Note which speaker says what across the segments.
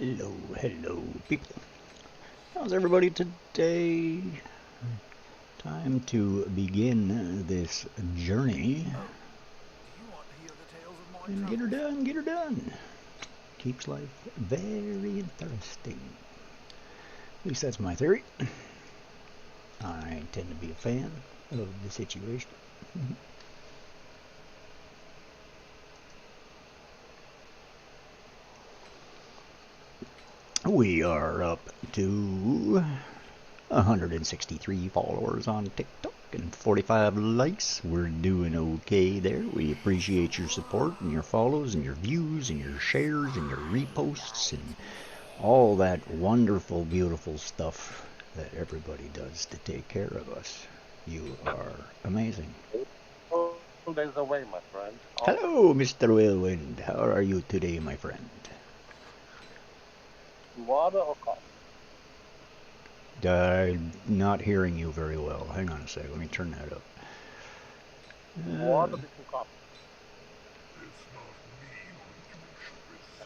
Speaker 1: Hello, hello, people. How's everybody today? Time to begin this journey and get her done, get her done. Keeps life very interesting. At least that's my theory. I tend to be a fan of the situation. We are up to 163 followers on TikTok and 45 likes. We're doing okay there. We appreciate your support and your follows and your views and your shares and your reposts and all that wonderful, beautiful stuff that everybody does to take care of us. You are amazing.
Speaker 2: Days away, my friend.
Speaker 1: Hello, Mr. Whalewind. How are you today, my friend?
Speaker 2: Water or coffee?
Speaker 1: Not hearing you very well. Hang on a sec. Let me turn that up.
Speaker 2: Water between coffee.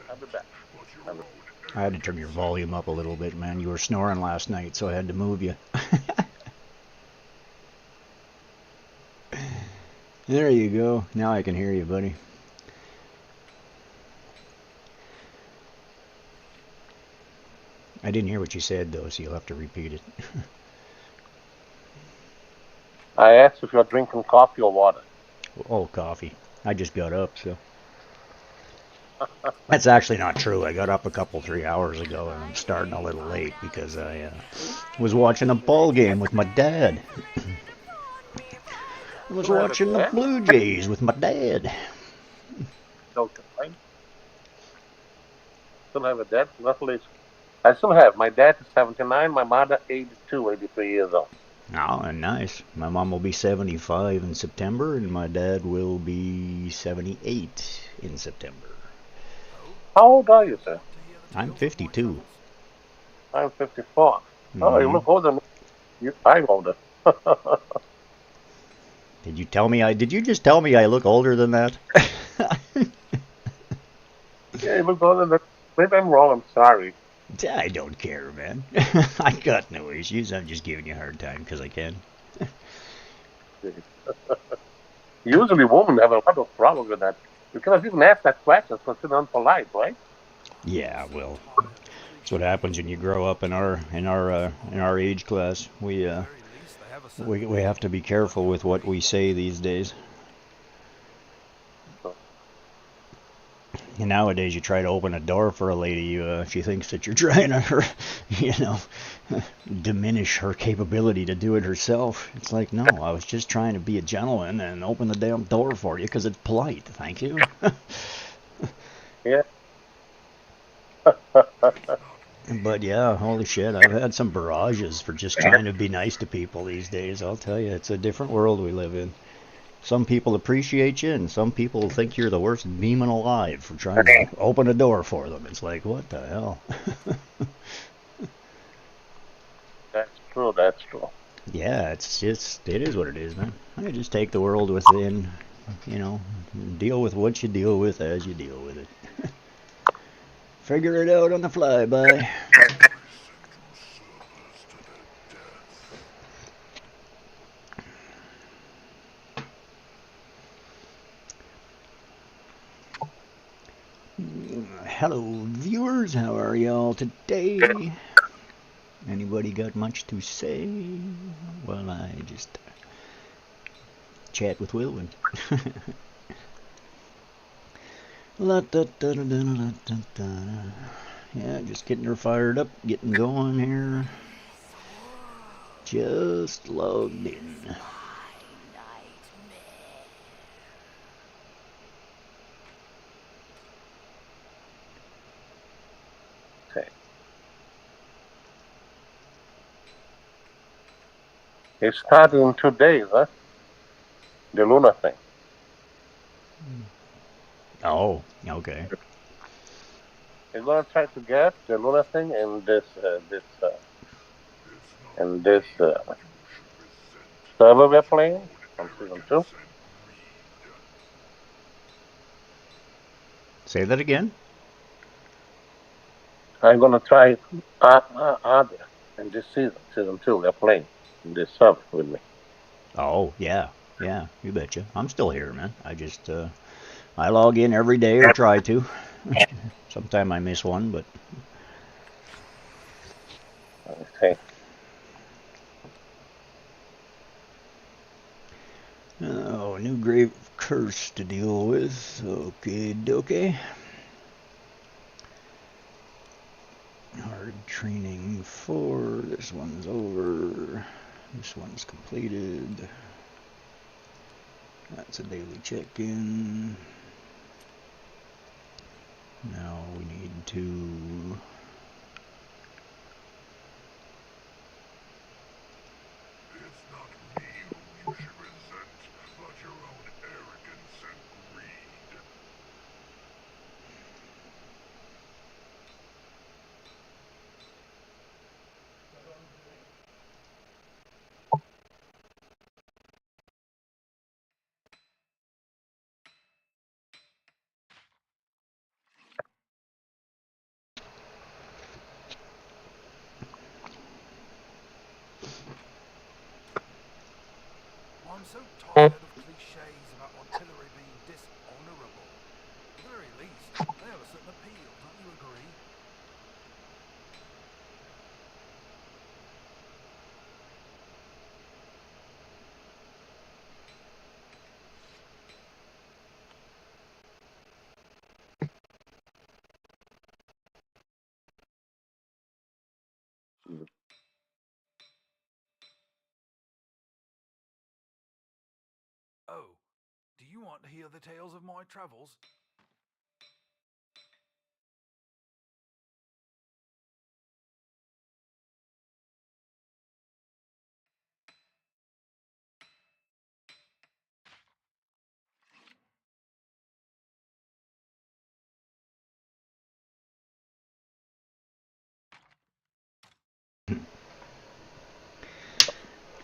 Speaker 2: I'll be back.
Speaker 1: I had to turn your volume up a little bit, man. You were snoring last night, so I had to move you. There you go. Now I can hear you, buddy. I didn't hear what you said, though, so you'll have to repeat it.
Speaker 2: I asked if you're drinking coffee or water.
Speaker 1: Oh, coffee. I just got up, so. That's actually not true. I got up 3 hours ago, and I'm starting a little late because I was watching a ball game with my dad. I was watching the Blue Jays with my dad.
Speaker 2: Okay, right? Still have a dad? Congratulations. I still have. My dad is 79, my mother 82, 83 years old.
Speaker 1: Oh, nice. My mom will be 75 in September, and my dad will be 78 in September.
Speaker 2: How old are you, sir?
Speaker 1: I'm 52.
Speaker 2: I'm 54. Oh, you look older than me. I'm older.
Speaker 1: Did you just tell me I look older than that?
Speaker 2: Yeah, you look older than. Maybe I'm wrong. I'm sorry.
Speaker 1: I don't care, man. I got no issues. I'm just giving you a hard time because I can.
Speaker 2: Usually women have a lot of problems with that. You cannot even ask that question. It's considered unpolite, right?
Speaker 1: Yeah, well, that's what happens when you grow up in our age class. We have to be careful with what we say these days. And nowadays, you try to open a door for a lady, she thinks that you're trying to, diminish her capability to do it herself. It's like, no, I was just trying to be a gentleman and open the damn door for you because it's polite. Thank you.
Speaker 2: Yeah.
Speaker 1: But yeah, holy shit, I've had some barrages for just trying to be nice to people these days. I'll tell you, it's a different world we live in. Some people appreciate you, and some people think you're the worst demon alive for trying to open a door for them. It's like, what the hell?
Speaker 2: That's true. That's true.
Speaker 1: Yeah, it is what it is, man. I just take the world within, deal with what you deal with as you deal with it. Figure it out on the fly, bye. Hello, viewers. How are y'all today? Anybody got much to say? Well, I just chat with Wilwin. Yeah, just getting her fired up, getting going here. Just logged in.
Speaker 2: Okay. It started in 2 days, huh? The lunar thing.
Speaker 1: Oh, okay.
Speaker 2: You're gonna try to get the lunar thing and this server we're playing from season 2.
Speaker 1: Say that again.
Speaker 2: I'm gonna try other in this season 2. They're playing in this server with me.
Speaker 1: Oh, yeah. Yeah, you betcha. I'm still here, man. I just, I log in every day or try to. Sometime I miss one, but...
Speaker 2: Okay.
Speaker 1: Oh, new grave curse to deal with. Okay, dokie. Hard training 4. This one's over. This one's completed. That's a daily check-in. Now we need to...
Speaker 3: It's not me whom you should resent, but your own arrogance and greed. I'm so tired of cliches about artillery being dishonorable. At the very least, they have a certain appeal, don't you agree? Oh, do you want to hear the tales of my travels?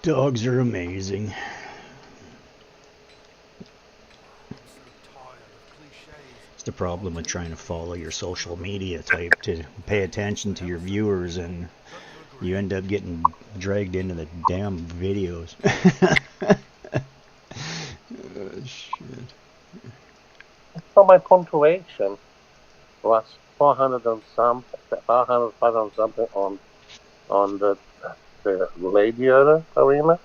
Speaker 1: Dogs are amazing.
Speaker 3: I'm so tired of cliches.
Speaker 1: It's the problem with trying to follow your social media type to pay attention to your viewers, and you end up getting dragged into the damn videos. Oh, shit.
Speaker 2: So my punctuation was 400 and some, 400, 500 something on the Gladiator arena,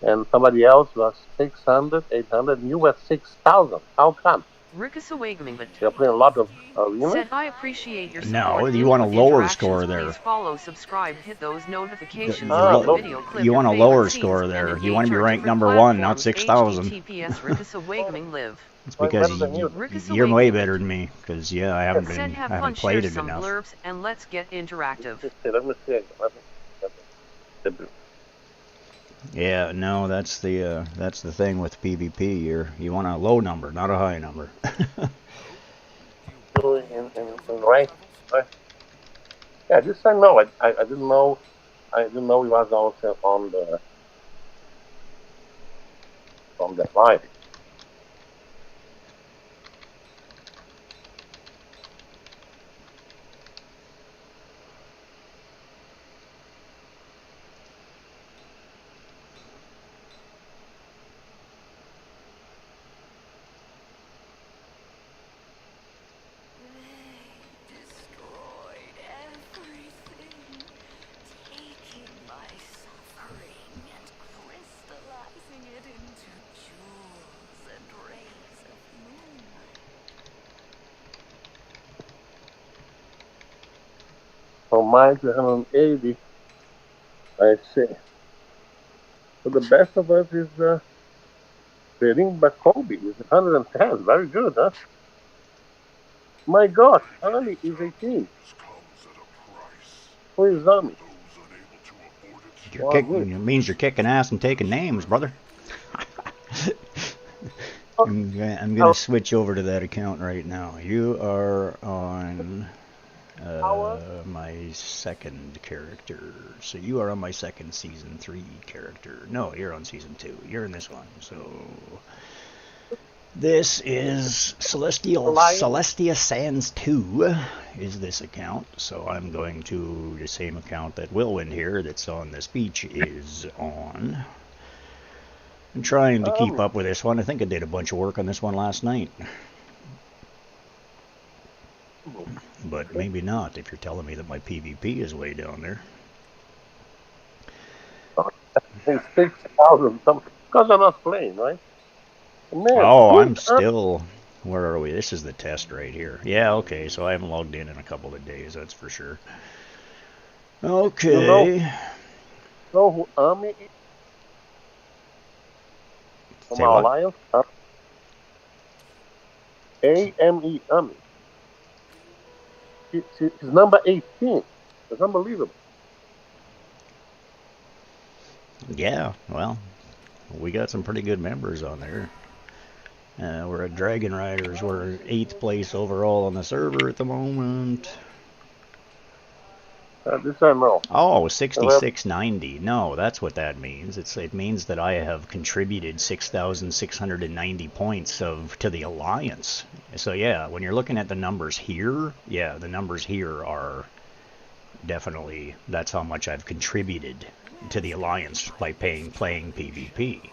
Speaker 2: and somebody else was 600, 800, and you were 6,000. How come? You're playing a lot of arenas?
Speaker 4: Said I appreciate your
Speaker 1: No,
Speaker 4: support.
Speaker 1: you want a
Speaker 4: Input
Speaker 1: lower
Speaker 4: interactions,
Speaker 1: score there.
Speaker 4: Please follow, subscribe, hit those notifications.
Speaker 2: lo-
Speaker 4: Video clip
Speaker 1: You
Speaker 4: your
Speaker 1: want a
Speaker 4: favorite
Speaker 1: lower
Speaker 4: scenes
Speaker 1: score
Speaker 4: and
Speaker 1: there. You
Speaker 4: engage
Speaker 1: want to be
Speaker 4: our
Speaker 1: ranked
Speaker 4: different
Speaker 1: number 1, not
Speaker 4: platforms.
Speaker 1: 6,000.
Speaker 4: HTTPS Rickus Awakening Live.
Speaker 1: It's because
Speaker 2: better than you.
Speaker 4: Rickus
Speaker 1: you're way
Speaker 4: Awakening.
Speaker 1: better than me. Because yeah, I haven't
Speaker 4: Said have
Speaker 1: I
Speaker 4: fun,
Speaker 1: haven't
Speaker 4: share
Speaker 1: played it
Speaker 4: some
Speaker 1: enough.
Speaker 4: blurbs, and let's get interactive.
Speaker 2: Let me see.
Speaker 1: Yeah, no, that's the thing with PvP. You want a low number, not a high number.
Speaker 2: In rank. Yeah, this I know. I didn't know. I didn't know he was also on the line. So mine 380. I see. So the best of us is Bering Bakobi is 110. Very good, huh? My God, Ali is 18. Who is Zami?
Speaker 1: It means you're kicking ass and taking names, brother. I'm gonna switch over to that account right now. You are on my second character. So you are on my second season 3 character. No, you're on season 2. You're in this one. So this is Celestia Sands 2. is this account, so I'm going to the same account that Wilwin here that's on the speech is on. I'm trying to keep up with this one. I think I did a bunch of work on this one last night. But maybe not if you're telling me that my PvP is way down there.
Speaker 2: It's 6,000 something. Because I'm not playing, right? Man,
Speaker 1: Oh, I'm still... Where are we? This is the test right here. Yeah, okay, so I haven't logged in a couple of days, that's for sure. Okay.
Speaker 2: You know who Ami is? From
Speaker 1: Say
Speaker 2: our
Speaker 1: what?
Speaker 2: alliance? AME, Ami. She's number 18. It's unbelievable.
Speaker 1: Yeah, well, we got some pretty good members on there. We're at Dragon Riders. We're 8th place overall on the server at the moment.
Speaker 2: This I know.
Speaker 1: Oh, 6690. No, that's what that means. It means that I have contributed 6,690 points to the Alliance. So yeah, when you're looking at the numbers here, yeah, the numbers here are definitely, that's how much I've contributed to the Alliance by playing PvP.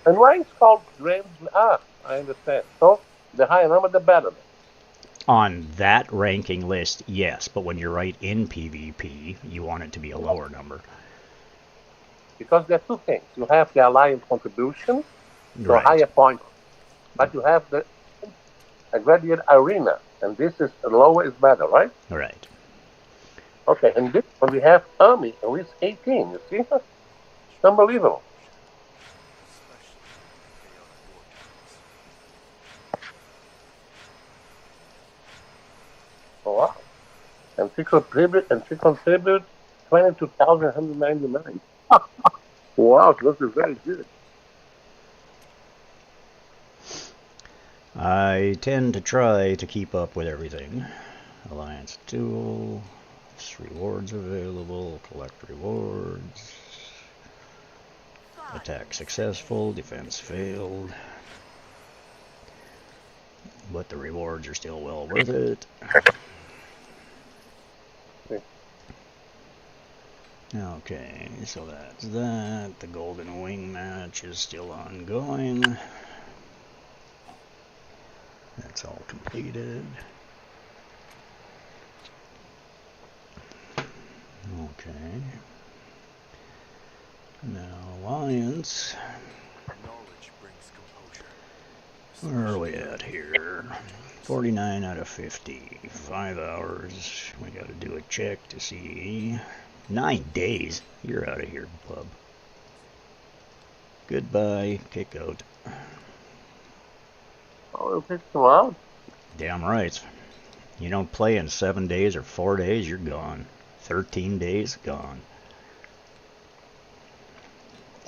Speaker 2: And why it's called Dragonheir? I understand. So the higher number, the better.
Speaker 1: On that ranking list, yes, but when you're right in PvP, you want it to be a lower number.
Speaker 2: Because there are two things. You have the alliance contribution, so
Speaker 1: Right.
Speaker 2: higher points. But you have the gladiator arena, and this is lower is better, right?
Speaker 1: Right.
Speaker 2: Okay, and this one we have Army, who is 18, you see? It's unbelievable. Oh, wow. And she contribute 22,199. Wow, this is very good.
Speaker 1: I tend to try to keep up with everything. Alliance duel, rewards available, collect rewards, attack successful, defense failed, but the rewards are still well worth it. Okay, so that's that. The Golden Wing match is still ongoing. That's all completed. Okay. Now, Alliance. Where are we at here? 49 out of 50. 5 hours. We gotta do a check to see. 9 days. You're out of here, bub. Goodbye. Kick out.
Speaker 2: Oh, it takes them out.
Speaker 1: Damn right. You don't play in 7 days or 4 days, you're gone. 13 days, gone.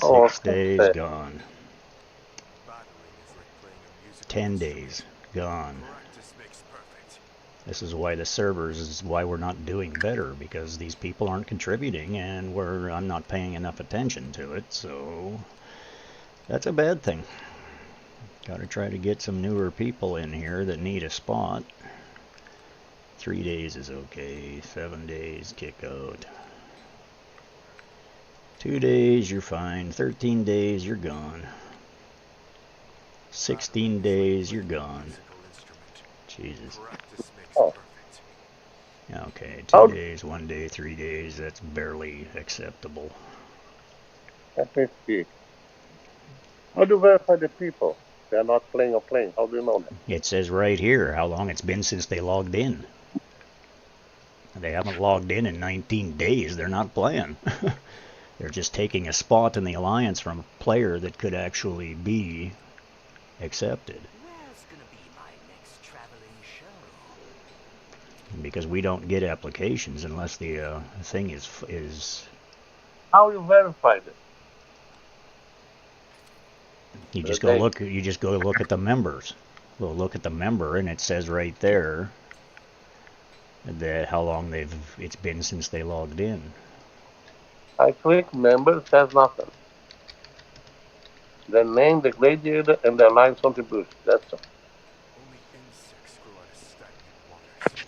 Speaker 1: 6 days, gone. 10 days, gone. This is why the servers is why we're not doing better, because these people aren't contributing and I'm not paying enough attention to it, so that's a bad thing. Gotta try to get some newer people in here that need a spot. 3 days is okay. 7 days, kick out. 2 days, you're fine. 13 days, you're gone. 16 days, you're gone. Jesus. Okay, 2 days, 1 day, 3 days, that's barely acceptable.
Speaker 2: Let me see. How do you verify the people? They're not playing or playing. How do you know that?
Speaker 1: It says right here how long it's been since they logged in. They haven't logged in 19 days. They're not playing. They're just taking a spot in the Alliance from a player that could actually be accepted.
Speaker 5: Where's gonna be my next traveling show?
Speaker 1: Because we don't get applications unless the thing is.
Speaker 2: How you verify it?
Speaker 1: You just go look. You just go look at the members. Go look at the member, and it says right there that how long it's been since they logged in.
Speaker 2: I click member, it says nothing. The name, the gladiator, and the alliance contribution. That's all.
Speaker 3: Only insects grow out of stagnant waters.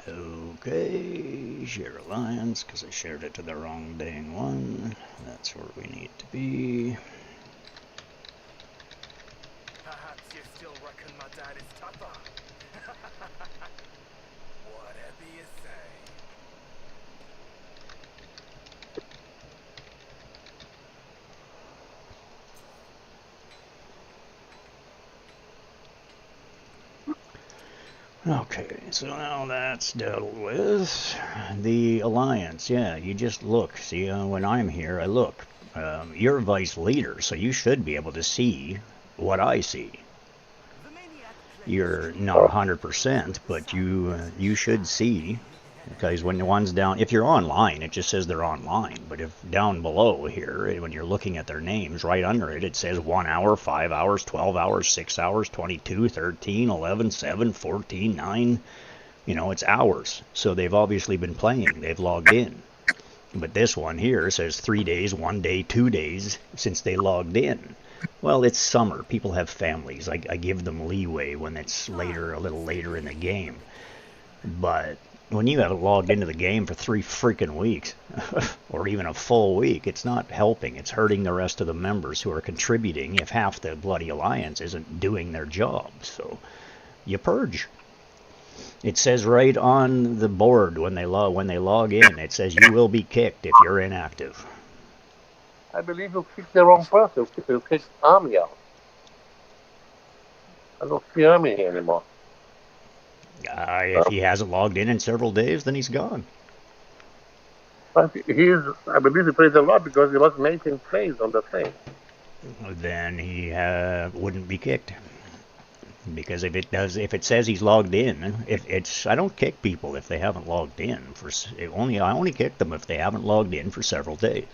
Speaker 1: Okay, share alliance, because I shared it to the wrong dang one. That's where we need to be.
Speaker 3: Perhaps you still reckon my dad is tougher. Whatever you say.
Speaker 1: Okay, so now that's dealt with. The alliance, yeah, you just look. See, when I'm here, I look. You're vice leader, so you should be able to see what I see.
Speaker 5: The maniac plays
Speaker 1: You're
Speaker 5: true.
Speaker 1: not 100%, but you should see. Because when the one's down, if you're online, it just says they're online. But if down below here, when you're looking at their names, right under it, it says 1 hour, 5 hours, 12 hours, 6 hours, 22, 13, 11, 7, 14, 9. You know, it's hours. So they've obviously been playing. They've logged in. But this one here says 3 days, 1 day, 2 days since they logged in. Well, it's summer. People have families. I give them leeway when it's later, a little later in the game. But when you haven't logged into the game for 3 freaking weeks, or even a full week, it's not helping. It's hurting the rest of the members who are contributing if half the bloody alliance isn't doing their job. So you purge. It says right on the board when they log in, it says you will be kicked if you're inactive.
Speaker 2: I believe you kicked the wrong person. You kicked Army out. I don't see Army here anymore.
Speaker 1: If he hasn't logged in several days, then he's gone.
Speaker 2: But I believe he plays a lot because he was in 18th place on the thing.
Speaker 1: Then he wouldn't be kicked. Because if it says he's logged in, I don't kick people if they haven't logged in I only kick them if they haven't logged in for several days.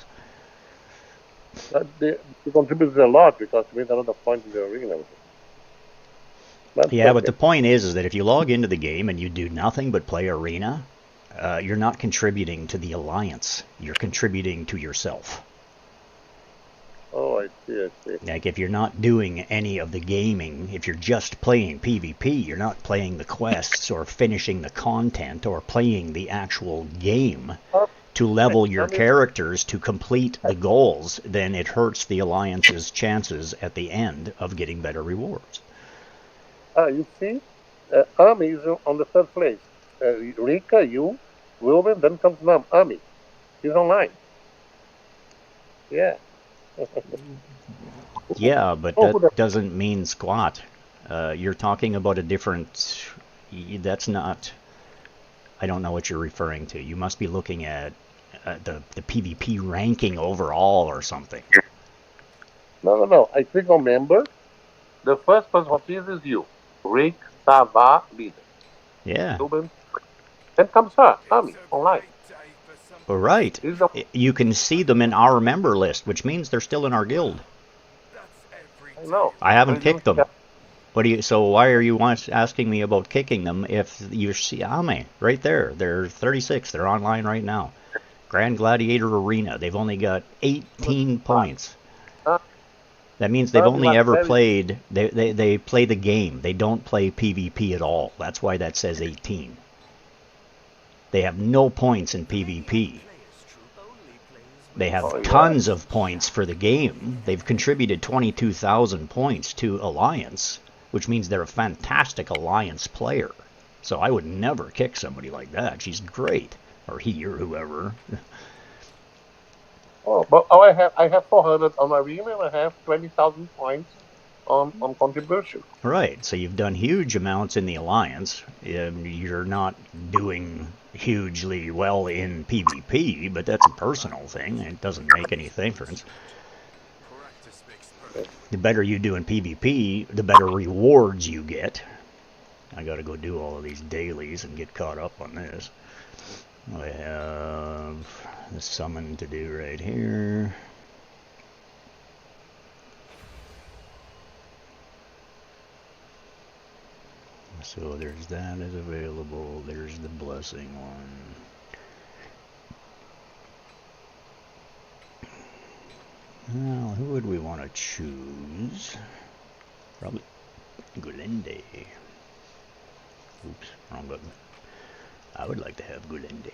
Speaker 2: He contributes a lot because he made a lot of points in the arena.
Speaker 1: But the point is that if you log into the game and you do nothing but play arena, you're not contributing to the alliance. You're contributing to yourself.
Speaker 2: Oh, I see.
Speaker 1: Like if you're not doing any of the gaming, if you're just playing PvP, you're not playing the quests or finishing the content or playing the actual game to level your characters to complete the goals, then it hurts the alliance's chances at the end of getting better rewards.
Speaker 2: You see, Army is on the 3rd place. Rika, you, Wilman, then comes Army. He's online. Yeah.
Speaker 1: Yeah, but that doesn't mean squat. You're talking about a different... That's not... I don't know what you're referring to. You must be looking at the PvP ranking overall or something.
Speaker 2: No. I click on member. The first person who appears is you. Rick, Sava, leader.
Speaker 1: Yeah.
Speaker 2: Then comes her, Army, online.
Speaker 1: Right. You can see them in our member list, which means they're still in our guild.
Speaker 2: I know.
Speaker 1: I haven't kicked them. So why are you asking me about kicking them if you see Ame right there? They're 36. They're online right now. Grand Gladiator Arena. They've only got 18 points. That means they've only ever played... They play the game. They don't play PvP at all. That's why that says 18. They have no points in PvP. They have tons of points for the game. They've contributed 22,000 points to Alliance, which means they're a fantastic Alliance player. So I would never kick somebody like that. She's great. Or he or whoever.
Speaker 2: I have 400 on arena and I have 20,000 points on contribution.
Speaker 1: Right, so you've done huge amounts in the Alliance. You're not doing hugely well in PvP, but that's a personal thing. It doesn't make any difference. The better you do in PvP, the better rewards you get. I gotta go do all of these dailies and get caught up on this. I have the summon to do right here. So there's that is available. There's the blessing one. Now, who would we want to choose? Probably Glende. Oops, wrong button. I would like to have Gulende.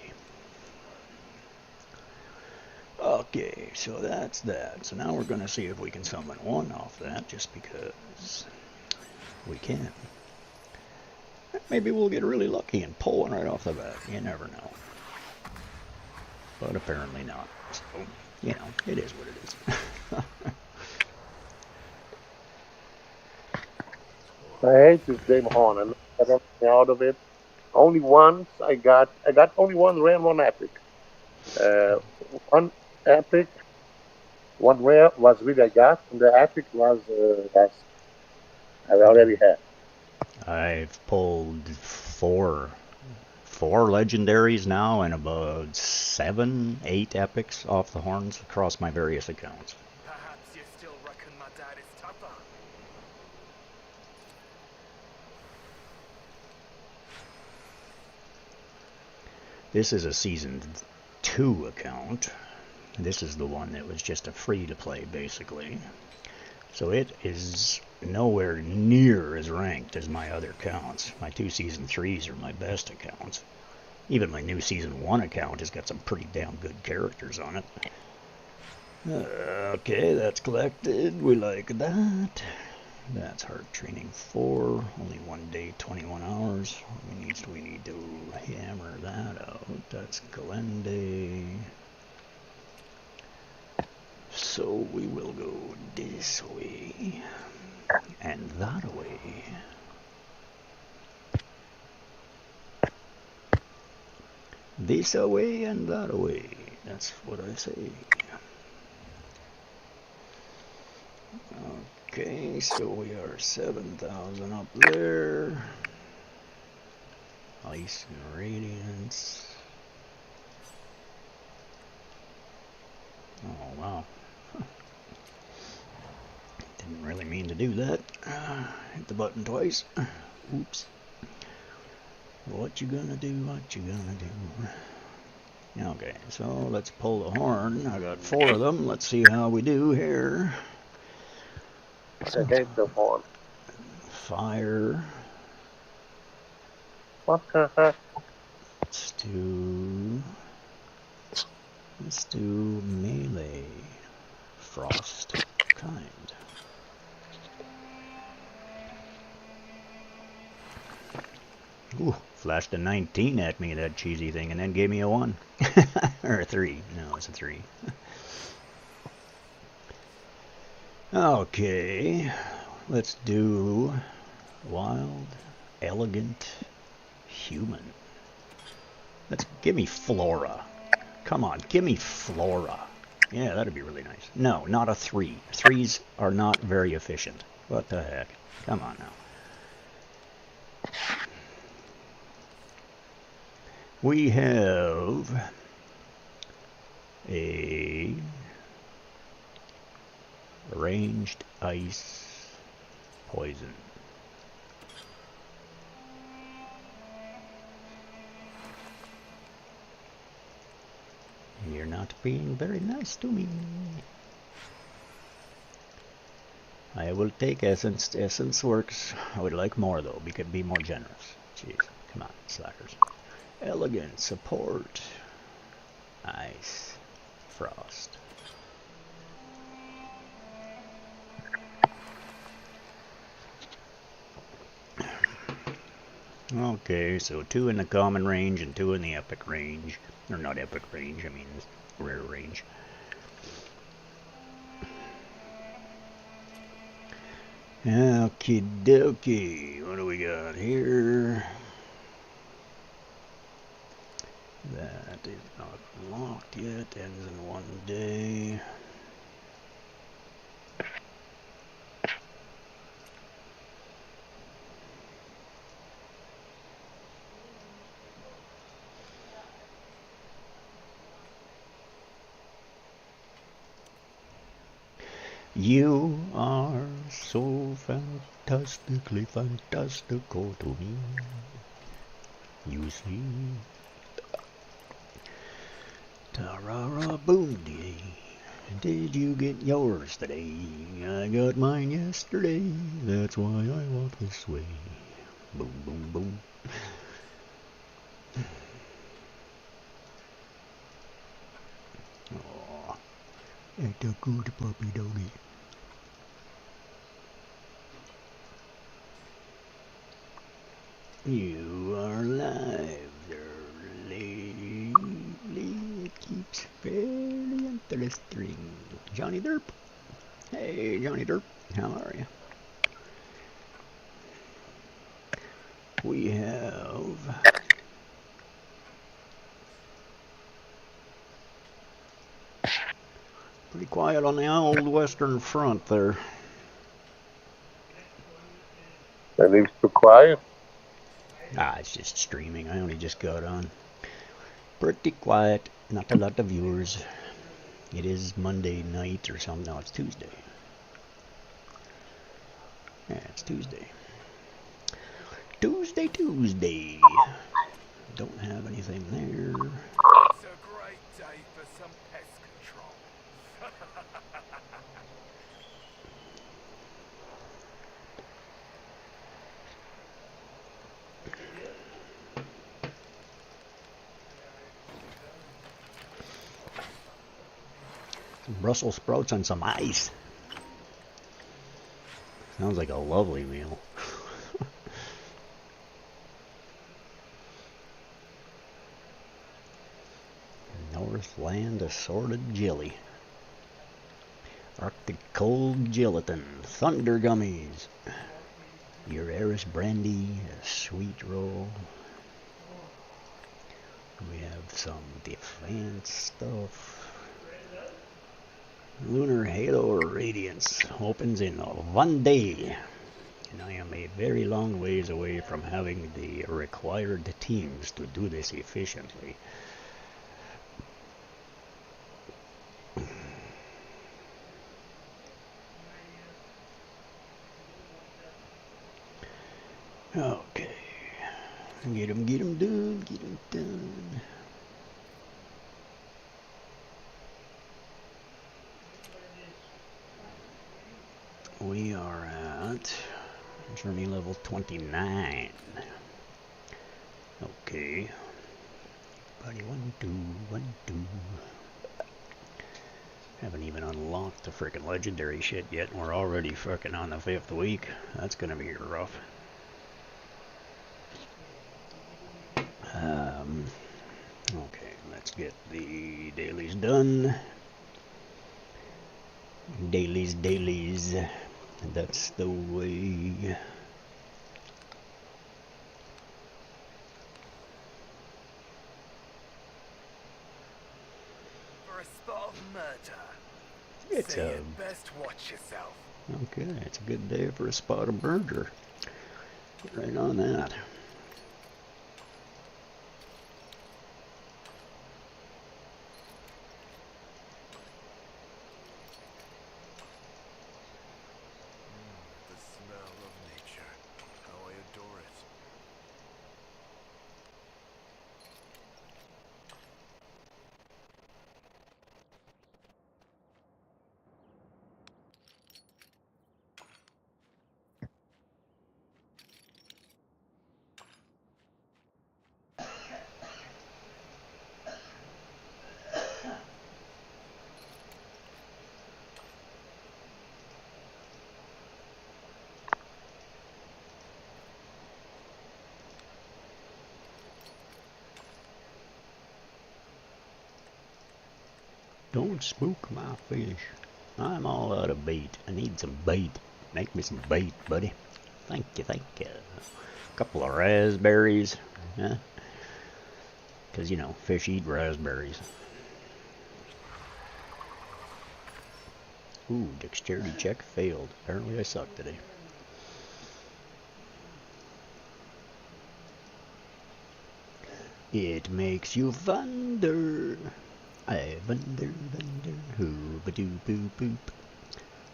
Speaker 1: Okay, so that's that. So now we're going to see if we can summon one off that, just because we can. Maybe we'll get really lucky and pull one right off the bat. You never know. But apparently not. So, you know, it is what it is.
Speaker 2: I hate this game horn and I don't get out of it. Only once I got only one rare, one epic. One epic, one rare was really I got, and the epic was I already had.
Speaker 1: I've pulled four legendaries now and about 7, 8 epics off the horns across my various accounts.
Speaker 3: Perhaps you still reckon my dad is tougher.
Speaker 1: This is a Season 2 account. This is the one that was just a free-to-play, basically. So it is nowhere near as ranked as my other accounts. My 2 Season 3s are my best accounts. Even my new Season 1 account has got some pretty damn good characters on it. Okay, that's collected. We like that. That's hard training 4. Only 1 day, 21 hours. We need to hammer that out. That's Galende. So we will go this way and that way. This away and that away. That's what I say. Okay, so we are 7,000 up there. Ice and Radiance. Oh, wow. Didn't really mean to do that. Hit the button twice. Oops. What you gonna do? What you gonna do? Okay, so let's pull the horn. I got 4 of them. Let's see how we do here.
Speaker 2: I hate the horn.
Speaker 1: Fire.
Speaker 2: What the heck?
Speaker 1: Let's do melee. Frost kind. Ooh, flashed a 19 at me, that cheesy thing, and then gave me a 1. Or a 3. No, it's a 3. Okay, let's do wild, elegant, human. Give me Flora. Come on, give me Flora. Yeah, that'd be really nice. No, not a 3. 3s are not very efficient. What the heck? Come on now. We have a ranged ice poison. You're not being very nice to me. I will take essence. Essence works. I would like more though. We could be more generous. Jeez, come on, slackers. Elegant, support, ice, frost. Okay, so 2 in the common range and 2 in the epic range. Or not epic range, I mean rare range. Okie dokie, what do we got here? That is not unlocked yet, ends in 1 day. You are so fantastically fantastical to me. You see. Ta-ra-ra boom dee. Did you get yours today? I got mine yesterday. That's why I walk this way. Boom boom boom. Good puppy doggy. You are live there, lady. It keeps very interesting. Johnny Derp. Hey, Johnny Derp. How are you? We have pretty quiet on the old Western Front there.
Speaker 2: At least too quiet.
Speaker 1: Ah, it's just streaming. I only just got on. Pretty quiet. Not a lot of viewers. It is Monday night or something. No, it's Tuesday. Yeah, it's Tuesday. Tuesday. Don't have anything there.
Speaker 3: It's a great day for some pest control.
Speaker 1: Some Brussels sprouts and some ice. Sounds like a lovely meal. Northland assorted jelly. Arctic cold gelatin. Thunder gummies. Uraris brandy. A sweet roll. We have some defense stuff. Lunar Halo Radiance opens in 1 day. And I am a very long ways away from having the required teams to do this efficiently. Okay. Get 'em done. We are at journey level 29. Okay. Buddy, 1, 2, 1, 2. Haven't even unlocked the frickin' legendary shit yet, and we're already frickin' on the 5th week. That's gonna be rough. Okay, let's get the dailies done. Dailies. That's the way.
Speaker 3: For a spot of murder.
Speaker 1: It's
Speaker 3: So
Speaker 1: a
Speaker 3: you'd best watch yourself.
Speaker 1: okay. It's a good day for a spot of murder. Get right on that.
Speaker 3: The smell of nature. How I adore it.
Speaker 1: Don't spook my fish. I'm all out of bait. I need some bait. Make me some bait, buddy. Thank you. A couple of raspberries. Yeah. Because, you know, fish eat raspberries. Ooh, dexterity check failed. Apparently I suck today. It makes you wonder. I wonder, who ba-doo boo boop,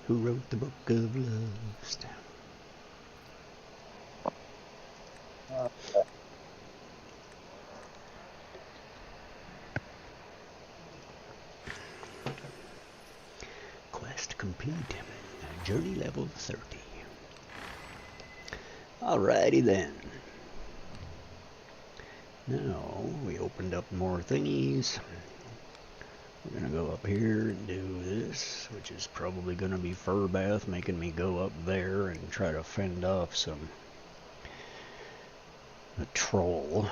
Speaker 1: who wrote the book of lust. Quest complete. Journey level 30. Alrighty then. Now we opened up more thingies. We're gonna go up here and do this, which is probably gonna be fur bath, making me go up there and try to fend off a troll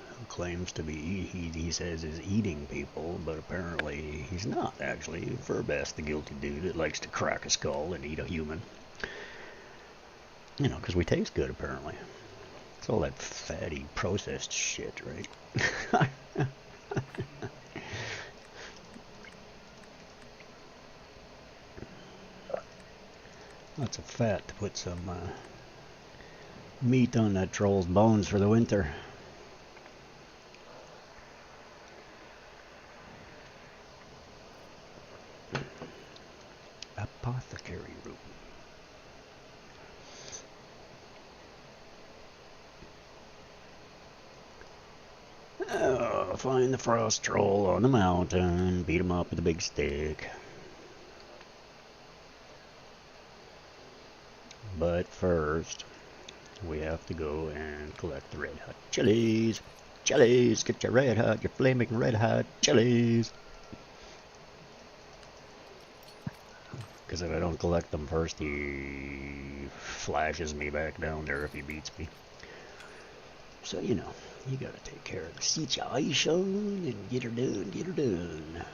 Speaker 1: who claims to be, he says is eating people, but apparently he's not actually. Furbath's the guilty dude that likes to crack a skull and eat a human. You know, because we taste good, apparently. It's all that fatty, processed shit, right? Lots of fat to put some meat on that troll's bones for the winter. Apothecary room. Oh, find the frost troll on the mountain, beat him up with a big stick. But first, we have to go and collect the red hot chilies. Chilies, get your red hot, your flaming red hot chilies. Because if I don't collect them first, he flashes me back down there if he beats me. So, you know, you gotta take care of the situation and get her done, get her done.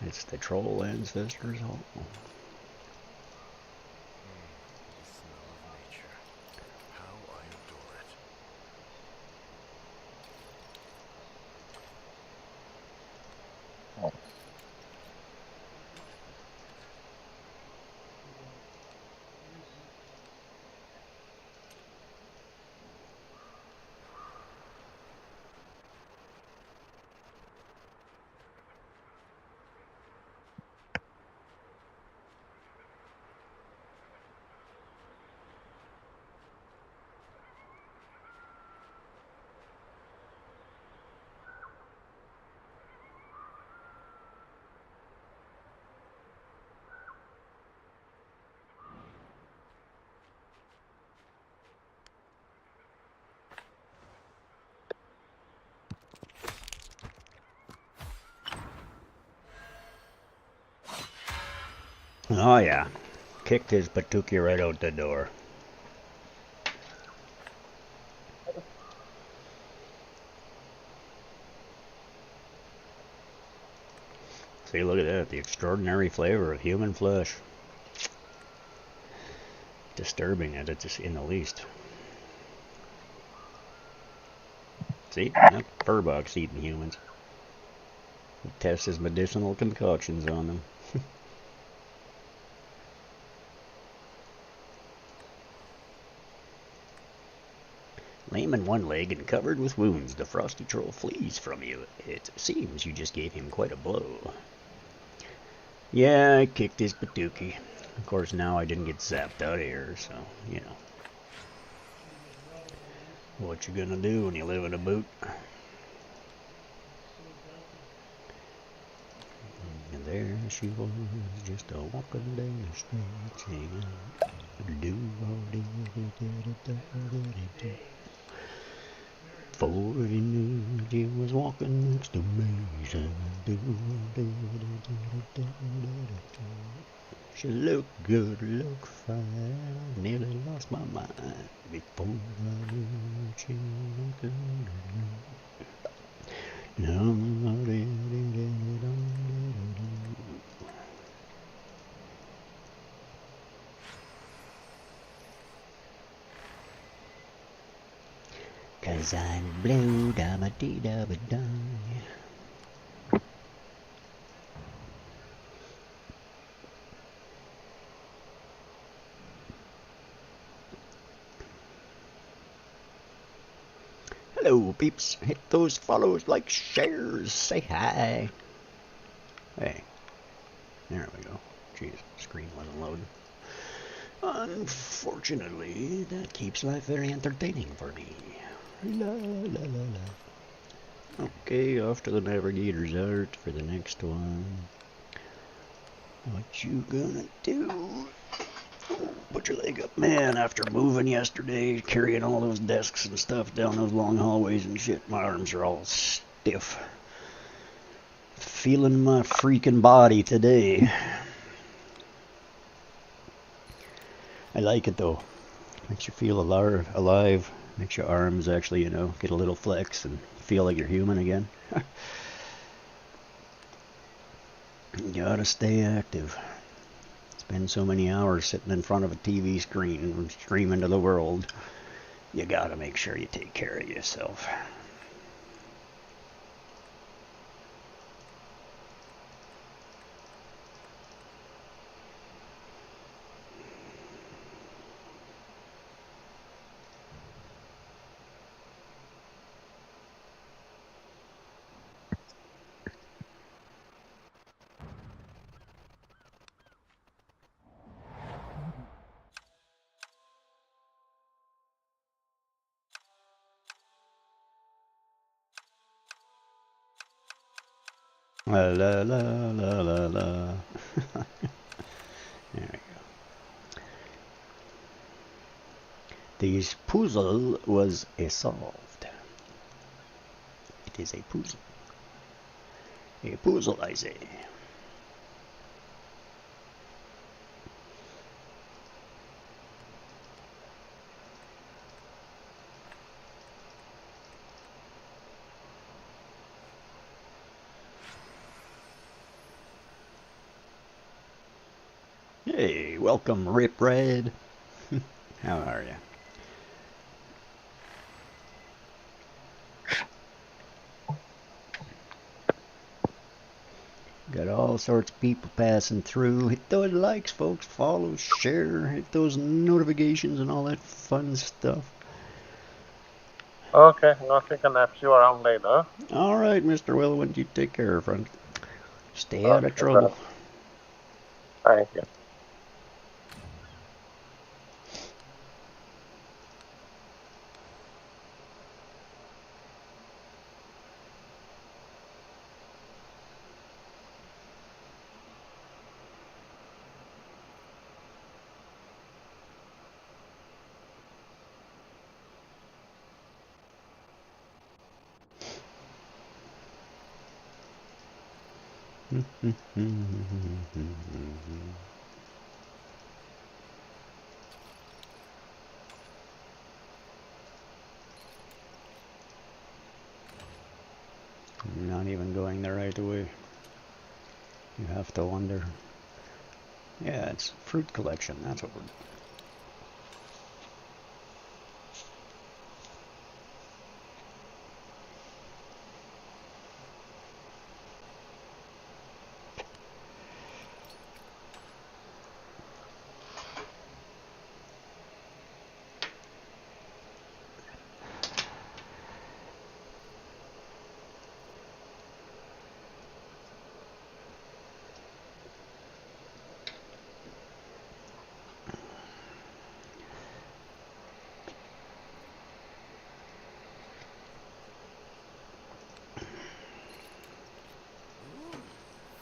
Speaker 1: It's the troll ancestors home.
Speaker 3: The smell of nature. How I adore it.
Speaker 1: Oh yeah, kicked his patuki right out the door. See, look at that, the extraordinary flavor of human flesh. Disturbing at it in the least. See, that furbuck's eating humans. He tests his medicinal concoctions on them. Lame in one leg and covered with wounds, the frosty troll flees from you. It seems you just gave him quite a blow. Yeah, I kicked his patuki. Of course, now I didn't get zapped out of here, so, you know. What you gonna do when you live in a boot? And there she was, just a walking down the street, singing, do-do-do-do-do-do-do-do. For he knew she was walking next to me, saying, do-do-do-do-do-do-do. She looked good, looked fine, nearly lost my mind before I knew she was good. Cause I'm blue, da-ba-dee-da-ba-da. Hello, peeps. Hit those follows, like, shares. Say hi. Hey. There we go. Jeez, screen wasn't loading. Unfortunately, that keeps life very entertaining for me. La la la la. Okay, off to the navigator's art for the next one. What you gonna do? Put your leg up. Man, after moving yesterday, carrying all those desks and stuff down those long hallways and shit, my arms are all stiff. Feeling my freaking body today. I like it though. Makes you feel alive. Makes your arms actually, you know, get a little flex and feel like you're human again. You gotta stay active. Spend so many hours sitting in front of a TV screen and streaming to the world. You gotta make sure you take care of yourself. La la la la la la. There we go. This puzzle was solved. It is a puzzle. A puzzle, I say. Hey, welcome, Rip Red. How are you? Got all sorts of people passing through. Hit those likes, folks. Follow, share, hit those notifications and all that fun stuff.
Speaker 2: Okay, I'll take a nap. See you around later.
Speaker 1: All right, Mr. Willowin, you take care, friend. Stay out of trouble.
Speaker 2: Thank you.
Speaker 1: Not even going the right way. You have to wonder. Yeah, it's fruit collection. That's what we're doing.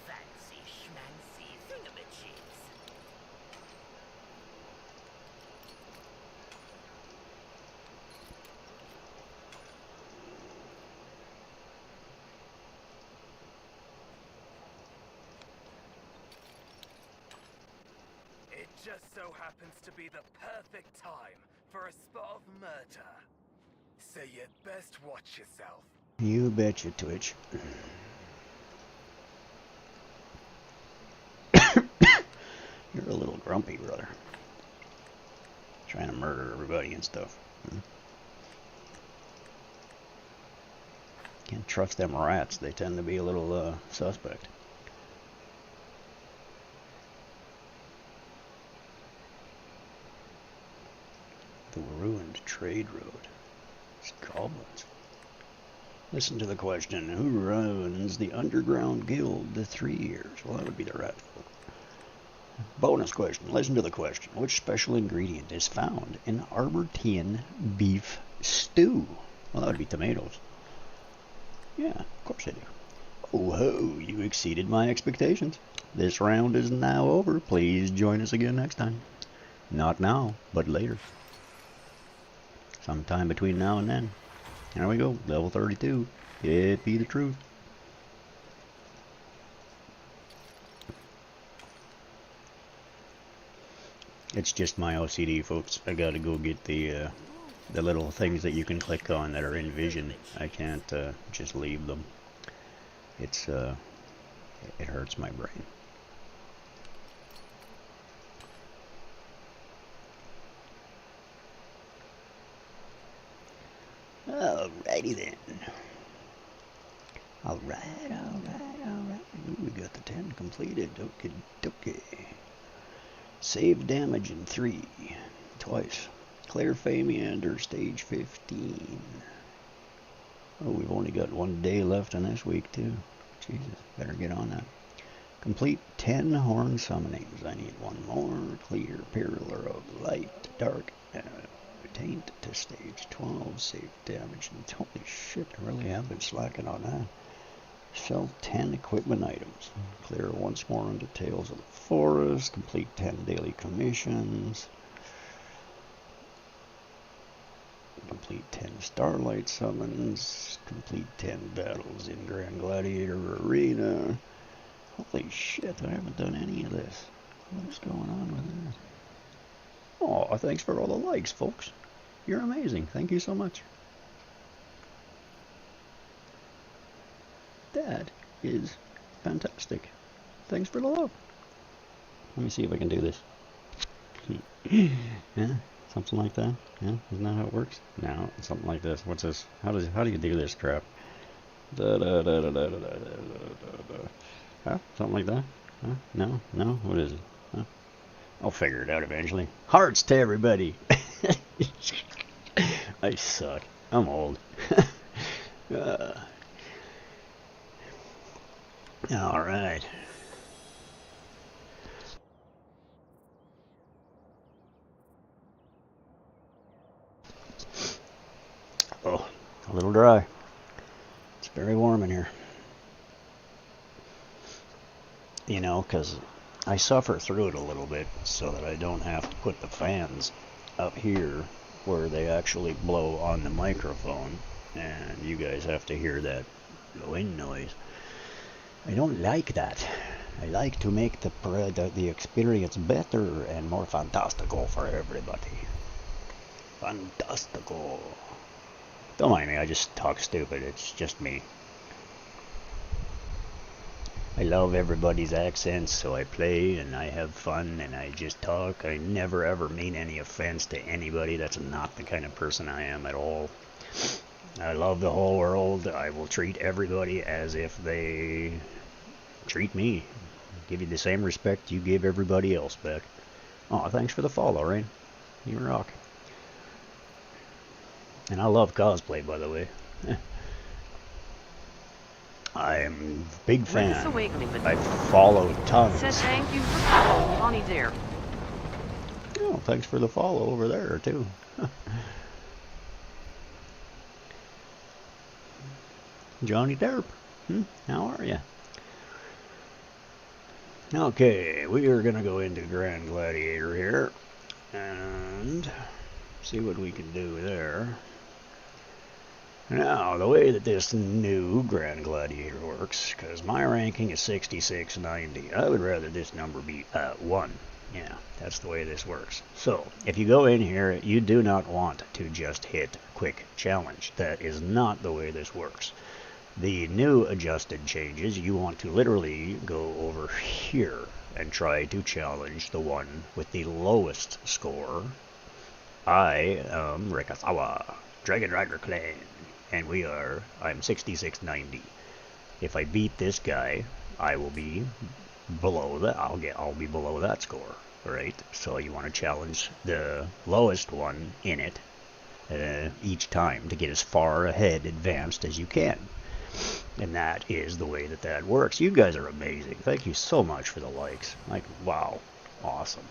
Speaker 5: Fancy schmancy thingamajigs.
Speaker 3: It just so happens to be the perfect time for a spot of murder. So you'd best watch yourself.
Speaker 1: You betcha, Twitch. You're a little grumpy, brother. Trying to murder everybody and stuff. Can't trust them rats. They tend to be a little suspect. The ruined trade road. It's goblins. Listen to the question. Who runs the underground guild the 3 years? Well, that would be the rat folk. Bonus question. Listen to the question. Which special ingredient is found in Arbertian beef stew? Well, that would be tomatoes. Yeah, of course they do. Oh ho, you exceeded my expectations. This round is now over. Please join us again next time. Not now, but later. Sometime between now and then. There we go, level 32. It be the truth. It's just my OCD, folks. I gotta go get the little things that you can click on that are in vision. I can't just leave them. It's it hurts my brain. Alrighty then. Alright. Ooh, we got the 10 completed. Okie dokie. Save damage in 3. Twice. Clear Famiander, stage 15. Oh, we've only got 1 day left in this week, too. Jesus, better get on that. Complete 10 horn summonings. I need 1 more. Clear Pillar of Light, Dark, Taint to stage 12. Save damage. And holy shit, I really have been slacking on that. Sell 10 equipment items. Clear once more into Tales of the Forest. Complete 10 daily commissions. Complete 10 Starlight summons. Complete 10 battles in Grand Gladiator Arena. Holy shit, I haven't done any of this. What's going on with this? Oh, thanks for all the likes, folks. You're amazing. Thank you so much. That is fantastic. Thanks for the love. Let me see if I can do this. Yeah, something like that. Yeah, isn't that how it works? No, something like this. What's this? How do you do this crap? Huh? Something like that? Huh? No? What is it? Huh? I'll figure it out eventually. Hearts to everybody. I suck. I'm old. All right. Oh, a little dry. It's very warm in here. You know, because I suffer through it a little bit so that I don't have to put the fans up here where they actually blow on the microphone, and you guys have to hear that wind noise. I don't like that. I like to make the experience better and more fantastical for everybody. Fantastical. Don't mind me, I just talk stupid. It's just me. I love everybody's accents, so I play and I have fun and I just talk. I never ever mean any offense to anybody. That's not the kind of person I am at all. I love the whole world. I will treat everybody as if they treat me. Give you the same respect you give everybody else back. Oh, thanks for the follow, Rain. You rock. And I love cosplay, by the way. I'm a big fan. I follow tons.
Speaker 4: Said thank you for following Bonnie Dare.
Speaker 1: Oh, thanks for the follow over there, too. Johnny Derp. How are you? Okay, we are going to go into Grand Gladiator here and see what we can do there. Now, the way that this new Grand Gladiator works, because my ranking is 6690, I would rather this number be 1. Yeah, that's the way this works. So, if you go in here, you do not want to just hit quick challenge. That is not the way this works. The new adjusted changes, you want to literally go over here and try to challenge the one with the lowest score. I am Rikasawa, Dragon Rider Clan, and I'm 6690. If I beat this guy, I will be below that. I'll be below that score, right? So you want to challenge the lowest one in it each time to get as far ahead advanced as you can. And that is the way that works. You guys are amazing. Thank you so much for the likes. Like, wow. Awesome.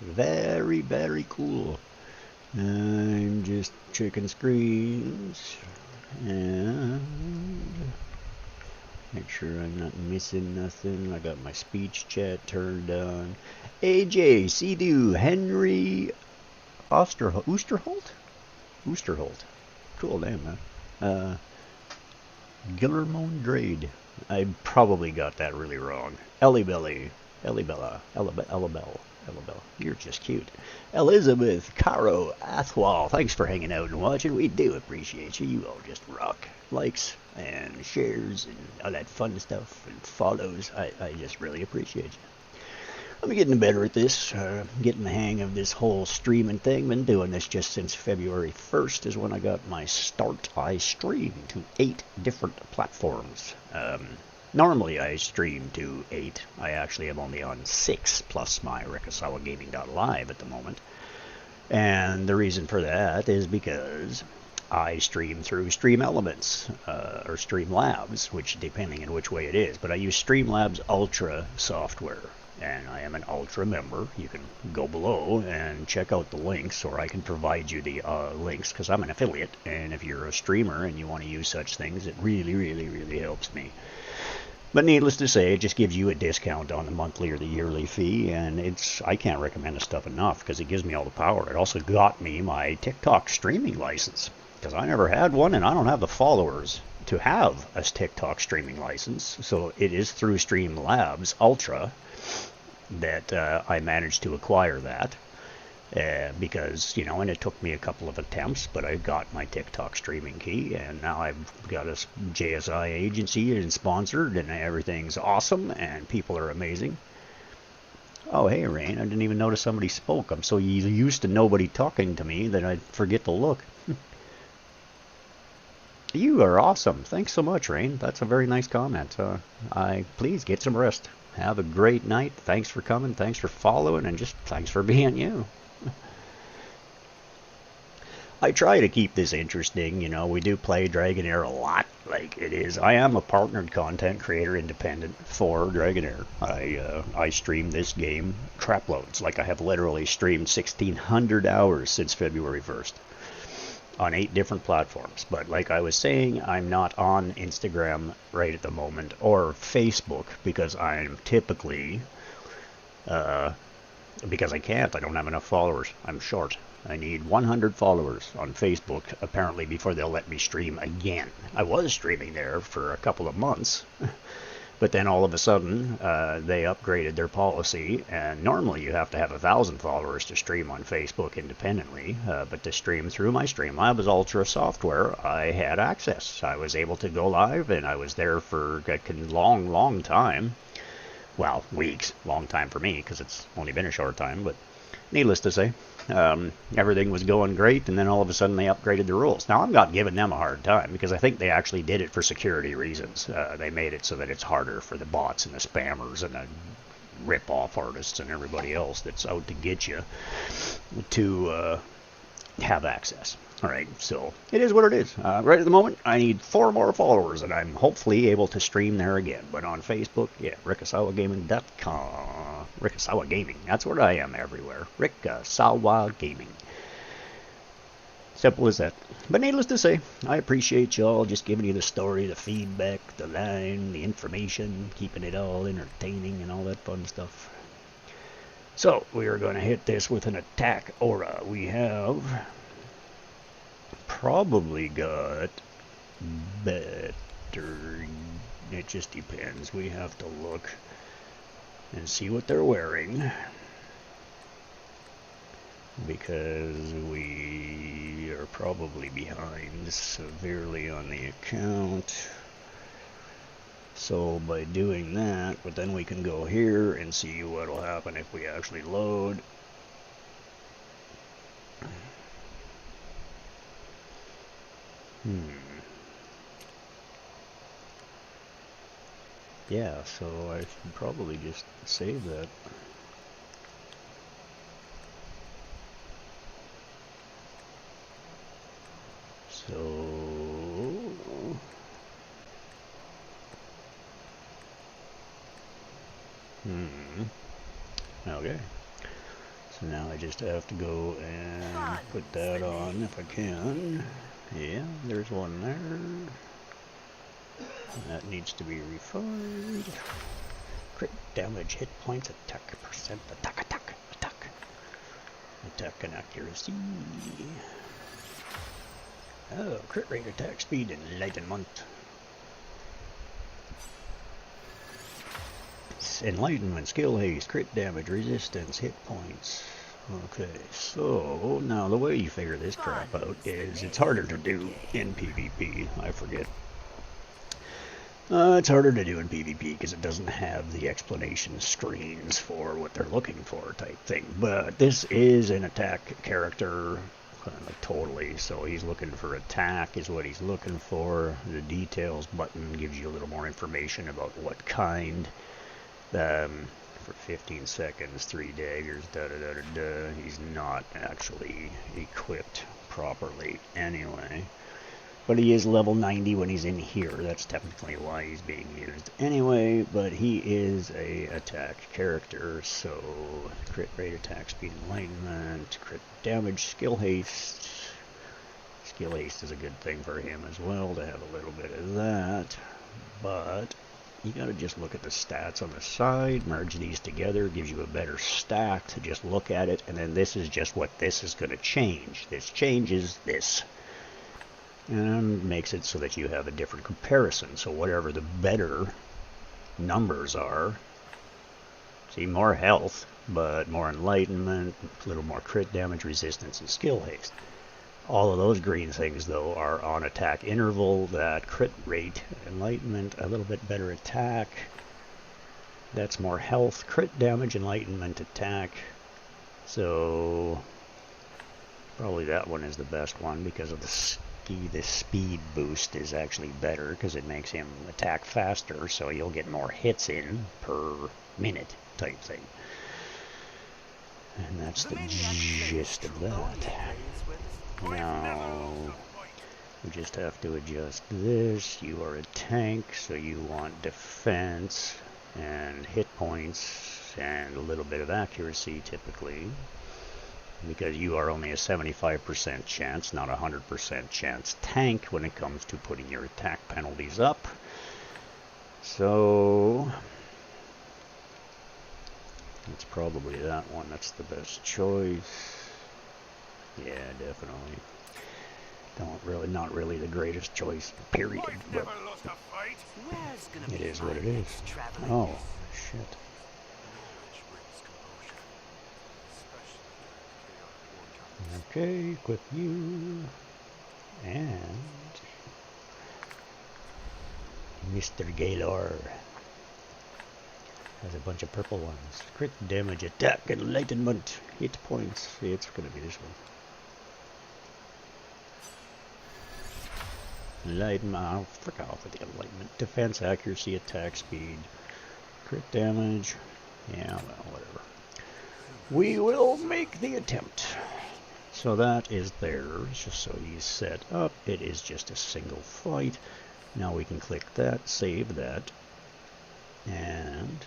Speaker 1: Very, very cool. I'm just checking screens. And make sure I'm not missing nothing. I got my speech chat turned on. AJ, Sea-Doo, Henry Oosterholt? Oosterholt. Cool name, man. Guillermo Drade. I probably got that really wrong. Ellibella. You're just cute. Elizabeth, Caro, Athwal, thanks for hanging out and watching. We do appreciate you. You all just rock. Likes and shares and all that fun stuff and follows. I just really appreciate you. I'm getting better at this, getting the hang of this whole streaming thing. Been doing this just since February 1st is when I got my start. I stream to 8 different platforms. Normally I stream to 8. I actually am only on 6 plus my RikasawaGaming.live at the moment. And the reason for that is because I stream through Stream Elements or Streamlabs, which depending on which way it is. But I use Streamlabs Ultra software. And I am an Ultra member. You can go below and check out the links, or I can provide you the links because I'm an affiliate. And if you're a streamer and you want to use such things, it really, really, really helps me. But needless to say, it just gives you a discount on the monthly or the yearly fee, and I can't recommend the stuff enough because it gives me all the power. It also got me my TikTok streaming license because I never had one, and I don't have the followers to have a TikTok streaming license. So it is through Streamlabs Ultra that I managed to acquire that because, and it took me a couple of attempts, but I got my TikTok streaming key, and now I've got a JSI agency and sponsored, and everything's awesome, and people are amazing. Oh, hey, Rain, I didn't even notice somebody spoke. I'm so used to nobody talking to me that I forget to look. You are awesome. Thanks so much, Rain. That's a very nice comment. Please get some rest. Have a great night. Thanks for coming. Thanks for following. And just thanks for being you. I try to keep this interesting. We do play Dragonheir a lot. Like it is. I am a partnered content creator independent for Dragonheir. I stream this game crap loads. Like I have literally streamed 1,600 hours since February 1st. On 8 different platforms. But like I was saying, I'm not on Instagram right at the moment, or Facebook, because I'm typically, because I can't, I don't have enough followers. I'm short. I need 100 followers on Facebook, apparently, before they'll let me stream again. I was streaming there for a couple of months. But then all of a sudden, they upgraded their policy, and normally you have to have 1,000 followers to stream on Facebook independently, but to stream through my Streamlabs Ultra software, I had access. I was able to go live, and I was there for a long, long time. Well, weeks. Long time for me, because it's only been a short time, but needless to say, everything was going great, and then all of a sudden they upgraded the rules. Now, I'm not giving them a hard time, because I think they actually did it for security reasons. They made it so that it's harder for the bots and the spammers and the rip-off artists and everybody else that's out to get you to have access. All right, so it is what it is. Right at the moment, I need 4 more followers, and I'm hopefully able to stream there again. But on Facebook, yeah, RikasawaGaming.com. Rikasawa Gaming, that's where I am everywhere. Rikasawa Gaming. Simple as that. But needless to say, I appreciate y'all just giving you the story, the feedback, the line, the information, keeping it all entertaining and all that fun stuff. So, we are going to hit this with an attack aura. We have probably got better. It just depends. We have to look and see what they're wearing, because we are probably behind severely on the account. So by doing that, but then we can go here and see what will happen if we actually load. Yeah, so I should probably just save that. So okay. So now I just have to go and put that on if I can. Yeah, there's one there. That needs to be refined. Crit damage, hit points, attack percent, attack. Attack and accuracy. Oh, crit rate, attack speed, enlightenment. Enlightenment, skill haste, crit damage, resistance, hit points. Okay, so now the way you figure this crap out is it's harder to do in PvP. I forget. It's harder to do in PvP because it doesn't have the explanation screens for what they're looking for type thing. But this is an attack character, totally. So he's looking for attack is what he's looking for. The details button gives you a little more information about what kind. For 15 seconds, 3 daggers, He's not actually equipped properly anyway. But he is level 90 when he's in here. That's technically why he's being used anyway. But he is a attack character, so crit rate, attack speed, enlightenment, crit damage, skill haste. Skill haste is a good thing for him as well to have a little bit of that. But you gotta just look at the stats on the side, merge these together, gives you a better stack to just look at it, and then this is just what this is gonna change. This changes this. And makes it so that you have a different comparison. So whatever the better numbers are, see, more health, but more enlightenment, a little more crit damage, resistance, and skill haste. All of those green things, though, are on attack interval. That crit rate, enlightenment, a little bit better attack. That's more health, crit damage, enlightenment, attack. So probably that one is the best one because of the speed boost is actually better because it makes him attack faster, so you'll get more hits in per minute type thing. And that's the gist of that. Now, we just have to adjust this. You are a tank, so you want defense and hit points and a little bit of accuracy typically. Because you are only a 75% chance, not a 100% chance tank when it comes to putting your attack penalties up. So it's probably that one. That's the best choice. Yeah, definitely. Not really the greatest choice, period. But it is what it is. Oh, shit. Okay, equip you, and Mr. Gaylor has a bunch of purple ones. Crit damage, attack, enlightenment, hit points. See, it's going to be this one. Enlightenment, I'll frick off with the enlightenment. Defense, accuracy, attack, speed, crit damage. Yeah, well, whatever. We will make the attempt. So that is theirs, just so he's set up. It is just a single fight. Now we can click that, save that, and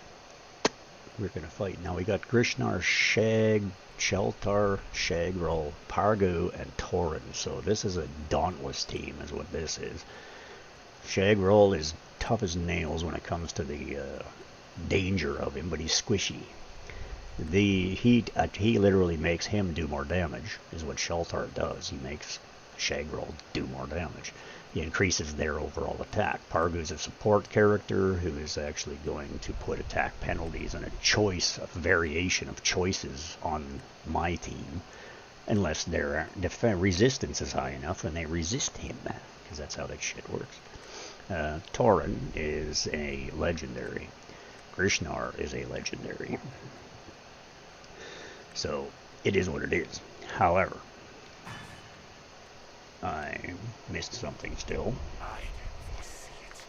Speaker 1: we're going to fight. Now we got Grishnar, Shag, Sheltar, Shagrel, Pargu, and Tauren. So this is a dauntless team is what this is. Shagrel is tough as nails when it comes to the danger of him, but he's squishy. He literally makes him do more damage, is what Sheltar does. He makes Shagrel do more damage. He increases their overall attack. Pargu's a support character who is actually going to put attack penalties and a variation of choices on my team, unless their resistance is high enough and they resist him, because that's how that shit works. Tauren is a legendary. Grishnar is a legendary. So, it is what it is. However, I missed something still.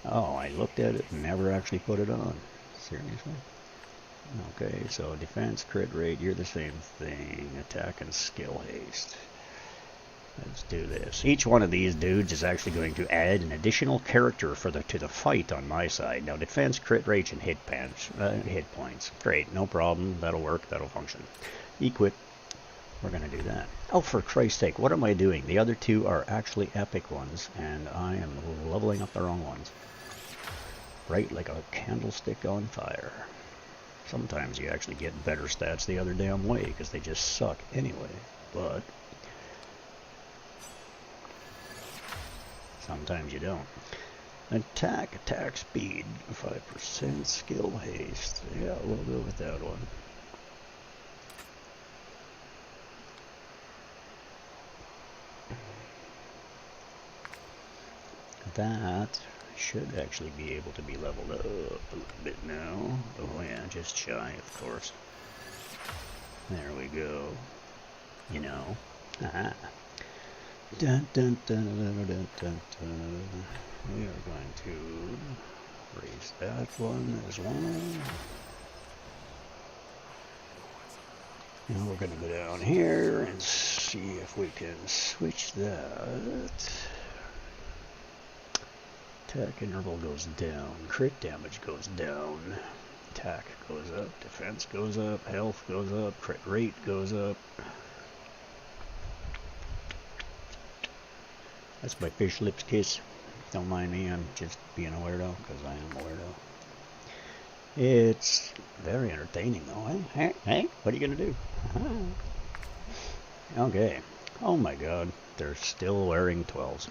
Speaker 1: Oh, I looked at it and never actually put it on. Seriously? Okay, so defense, crit rate, you're the same thing. Attack and skill haste. Let's do this. Each one of these dudes is actually going to add an additional character to the fight on my side. Now, defense, crit rate, and hit points. Great, no problem. That'll work. That'll function. Equip. We're going to do that. Oh, for Christ's sake, what am I doing? The other two are actually epic ones, and I am leveling up the wrong ones. Right like a candlestick on fire. Sometimes you actually get better stats the other damn way, because they just suck anyway. But sometimes you don't. Attack speed, 5%, skill haste. Yeah, we'll go with that one. That should actually be able to be leveled up a little bit now. Oh yeah, just shy, of course. There we go. You know. Aha. Dun, dun, dun, dun, dun, dun, dun. We are going to raise that one as well. And we're going to go down here and see if we can switch that. Attack interval goes down, crit damage goes down, attack goes up, defense goes up, health goes up, crit rate goes up. That's my fish lips kiss. Don't mind me, I'm just being a weirdo, because I am a weirdo. It's very entertaining though, eh? Hey, what are you going to do? Okay. Oh my god, they're still wearing 12s.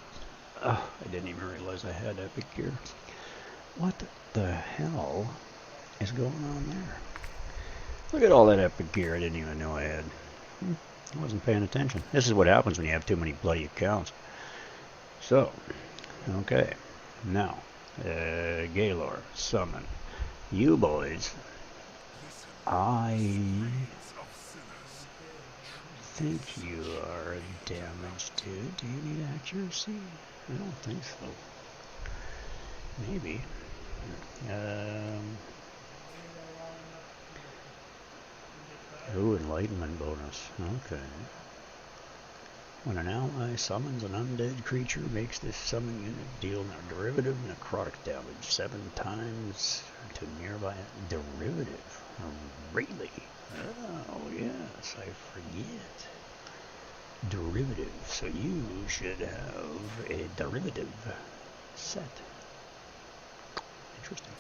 Speaker 1: I didn't even realize I had epic gear. What the hell is going on there? Look at all that epic gear I didn't even know I had. I wasn't paying attention. This is what happens when you have too many bloody accounts. So, okay. Now, Gaylor, summon. You boys, I think you are damaged too. Do you need accuracy? I don't think so. Maybe. Oh, enlightenment bonus. Okay. When an ally summons an undead creature, makes this summon unit deal a derivative necrotic damage 7 times to nearby derivative. Really? Oh, yes, I forget. Derivative. So you should have a derivative set. Interesting.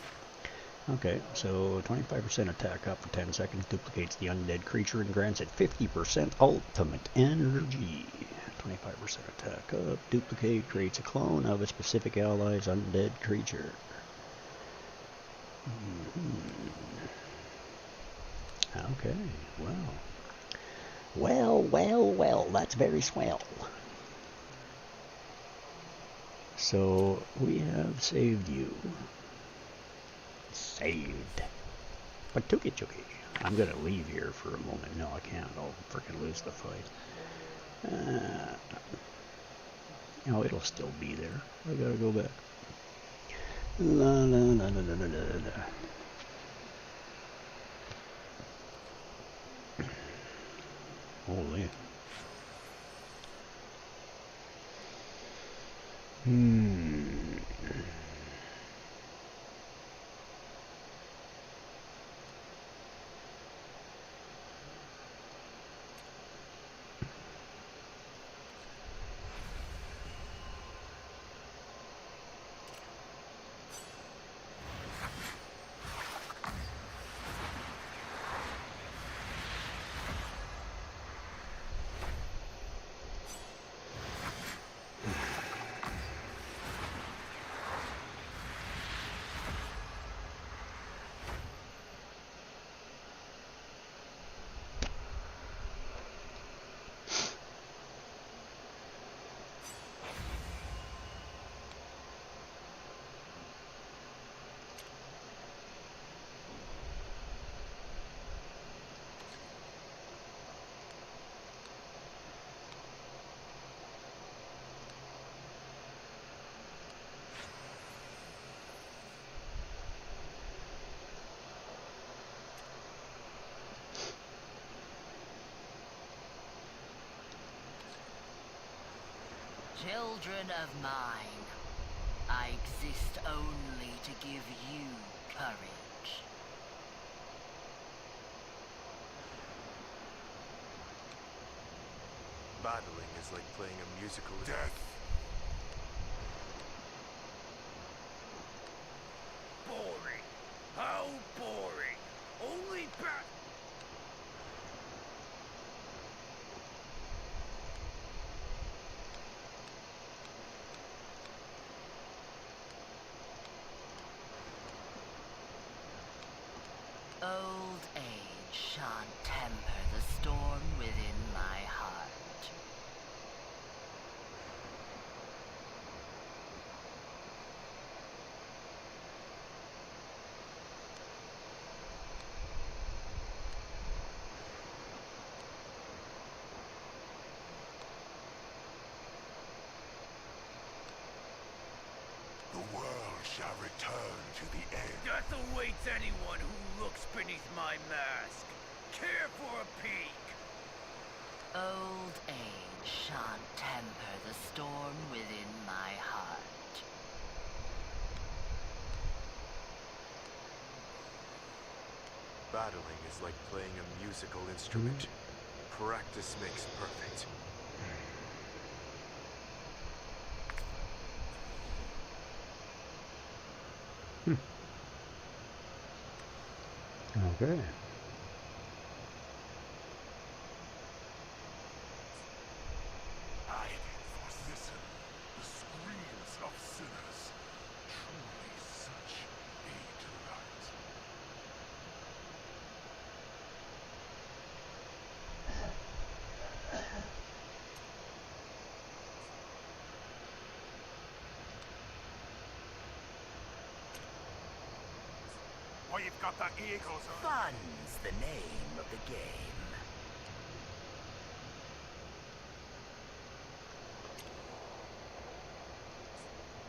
Speaker 1: Okay, so 25% attack up for 10 seconds duplicates the undead creature and grants it 50% ultimate energy. 25% attack up, duplicate, creates a clone of a specific ally's undead creature. Okay, well, that's very swell. So, we have saved you. Saved. But Tuki Chuki. I'm gonna leave here for a moment. No, I can't. I'll freaking lose the fight. No, it'll still be there. I gotta go back. La la la la la la la. Holy.
Speaker 5: Children of mine, I exist only to give you courage.
Speaker 3: Battling is like playing a musical. Death. Boring. How boring. Only bat.
Speaker 5: Old age shan't temper the storm within my heart.
Speaker 3: The world shall return to the end. Death awaits anyone who looks beneath my mask. Care for a peek.
Speaker 5: Old age shan't temper the storm within my heart.
Speaker 3: Battling is like playing a musical instrument. Practice makes perfect.
Speaker 1: Okay.
Speaker 3: I for listen, the screams of sinners. Truly such a delight. Why, you've got the eagles on.
Speaker 5: Fun's the name of the game.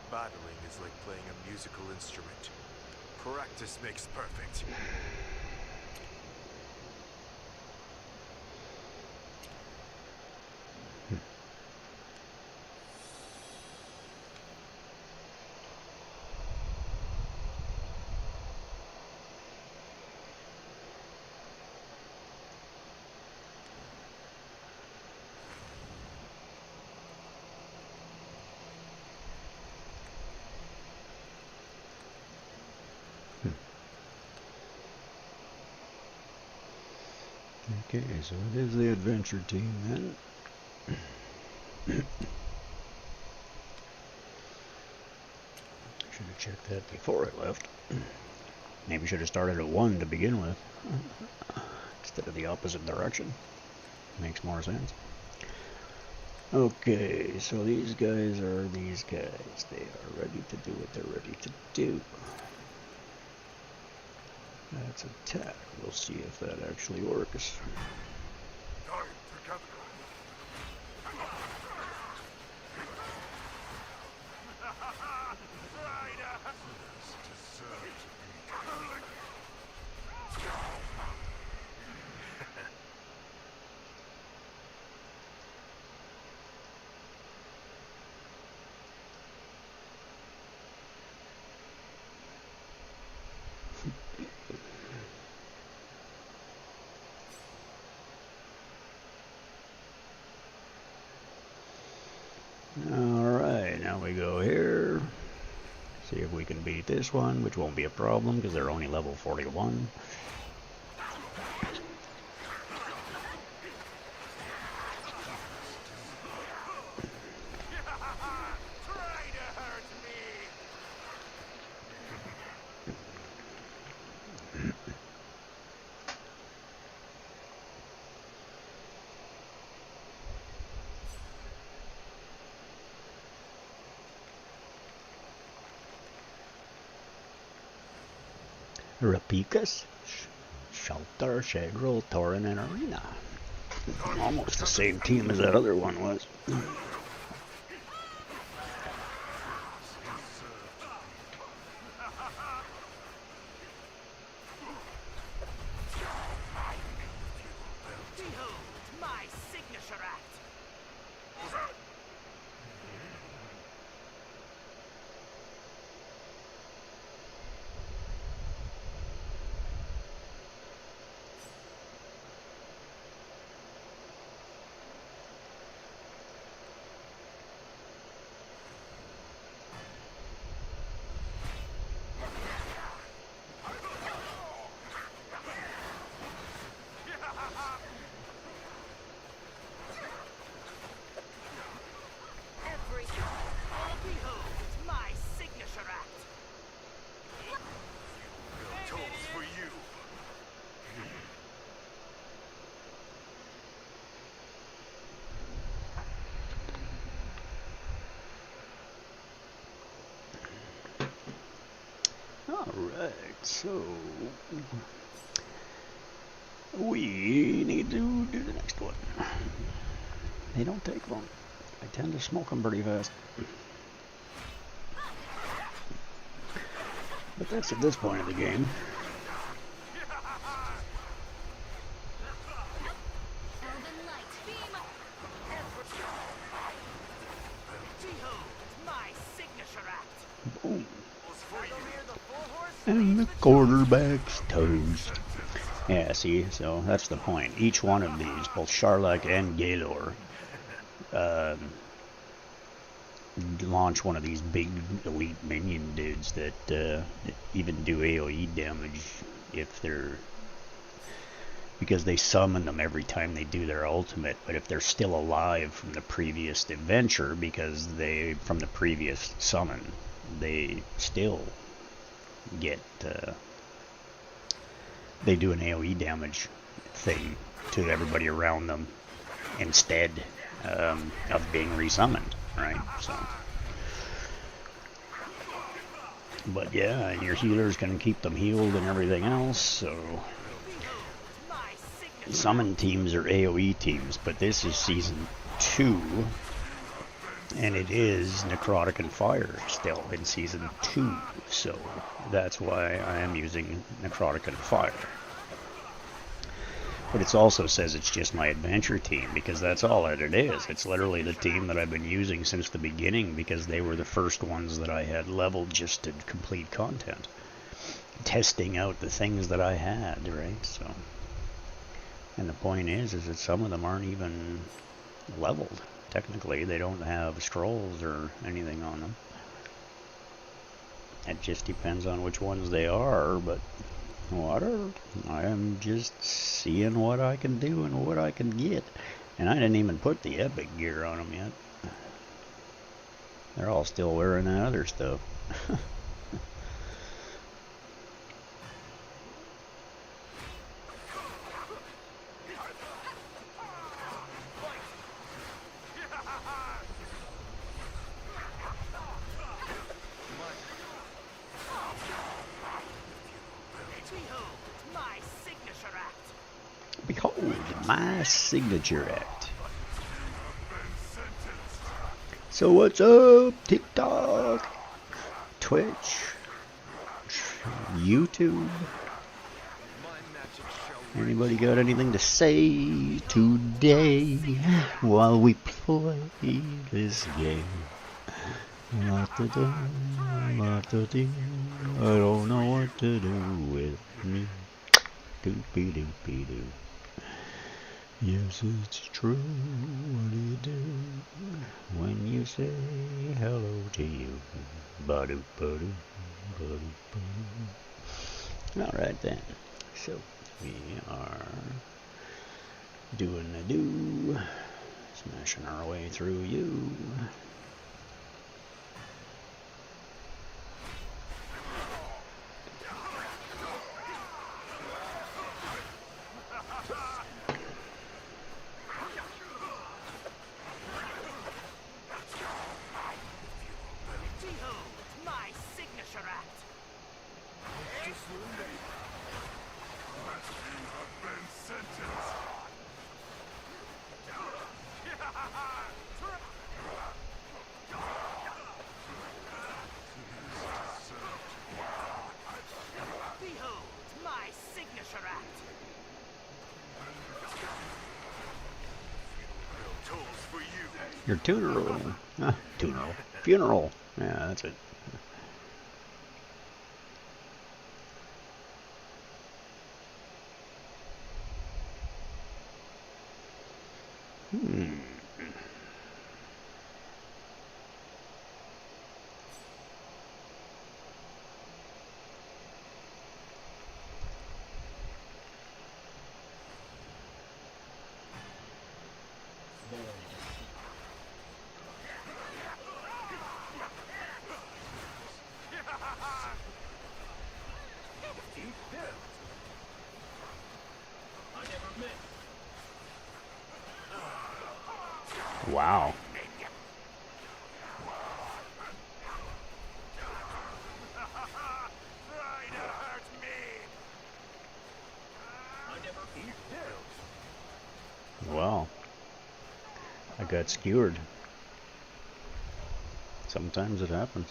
Speaker 3: Battling is like playing a musical instrument. Practice makes perfect.
Speaker 1: Okay, so it is the adventure team then. Should have checked that before I left. Maybe should have started at 1 to begin with, instead of the opposite direction. Makes more sense. Okay, so these guys are these guys. They are ready to do what they're ready to do. That's attack. We'll see if that actually works.
Speaker 3: Time together.
Speaker 1: Alright, now we go here. See if we can beat this one, which won't be a problem because they're only level 41. Rapikas, Shelter, Shadril, Torin, and Arena. Almost the same team as that other one was.
Speaker 5: Behold my signature act!
Speaker 1: Alright, so we need to do the next one. They don't take long. I tend to smoke them pretty fast. But that's at this point of the game. Boom. And the quarterback's toast. Yeah, see, so that's the point. Each one of these, both Charlock and Gaylor, launch one of these big elite minion dudes that even do AoE damage if they're, because they summon them every time they do their ultimate, but if they're still alive from the previous adventure, because they, from the previous summon, they still get, they do an AoE damage thing to everybody around them instead of being resummoned, right? So, but yeah, and your healer's going to keep them healed and everything else, so summon teams are AoE teams, but this is season 2, and it is Necrotic and Fire still in season 2, so that's why I am using Necrotic and Fire. But it also says it's just my adventure team, because that's all that it is. It's literally the team that I've been using since the beginning, because they were the first ones that I had leveled just to complete content. Testing out the things that I had, right? So, and the point is that some of them aren't even leveled. Technically, they don't have scrolls or anything on them. It just depends on which ones they are, but whatever. I am just seeing what I can do and what I can get. And I didn't even put the epic gear on them yet. They're all still wearing that other stuff. Behold my signature act. So what's up, TikTok, Twitch, YouTube? Anybody got anything to say today while we play this game? I don't know what to do with me. Doopy doopy doo. Yes, it's true. What do you do when you say hello to you? Ba-doo, ba-doo, ba-doo, ba-doo. Alright then. So, we are doing the do. Smashing our way through you. Your funeral. Funeral. Yeah, that's it. Wow. got skewered. Sometimes it happens.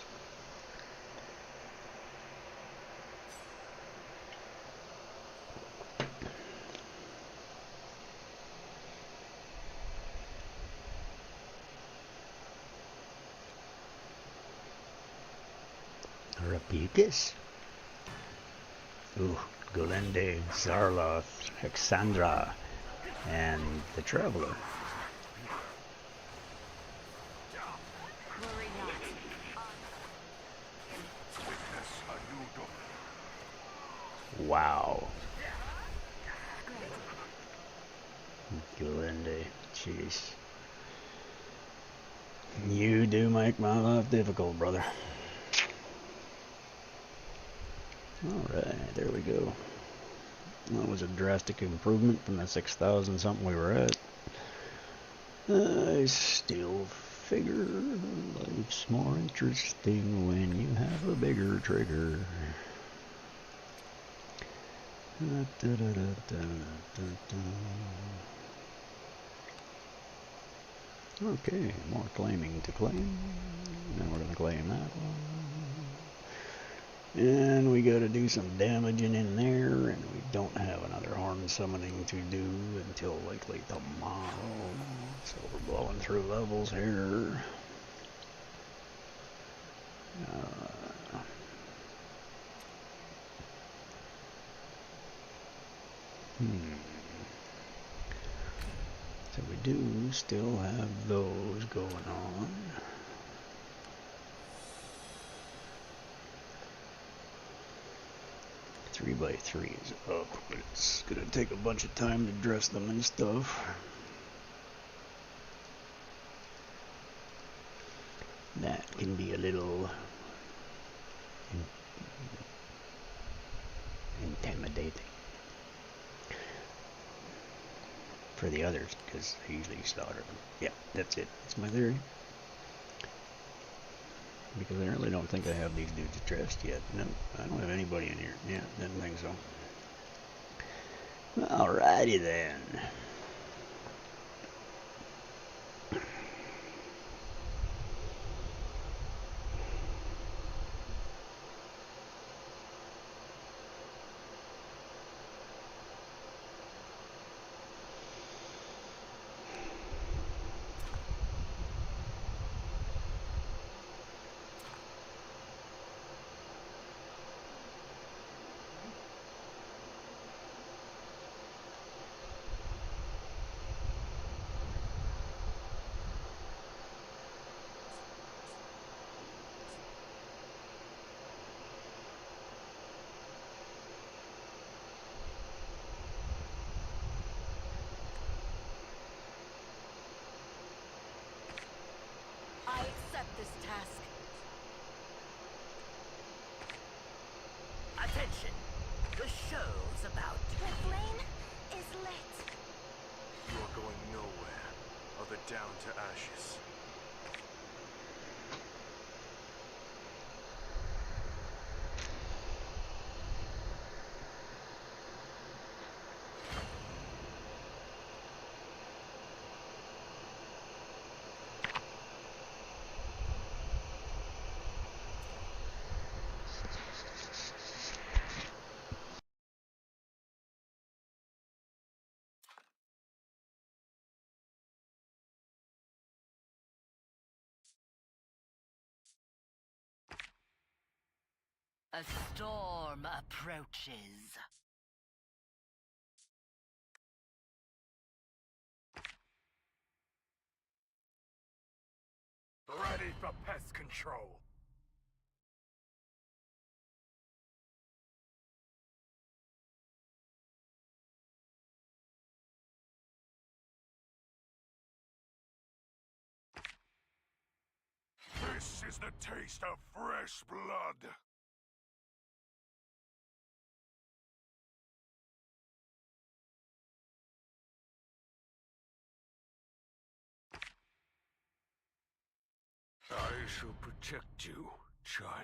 Speaker 1: Rapicus. Ooh, Golende, Zarloth, Hexandra, and the Traveler.
Speaker 5: Worry not.
Speaker 1: Wow. Golende, jeez. You do make my life difficult, brother. Alright, there we go. That was a drastic improvement from the 6,000 something we were at. I still figure life's more interesting when you have a bigger trigger. Okay, more claiming to claim. Now we're going to claim that one. And we got to do some damaging in there, and we don't have another horn summoning to do until likely tomorrow. So we're blowing through levels here. So we do still have those going on. Three by 3 is up, but it's gonna take a bunch of time to dress them and stuff. That can be a little intimidating for the others, because I usually slaughter them. Yep, that's it. That's my theory. Because I really don't think I have these dudes dressed yet. No, I don't have anybody in here. Yeah, didn't think so. Alrighty then.
Speaker 5: I accept this task. Attention! The show's about to...
Speaker 6: The flame is lit.
Speaker 3: You're going nowhere, other down to ashes.
Speaker 5: A storm approaches.
Speaker 3: Ready for pest control. This is the taste of fresh blood. I shall protect you, child.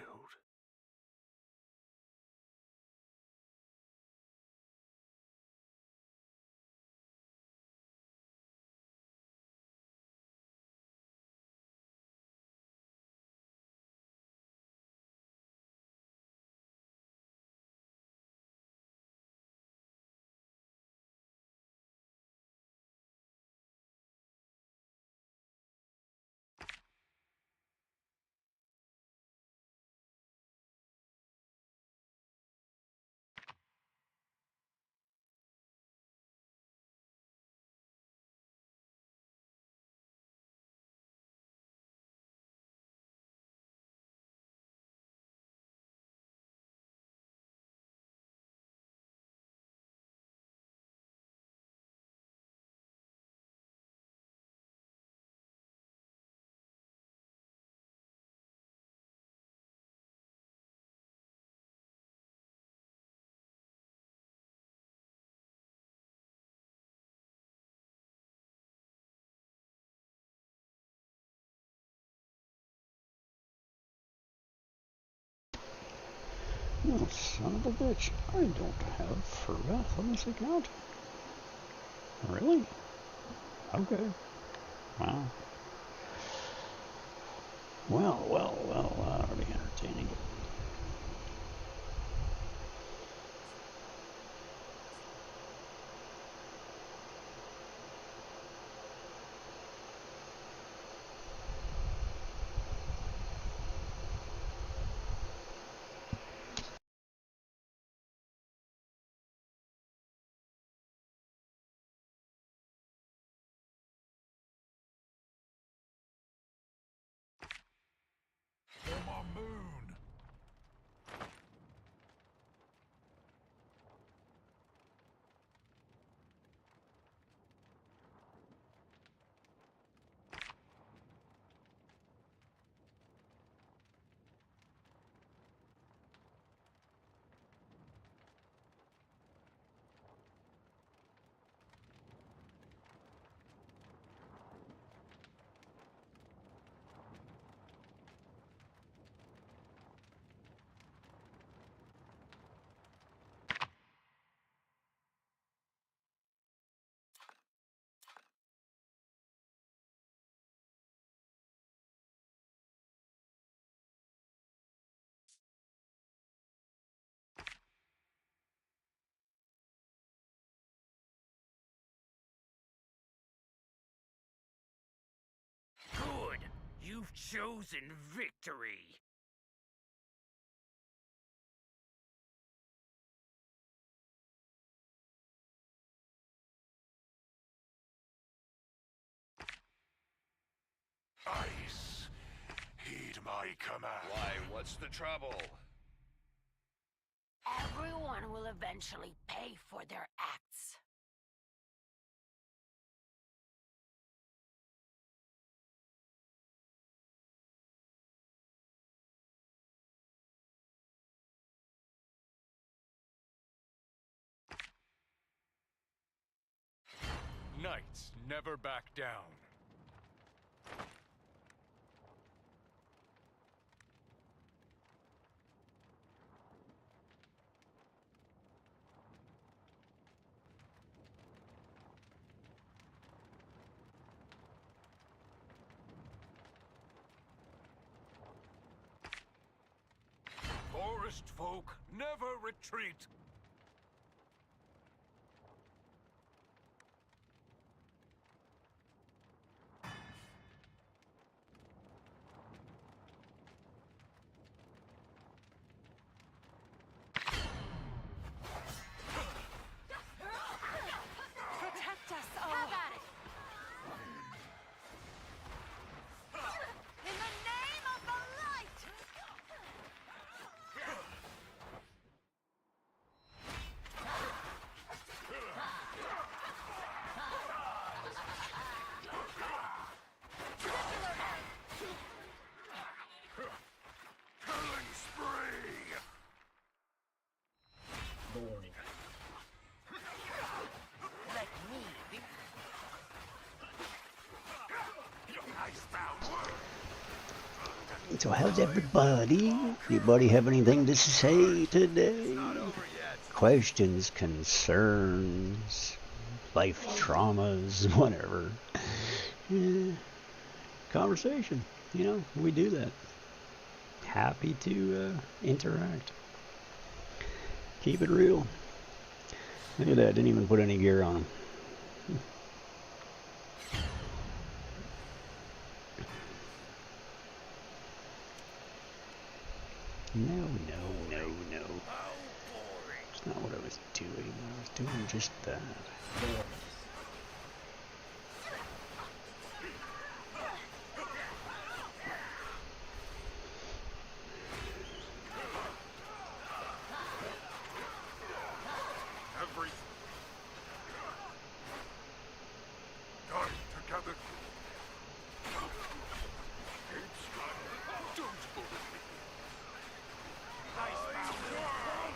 Speaker 1: Oh, son of a bitch. I don't have Wrath on this account. Really? Okay. Wow. Well, that ought to be entertaining.
Speaker 3: For my moon!
Speaker 7: Good! You've chosen victory!
Speaker 3: Ice! Heed my command! Why, what's the trouble?
Speaker 5: Everyone will eventually pay for their acts.
Speaker 3: Knights never back down. Forest folk never retreat.
Speaker 6: Protect us all. Have at it. In the name of the light.
Speaker 3: Killing spree!
Speaker 2: Warning.
Speaker 5: Let me be.
Speaker 3: Icebound world!
Speaker 1: So how's everybody? Anybody have anything to say today? Questions, concerns, life traumas, whatever. Yeah. Conversation, we do that. Happy to interact. Keep it real. Look at that, didn't even put any gear on him. No. It's not what I was doing. I was doing just that.
Speaker 3: Every... Die together! Keep striving. Don't bully me! Icebound world!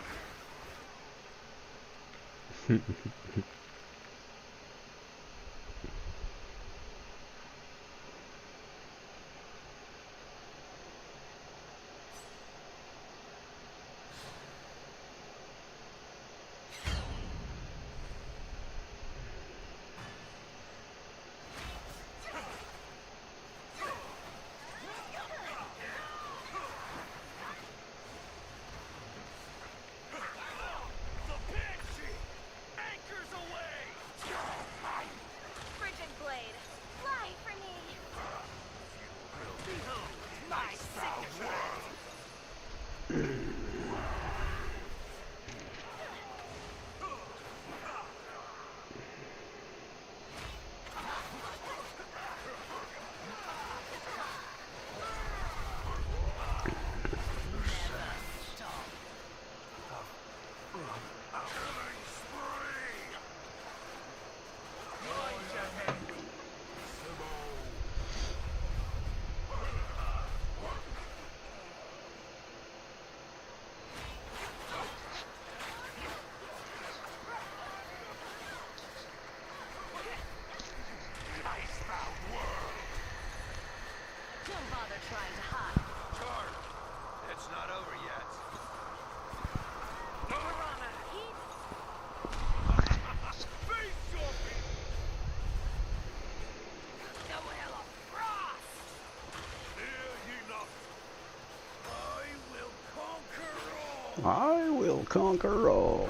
Speaker 1: I will conquer all.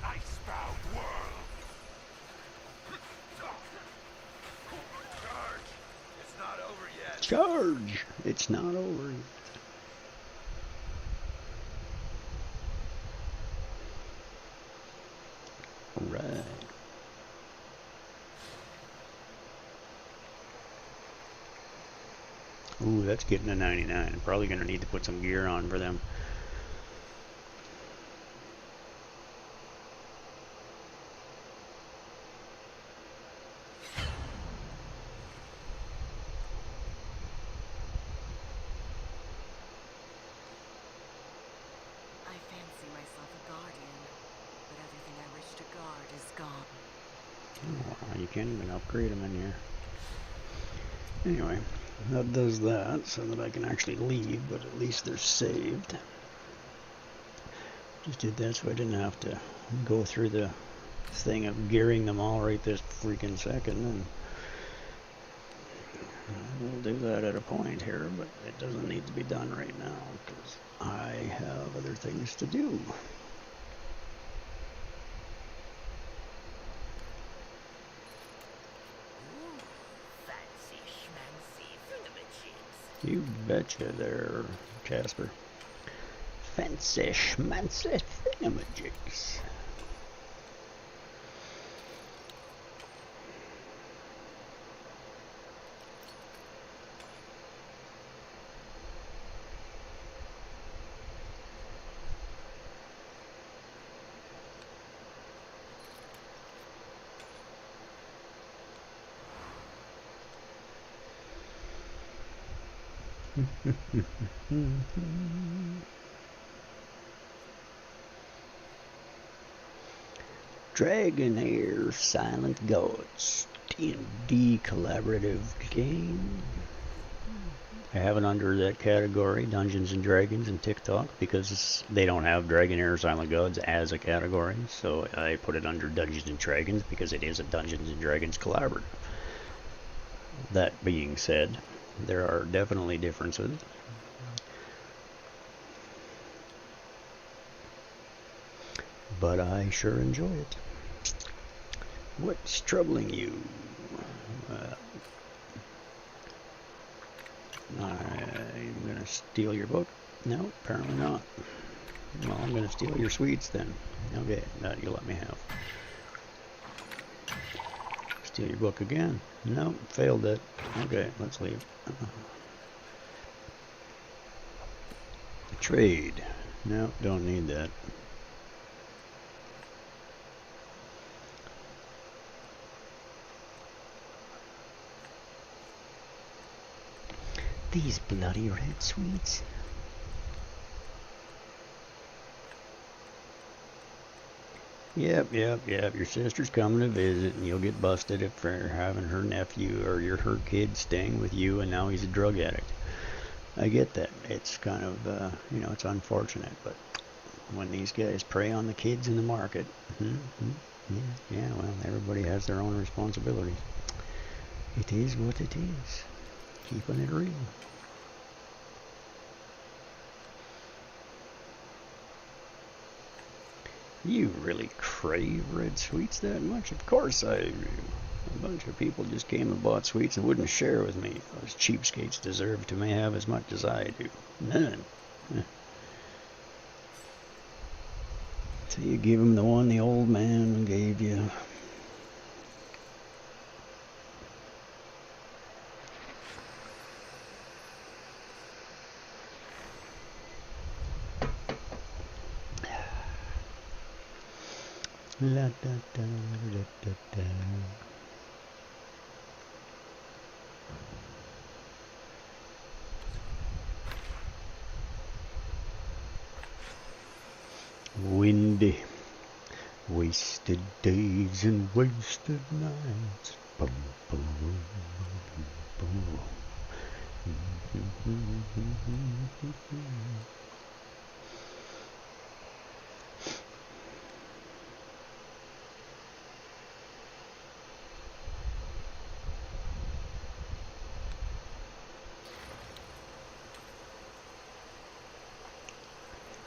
Speaker 3: Icebound world. Charge. It's not over yet.
Speaker 1: Charge! It's not over yet. Right. Ooh, that's getting a 99. I'm probably going to need to put some gear on for them.
Speaker 5: I fancy myself a guardian, but everything I wish to guard is gone.
Speaker 1: Oh, you can't even upgrade them in here. Anyway, that does that so that I can actually leave, but at least they're saved. Just did that so I didn't have to go through the thing of gearing them all right this freaking second. And we'll do that at a point here, but it doesn't need to be done right now because I have other things to do.
Speaker 5: Fancy schmancy thingamajigs.
Speaker 1: You betcha there, Casper. Fancy schmancy thingamajigs. Dragonheir Silent Gods D&D collaborative game. I have it under that category, Dungeons and Dragons and TikTok, because they don't have Dragonheir Silent Gods as a category, so I put it under Dungeons and Dragons because it is a Dungeons and Dragons collaborative. That being said, there are definitely differences. But I sure enjoy it. What's troubling you? I'm gonna steal your book. No, apparently not. Well, I'm gonna steal your sweets then. Okay, that you let me have. Steal your book again. No, failed it. Okay, let's leave. Trade. No, don't need that. These bloody red sweets. Yep. Your sister's coming to visit, and you'll get busted for having her nephew or her kid staying with you, and now he's a drug addict. I get that. It's kind of, it's unfortunate, but when these guys prey on the kids in the market, yeah, well, everybody has their own responsibilities. It is what it is. Keeping it real. You really crave red sweets that much? Of course I do. A bunch of people just came and bought sweets and wouldn't share with me. Those cheapskates deserve to may have as much as I do. None. So you give them the one the old man gave you. La da da da da da. Windy, wasted days and wasted nights. Boom, boom, boom, boom.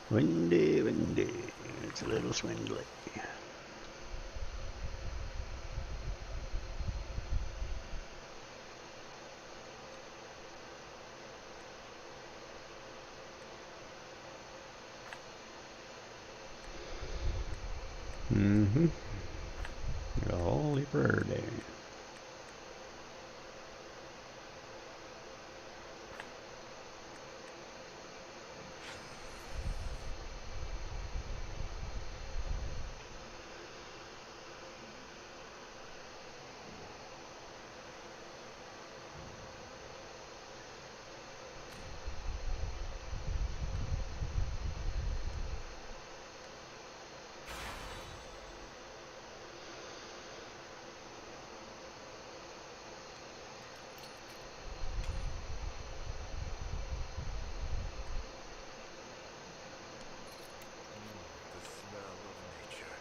Speaker 1: Windy, windy. It's a little swindly. Mm-hmm. Holy prayer day.
Speaker 3: The smell of nature.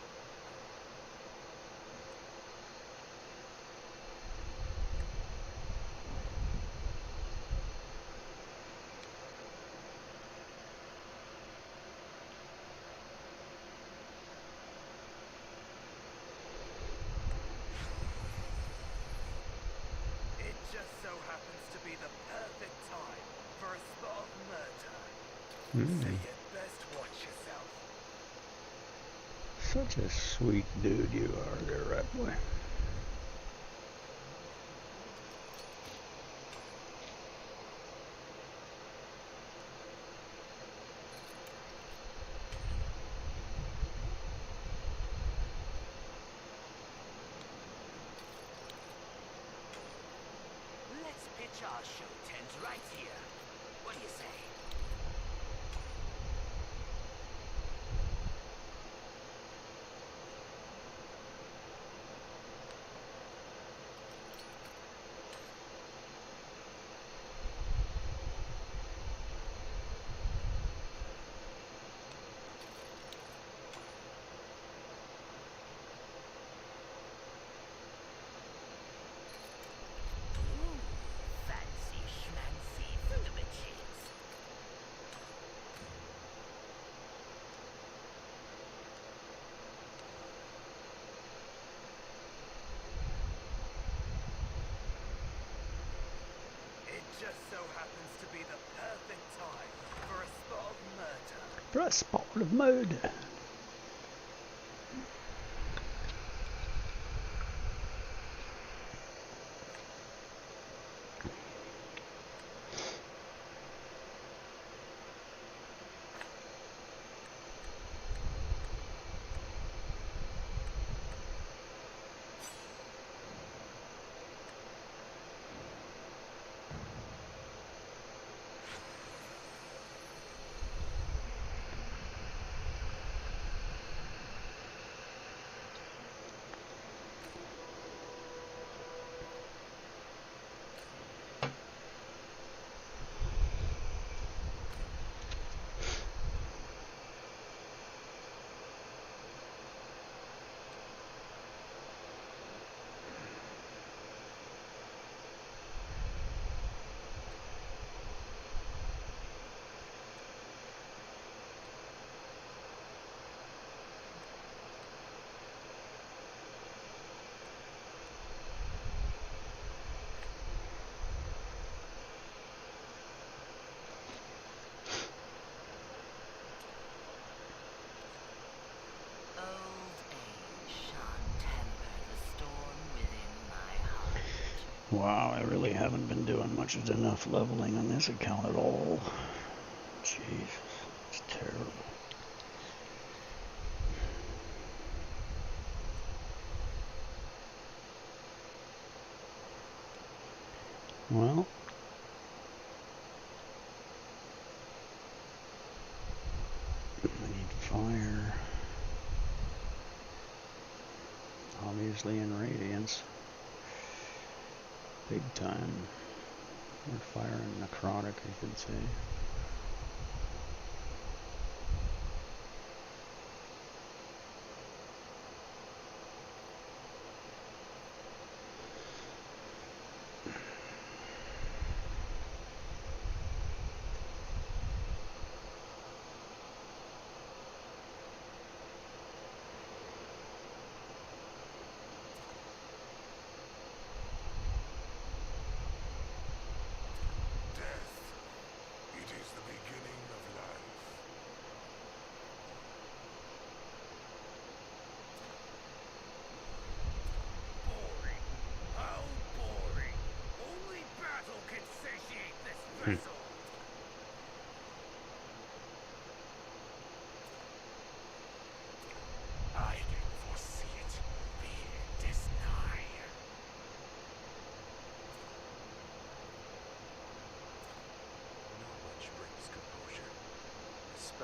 Speaker 3: It just so happens to be the perfect time for a spot of murder. So you'd best watch yourself.
Speaker 1: Such a sweet dude you are there, Rat Boy.
Speaker 7: Let's pitch our show tent right here. What do you say? Ooh, fancy schmancy thingamajiggies. It just so happens to be the perfect time for a spot of murder.
Speaker 1: For a spot of murder.
Speaker 5: Old age shan't temper the storm within my heart.
Speaker 1: Wow, I really haven't been doing much of enough leveling on this account at all. Jeez, it's terrible. Well, I need fire. Obviously in Radiance. Big time. Or fire and necrotic, I should say.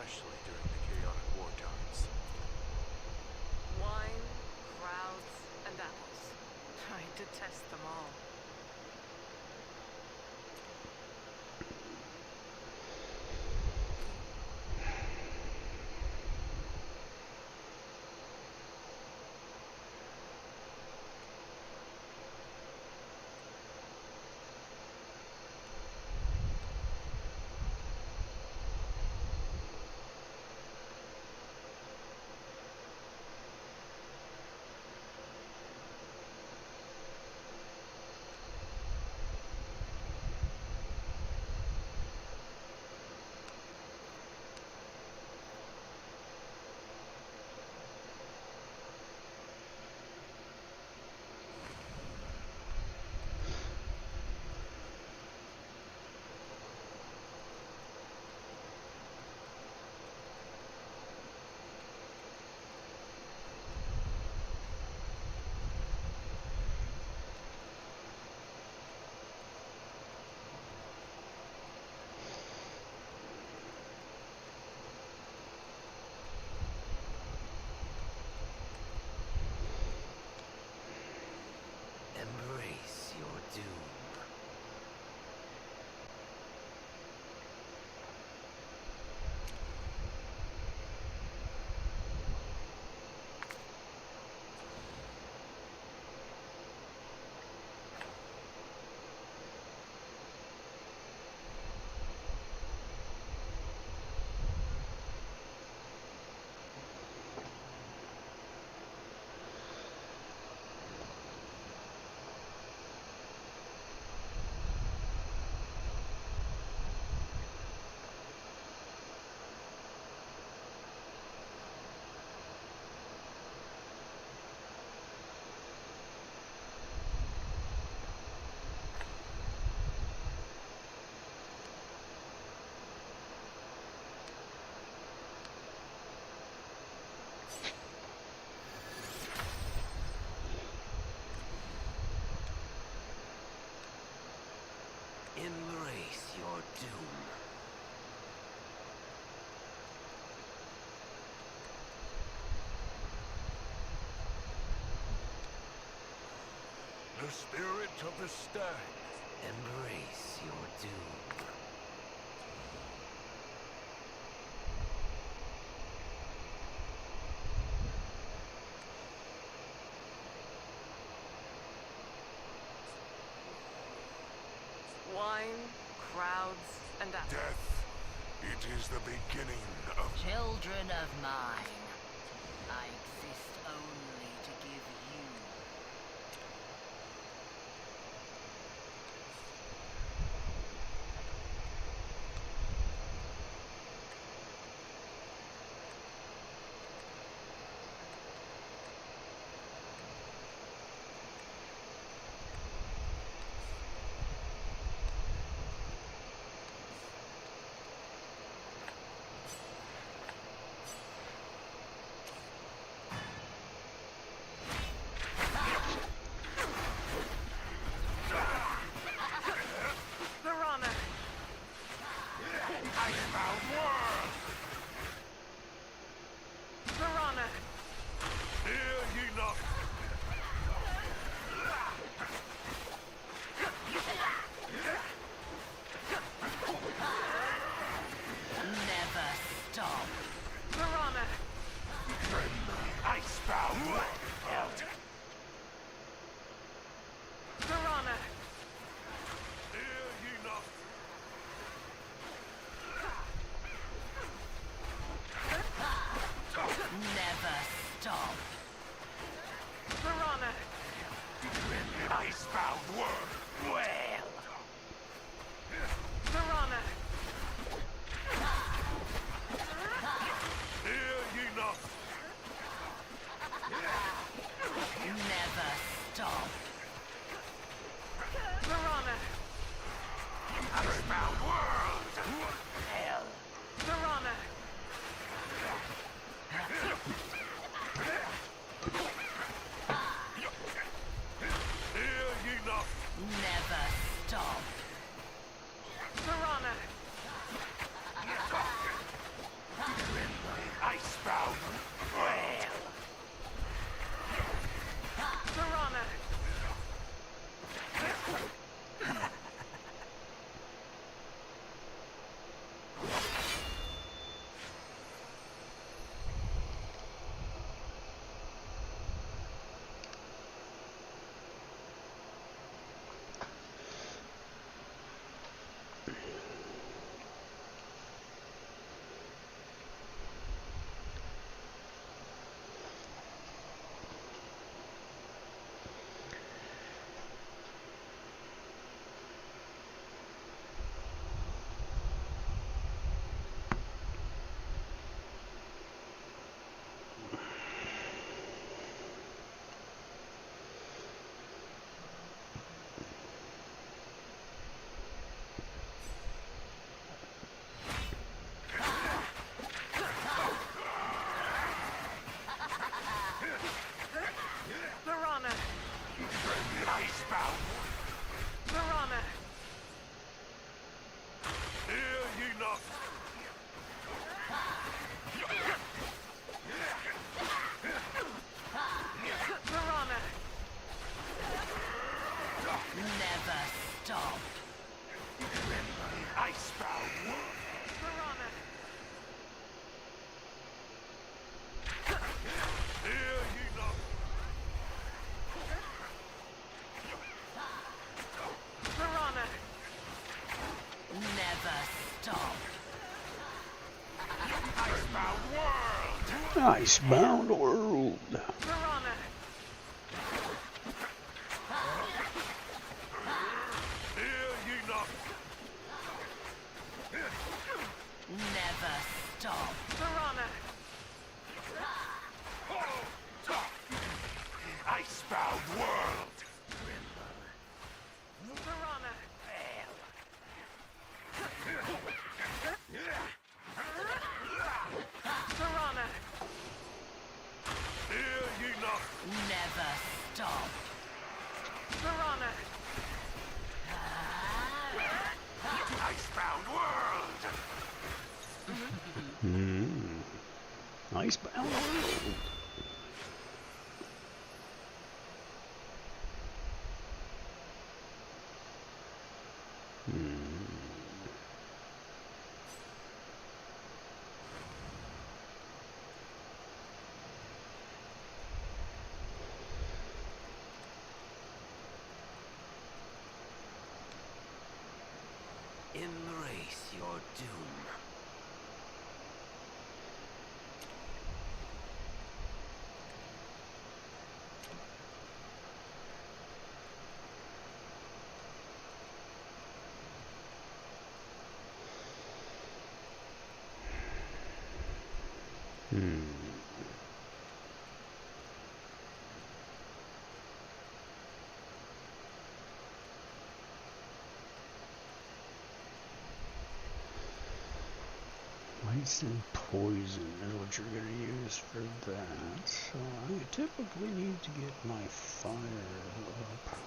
Speaker 3: especially during the chaotic war times.
Speaker 4: Wine, crowds, and apples. I detest them all.
Speaker 7: Embrace your doom. Embrace your doom.
Speaker 3: The spirit of the stag.
Speaker 7: Embrace your doom.
Speaker 4: Wine, crowds, and apples.
Speaker 3: Death. It is the beginning of...
Speaker 5: Children of mine, I exist only to give you.
Speaker 1: Icebound world.
Speaker 4: Piranha!
Speaker 3: Here ye not.
Speaker 5: Never stop.
Speaker 4: Piranha!
Speaker 3: Icebound world.
Speaker 4: Piranha! Piranha!
Speaker 3: Here ye not.
Speaker 5: Never stop.
Speaker 4: Piranha!
Speaker 3: Icebound world.
Speaker 1: Icebound world.
Speaker 7: Embrace your doom.
Speaker 1: Ice and poison is what you're going to use for that. So I typically need to get my fire up.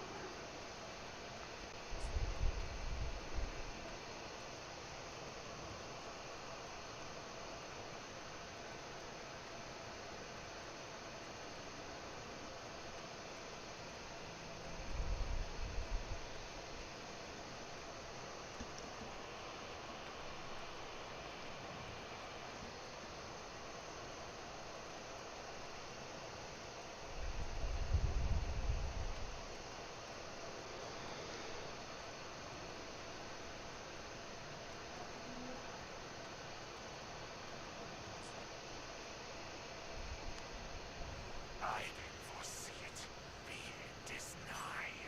Speaker 3: I foresee it being this nigh.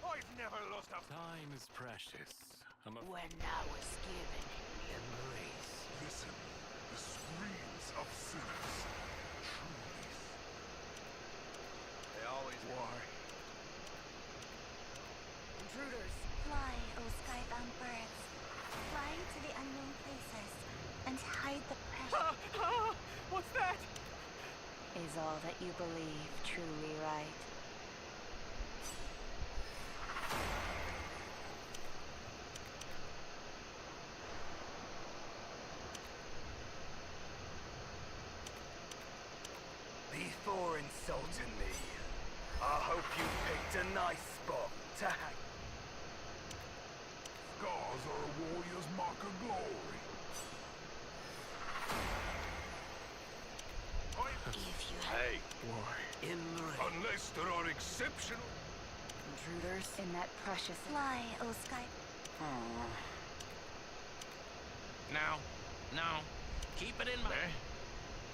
Speaker 3: I've never lost a
Speaker 8: Time is precious.
Speaker 5: When I was given
Speaker 7: Embrace.
Speaker 3: listen. The screams of sinners. Truly.
Speaker 7: They always
Speaker 3: Why?
Speaker 4: Intruders!
Speaker 6: Fly, O skybound birds. Fly to the unknown places and hide the precious.
Speaker 4: What's that?
Speaker 6: Is all that you believe truly right?
Speaker 7: Before insulting me, I hope you picked a nice spot to hang.
Speaker 3: Scars are a warrior's mark of glory.
Speaker 6: If you
Speaker 3: Hey,
Speaker 7: Embrace.
Speaker 3: unless there are exceptional.
Speaker 4: Intruders?
Speaker 6: in that precious fly, O sky.
Speaker 8: Now, keep it in mind.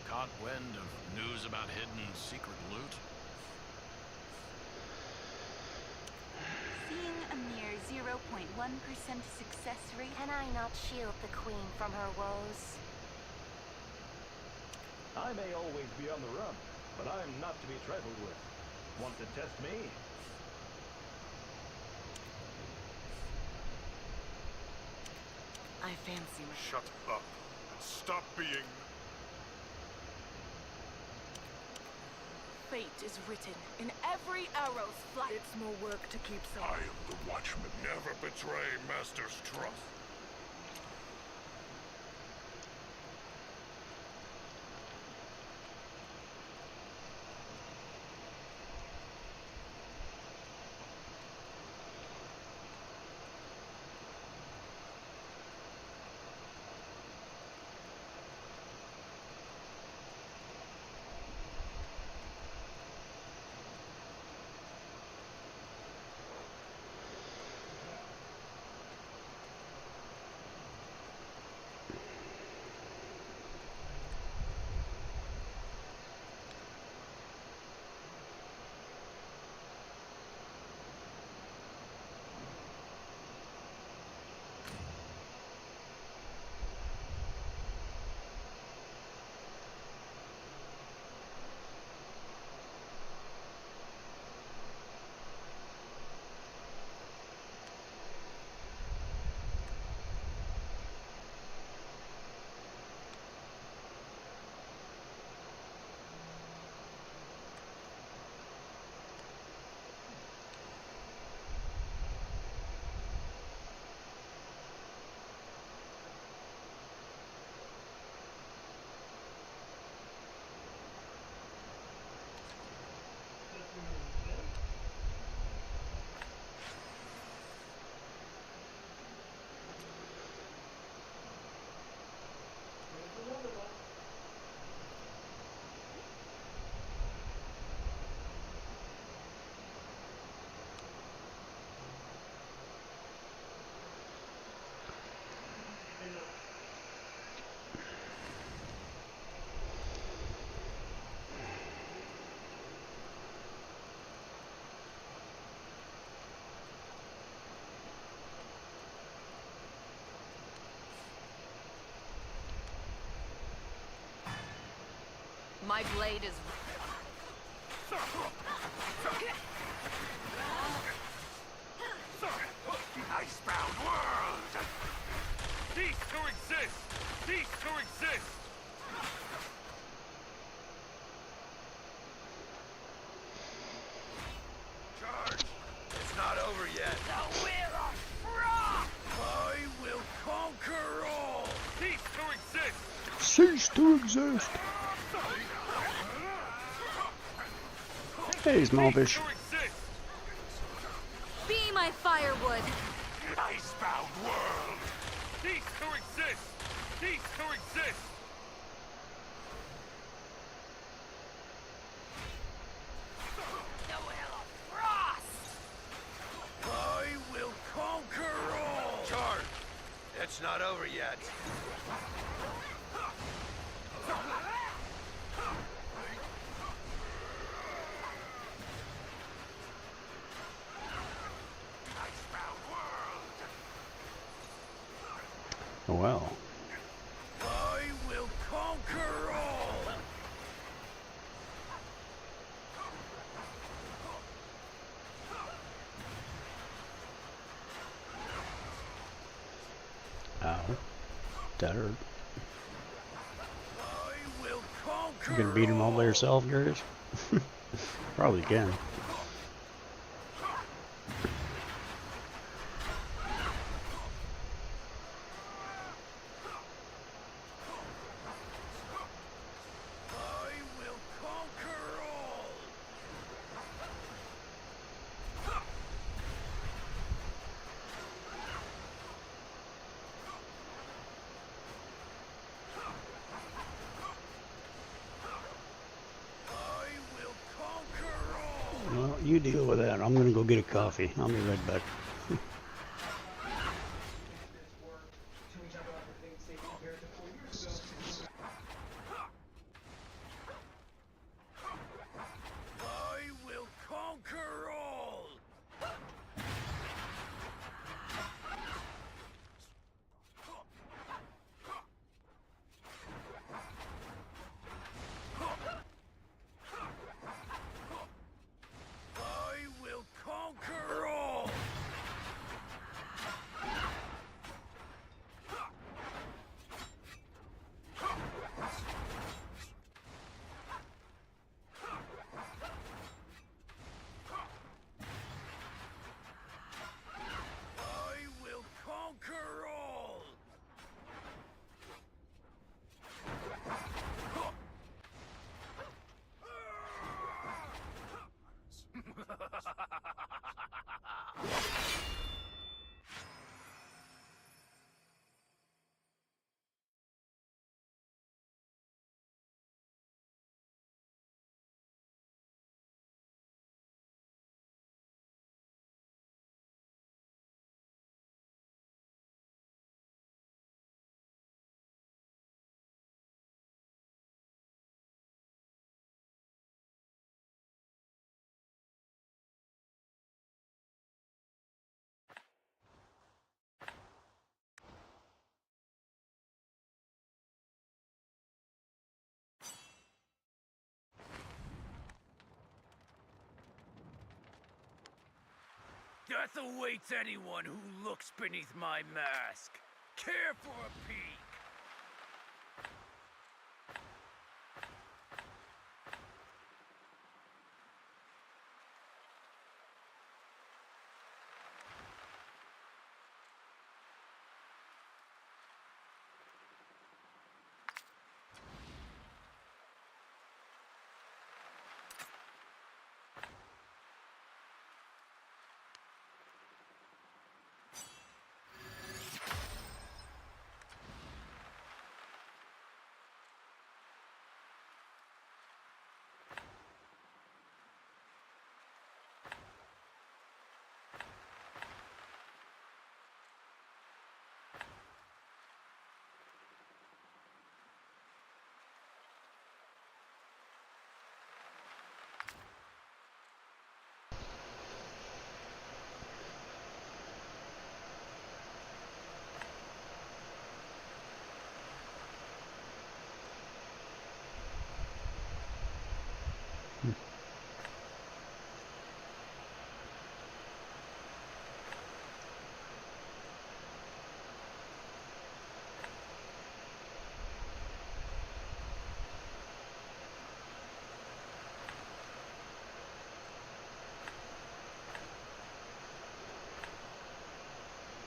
Speaker 8: Caught wind of news about hidden secret loot?
Speaker 6: Seeing a mere 0.1% success rate. Can I not shield the queen from her woes?
Speaker 9: I may always be on the run, but I'm not to be trifled with. Want to test me?
Speaker 4: I fancy my...
Speaker 3: Shut up and stop being.
Speaker 4: Fate is written in every arrow's flight. It's more work to keep so...
Speaker 3: I am the watchman. Never betray master's trust.
Speaker 5: My blade is...
Speaker 3: Icebound world! Cease to exist! Cease to exist! Charge! It's not over yet.
Speaker 7: The will of frost!
Speaker 3: I will conquer all! Cease to exist!
Speaker 1: Cease to exist. Hey, smallfish.
Speaker 3: To exist!
Speaker 6: Be my firewood.
Speaker 3: Icebound world! Cease to exist! Cease to exist!
Speaker 7: The will of frost!
Speaker 3: I will conquer all! Charge! It's not over yet. Icebound world!
Speaker 1: Oh, well.
Speaker 3: I will conquer all!
Speaker 1: Ow. That hurt.
Speaker 3: I will conquer
Speaker 1: You gonna beat him all by yourself, Darius? Probably can.
Speaker 3: I will conquer all! I will conquer all!
Speaker 1: Well, you deal with that. I'm gonna go get a coffee. I'll be right back.
Speaker 3: I will conquer all! I will conquer all! I will conquer all! Death awaits anyone who looks beneath my mask. Care for a peek?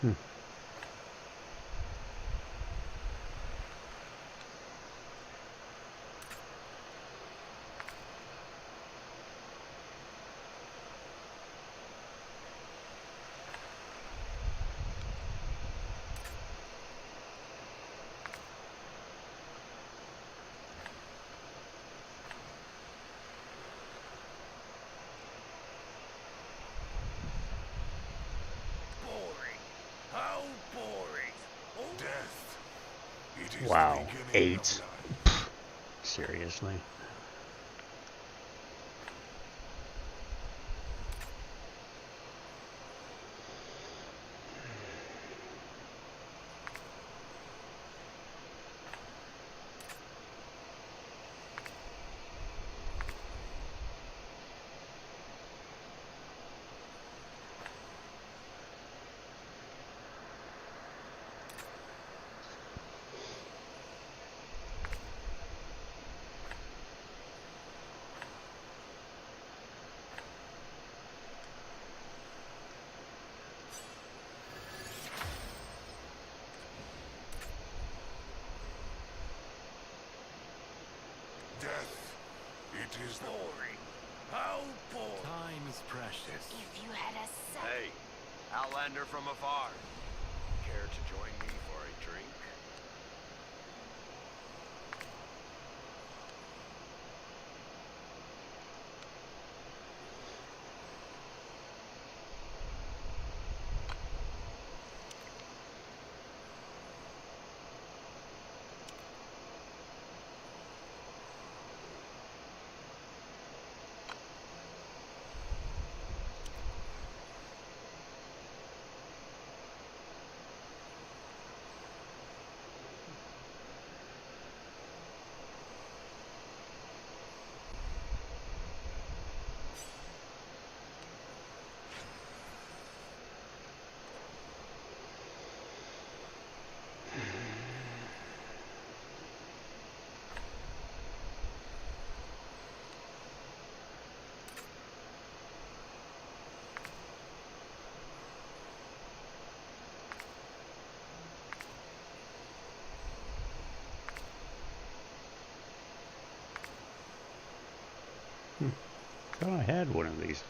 Speaker 7: Boring. How boring.
Speaker 3: Death. It is
Speaker 1: Wow,
Speaker 3: the beginning
Speaker 1: 8.
Speaker 3: of life.
Speaker 1: Seriously?
Speaker 3: Death. It is the
Speaker 7: Boring. How boring.
Speaker 8: Time is precious.
Speaker 6: If you had a second.
Speaker 7: Hey, Outlander from afar. Care to join me for a drink?
Speaker 1: Thought I had one of these.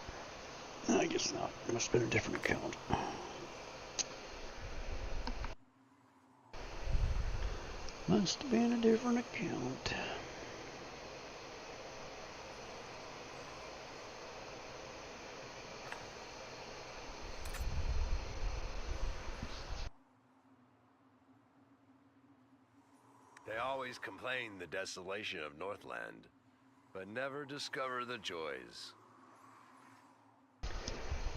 Speaker 1: I guess not. It must have been a different account. Must have been a different account.
Speaker 7: They always complain the desolation of Northland, but never discover the joys.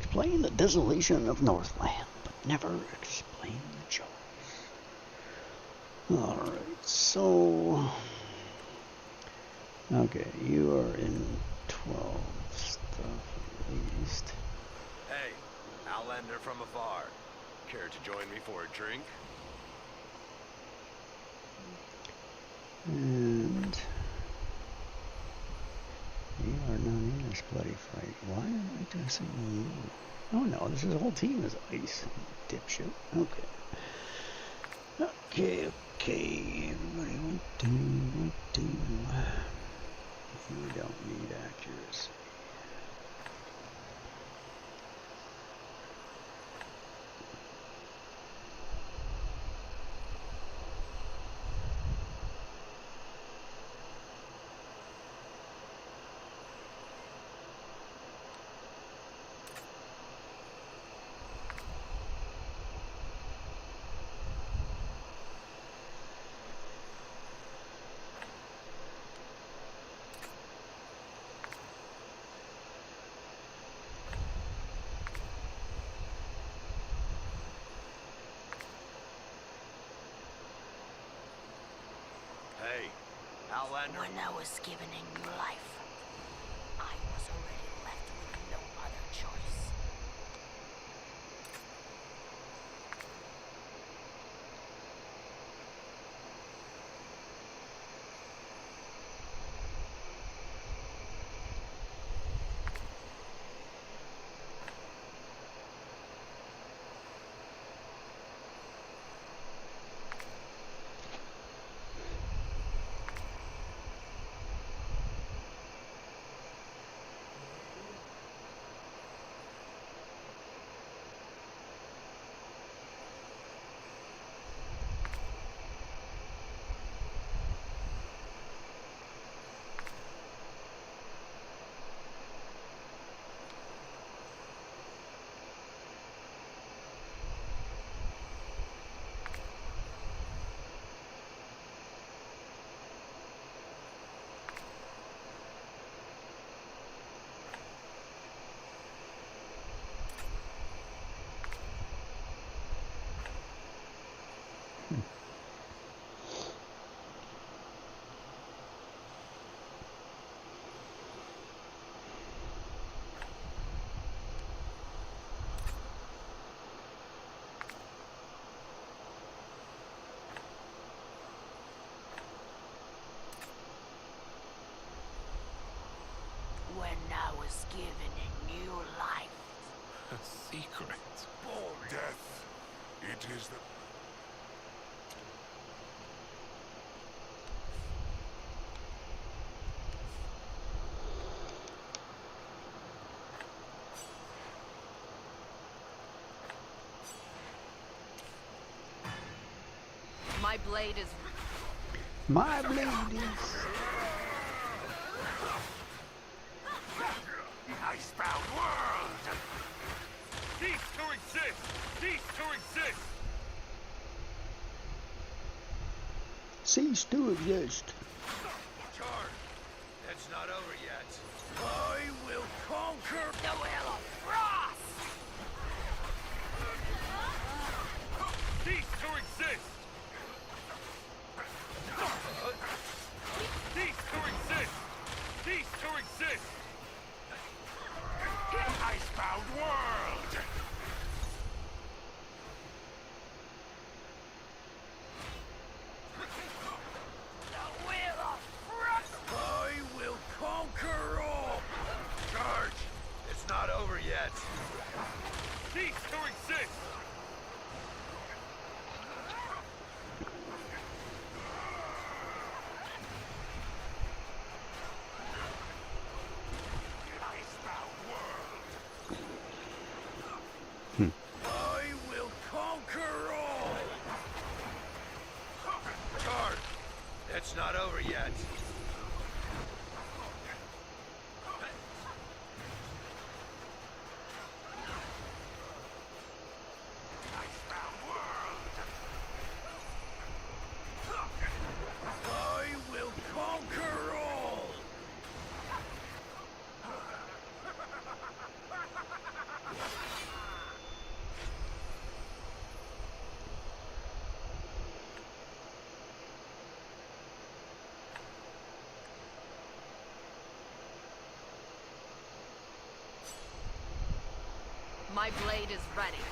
Speaker 1: Explain the desolation of Northland, but never explain the joys. Alright, so... Okay, you are in 12 stuff at least.
Speaker 7: Hey, Outlander from afar. Care to join me for a drink?
Speaker 1: And... You are not in this bloody fight. Why am I dressing you? Oh no, this is the whole team is ice. Dipshit. Okay. Okay, okay. Everybody, what do? You don't need accuracy.
Speaker 7: Hey, Outlander.
Speaker 6: When I was given a new life, I was already left with no other choice.
Speaker 5: When I was given a new life.
Speaker 8: A secret.
Speaker 3: Death. It is the...
Speaker 4: My blade is...
Speaker 1: My blade is...
Speaker 3: The icebound world! Cease to exist! Cease to exist!
Speaker 1: Cease to exist.
Speaker 7: Charge! It's not over yet. I will conquer
Speaker 5: The Will of Frost!
Speaker 3: Cease to exist! Cease to exist! Cease to exist! Icebound world!
Speaker 5: The Will of Frost!
Speaker 7: I will conquer all! Charge! It's not over yet.
Speaker 3: Cease to exist! Icebound world!
Speaker 7: I will conquer all! Charge! It's not over yet.
Speaker 3: Icebound world!
Speaker 7: I will conquer all!
Speaker 4: My blade is ready.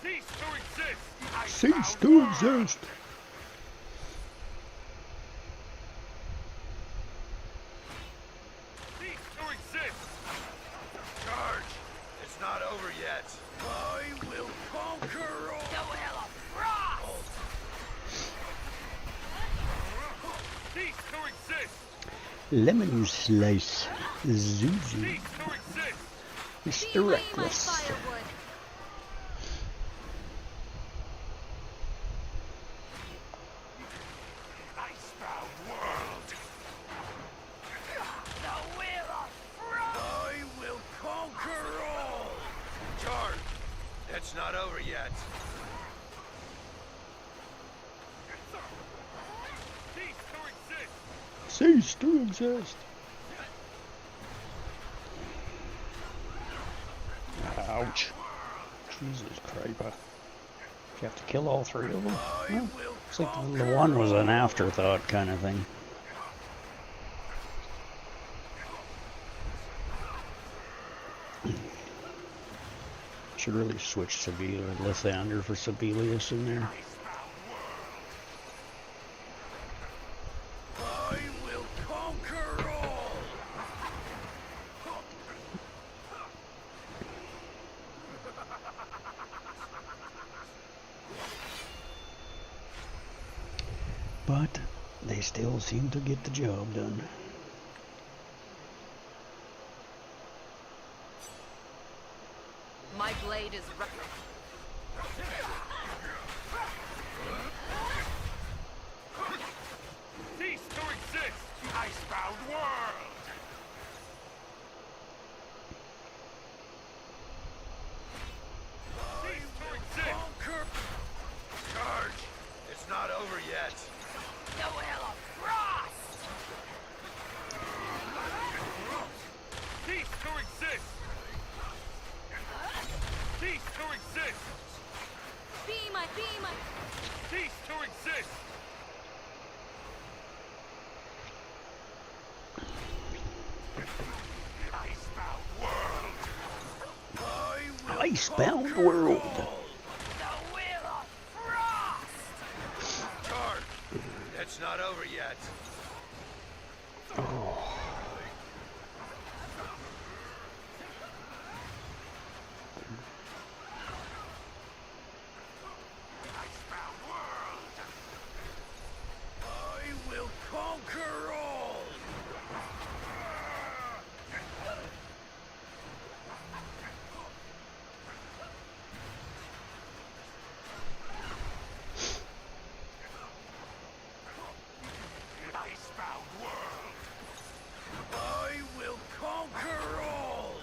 Speaker 3: Cease to exist!
Speaker 1: Cease to exist.
Speaker 3: Cease to exist!
Speaker 7: Charge! It's not over yet. I will conquer all!
Speaker 5: The Will of Frost!
Speaker 3: Cease to exist!
Speaker 1: Lemon slice. Zuzu.
Speaker 3: Cease to exist!
Speaker 1: Mr. Reckless.
Speaker 4: firewood.
Speaker 3: Icebound world!
Speaker 5: The Will of Frost!
Speaker 7: I will conquer all! Charge! It's not over yet.
Speaker 3: Cease to exist!
Speaker 1: Cease to exist. Ouch. Jesus Christ. You have to kill all three of them? Well, looks like the one was an afterthought kind of thing. Should really switch Sevilla and Lithander for Sibelius in there.
Speaker 7: I will conquer all!
Speaker 1: But they still seem to get the job done.
Speaker 4: My blade is ready.
Speaker 3: Cease to exist! Icebound world! Cease to exist!
Speaker 7: Conquer! Charge! It's not over yet.
Speaker 5: The Will of Frost!
Speaker 3: Cease to exist! exist!
Speaker 6: Be my.
Speaker 3: Cease to exist!
Speaker 1: Icebound world.
Speaker 7: Charge! It's not over yet. I will conquer all! Icebound world! I will conquer all!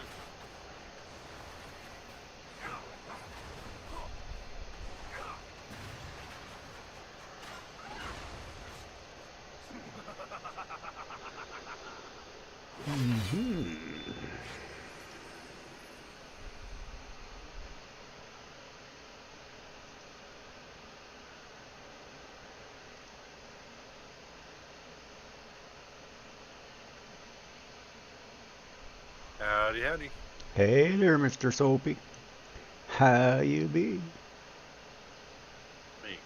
Speaker 7: Howdy, howdy.
Speaker 1: Hey there, Mr. Soapy. How you be?
Speaker 10: Let me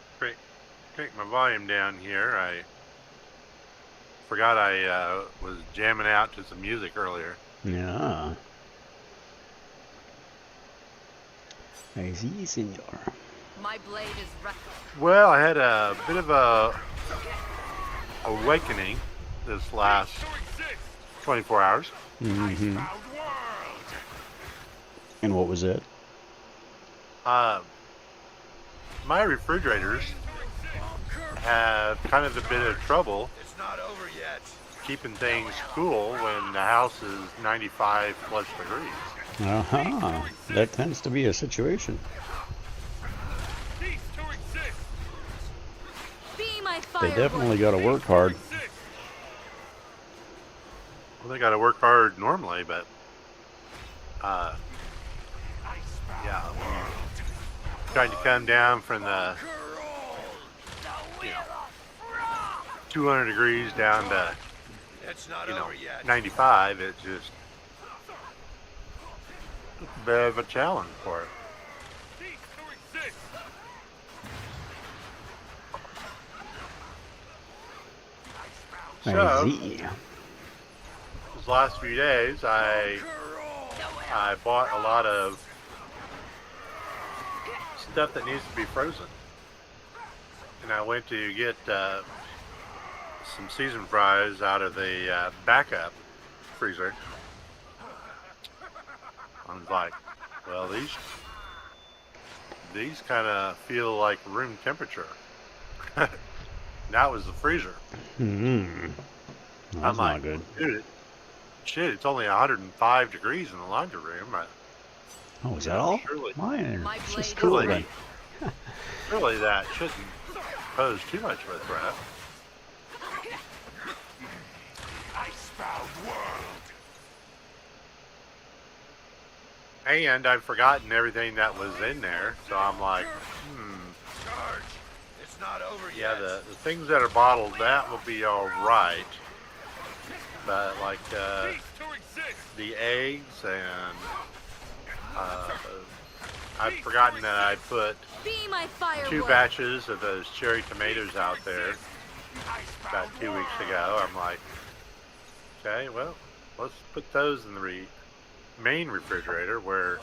Speaker 10: crank my volume down here. I forgot I was jamming out to some music earlier.
Speaker 1: Yeah. I see, senor.
Speaker 5: My blade is ready.
Speaker 10: Well, I had a bit of a awakening this last 24 hours.
Speaker 1: Mm-hmm. And what was it?
Speaker 10: My refrigerators have kind of a bit of trouble
Speaker 7: It's not over yet.
Speaker 10: keeping things cool when the house is 95 plus degrees.
Speaker 1: Uh-huh. That tends to be a situation.
Speaker 3: Cease to exist!
Speaker 6: Be my
Speaker 1: They
Speaker 6: firewood.
Speaker 1: definitely got to work hard.
Speaker 10: Well, they got to work hard normally, but yeah, trying to come down from the 200 degrees down to
Speaker 7: It's not over yet.
Speaker 10: 95. It's just a bit of a challenge for it.
Speaker 3: Cease to exist!
Speaker 1: I
Speaker 10: So,
Speaker 1: see.
Speaker 10: these last few days, I bought a lot of stuff that needs to be frozen, and I went to get some seasoned fries out of the backup freezer. I was like, well, these kind of feel like room temperature. That was the freezer.
Speaker 1: Mm-hmm. That's
Speaker 10: I'm like,
Speaker 1: not good.
Speaker 10: dude, shit, it's only 105 degrees in the laundry room.
Speaker 1: Oh, is that all?
Speaker 10: Surely,
Speaker 1: Mine
Speaker 5: My
Speaker 1: is just
Speaker 5: blade
Speaker 1: cool
Speaker 10: is
Speaker 1: then.
Speaker 10: surely that shouldn't pose too much of a threat.
Speaker 3: Icebound world!
Speaker 10: And I've forgotten everything that was in there, so I'm like,
Speaker 7: Charge! It's not over
Speaker 10: yeah,
Speaker 7: yet.
Speaker 10: the things that are bottled, that will be all right. But like
Speaker 3: Cease to exist!
Speaker 10: the eggs and I've forgotten that I put
Speaker 6: Be my firewood.
Speaker 10: 2 batches of those cherry tomatoes out there about 2 weeks ago. I'm like, okay, well, let's put those in the main refrigerator where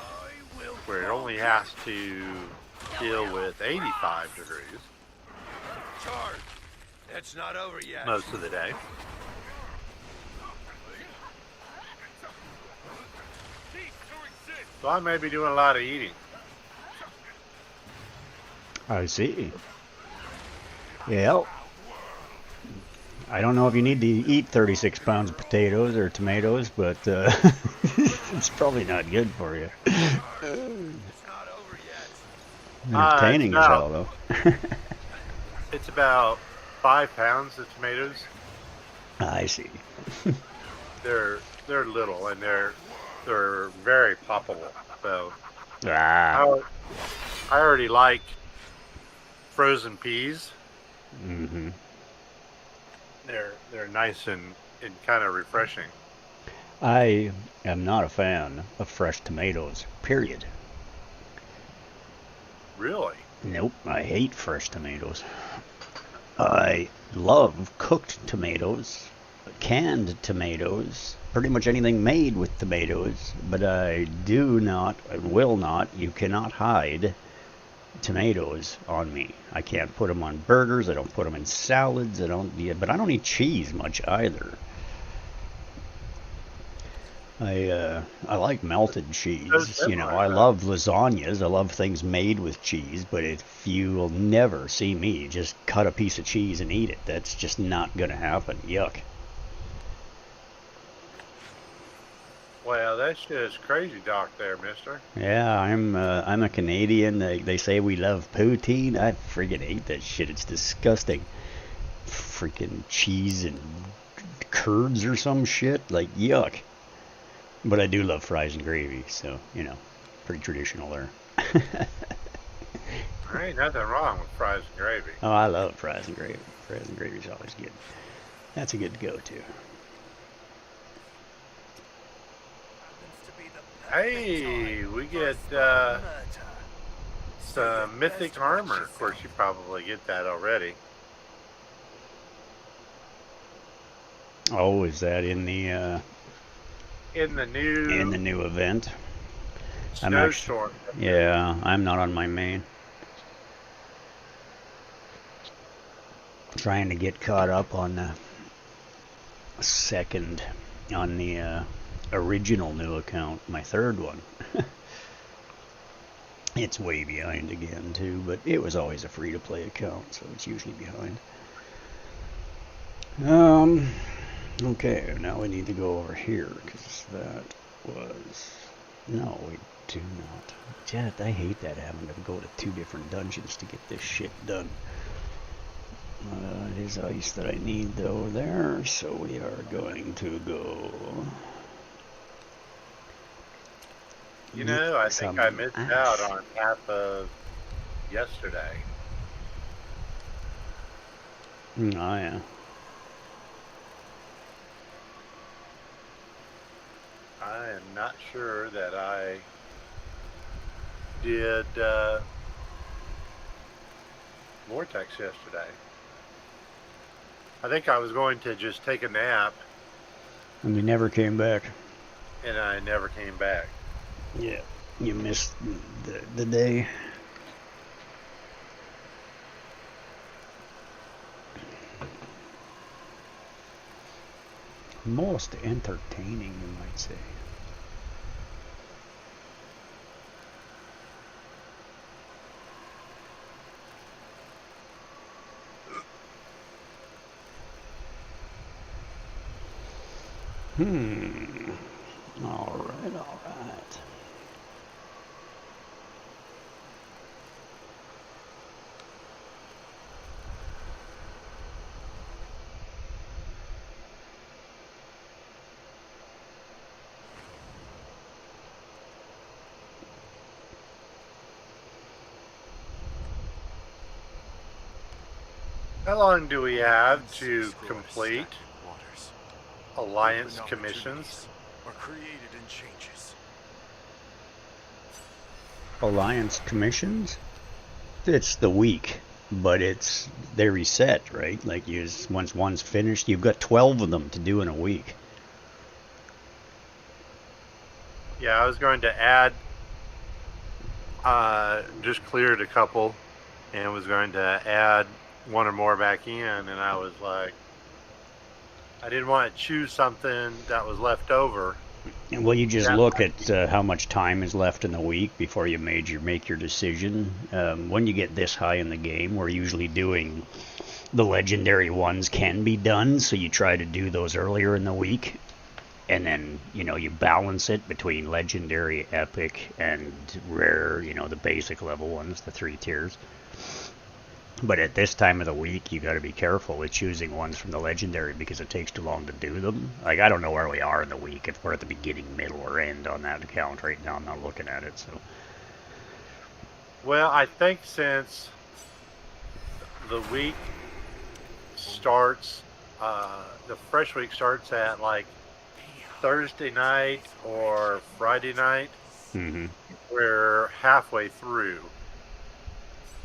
Speaker 10: it only has to deal with 85 degrees
Speaker 7: Charge! It's not over yet.
Speaker 10: most of the day.
Speaker 3: Cease to exist!
Speaker 10: So I may be doing a lot of eating.
Speaker 1: I see. Yeah. I don't know if you need to eat 36 pounds of potatoes or tomatoes, but it's probably not good for you.
Speaker 7: It's not over yet.
Speaker 1: Entertaining as hell,
Speaker 10: no.
Speaker 1: though.
Speaker 10: It's about 5 pounds of tomatoes.
Speaker 1: I see.
Speaker 10: They're little and they're very poppable. So I already like frozen peas.
Speaker 1: Mm-hmm.
Speaker 10: They're nice and kind of refreshing.
Speaker 1: I am not a fan of fresh tomatoes, period.
Speaker 10: Really?
Speaker 1: Nope, I hate fresh tomatoes. I love cooked tomatoes, canned tomatoes, pretty much anything made with tomatoes, but I do not, and will not, you cannot hide tomatoes on me. I can't put them on burgers, I don't put them in salads, but I don't eat cheese much either. I like melted cheese. You know, I love lasagnas. I love things made with cheese. But if you will never see me just cut a piece of cheese and eat it, that's just not gonna happen. Yuck.
Speaker 10: Well, that's just crazy talk there, mister.
Speaker 1: Yeah, I'm a Canadian. They say we love poutine. I friggin' hate that shit. It's disgusting. Freaking cheese and curds or some shit. Like, yuck. But I do love fries and gravy, so, you know, pretty traditional there.
Speaker 10: There ain't nothing wrong with fries and gravy.
Speaker 1: Oh, I love fries and gravy. Fries and gravy's always good. That's a good go-to.
Speaker 10: Hey, we get some mythic armor. Of course, you probably get that already.
Speaker 1: Oh, is that in the new event?
Speaker 10: Snowstorm.
Speaker 1: Yeah, I'm not on my main. Trying to get caught up on the original new account, my third one. It's way behind again too, but it was always a free-to-play account, so it's usually behind. Okay, now we need to go over here, because that was... No, we do not. Jet, I hate that, having to go to 2 different dungeons to get this shit done. It is ice that I need, though, there, so we are going to go...
Speaker 10: You know, I think I missed out on half of yesterday.
Speaker 1: Oh, yeah.
Speaker 10: I am not sure that I did Vortex yesterday. I think I was going to just take a nap.
Speaker 1: And we never came back.
Speaker 10: And I never came back.
Speaker 1: Yeah, you missed the day. Most entertaining, you might say. All right, all right.
Speaker 10: How long do we have to complete alliance commissions?
Speaker 3: Are created in changes.
Speaker 1: Alliance commissions? It's the week, but they reset, right? Like once one's finished, you've got 12 of them to do in a week.
Speaker 10: Yeah, I was going to add, just cleared a couple, and was going to add one or more back in, and I was like, I didn't want to choose something that was left over.
Speaker 1: Well, you just look at how much time is left in the week before you make your decision. When you get this high in the game, we're usually doing the legendary ones can be done, so you try to do those earlier in the week, and then you balance it between legendary, epic, and rare. The basic level ones, the 3 tiers. But at this time of the week, you got to be careful with choosing ones from the legendary because it takes too long to do them. Like, I don't know where we are in the week, if we're at the beginning, middle, or end on that account right now. I'm not looking at it, so
Speaker 10: Well, I think since the week starts, the fresh week starts at like Thursday night or Friday night,
Speaker 1: Mm-hmm.
Speaker 10: we're halfway through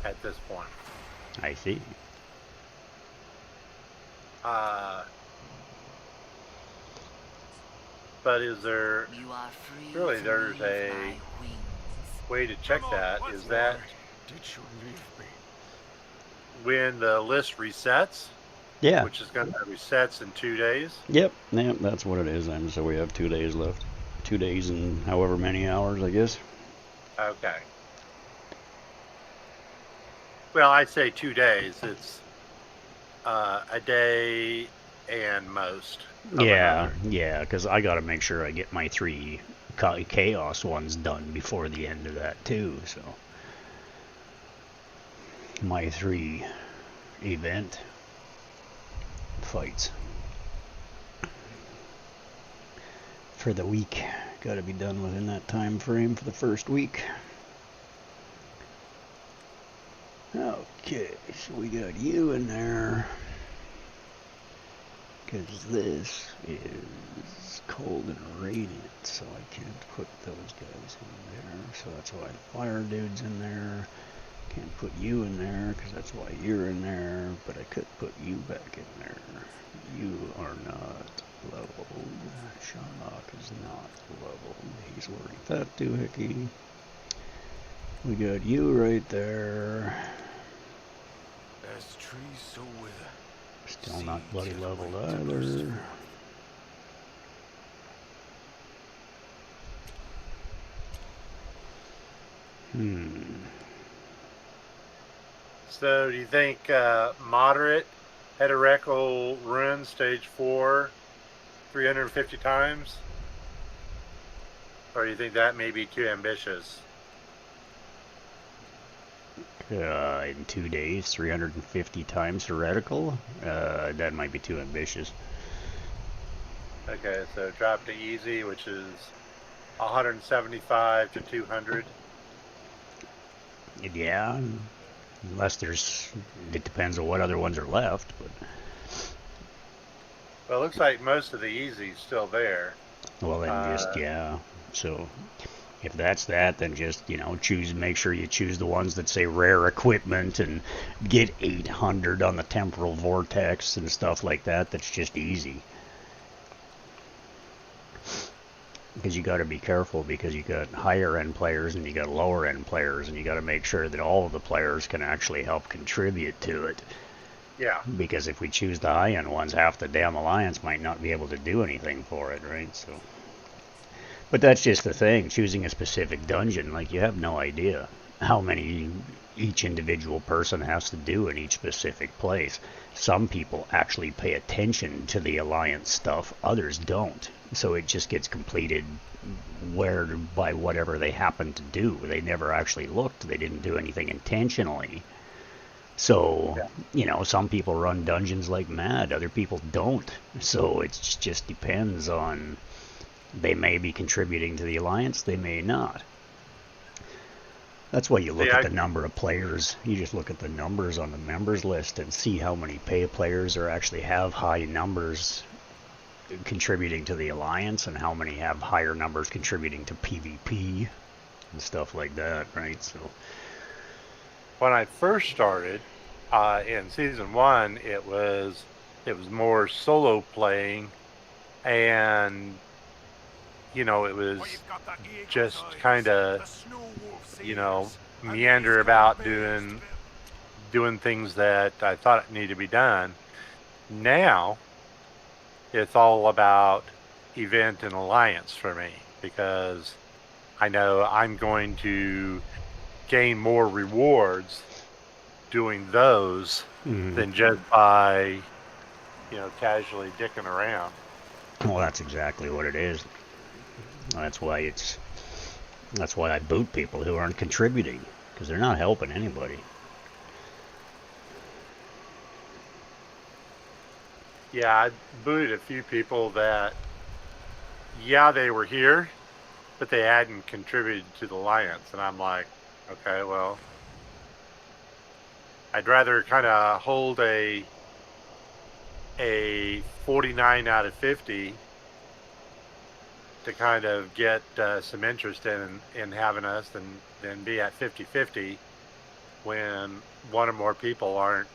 Speaker 10: at this point.
Speaker 1: I see.
Speaker 10: But is there
Speaker 5: You are free
Speaker 10: really
Speaker 5: to
Speaker 10: there's
Speaker 5: leave
Speaker 10: a
Speaker 5: my wings.
Speaker 10: way to check that? Is that
Speaker 3: Did you leave me?
Speaker 10: when the list resets,
Speaker 1: Yeah.
Speaker 10: which is going to resets in 2 days?
Speaker 1: Yep. Yep. That's what it is. And so we have 2 days left. 2 days and however many hours, I guess.
Speaker 10: Okay. Well, I say 2 days. It's a day and most.
Speaker 1: Yeah. Yeah. Because I got to make sure I get my 3 chaos ones done before the end of that too. So my 3 event fights for the week got to be done within that time frame for the first week. Okay, so we got you in there because this is cold and radiant, so I can't put those guys in there. So that's why the fire dude's in there. Can't put you in there because that's why you're in there, but I could put you back in there. You are not leveled. Sharlock is not leveled. He's already fat doohickey. We got you right there.
Speaker 3: There's trees so wither.
Speaker 1: Still not bloody leveled either.
Speaker 10: So do you think moderate Heterek will run stage 4 350 times? Or do you think that may be too ambitious?
Speaker 1: In 2 days, 350 times heretical? That might be too ambitious.
Speaker 10: Okay, so drop to easy, which is 175 to 200.
Speaker 1: Yeah, unless it depends on what other ones are left, but...
Speaker 10: Well, it looks like most of the easy's still there.
Speaker 1: Well, then yeah, so... If that's that, then just, make sure you choose the ones that say rare equipment and get 800 on the temporal vortex and stuff like that. That's just easy. Because you got to be careful because you got higher end players and you got lower end players, and you got to make sure that all of the players can actually help contribute to it.
Speaker 10: Yeah.
Speaker 1: Because if we choose the high end ones, half the damn alliance might not be able to do anything for it, right? So... But that's just the thing, choosing a specific dungeon, like you have no idea how many each individual person has to do in each specific place. Some people actually pay attention to the alliance stuff, others don't. So it just gets completed by whatever they happen to do. They never actually looked, they didn't do anything intentionally. So, some people run dungeons like mad, other people don't. So it just depends on... They may be contributing to the alliance, they may not. That's why you look at the number of players. You just look at the numbers on the members list and see how many pay players are actually have high numbers contributing to the alliance and how many have higher numbers contributing to PvP and stuff like that, right? So
Speaker 10: when I first started in season 1, it was more solo playing, and it was just kind of, meander about doing things that I thought needed to be done. Now, it's all about event and alliance for me, because I know I'm going to gain more rewards doing those than just by, casually dicking around.
Speaker 1: Well, that's exactly what it is. That's why I boot people who aren't contributing, because they're not helping anybody.
Speaker 10: Yeah, I booted a few people that, they were here, but they hadn't contributed to the alliance, and I'm like, Okay, well, I'd rather kind of hold a 49 out of 50 to kind of get some interest in having us than be at 50-50 when one or more people aren't,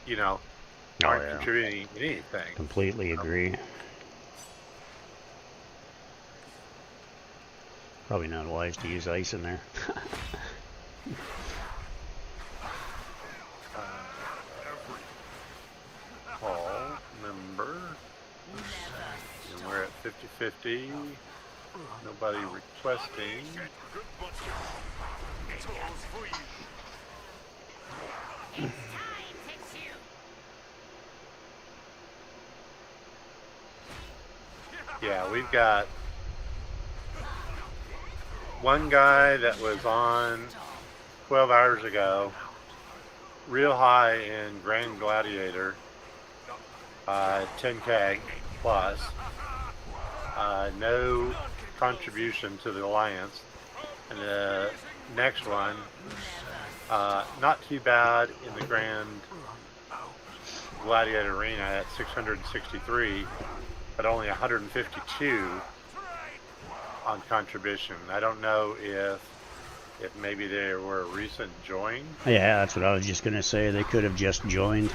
Speaker 10: aren't contributing anything.
Speaker 1: Completely agree. Probably not wise to use ice in there.
Speaker 10: Paul, member. And we're at 50-50. Nobody requesting. Yeah, we've got one guy that was on 12 hours ago, real high in Grand Gladiator, 10K plus, no contribution to the Alliance. And the next one, not too bad in the Grand Gladiator Arena at 663, but only 152 on contribution. I don't know if maybe they were a recent join.
Speaker 1: Yeah, that's what I was just going to say. They could have just joined.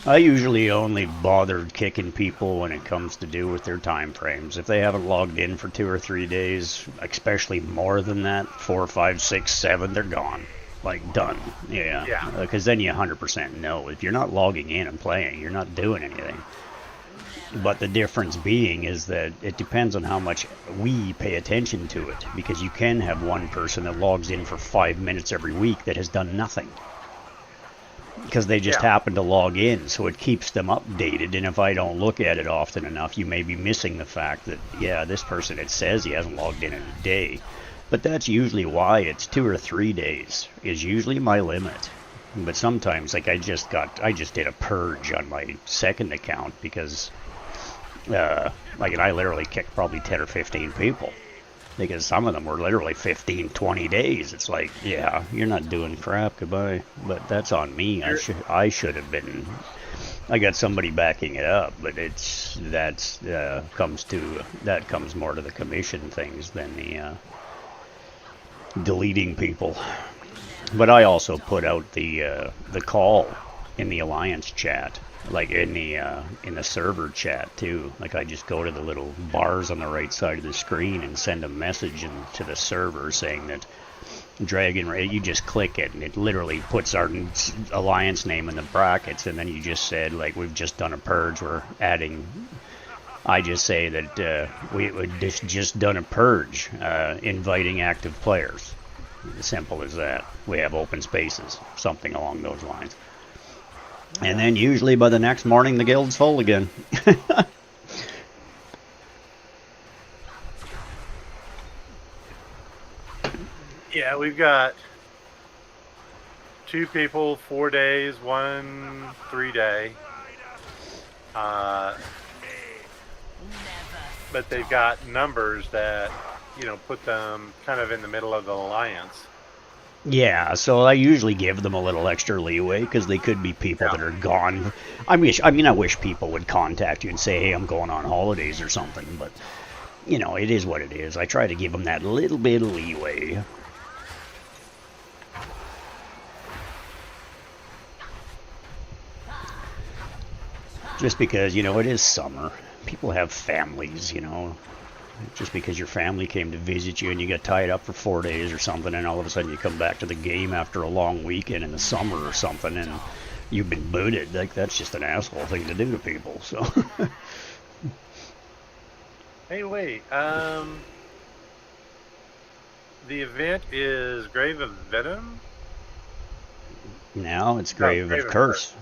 Speaker 1: I usually only bother kicking people when it comes to do with their time frames. If they haven't logged in for 2 or 3 days, especially more than that, 4, 5, 6, 7, they're gone. Like, done. Yeah. Because then you 100% know. If you're not logging in and playing, you're not doing anything. But the difference being is that it depends on how much we pay attention to it. Because you can have one person that logs in for 5 minutes every week that has done nothing. Because they just happen to log in, so it keeps them updated. And if I don't look at it often enough, you may be missing the fact that, yeah, this person, it says he hasn't logged in a day. But that's usually why it's 2 or 3 days is usually my limit. But sometimes, like I just did a purge on my second account because, I literally kicked probably 10 or 15 people. Because some of them were literally 15, 20 days. It's like, yeah, you're not doing crap, goodbye. But that's on me. I should have been. I got somebody backing it up, but that comes more to the commission things than the deleting people. But I also put out the call in the Alliance chat, like in the server chat too. Like I just go to the little bars on the right side of the screen and send a message to the server saying that Dragonheir. You just click it and it literally puts our Alliance name in the brackets, and then you just said like we've just done a purge. We're adding. I just say that we've just done a purge, inviting active players. As simple as that. We have open spaces, something along those lines. And then usually by the next morning the guild's full again.
Speaker 10: Yeah, we've got 2 people, 4 days, 1 3-day. But they've got numbers that, put them kind of in the middle of the Alliance.
Speaker 1: Yeah, so I usually give them a little extra leeway because they could be people that are gone. I wish people would contact you and say, hey, I'm going on holidays or something, but, it is what it is. I try to give them that little bit of leeway. Just because, it is summer. People have families, Just because your family came to visit you and you got tied up for 4 days or something, and all of a sudden you come back to the game after a long weekend in the summer or something, and you've been booted. Like, that's just an asshole thing to do to people, so...
Speaker 10: Hey, wait, the event is Grave of Venom?
Speaker 1: Now it's Grave of Curse.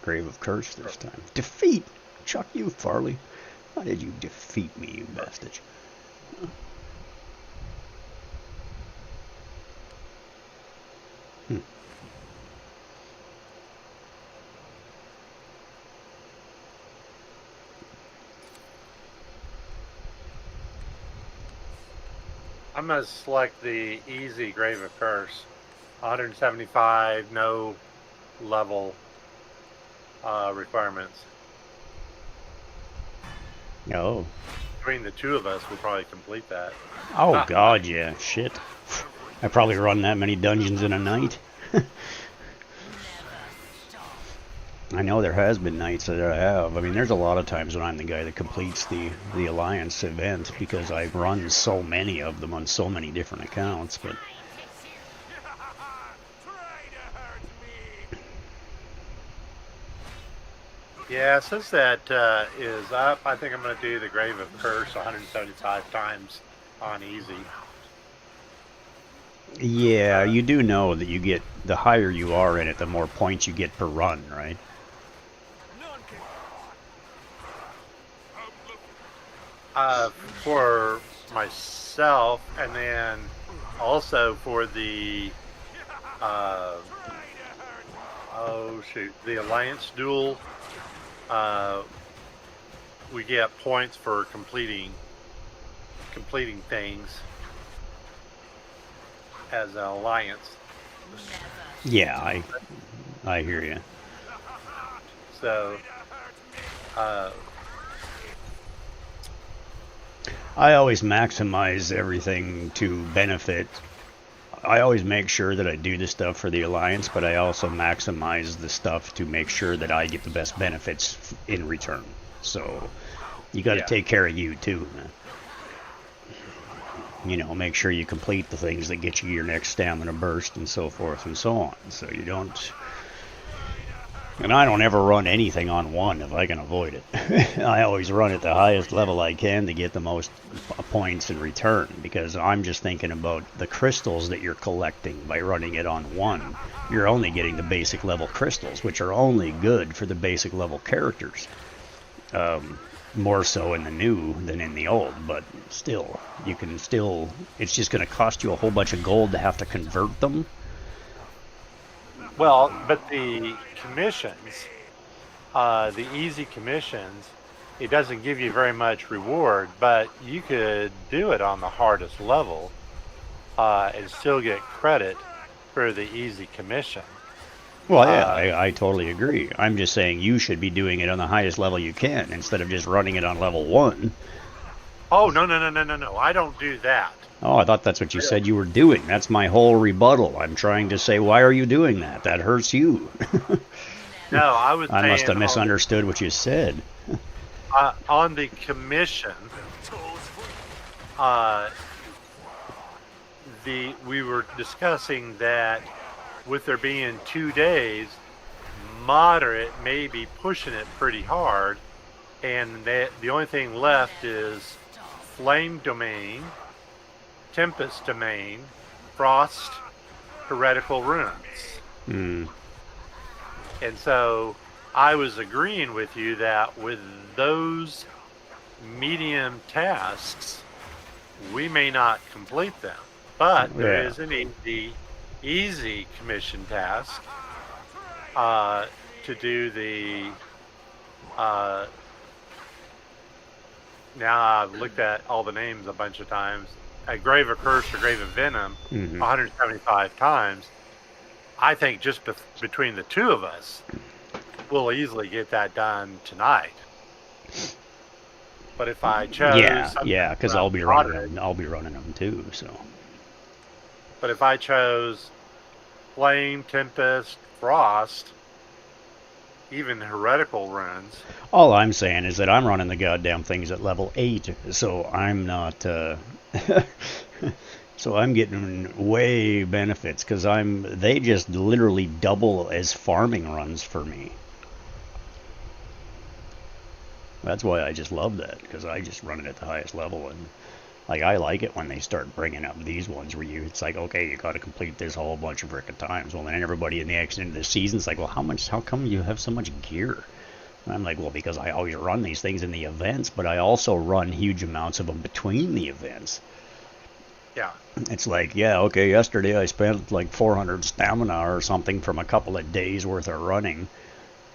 Speaker 1: Grave of Curse this time. Defeat! Chuck you, Farley. How did you defeat me, you bastard?
Speaker 10: I'm gonna select the easy Grave of Curse, 175, no level requirements.
Speaker 1: Oh.
Speaker 10: Between the two of us, we'll probably complete that.
Speaker 1: Oh God, yeah. Shit. I probably run that many dungeons in a night. I know there has been nights that I have. I mean, there's a lot of times when I'm the guy that completes the Alliance event because I run so many of them on so many different accounts. But
Speaker 10: yeah, since that is up, I think I'm going to do the Grave of Curse 175 times on easy.
Speaker 1: yeah, you do know that you get, the higher you are in it, the more points you get per run, right?
Speaker 10: For myself, and then also for the the Alliance duel, we get points for completing things as an Alliance.
Speaker 1: Yeah, I hear you.
Speaker 10: So
Speaker 1: I always maximize everything to benefit. I always make sure that I do the stuff for the Alliance, but I also maximize the stuff to make sure that I get the best benefits in return. So you got to take care of you too, man. You know, make sure you complete the things that get you your next stamina burst and so forth and so on. So you don't... And I don't ever run anything on 1 if I can avoid it. I always run at the highest level I can to get the most points in return, because I'm just thinking about the crystals that you're collecting by running it on 1. You're only getting the basic level crystals, which are only good for the basic level characters. More so in the new than in the old, but still, you can still... It's just going to cost you a whole bunch of gold to have to convert them.
Speaker 10: well, but the commissions, the easy commissions, it doesn't give you very much reward, but you could do it on the hardest level and still get credit for the easy commission.
Speaker 1: Well, yeah, I totally agree. I'm just saying you should be doing it on the highest level you can instead of just running it on level 1.
Speaker 10: Oh, no, I don't do that.
Speaker 1: Oh, I thought that's what you said you were doing. That's my whole rebuttal. I'm trying to say, why are you doing that? That hurts you.
Speaker 10: No, I was
Speaker 1: I must have
Speaker 10: saying
Speaker 1: misunderstood what you said.
Speaker 10: on the commission, we were discussing that with there being 2 days, moderate may be pushing it pretty hard, and the only thing left is Flame Domain, Tempest Domain, Frost, Heretical Runes.
Speaker 1: Hmm.
Speaker 10: And so I was agreeing with you that with those medium tasks, we may not complete them. But there is an easy commission task to do the... now I've looked at all the names a bunch of times. A Grave of Curse or Grave of Venom, 175 times. I think just between the two of us, we'll easily get that done tonight. But if I chose,
Speaker 1: because I'll be running them too. So,
Speaker 10: but if I chose Flame, Tempest, Frost, even Heretical Runes.
Speaker 1: All I'm saying is that I'm running the goddamn things at level 8, so I'm not. So I'm getting way benefits because they just literally double as farming runs for me. That's why I just love that, because I just run it at the highest level, and like I like it when they start bringing up these ones where it's like, okay, you got to complete this whole bunch of frickin' times. Well, then everybody in the end of the season's like, well, how come you have so much gear? And I'm like, well, because I always run these things in the events, but I also run huge amounts of them between the events.
Speaker 10: Yeah.
Speaker 1: It's like, yeah, okay, yesterday I spent like 400 stamina or something from a couple of days worth of running.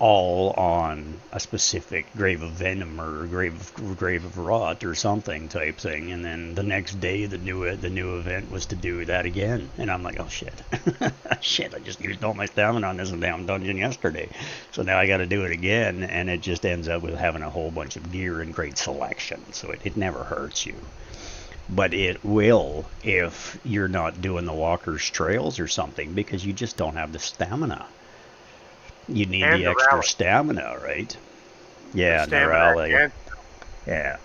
Speaker 1: all on a specific grave of venom or grave of rot or something type thing, and then the next day the new event was to do that again, and I'm like, oh shit, shit, I just used all my stamina on this damn dungeon yesterday, so now I got to do it again, and it just ends up with having a whole bunch of gear and great selection, so it never hurts you. But it will if you're not doing the walker's trails or something, because you just don't have the stamina. You need
Speaker 10: And
Speaker 1: the
Speaker 10: the
Speaker 1: extra
Speaker 10: rally.
Speaker 1: stamina, right? Yeah,
Speaker 10: The
Speaker 1: rally.
Speaker 10: stamina.
Speaker 1: Yeah.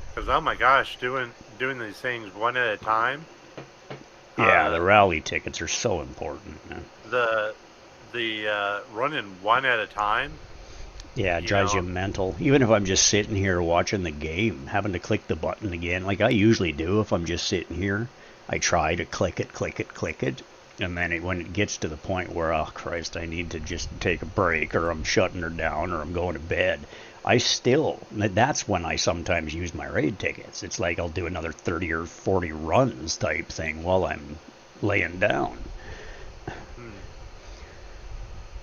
Speaker 10: Because, oh my gosh, doing these things one at a time.
Speaker 1: Yeah, the rally tickets are so important. Man.
Speaker 10: The running one at a time.
Speaker 1: Yeah, it drives you mental. Even if I'm just sitting here watching the game, having to click the button again, like I usually do if I'm just sitting here, I try to click it, and then when it gets to the point where, oh Christ, I need to just take a break, or I'm shutting her down, or I'm going to bed, that's when I sometimes use my raid tickets. It's like I'll do another 30 or 40 runs type thing while I'm laying down.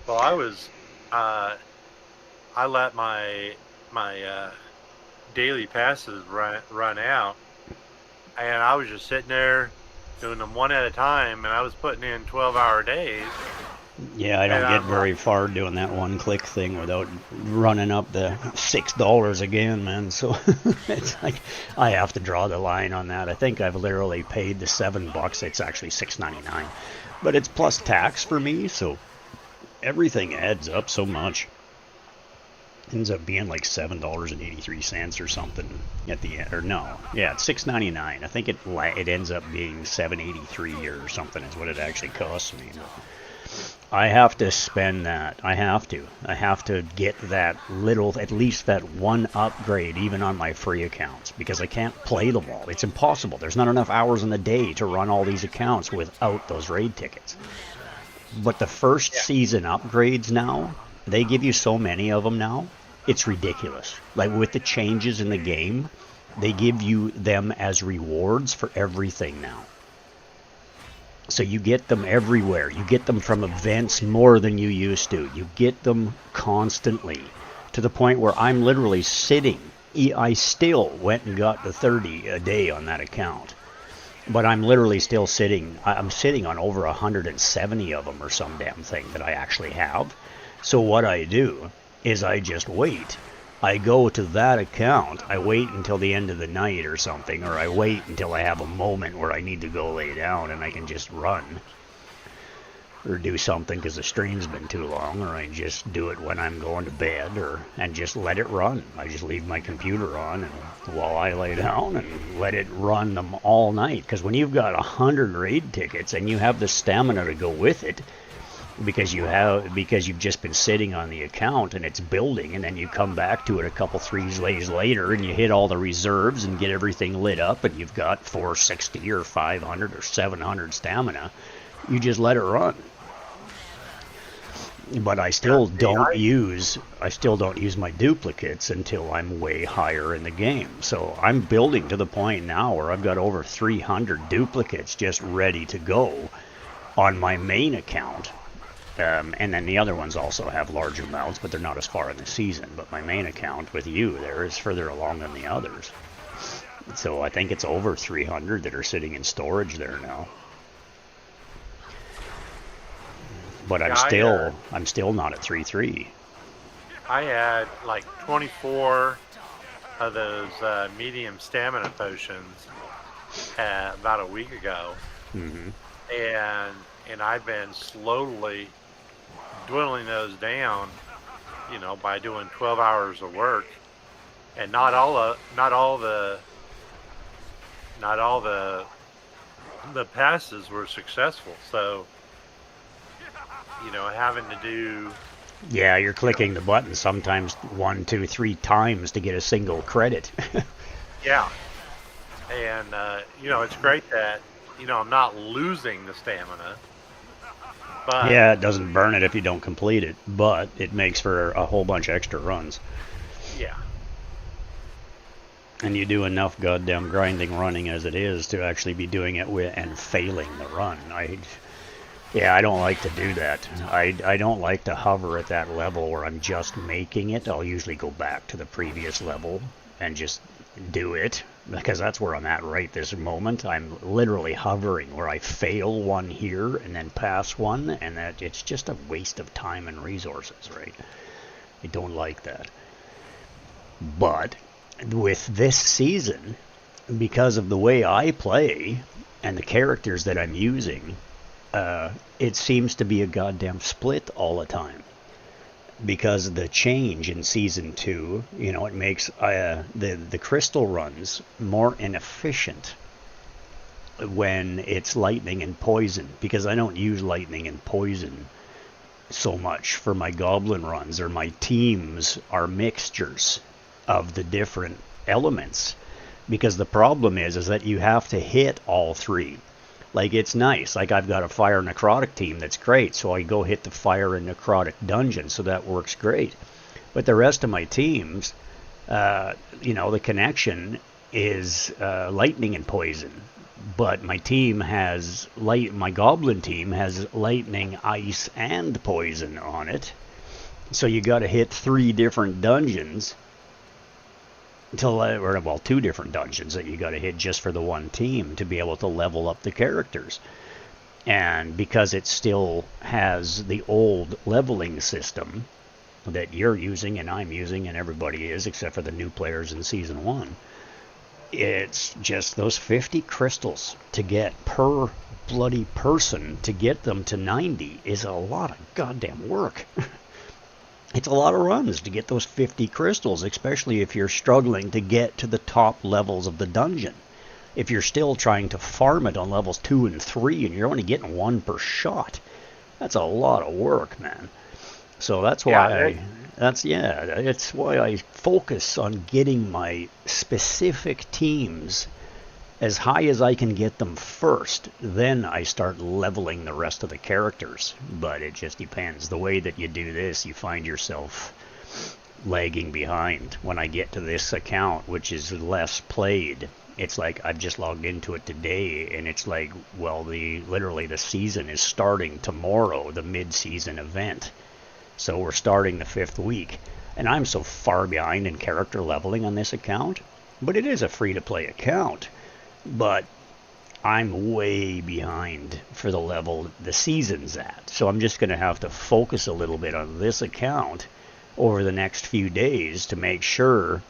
Speaker 10: Well, I let my daily passes run out, and I was just sitting there doing them one at a time, and I was putting in 12-hour days.
Speaker 1: Yeah, I don't get very far doing that one-click thing without running up the $6 again, man. So it's like I have to draw the line on that. I think I've literally paid the $7. It's actually $6.99, but it's plus tax for me, so everything adds up so much. Ends up being like $7.83 or something at the end, or no, yeah, it's $6.99. I think it ends up being $7.83 or something is what it actually costs me. But I have to spend that. I have to get that little, at least that one upgrade, even on my free accounts, because I can't play them all. It's impossible. There's not enough hours in the day to run all these accounts without those raid tickets. But the first season upgrades now, they give you so many of them now. It's ridiculous. Like with the changes in the game, they give you them as rewards for everything now. So you get them everywhere. You get them from events more than you used to. You get them constantly, to the point where I'm literally sitting. I still went and got the 30 a day on that account. But I'm literally still sitting. I'm sitting on over 170 of them or some damn thing that I actually have. So what I do is I just wait. I go to that account, I wait until the end of the night or something, or I wait until I have a moment where I need to go lay down and I can just run. Or do something because the stream's been too long, or I just do it when I'm going to bed, and just let it run. I just leave my computer on and while I lay down and let it run them all night. Because when you've got 100 raid tickets and you have the stamina to go with it, because you've just been sitting on the account and it's building, and then you come back to it a couple 3 days later and you hit all the reserves and get everything lit up and you've got 460 or 500 or 700 stamina, you just let it run. But I still don't use my duplicates until I'm way higher in the game. So I'm building to the point now where I've got over 300 duplicates just ready to go on my main account. And then the other ones also have larger amounts, but they're not as far in the season. But my main account with you there is further along than the others. So I think it's over 300 that are sitting in storage there now. But I'm still not at 3.3.
Speaker 10: I had like 24 of those medium stamina potions about a week ago.
Speaker 1: Mm-hmm.
Speaker 10: And I've been slowly dwindling those down, by doing 12 hours of work, and not all the passes were successful. So, having to do.
Speaker 1: Yeah, you're clicking the button sometimes 1, 2, 3 times to get a single credit.
Speaker 10: Yeah, and it's great that I'm not losing the stamina. But,
Speaker 1: yeah, it doesn't burn it if you don't complete it, but it makes for a whole bunch of extra runs.
Speaker 10: Yeah.
Speaker 1: And you do enough goddamn grinding running as it is to actually be doing it and failing the run. Yeah, I don't like to do that. I don't like to hover at that level where I'm just making it. I'll usually go back to the previous level and just do it, because that's where I'm at right this moment. I'm literally hovering where I fail one here and then pass one, and that it's just a waste of time and resources, right? I don't like that. But with this season, because of the way I play and the characters that I'm using, it seems to be a goddamn split all the time. Because of the change in Season 2, you know, it makes the crystal runs more inefficient when it's lightning and poison. Because I don't use lightning and poison so much for my goblin runs, or my teams are mixtures of the different elements. Because the problem is that you have to hit all three. Like, it's nice. Like, I've got a fire necrotic team that's great, so I go hit the fire and necrotic dungeon, so that works great. But the rest of my teams, you know, the connection is lightning and poison. But my team has my goblin team has lightning, ice, and poison on it. So you got to hit 3 different dungeons. Well, 2 different dungeons that you got to hit just for the one team to be able to level up the characters. And because it still has the old leveling system that you're using and I'm using and everybody is, except for the new players in Season 1, it's just those 50 crystals to get per bloody person to get them to 90 is a lot of goddamn work. It's a lot of runs to get those 50 crystals, especially if you're struggling to get to the top levels of the dungeon. If you're still trying to farm it on levels 2 and 3 and you're only getting 1 per shot, that's a lot of work, man. So that's why it's why I focus on getting my specific teams as high as I can get them first. Then I start leveling the rest of the characters. But it just depends. The way that you do this, you find yourself lagging behind. When I get to this account, which is less played, it's like I've just logged into it today, and it's like, well, literally the season is starting tomorrow, the mid-season event. So we're starting the 5th week. And I'm so far behind in character leveling on this account. But it is a free-to-play account. But I'm way behind for the level the season's at. So I'm just going to have to focus a little bit on this account over the next few days to make sure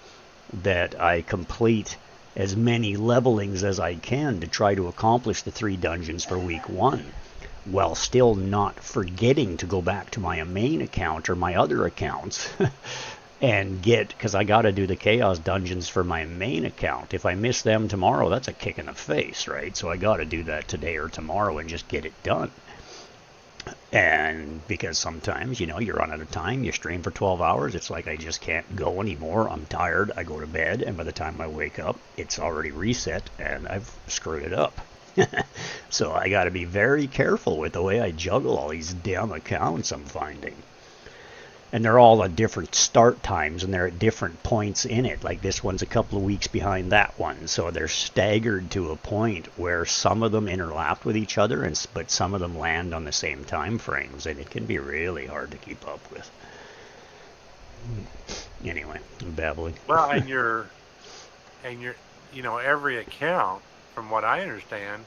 Speaker 1: that I complete as many levelings as I can to try to accomplish the 3 dungeons for week 1, while still not forgetting to go back to my main account or my other accounts and because I got to do the Chaos Dungeons for my main account. If I miss them tomorrow, that's a kick in the face, right? So I got to do that today or tomorrow and just get it done. And because sometimes, you know, you run out of time, you stream for 12 hours, it's like I just can't go anymore. I'm tired, I go to bed, and by the time I wake up, it's already reset, and I've screwed it up. So I got to be very careful with the way I juggle all these damn accounts I'm finding. And they're all at different start times, and they're at different points in it. Like this one's a couple of weeks behind that one. So they're staggered to a point where some of them interlap with each other, but some of them land on the same time frames, and it can be really hard to keep up with. Anyway, I'm babbling.
Speaker 10: Well, and you're, you know, every account, from what I understand,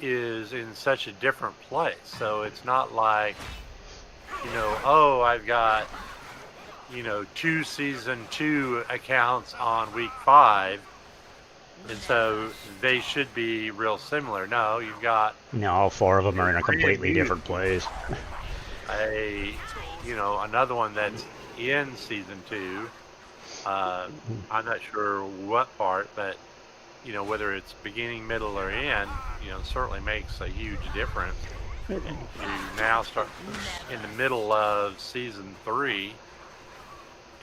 Speaker 10: is in such a different place. So it's not like, you know, oh, I've got, you know, 2 season 2 accounts on week 5, and so they should be real similar. No, you've got...
Speaker 1: No, 4 of them are in a completely different place.
Speaker 10: You know, another one that's in season 2. I'm not sure what part, but, you know, whether it's beginning, middle, or end, you know, certainly makes a huge difference. You now start in the middle of season 3,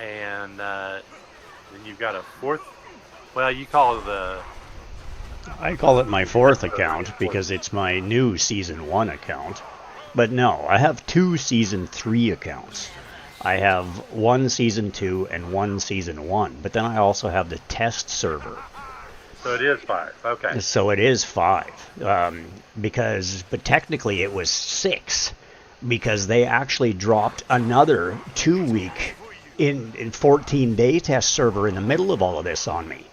Speaker 10: and then you've got a 4th. Well, you call it
Speaker 1: I call it my 4th account because it's my new season 1 account. But no, I have 2 season 3 accounts. I have 1 season 2 and 1 season 1. But then I also have the test server.
Speaker 10: So it is 5. Okay.
Speaker 1: So it is 5. But technically it was 6, because they actually dropped another 2-week in 14-day test server in the middle of all of this on me.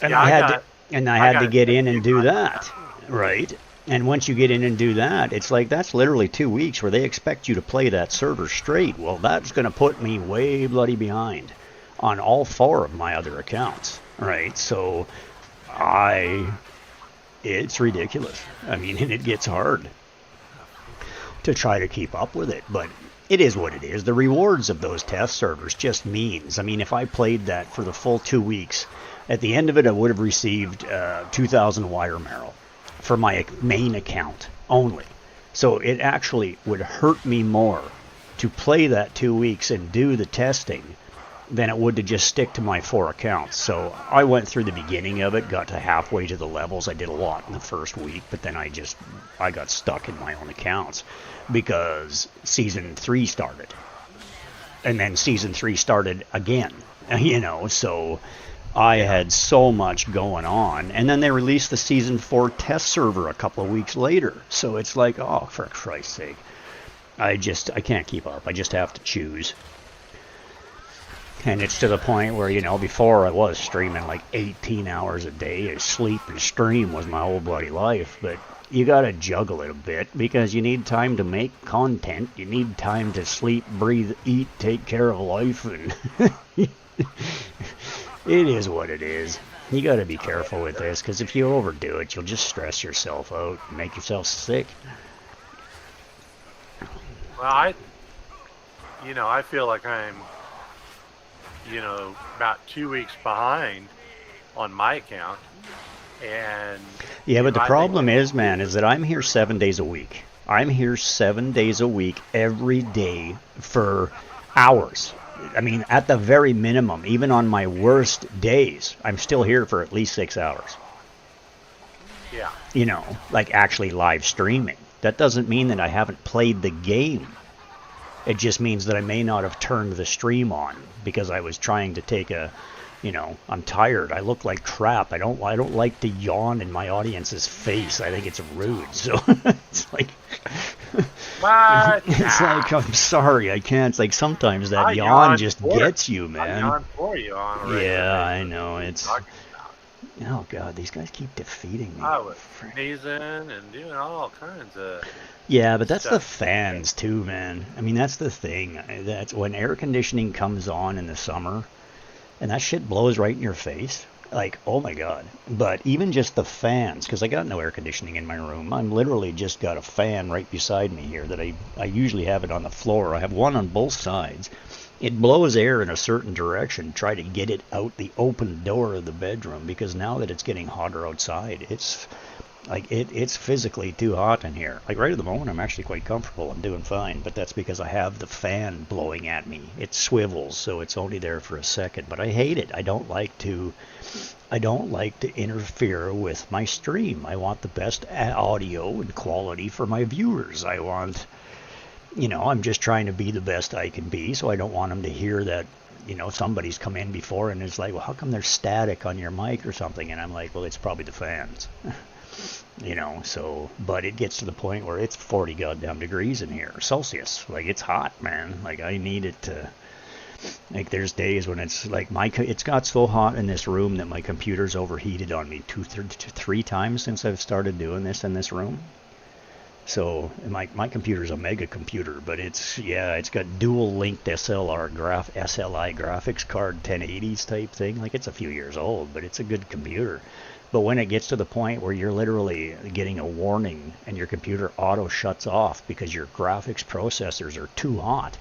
Speaker 1: And
Speaker 10: Yeah,
Speaker 1: I had
Speaker 10: got
Speaker 1: to
Speaker 10: it.
Speaker 1: get in and do that, right? And once you get in and do that, it's like that's literally 2 weeks where they expect you to play that server straight. Well, that's going to put me way bloody behind on all 4 of my other accounts, right? So it's ridiculous. I mean, and it gets hard to try to keep up with it, but it is what it is. The rewards of those test servers just means, I mean, if I played that for the full 2 weeks, at the end of it, I would have received 2,000 wire marrow for my main account only. So it actually would hurt me more to play that 2 weeks and do the testing than it would to just stick to my 4 accounts. So I went through the beginning of it, got to halfway to the levels. I did a lot in the first week, but then I got stuck in my own accounts because Season 3 started. And then Season 3 started again, so I had so much going on. And then they released the Season 4 test server a couple of weeks later. So it's like, oh, for Christ's sake. I can't keep up. I just have to choose. And it's to the point where, before I was streaming like 18 hours a day. Sleep and stream was my whole bloody life. But you got to juggle it a bit because you need time to make content. You need time to sleep, breathe, eat, take care of life. And it is what it is. You got to be careful with this because if you overdo it, you'll just stress yourself out and make yourself sick.
Speaker 10: Well, I feel like I'm, about 2 weeks behind on my account. And
Speaker 1: yeah, but the problem is, man, is that I'm here 7 days a week. I'm here 7 days a week, every day for hours. I mean, at the very minimum, even on my worst days, I'm still here for at least 6 hours.
Speaker 10: Yeah.
Speaker 1: Like actually live streaming. That doesn't mean that I haven't played the game. It just means that I may not have turned the stream on because I was trying to take I'm tired. I look like crap. I don't like to yawn in my audience's face. I think it's rude. So it's like,
Speaker 10: what?
Speaker 1: It's like, I'm sorry, I can't. It's like sometimes that yawn just gets you, man.
Speaker 10: I yawn for you on a regular
Speaker 1: Yeah,
Speaker 10: basis.
Speaker 1: I know. It's. Oh God, these guys keep defeating me.
Speaker 10: I was sneezing and doing all kinds of.
Speaker 1: Yeah, but that's the fans too, man. I mean, that's the thing. That's when air conditioning comes on in the summer, and that shit blows right in your face. Like, oh my God. But even just the fans, because I got no air conditioning in my room. I'm literally just got a fan right beside me here that I usually have it on the floor. I have one on both sides. It blows air in a certain direction. Try to get it out the open door of the bedroom because now that it's getting hotter outside, it's like it's physically too hot in here. Like right at the moment, I'm actually quite comfortable. I'm doing fine, but that's because I have the fan blowing at me. It swivels, so it's only there for a second. But I hate it. I don't like to interfere with my stream. I want the best audio and quality for my viewers. I want. I'm just trying to be the best I can be, so I don't want them to hear that, somebody's come in before and it's like, well, how come there's static on your mic or something? And I'm like, well, it's probably the fans. But it gets to the point where it's 40 goddamn degrees in here, Celsius. Like, it's hot, man. Like, I need it to, like, there's days when it's like it's got so hot in this room that my computer's overheated on me 3 times since I've started doing this in this room. So my computer's a mega computer, but it's got dual linked SLI graphics card 1080s type thing. Like, it's a few years old, but it's a good computer. But when it gets to the point where you're literally getting a warning and your computer auto shuts off because your graphics processors are too hot,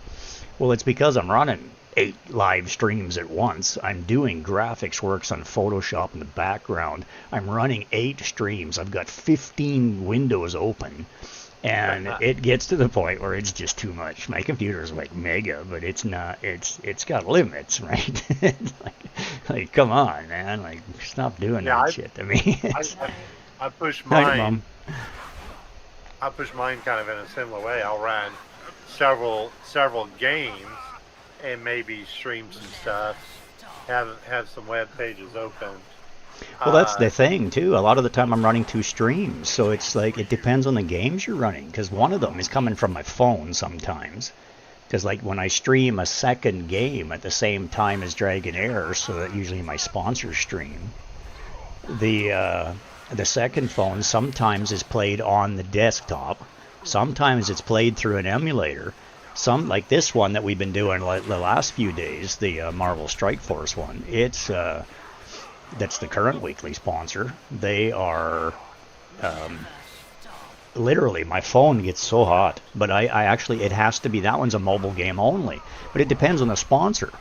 Speaker 1: well, it's because I'm running 8 live streams at once. I'm doing graphics works on Photoshop in the background. I'm running 8 streams. I've got 15 windows open. And it gets to the point where it's just too much. My computer's like mega, but it's not. It's got limits, right? It's like, come on, man! Like, stop doing that shit to me.
Speaker 10: I push mine.
Speaker 1: Mom.
Speaker 10: I push mine kind of in a similar way. I'll run several games and maybe stream some stuff. Have some web pages open
Speaker 1: Well, that's the thing too. A lot of the time I'm running 2 streams, so it's like it depends on the games you're running. Because one of them is coming from my phone sometimes. Because like when I stream a second game at the same time as Dragonheir, so that usually my sponsor stream, the second phone sometimes is played on the desktop. Sometimes it's played through an emulator. Some like this one that we've been doing the last few days, the Marvel Strike Force one. It's that's the current weekly sponsor. They are literally, my phone gets so hot, but I actually, it has to be, that one's a mobile game only, but it depends on the sponsor.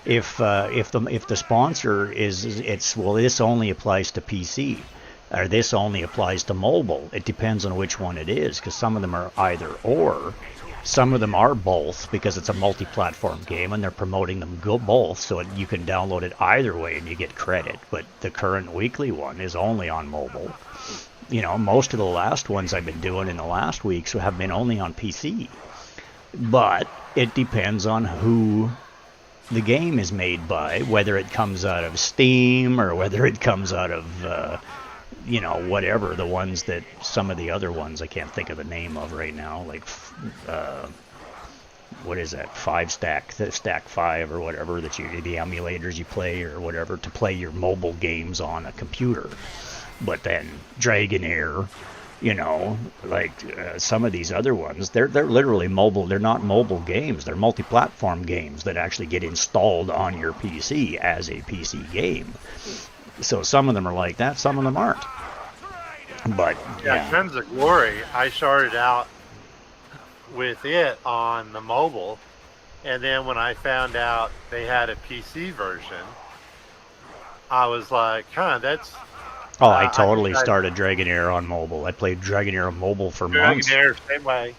Speaker 1: If the sponsor is well, this only applies to PC, or this only applies to mobile. It depends on which one it is, because some of them are either or. Some of them are both, because it's a multi-platform game and they're promoting them both, so you can download it either way and you get credit. But the current weekly one is only on mobile. You know, most of the last ones I've been doing in the last weeks have been only on PC. But it depends on who the game is made by, whether it comes out of Steam or whether it comes out of you know, whatever, the ones that, some of the other ones I can't think of the name of right now, like, what is that, Stack 5 or whatever, that the emulators you play or whatever, to play your mobile games on a computer. But then Dragonheir, you know, like some of these other ones, they're literally mobile. They're not mobile games. They're multi-platform games that actually get installed on your PC as a PC game. So some of them are like that, some of them aren't. But yeah.
Speaker 10: Guns of Glory, I started out with it on the mobile, and then when I found out they had a PC version, I was like, that's...
Speaker 1: Oh, I totally started Dragonheir on mobile. I played Dragonheir on mobile for months.
Speaker 10: Dragonheir, same way.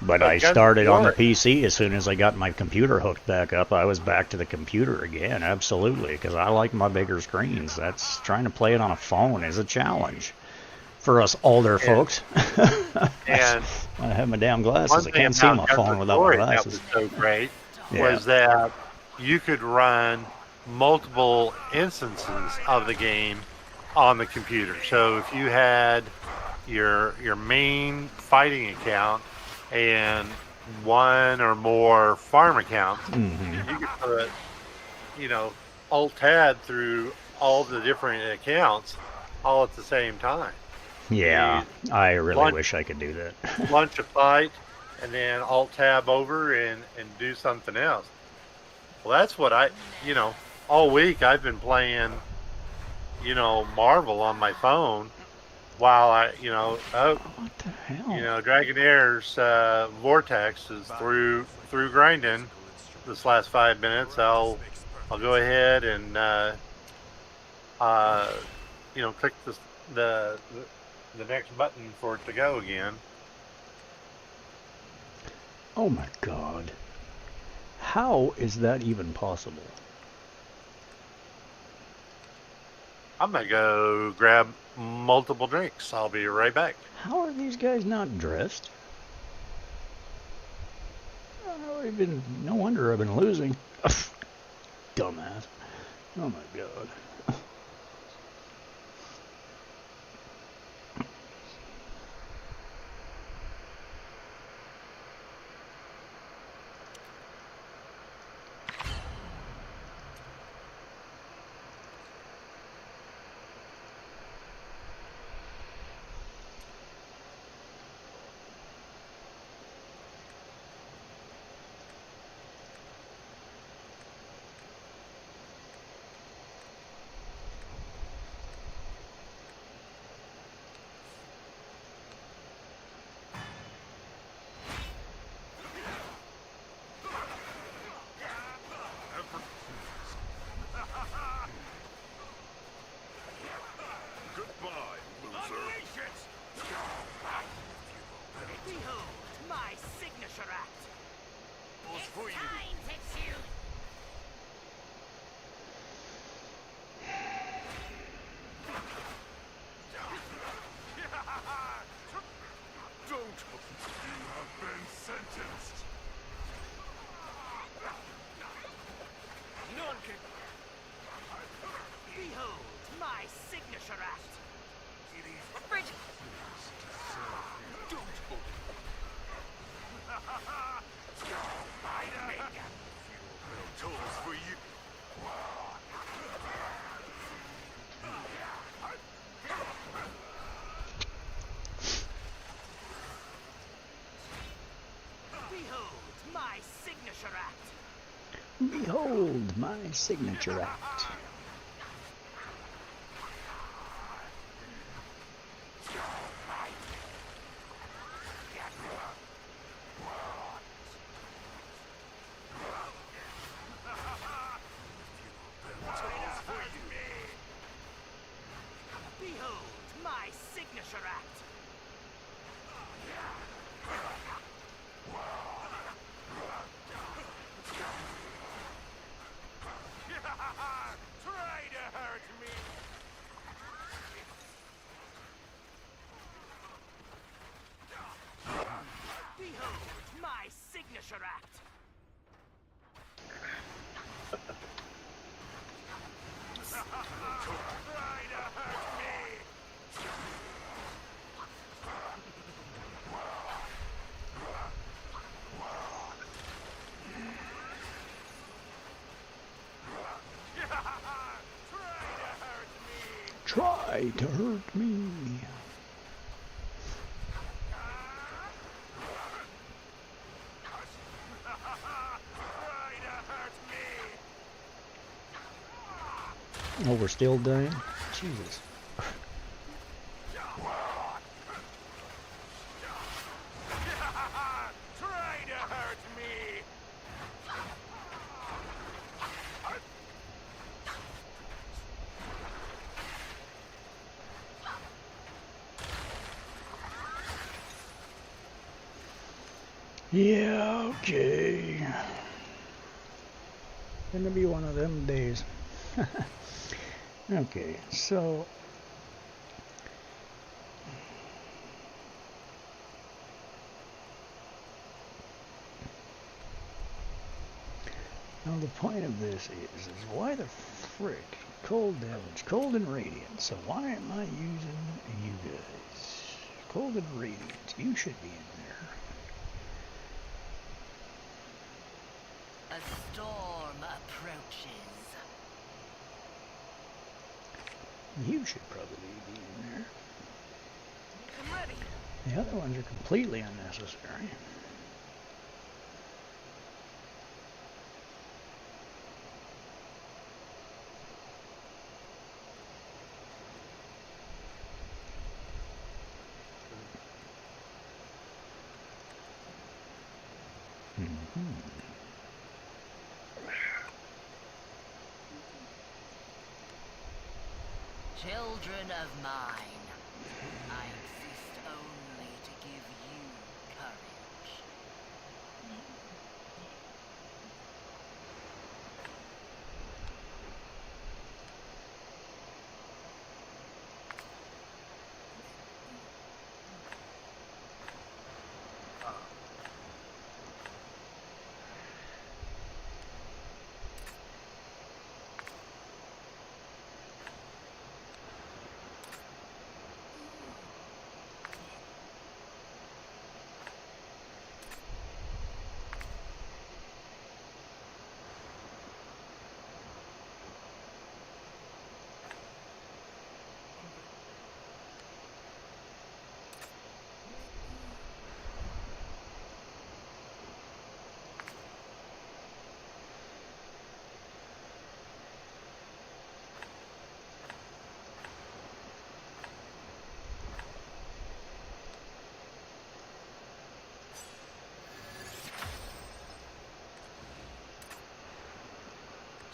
Speaker 1: But I started on the PC as soon as I got my computer hooked back up. I was back to the computer again, absolutely, because I like my bigger screens. That's trying to play it on a phone is a challenge for us older folks.
Speaker 10: And
Speaker 1: I have my damn glasses. I can't see my phone without my glasses.
Speaker 10: That was so great was that you could run multiple instances of the game on the computer. So if you had your main fighting account and one or more farm accounts, you could put, Alt-Tab through all the different accounts all at the same time.
Speaker 1: Yeah, I really wish I could do that.
Speaker 10: Launch a fight and then Alt-Tab over and do something else. Well, that's what all week I've been playing, Marvel on my phone while I,
Speaker 1: what the hell?
Speaker 10: Dragonheir's Vortex is through grinding this last 5 minutes. I'll go ahead and click the next button for it to go again.
Speaker 1: Oh my God! How is that even possible?
Speaker 10: I'm gonna go grab multiple drinks. I'll be right back.
Speaker 1: How are these guys not dressed? No wonder I've been losing. Dumbass. Oh my God.
Speaker 11: my signature act.
Speaker 3: It is
Speaker 11: Bridge.
Speaker 3: tools for you.
Speaker 11: Behold my signature act.
Speaker 1: Behold my signature act.
Speaker 11: Behold my signature act.
Speaker 3: Try to hurt me.
Speaker 11: Behold my signature act.
Speaker 3: Try to hurt me.
Speaker 1: Try to hurt me. Oh, we're still dying? Jesus.
Speaker 3: Try to hurt me.
Speaker 1: Yeah, okay. Gonna be one of them days. Okay, so now the point of this is why the frick cold damage, cold and radiant. So why am I using you guys? Cold and radiant, you should be in there.
Speaker 5: A storm approaches.
Speaker 1: You should probably be in there.
Speaker 11: I'm ready.
Speaker 1: The other ones are completely unnecessary.
Speaker 5: Children of mine, I exist only to give you courage.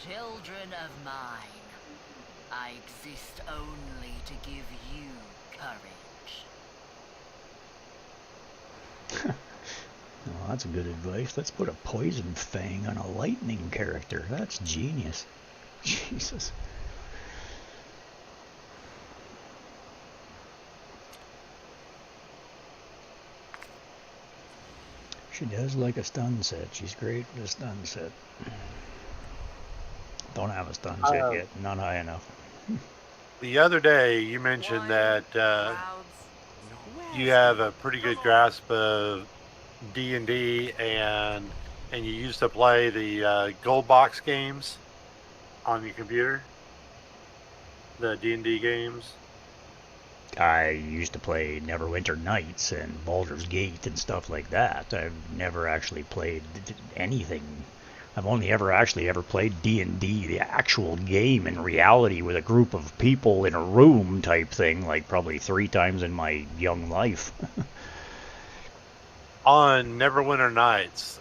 Speaker 5: Children of mine, I exist only to give you courage.
Speaker 1: Oh, that's good advice. Let's put a poison fang on a lightning character. That's genius. Jesus. She does like a stun set. She's great with a stun set. Don't have a stun set yet. Not high enough.
Speaker 10: The other day, you mentioned that you have a pretty good grasp of D&D, and you used to play the gold box games on your computer, the D&D games.
Speaker 1: I used to play Neverwinter Nights and Baldur's Gate and stuff like that. I've never actually played anything. I've only ever played D&D, the actual game in reality with a group of people in a room type thing, like probably 3 times in my young life.
Speaker 10: On Neverwinter Nights,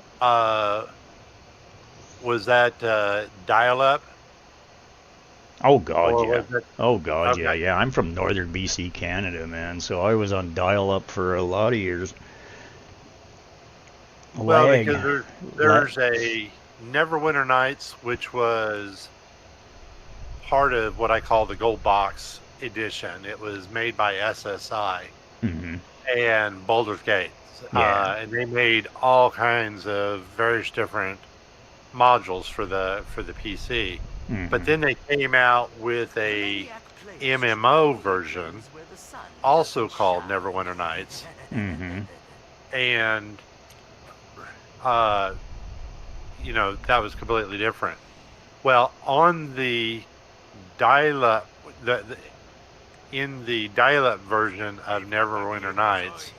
Speaker 10: was that dial-up?
Speaker 1: Oh God, yeah.
Speaker 10: It...
Speaker 1: Oh God,
Speaker 10: okay.
Speaker 1: yeah. I'm from northern BC, Canada, man. So I was on dial-up for a lot of years.
Speaker 10: Well, because there's a Neverwinter Nights, which was part of what I call the Gold Box edition. It was made by SSI and Baldur's Gate.
Speaker 1: Yeah.
Speaker 10: And they made all kinds of various different modules for the PC. But then they came out with a MMO version, also called Neverwinter Nights. And that was completely different. Well, on the dial-up, in the dial-up version of Neverwinter Nights,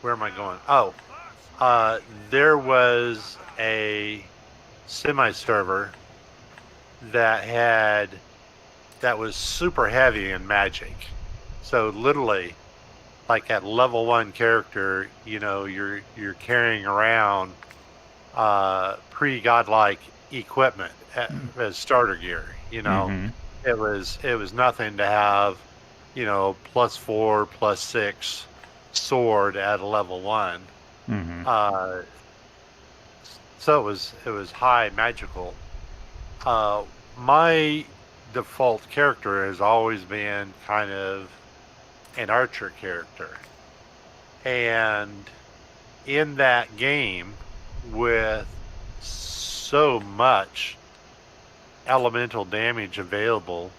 Speaker 10: where am I going? Oh, there was a semi-server that was super heavy in magic. So literally, like at level 1 character, you're carrying around pre-godlike equipment as starter gear. It was nothing to have, +4, +6 sword at a level 1. So it was high magical. My default character has always been kind of an archer character, and in that game, with so much elemental damage available,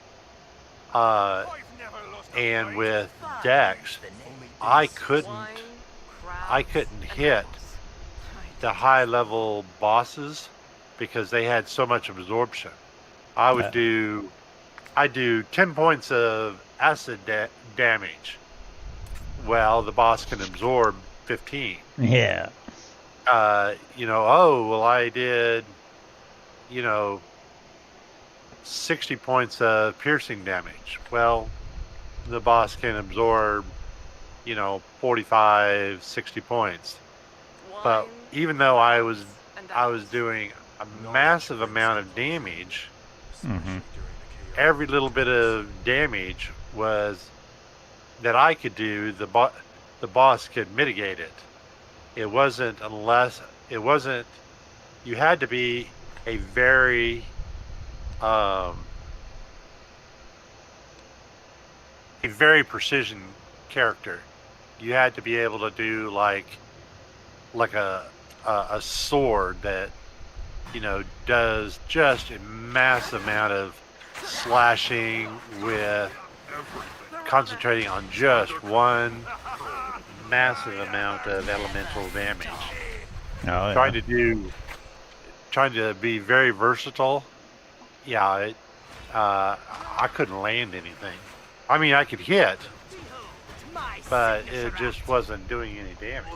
Speaker 10: and with Dex, I couldn't hit the high level bosses because they had so much absorption. I do 10 points of acid damage. Well, the boss can absorb 15.
Speaker 1: Yeah.
Speaker 10: I did 60 points of piercing damage. Well, the boss can absorb 45, 60 points. But even though I was doing a massive amount of damage, every little bit of damage was that I could do, the boss could mitigate it. It wasn't, you had to be a very precision character. You had to be able to do like a sword that does just a massive amount of slashing with concentrating on just one massive amount of elemental damage. Trying to be very versatile. Yeah, I couldn't land anything. I mean, I could hit, but it just wasn't doing any damage.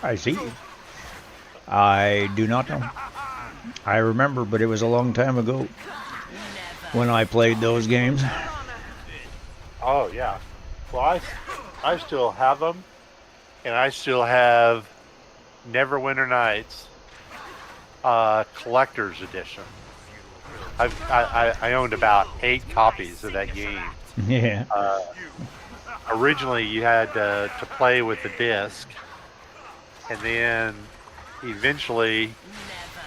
Speaker 1: I see. I do not know. I remember, but it was a long time ago when I played those games.
Speaker 10: Oh, yeah. Well, I still have them, and I still have Neverwinter Nights Collector's Edition. I owned about 8 copies of that game.
Speaker 1: Yeah.
Speaker 10: Originally, you had to play with the disc, and then eventually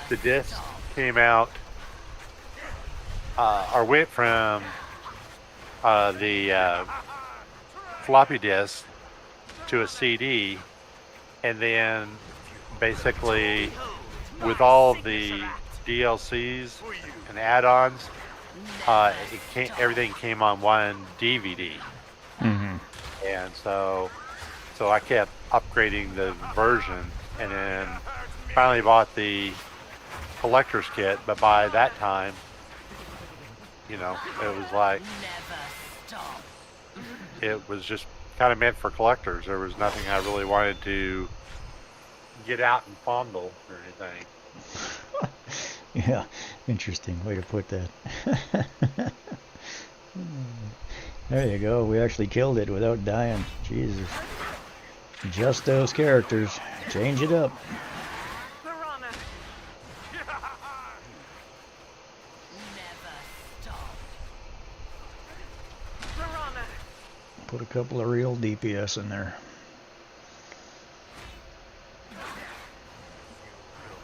Speaker 10: the disc came out, or went from the floppy disk to a CD, and then basically with all the DLCs and add-ons, everything came on one DVD,
Speaker 1: Mm-hmm.
Speaker 10: and so I kept upgrading the version, and then finally bought the collector's kit. But by that time, it was like it was just kind of meant for collectors. There was nothing I really wanted to get out and fondle or anything.
Speaker 1: Yeah, interesting way to put that. There you go. We actually killed it without dying. Jesus. Just those characters. Change it up.
Speaker 4: Piranha! Piranha!
Speaker 1: Put a couple of real DPS in there.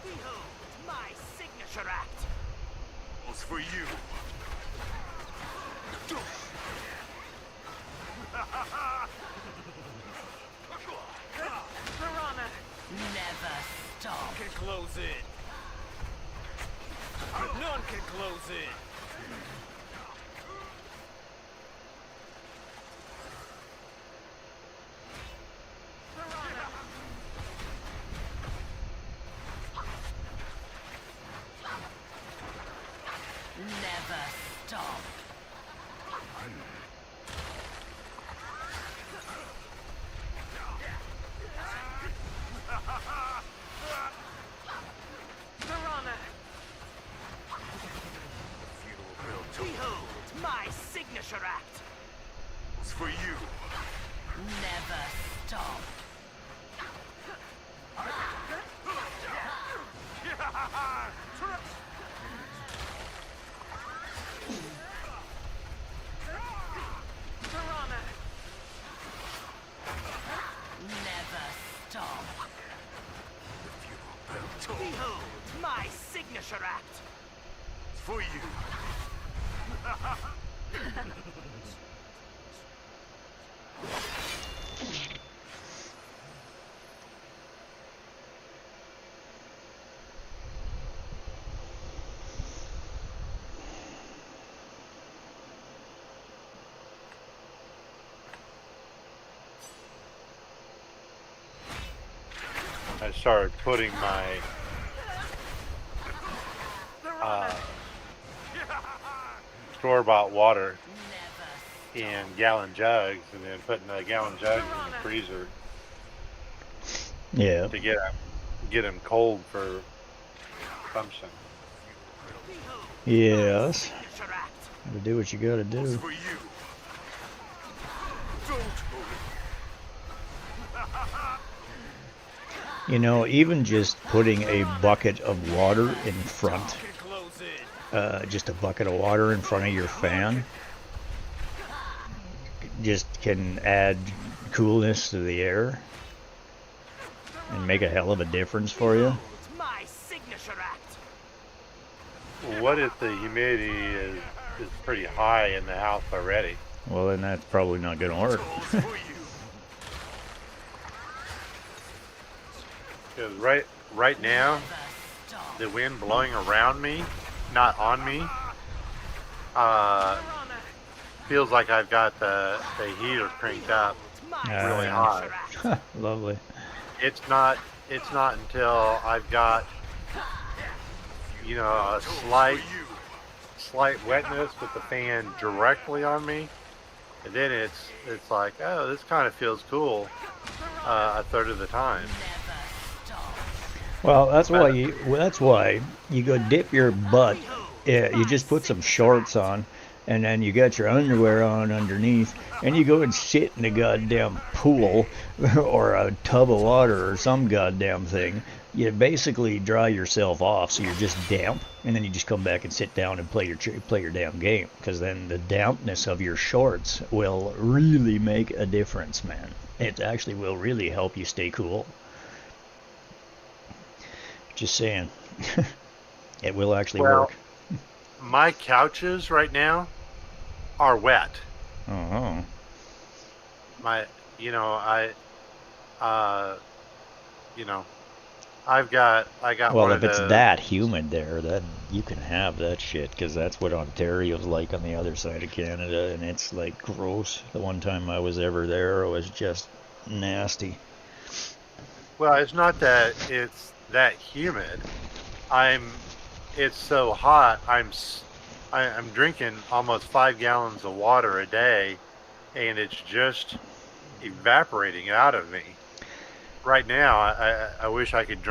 Speaker 11: Behold my signature act.
Speaker 3: Was for you.
Speaker 4: Piranha!
Speaker 5: Never stop.
Speaker 3: Can close in. None can close in.
Speaker 5: Never stop.
Speaker 4: Piranha!
Speaker 11: Behold my signature act.
Speaker 3: Was for you.
Speaker 5: Never stop.
Speaker 4: Piranha!
Speaker 5: Never stop.
Speaker 11: Behold my signature act.
Speaker 3: For you.
Speaker 10: I started putting my store-bought water in gallon jugs, and then putting the gallon jugs in the freezer
Speaker 1: Yeah.
Speaker 10: to get them cold for consumption.
Speaker 1: Yes.
Speaker 11: Signature act.
Speaker 1: Gotta do what you gotta do.
Speaker 3: For you. Don't
Speaker 1: You know, even just putting a bucket of water in front,
Speaker 3: can close in.
Speaker 1: just a bucket of water in front of your fan, just can add coolness to the air and make a hell of a difference for you.
Speaker 11: My signature act.
Speaker 10: What if the humidity is pretty high in the house already?
Speaker 1: Well, then that's probably not gonna work.
Speaker 3: For you.
Speaker 10: Because right now, the wind blowing around me, not on me, feels like I've got the heater cranked up really high.
Speaker 1: Lovely.
Speaker 10: It's not until I've got a slight wetness with the fan directly on me, and then it's like, oh, this kind of feels cool a third of the time.
Speaker 1: Well, that's why you go dip your butt. You just put some shorts on, and then you got your underwear on underneath, and you go and sit in a goddamn pool or a tub of water or some goddamn thing. You basically dry yourself off, so you're just damp, and then you just come back and sit down and play your damn game, because then the dampness of your shorts will really make a difference, man. It actually will really help you stay cool. Just saying. It will actually work.
Speaker 10: My couches right now are wet.
Speaker 1: Oh.
Speaker 10: I got
Speaker 1: Well,
Speaker 10: one
Speaker 1: if
Speaker 10: of
Speaker 1: it's
Speaker 10: those.
Speaker 1: that humid there, then you can have that shit, because that's what Ontario's like on the other side of Canada, and it's like gross. The one time I was ever there, it was just nasty.
Speaker 10: Well, it's not that it's that humid. It's so hot. I'm drinking almost 5 gallons of water a day, and it's just evaporating out of me. Right now, I wish I could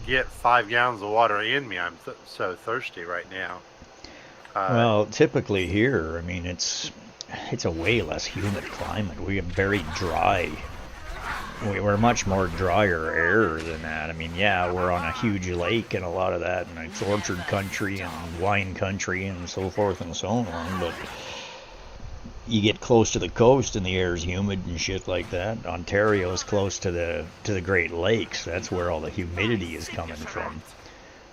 Speaker 10: get 5 gallons of water in me. I'm so thirsty right now.
Speaker 1: Well, typically here, I mean, it's a way less humid climate. We have very dry. We're much more drier air than that. I mean, yeah, we're on a huge lake and a lot of that, and it's orchard country and wine country and so forth and so on, but you get close to the coast and the air's humid and shit like that. Ontario's close to the Great Lakes. That's where all the humidity is coming from.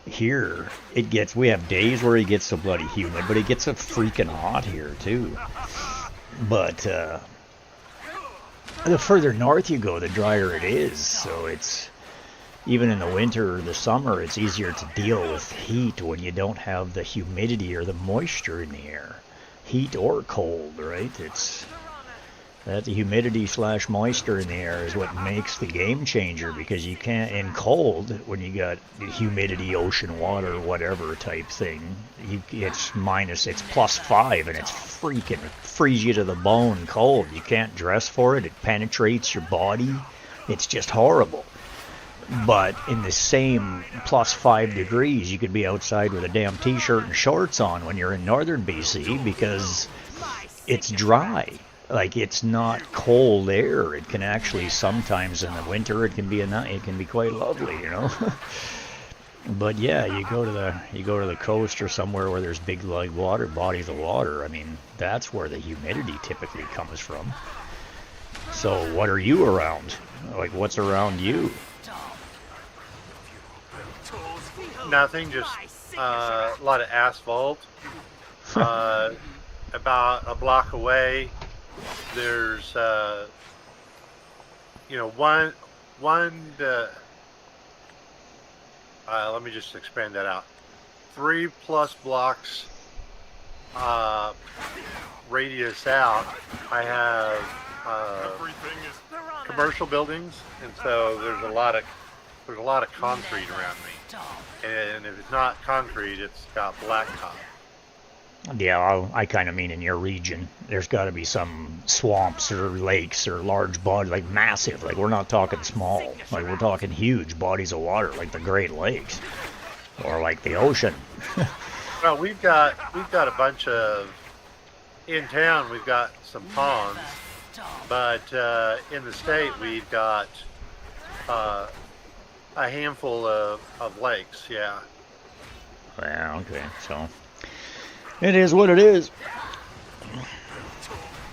Speaker 1: Here, we have days where it gets so bloody humid, but it gets so freaking hot here too. But the further north you go, the drier it is. So it's, even in the winter or the summer, it's easier to deal with heat when you don't have the humidity or the moisture in the air. Heat or cold, right? It's that the humidity / moisture in the air is what makes the game changer, because you can't, in cold, when you got humidity, ocean water, whatever type thing, it's +5 and it's freaking freeze you to the bone cold. You can't dress for it. It penetrates your body. It's just horrible. But in the same +5 degrees, you could be outside with a damn t-shirt and shorts on when you're in northern BC, because it's dry. Like, it's not cold air. It can actually, sometimes in the winter, it can be quite lovely, you know. But yeah, you go to the coast or somewhere where there's big like bodies of water. I mean, that's where the humidity typically comes from. So what are you around? Like, what's around you?
Speaker 10: Nothing, just a lot of asphalt. About a block away, there's let me just expand that out. 3+ blocks radius out, I have commercial buildings, and so there's a lot of concrete around me. And if it's not concrete, it's got blacktop.
Speaker 1: Yeah, I kind of mean in your region. There's got to be some swamps or lakes or large bodies, like massive. Like, we're not talking small. Like, we're talking huge bodies of water, like the Great Lakes or like the ocean.
Speaker 10: Well, we've got a bunch of, in town we've got some ponds, but in the state we've got a handful of lakes. Yeah.
Speaker 1: Well, okay, so it is what it is.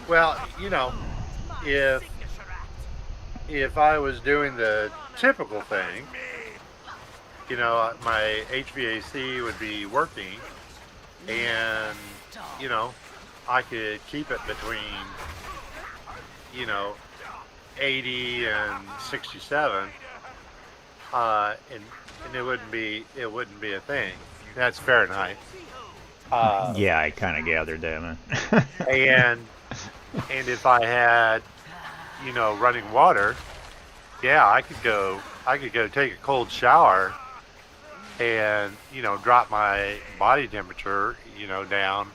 Speaker 10: Well, if I was doing the typical thing, my HVAC would be working, and I could keep it between 80 and 67, and it wouldn't be a thing. That's Fahrenheit.
Speaker 1: Yeah, I kind of gathered that, man.
Speaker 10: and if I had running water, yeah, I could go take a cold shower and drop my body temperature down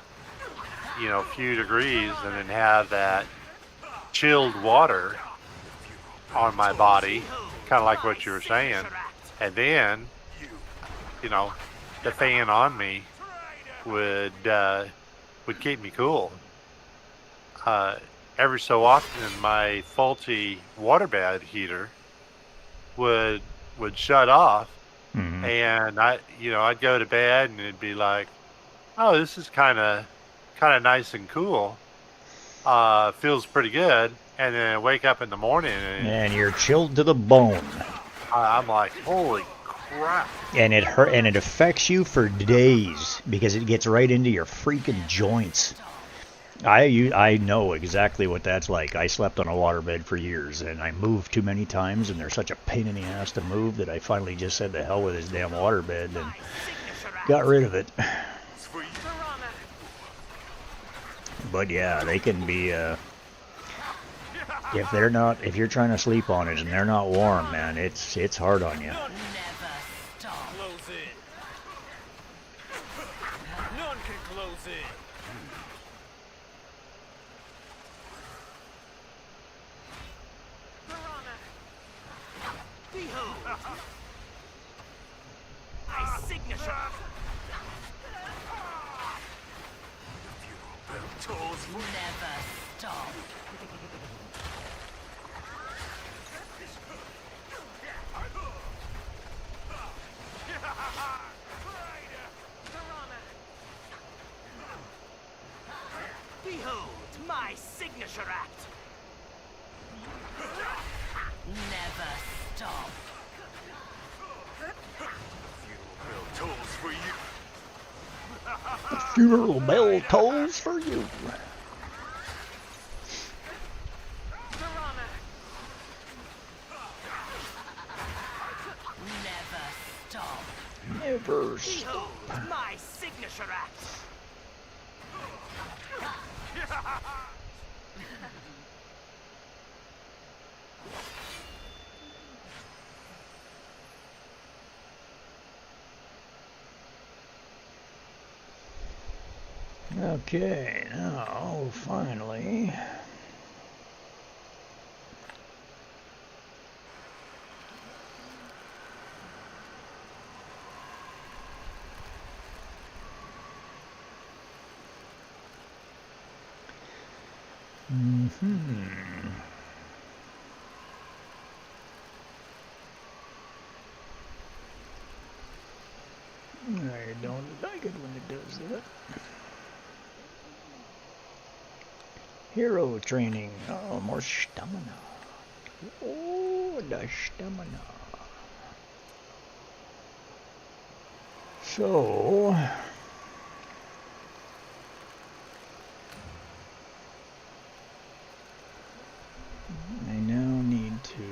Speaker 10: a few degrees, and then have that chilled water on my body, kind of like what you were saying, and then the fan on me would keep me cool. Every so often, my faulty waterbed heater would shut off,
Speaker 1: Mm-hmm.
Speaker 10: and I'd go to bed and it'd be like, oh, this is kind of nice and cool. Feels pretty good, and then I wake up in the morning
Speaker 1: and you're chilled to the bone.
Speaker 10: I'm like, holy crap!
Speaker 1: And it hurt, and it affects you for days because it gets right into your freaking joints. I know exactly what that's like. I slept on a waterbed for years, and I moved too many times, and they're such a pain in the ass to move that I finally just said the hell with this damn waterbed and got rid of it. But yeah, they can be, if you're trying to sleep on it and they're not warm, man, it's hard on you.
Speaker 11: None close in. None can close in. Behold! My signature!
Speaker 5: Never stop.
Speaker 11: Behold my signature act!
Speaker 5: Never stop.
Speaker 11: Tolls for you!
Speaker 1: The funeral bell tolls for you.
Speaker 5: Never stop.
Speaker 1: Never stop.
Speaker 11: Behold my signature act!
Speaker 1: Okay, now finally. I don't like it when it does that. Hero training. Oh, more stamina. Oh, the stamina. So, I now need to,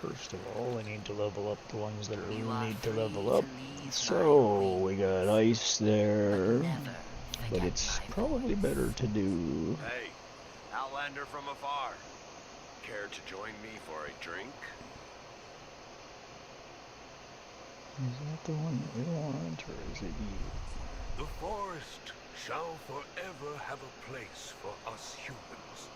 Speaker 1: first of all, I need to level up the ones that really need to level up. So, we got ice there, but it's probably better to do.
Speaker 7: Hey, Outlander from afar. Care to join me for a drink?
Speaker 1: Is that the one that we want, or is it you?
Speaker 3: The forest shall forever have a place for us humans.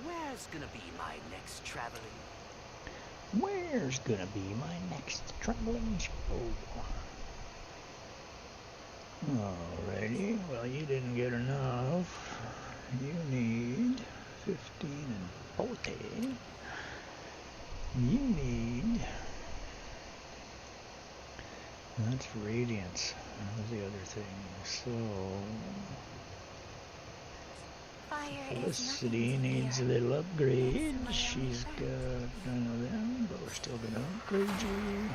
Speaker 11: Where's gonna be my next traveling?
Speaker 1: Where's gonna be my next traveling show? Alrighty, well you didn't get enough. You need 15 and 40. You need... That's radiance. That was the other thing. So...
Speaker 6: Fire
Speaker 1: Felicity needs a little upgrade. She's got none of them, but we're still gonna upgrade you.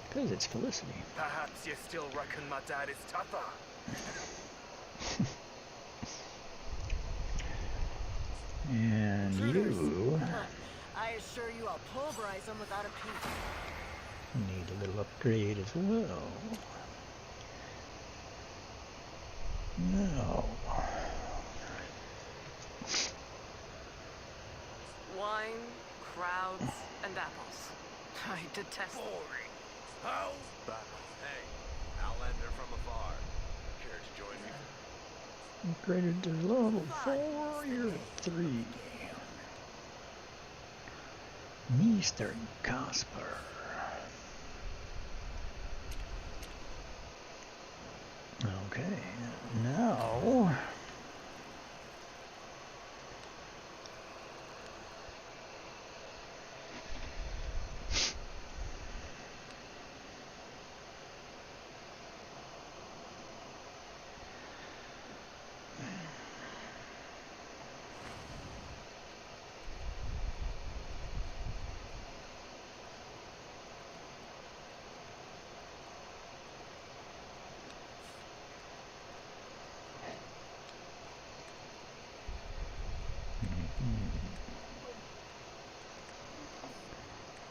Speaker 1: Because it's Felicity.
Speaker 11: Perhaps you still reckon my dad is tougher.
Speaker 1: And you
Speaker 12: I assure you I'll pulverize them without a peep.
Speaker 1: need a little upgrade as well. Now,
Speaker 4: Wine, crowds, and apples. I detest
Speaker 3: Boring. How bad?
Speaker 7: Hey, Outlander from afar. Care to join me?
Speaker 1: upgraded to level 4, you're at 3. Mr. Casper. Okay, now...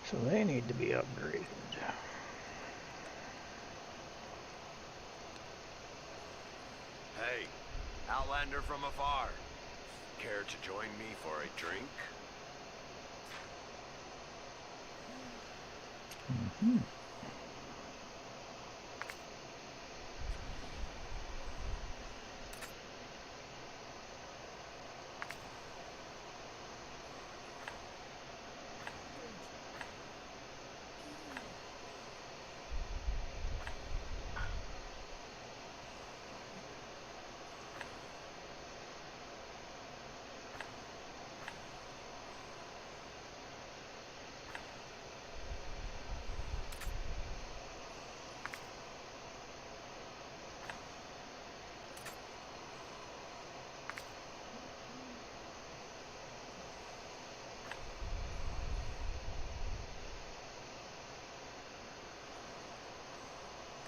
Speaker 1: So they need to be upgraded.
Speaker 7: Hey, Outlander from afar. Care to join me for a drink?
Speaker 1: Mm-hmm.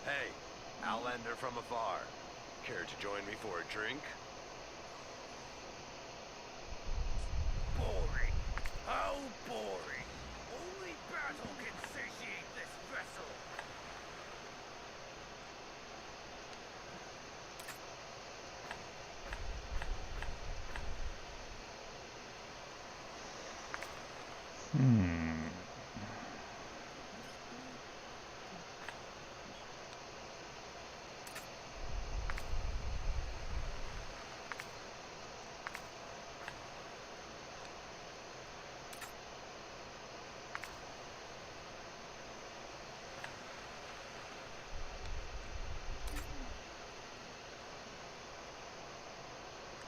Speaker 7: Hey, Outlander from afar. Care to join me for a drink?
Speaker 3: Boring. How boring. Only battle can satiate this vessel.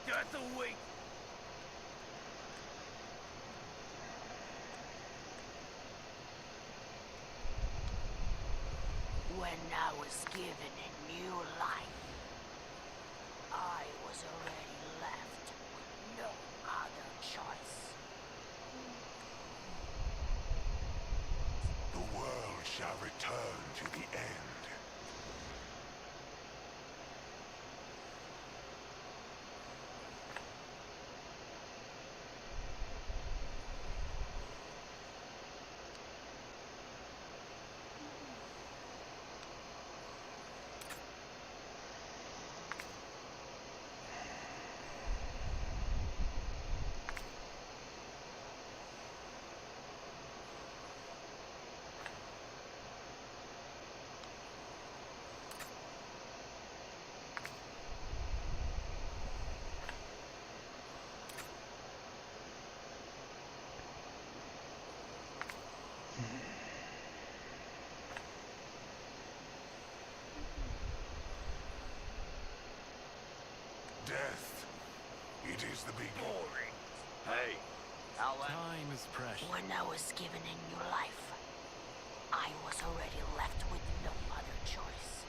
Speaker 3: That's a wait.
Speaker 5: When I was given a new life, I was already left with no other choice.
Speaker 3: The world shall return to the end. Death. It is the beginning.
Speaker 7: Boring. Hey, Outlander.
Speaker 8: Time is precious.
Speaker 5: When I was given a new life, I was already left with no other choice.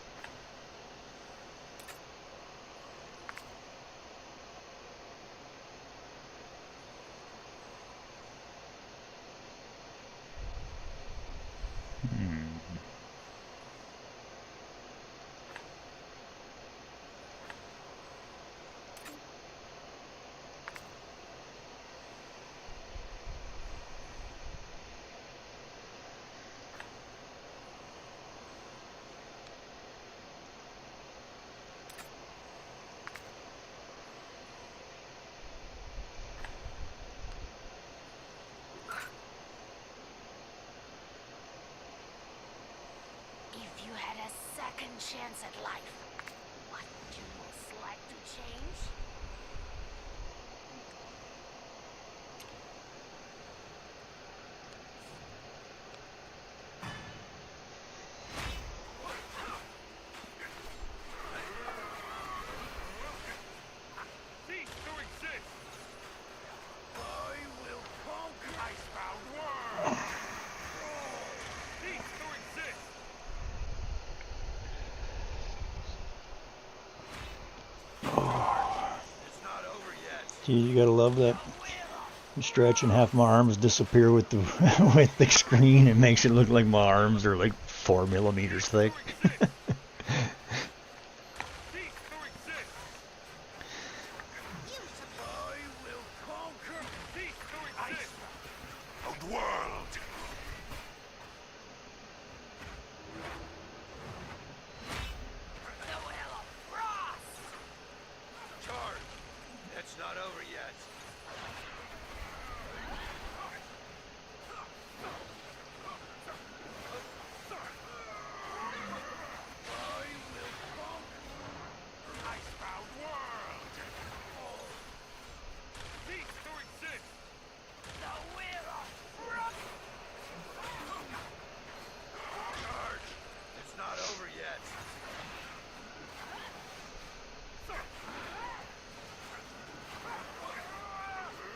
Speaker 5: If you had a second chance at life, what would you most like to change?
Speaker 3: Cease to exist. I will conquer Icebound world. Cease to exist.
Speaker 7: It's not over yet.
Speaker 1: Gee, you gotta love that. You stretch and half my arms disappear with the with the screen. It makes it look like my arms are like 4 millimeters thick.
Speaker 7: It's not over yet.
Speaker 3: Icebound world! Cease to exist!
Speaker 5: The will of frost!
Speaker 7: Charge! It's not over yet.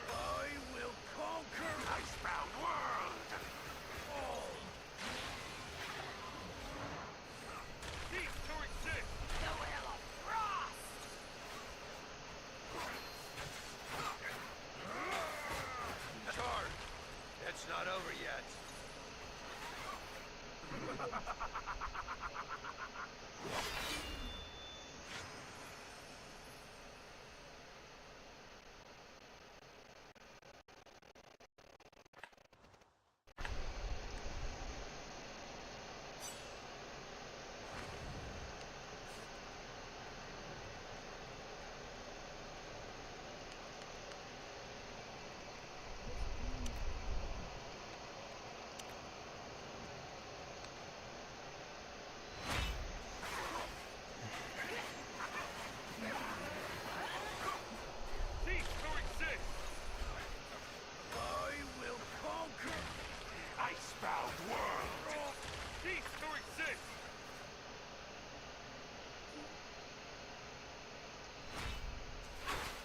Speaker 7: I will conquer
Speaker 3: Icebound world!
Speaker 7: all.
Speaker 3: Cease to exist!
Speaker 5: The will of frost!
Speaker 7: Charge! It's not over yet.
Speaker 3: Cease to exist!
Speaker 7: I will conquer
Speaker 3: Icebound world! Cease to exist!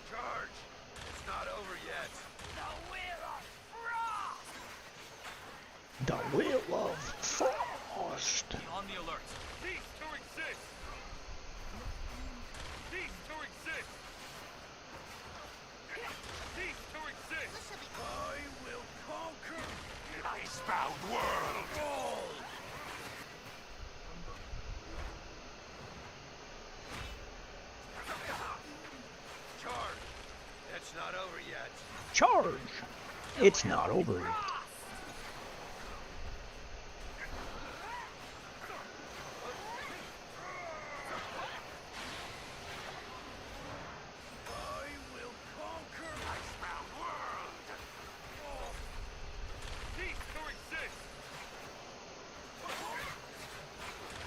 Speaker 7: charge. It's not over yet.
Speaker 5: The will of frost!
Speaker 1: The will of frost.
Speaker 3: Be on the alert. Cease to exist! Cease to exist! Cease to exist!
Speaker 7: I will conquer
Speaker 3: Icebound world!
Speaker 7: all. Charge. It's not over yet.
Speaker 1: Charge. It's not over yet.
Speaker 7: I will conquer
Speaker 3: Icebound world! Cease to exist!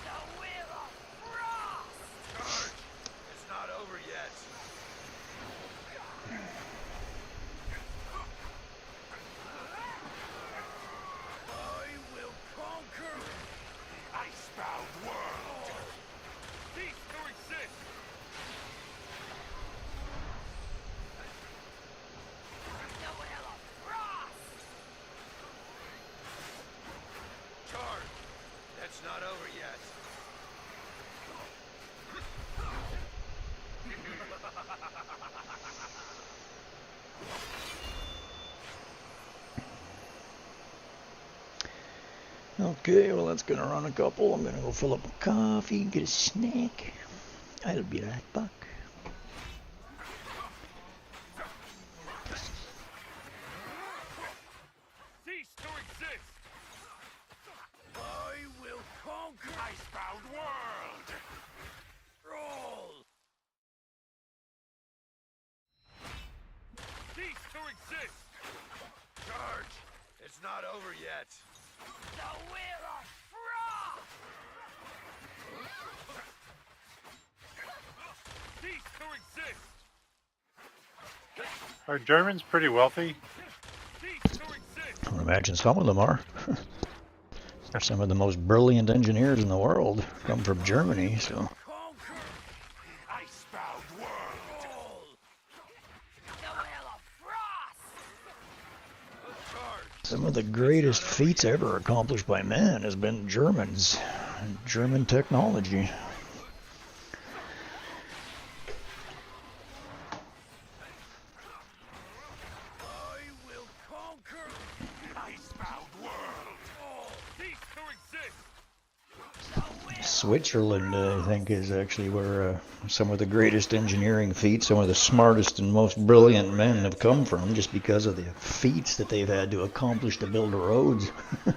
Speaker 5: The will of frost!
Speaker 7: charge. It's not over yet. I will conquer
Speaker 3: Icebound world! Cease to exist!
Speaker 5: The will of frost!
Speaker 7: charge. It's not over yet.
Speaker 1: Okay, well that's gonna run a couple. I'm gonna go fill up a coffee, get a snack. I'll be right back.
Speaker 3: Cease to exist!
Speaker 7: I will conquer
Speaker 3: Icebound world!
Speaker 7: all.
Speaker 3: Cease to exist!
Speaker 7: Charge. It's not over yet.
Speaker 5: The will of frost!
Speaker 3: Cease to exist!
Speaker 10: Are Germans pretty wealthy?
Speaker 3: Cease to exist!
Speaker 1: I would imagine some of them are. They're some of the most brilliant engineers in the world come from Germany, so
Speaker 7: Conquer
Speaker 3: Icebound world!
Speaker 7: all.
Speaker 5: The will of frost!
Speaker 7: Charge.
Speaker 1: some of the greatest feats ever accomplished by man has been Germans and German technology.
Speaker 7: I will conquer
Speaker 3: Icebound world! Cease to exist!
Speaker 1: Switzerland, I think, is actually where some of the greatest engineering feats, some of the smartest and most brilliant men have come from, just because of the feats that they've had to accomplish to build the roads.
Speaker 7: I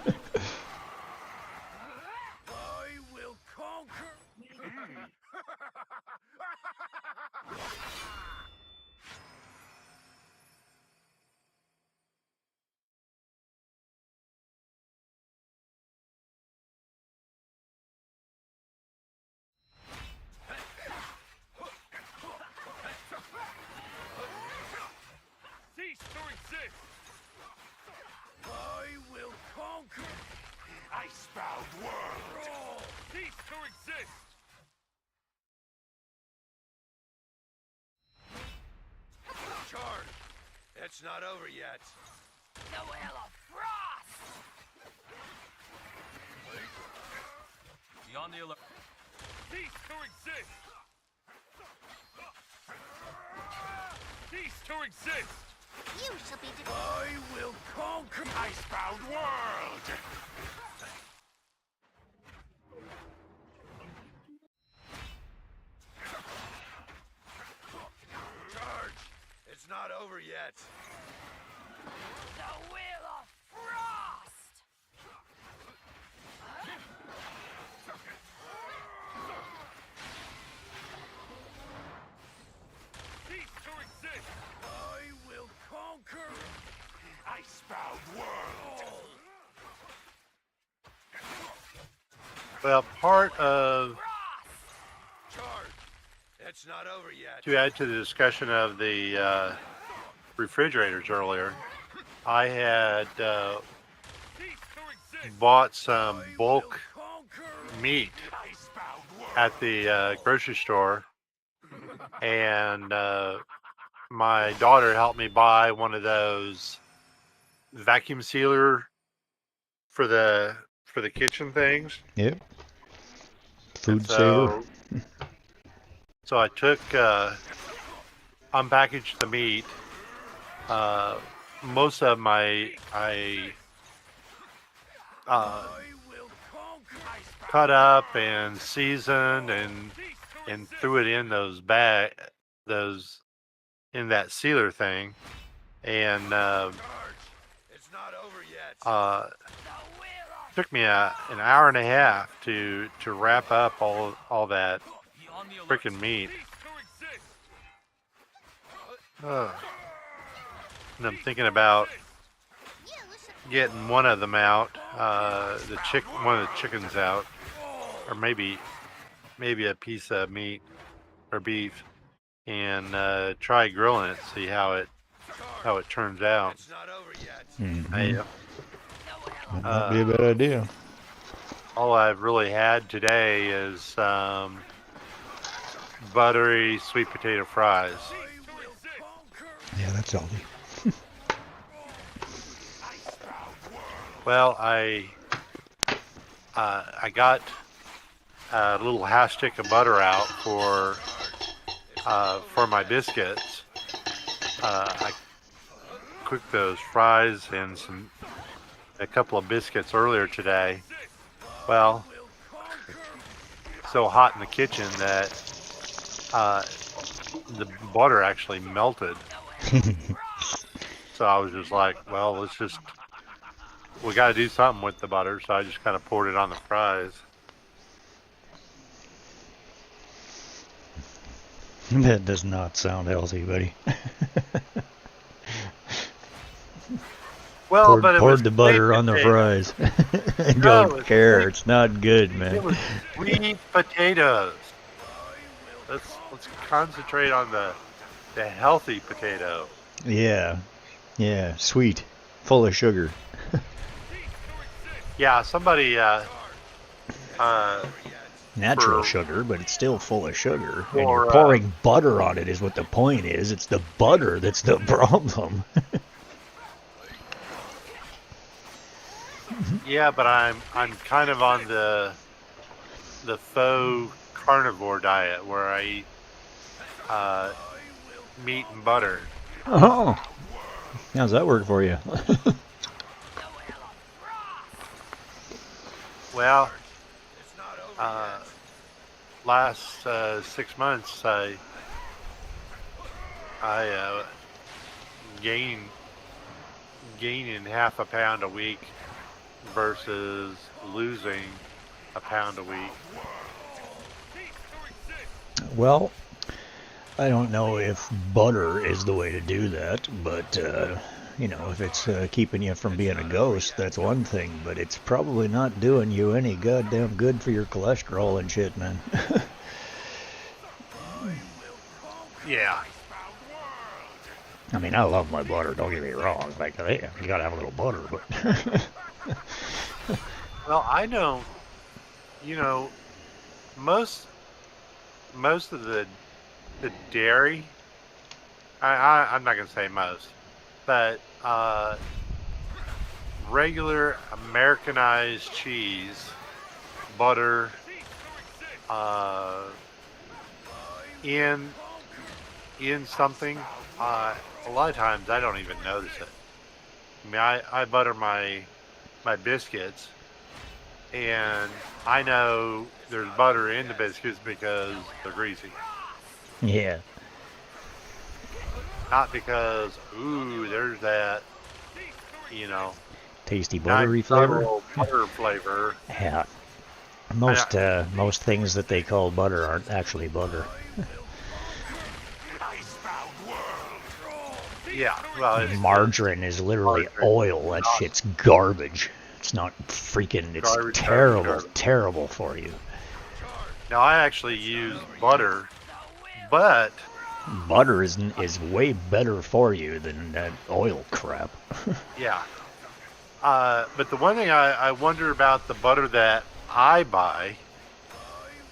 Speaker 7: will conquer It's not over yet.
Speaker 5: The will of frost!
Speaker 11: Be on the alert. Cease to exist! Cease to exist!
Speaker 6: You shall be defeated.
Speaker 11: I will conquer Icebound World!
Speaker 7: Charge! It's not over yet.
Speaker 5: The will of frost!
Speaker 11: Cease to exist! I will conquer Icebound World!
Speaker 10: Well, part of,
Speaker 7: Charge! It's not over yet.
Speaker 10: to add to the discussion of the refrigerators earlier, I had bought some bulk meat at the grocery store, and my daughter helped me buy one of those vacuum sealer for the kitchen things.
Speaker 1: Yep. Food
Speaker 10: So,
Speaker 1: saver.
Speaker 10: so I took unpackaged the meat. Most of I cut up and seasoned and threw it in those in that sealer thing, and
Speaker 7: It's not over yet.
Speaker 10: took me an hour and a half to wrap up all that freaking meat. And I'm thinking about getting one of them out, one of the chickens out, or maybe a piece of meat or beef, and try grilling it, see how it turns out.
Speaker 7: It's not over yet.
Speaker 1: Mhm. That might be a bad idea.
Speaker 10: All I've really had today is buttery sweet potato fries.
Speaker 1: Yeah, that's healthy.
Speaker 10: Well, I got a little half stick of butter out for my biscuits. I cooked those fries and a couple of biscuits earlier today. Well, so hot in the kitchen that the butter actually melted. So I was just like, well, we got to do something with the butter. So I just kind of poured it on the fries.
Speaker 1: That does not sound healthy, buddy.
Speaker 10: Well, but it was
Speaker 1: poured the butter on the fries. I don't care. It's not good, man.
Speaker 10: It was sweet potatoes. Let's concentrate on the healthy potato.
Speaker 1: Yeah, sweet, full of sugar.
Speaker 10: Yeah, somebody
Speaker 1: natural sugar, but it's still full of sugar. And you're pouring butter on it is what the point is. It's the butter that's the problem.
Speaker 10: Yeah, but I'm kind of on the faux carnivore diet where I eat meat and butter.
Speaker 1: Oh, how's that work for you?
Speaker 10: Well, last 6 months I gaining half a pound a week versus losing a pound a week.
Speaker 1: Well, I don't know if butter is the way to do that, but if it's keeping you from being a ghost, that's one thing, but it's probably not doing you any goddamn good for your cholesterol and shit, man.
Speaker 10: Yeah.
Speaker 1: I mean, I love my butter, don't get me wrong. Like, hey, you gotta have a little butter, but...
Speaker 10: Well, I know, most of the dairy, I'm not going to say most, but regular Americanized cheese, butter, in something, a lot of times I don't even notice it. I mean, I butter my biscuits, and I know there's butter in the biscuits because they're greasy.
Speaker 1: Yeah.
Speaker 10: Not because, ooh, there's that,
Speaker 1: Tasty
Speaker 10: nice
Speaker 1: buttery flavor.
Speaker 10: subtle butter flavor.
Speaker 1: Yeah. Most things that they call butter aren't actually butter.
Speaker 10: Yeah, well,
Speaker 1: margarine is literally oil. That shit's garbage. It's not freaking. It's terrible for you.
Speaker 10: Now I actually use butter, but
Speaker 1: butter is way better for you than that oil crap.
Speaker 10: Yeah. But the one thing I wonder about the butter that I buy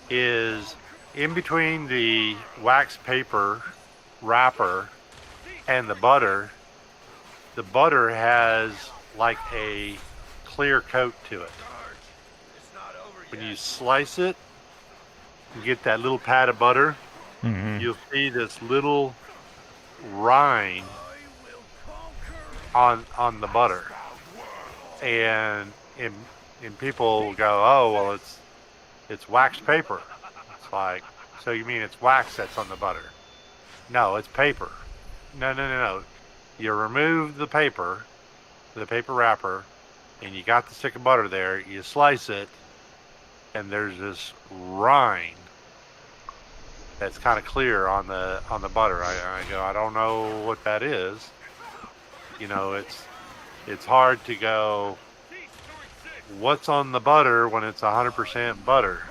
Speaker 10: is in between the wax paper wrapper and the butter has like a clear coat to it. When you slice it, you get that little pad of butter, you'll see this little rind on the butter. And people go, oh, well, it's wax paper. It's like, so you mean it's wax that's on the butter? No, it's paper. No. You remove the paper wrapper, and you got the stick of butter there. You slice it, and there's this rind that's kind of clear on the butter. I go, I don't know what that is. It's hard to go, what's on the butter when it's 100% butter?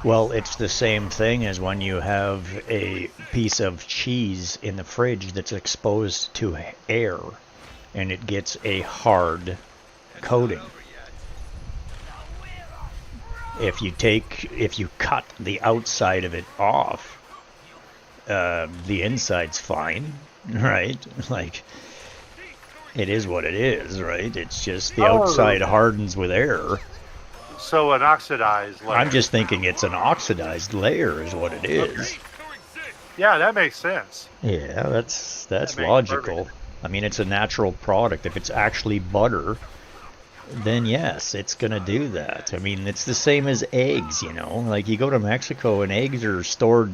Speaker 1: Well, it's the same thing as when you have a piece of cheese in the fridge that's exposed to air and it gets a hard coating. If you cut the outside of it off, the inside's fine, right? Like, it is what it is, right? It's just the outside hardens with air.
Speaker 10: So an oxidized layer.
Speaker 1: I'm just thinking it's an oxidized layer is what it is.
Speaker 10: Okay. Yeah, that makes sense.
Speaker 1: Yeah, that's logical. I mean, it's a natural product. If it's actually butter, then yes, it's going to do that. I mean, it's the same as eggs, Like, you go to Mexico and eggs are stored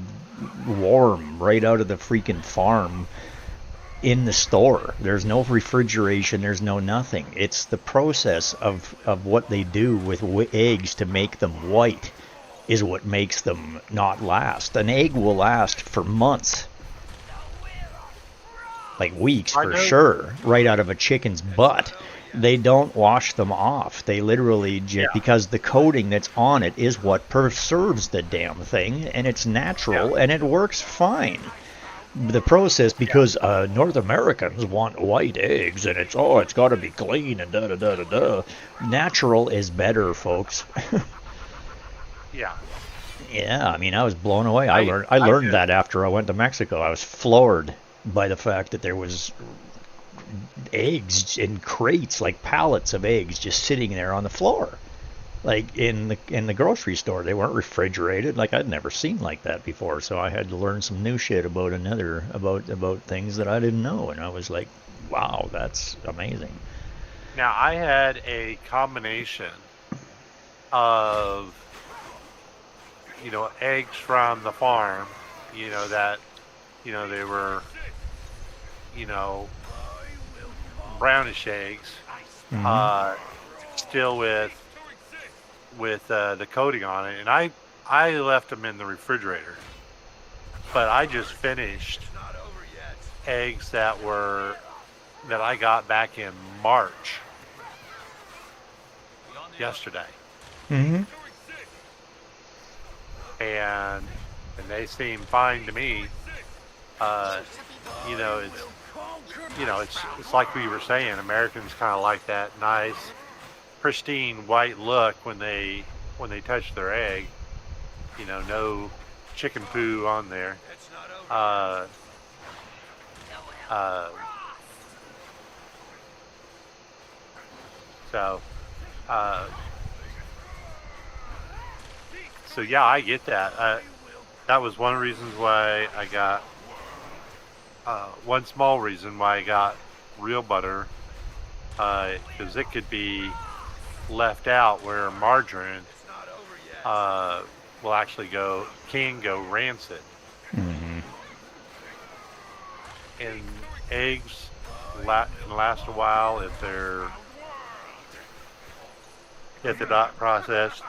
Speaker 1: warm right out of the freaking farm in the store. There's no refrigeration, there's no nothing. It's the process of what they do with eggs to make them white is what makes them not last. An egg will last for months. Like weeks for sure, right out of a chicken's butt. They don't wash them off. They literally because the coating that's on it is what preserves the damn thing, and it's natural and it works fine. The process, because North Americans want white eggs and it's got to be clean and da-da-da-da-da. Natural is better, folks.
Speaker 10: Yeah.
Speaker 1: Yeah, I mean, I was blown away. I learned that after I went to Mexico. I was floored by the fact that there was eggs in crates, like pallets of eggs, just sitting there on the floor. Like in the grocery store, they weren't refrigerated. Like, I'd never seen like that before, so I had to learn some new shit about things that I didn't know, and I was like, wow, that's amazing.
Speaker 10: Now, I had a combination of eggs from the farm, that they were brownish eggs, still with the coating on it, and I left them in the refrigerator, but I just finished eggs that I got back in March yesterday. And they seem fine to me. It's like we were saying, Americans kind of like that nice, pristine white look when they touch their egg. No chicken poo on there. So, yeah, I get that. That was one reasons why I got one small reason why I got real butter, because it could be left out where margarine will actually can go rancid.
Speaker 1: Mm-hmm.
Speaker 10: And eggs can last a while if they're not processed.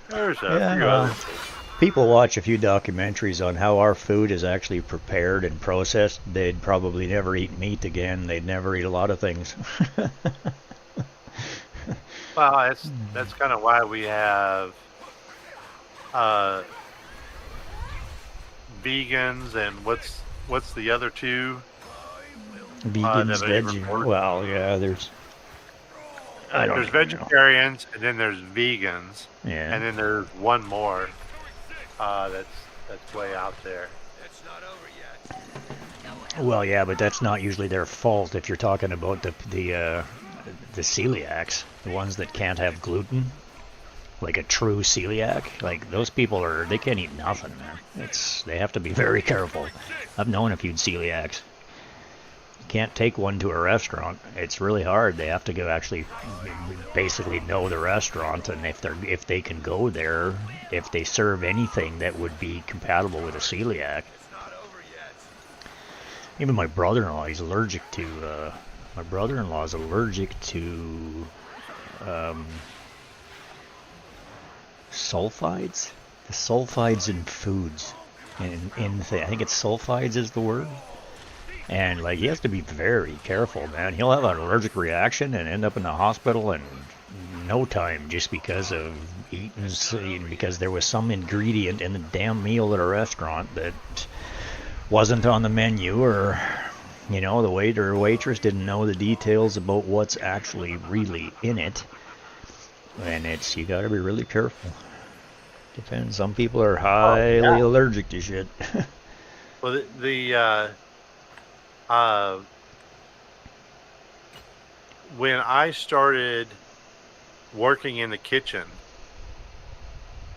Speaker 10: There's a few other things.
Speaker 1: People watch a few documentaries on how our food is actually prepared and processed. They'd probably never eat meat again. They'd never eat a lot of things.
Speaker 10: Well, that's kind of why we have vegans and what's the other two?
Speaker 1: Vegans, veggie. Well, yeah, there's
Speaker 10: vegetarians and then there's vegans.
Speaker 1: Yeah.
Speaker 10: And then there's one more that's way out there.
Speaker 3: It's not over yet.
Speaker 1: Well, yeah, but that's not usually their fault if you're talking about the celiacs, the ones that can't have gluten, like a true celiac. Like those people they can't eat nothing, man. They have to be very careful. I've known a few celiacs. You can't take one to a restaurant. It's really hard. They have to go actually basically know the restaurant, and if they can go there, if they serve anything that would be compatible with a celiac. Even my brother-in-law, he's allergic to. My brother-in-law is allergic to sulfides. The sulfides in foods, I think it's sulfides is the word. And like he has to be very careful, man. He'll have an allergic reaction and end up in the hospital in no time just because of because there was some ingredient in the damn meal at a restaurant that wasn't on the menu, or the waiter or waitress didn't know the details about what's actually really in it. And you got to be really careful. Depends. Some people are highly allergic to shit.
Speaker 10: Well, when I started working in the kitchen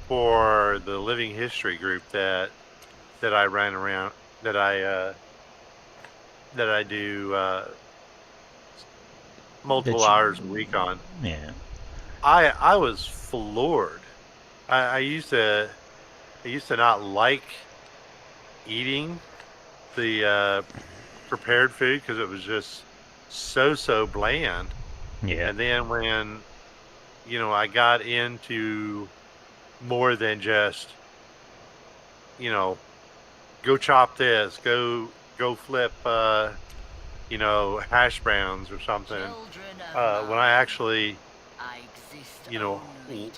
Speaker 10: for the Living History group that I ran around, that I do multiple hours a week on.
Speaker 1: Yeah.
Speaker 10: I was floored. I used to not like eating the prepared food because it was just so bland.
Speaker 1: Yeah.
Speaker 10: And then when I got into more than just go chop this, go flip hash browns or something, when I actually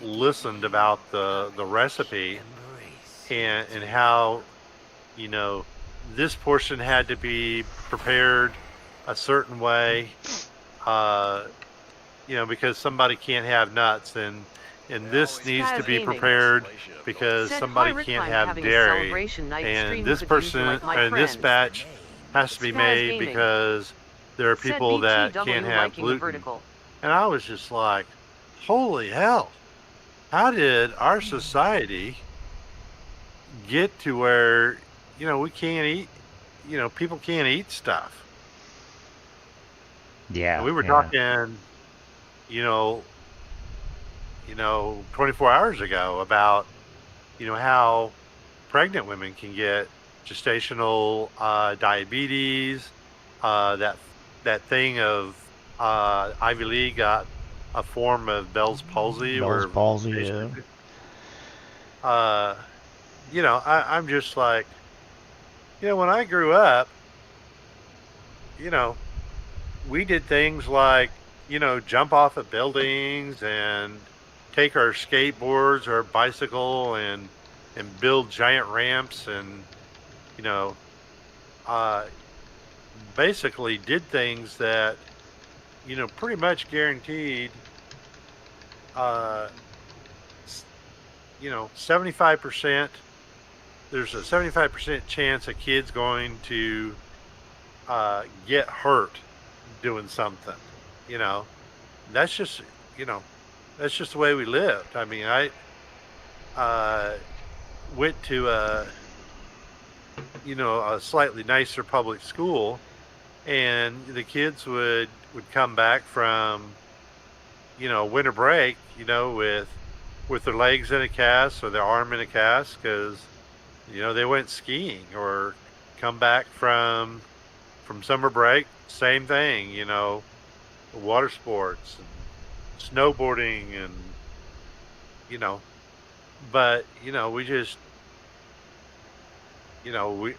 Speaker 10: listened about the recipe and how this portion had to be prepared a certain way, because somebody can't have nuts, and this needs to be prepared because somebody can't have dairy, and this person and this batch has to be made because there are people that can't have gluten. And I was just like, holy hell, how did our society get to where we can't eat, people can't eat stuff?
Speaker 1: Yeah.
Speaker 10: And we were talking 24 hours ago about how pregnant women can get gestational diabetes, that thing of Ivy League got a form of Bell's palsy.
Speaker 1: Yeah.
Speaker 10: I'm just like, when I grew up, we did things like, jump off of buildings and take our skateboards or bicycle and build giant ramps and, basically did things that, pretty much guaranteed, 75%, there's a 75% chance a kid's going to get hurt doing something. That's just that's just the way we lived. I mean, I went to a slightly nicer public school, and the kids would come back from winter break, with their legs in a cast or their arm in a cast because they went skiing, or come back from summer break, same thing, water sports and snowboarding, and but we just we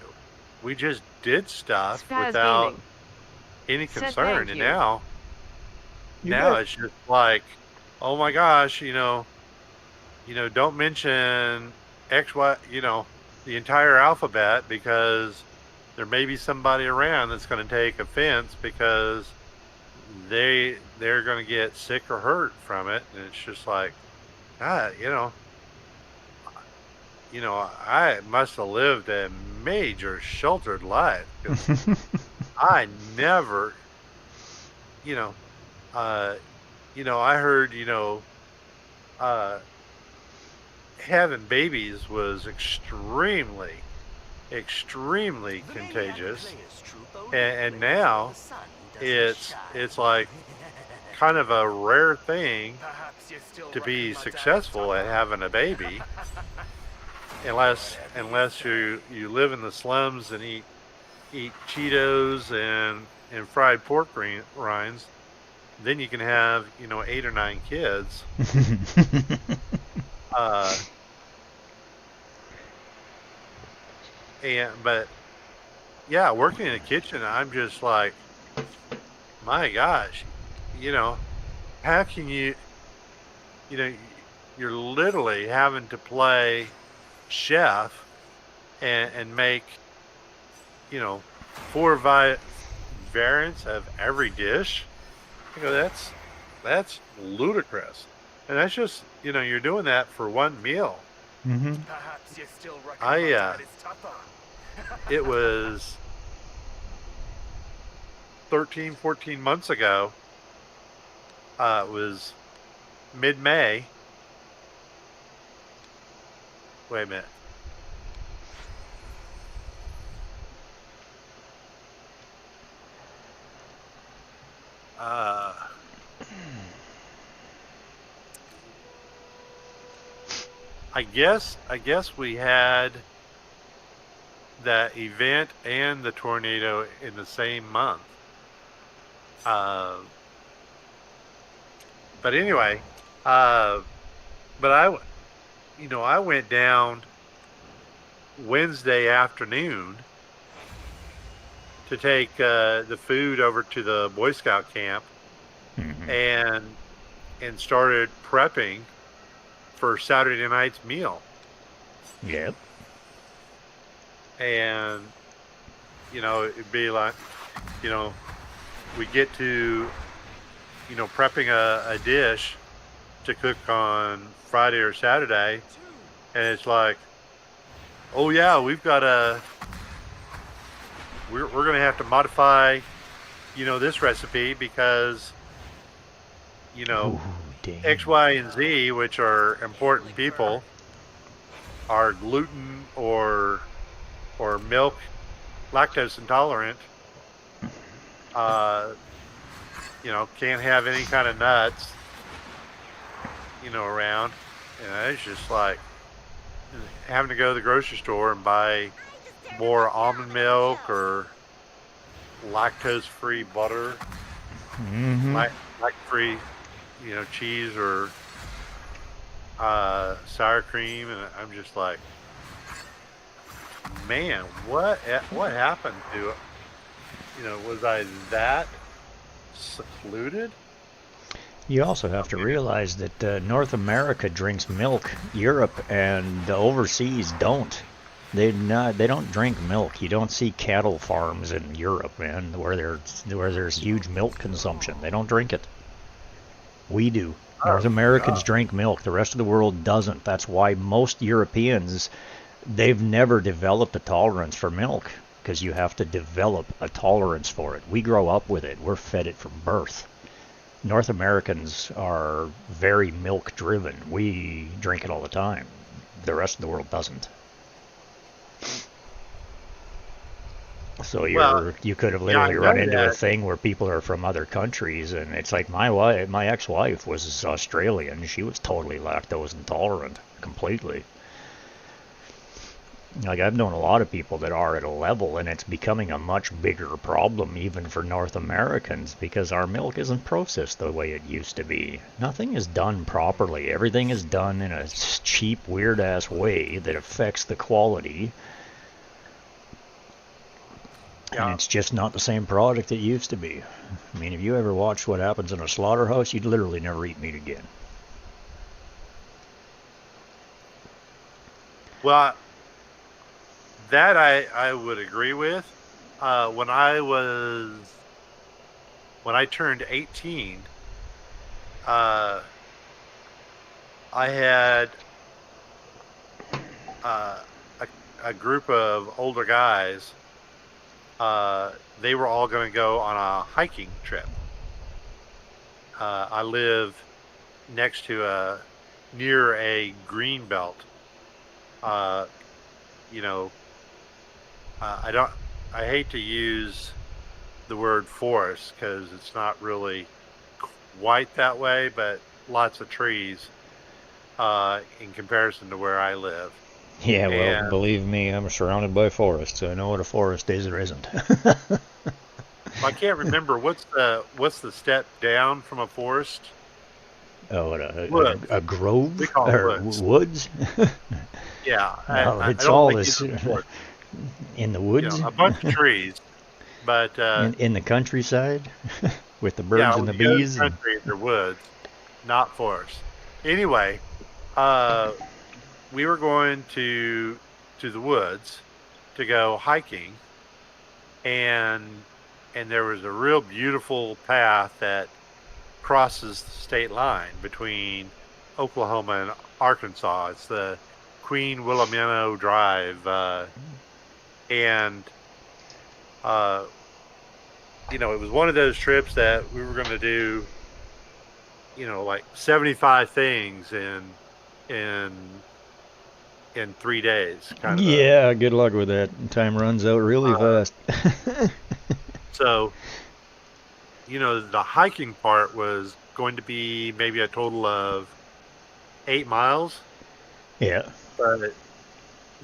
Speaker 10: just did stuff
Speaker 13: Spaz
Speaker 10: without
Speaker 13: Gaming
Speaker 10: any
Speaker 13: said
Speaker 10: concern.
Speaker 13: thank
Speaker 10: And
Speaker 13: you.
Speaker 10: now
Speaker 1: You bet.
Speaker 10: it's just like, oh my gosh, don't mention X, Y, the entire alphabet, because there may be somebody around that's going to take offense because they're going to get sick or hurt from it. And it's just like, God, I must have lived a major sheltered life, 'cause I never, I heard, having babies was extremely contagious, and now it's like kind of a rare thing to be successful at having a baby, unless you live in the slums and eat Cheetos and fried pork rinds. Then you can have 8 or 9 kids. But yeah, working in the kitchen, I'm just like, my gosh, how can you, you're literally having to play chef and make, 4 variants of every dish. That's ludicrous. And that's just, you're doing that for one meal.
Speaker 1: Mm-hmm.
Speaker 3: Perhaps you still recognize that it's tougher.
Speaker 10: It was 13, 14 months ago. It was mid-May. Wait a minute. I guess we had that event and the tornado in the same month. But anyway, but I went down Wednesday afternoon to take the food over to the Boy Scout camp, and started prepping for Saturday night's meal.
Speaker 1: Yep.
Speaker 10: And it'd be like, we get to prepping a dish to cook on Friday or Saturday, and it's like, oh yeah, we're gonna have to modify this recipe because X, Y, and Z, which are important people, are gluten or milk lactose intolerant. Can't have any kind of nuts around. And it's just like having to go to the grocery store and buy more almond milk or lactose-free butter, lactose-free, cheese or sour cream, and I'm just like, man, what happened to it? Was I that secluded?
Speaker 1: You also have to realize that North America drinks milk, Europe and the overseas don't. They don't drink milk. You don't see cattle farms in Europe, man, where there's huge milk consumption. They don't drink it. We do. North Americans drink milk. The rest of the world doesn't. That's why most Europeans, they've never developed a tolerance for milk, because you have to develop a tolerance for it. We grow up with it. We're fed it from birth. North Americans are very milk driven. We drink it all the time. The rest of the world doesn't. So you could have literally run into a thing where people are from other countries, and it's like my ex-wife was Australian. She was totally lactose intolerant, completely. Like, I've known a lot of people that are at a level, and it's becoming a much bigger problem even for North Americans because our milk isn't processed the way it used to be. Nothing is done properly. Everything is done in a cheap, weird-ass way that affects the quality.
Speaker 10: Yeah.
Speaker 1: And it's just not the same product it used to be. I mean, if you ever watched what happens in a slaughterhouse, you'd literally never eat meat again.
Speaker 10: Well, that I would agree with. When I turned 18, I had a group of older guys. They were all going to go on a hiking trip. I live next to near a green belt. I hate to use the word forest because it's not really quite that way, but lots of trees in comparison to where I live.
Speaker 1: Yeah, well, believe me, I'm surrounded by forests, so I know what a forest is or isn't.
Speaker 10: I can't remember what's the step down from a forest.
Speaker 1: Oh, a grove?
Speaker 10: We call it
Speaker 1: woods?
Speaker 10: Yeah,
Speaker 1: no, it's
Speaker 10: I don't
Speaker 1: all
Speaker 10: think
Speaker 1: this
Speaker 10: it's a
Speaker 1: in the woods.
Speaker 10: a bunch of trees, but
Speaker 1: in the countryside with the birds and the bees.
Speaker 10: Country, they're woods, not forests. Anyway, we were going to the woods to go hiking, and there was a real beautiful path that crosses the state line between Oklahoma and Arkansas. It's the Queen Wilhelmina Drive, and it was one of those trips that we were going to do, like 75 things in 3 days. Kind of
Speaker 1: good luck with that. Time runs out really fast.
Speaker 10: So, the hiking part was going to be maybe a total of 8 miles.
Speaker 1: Yeah.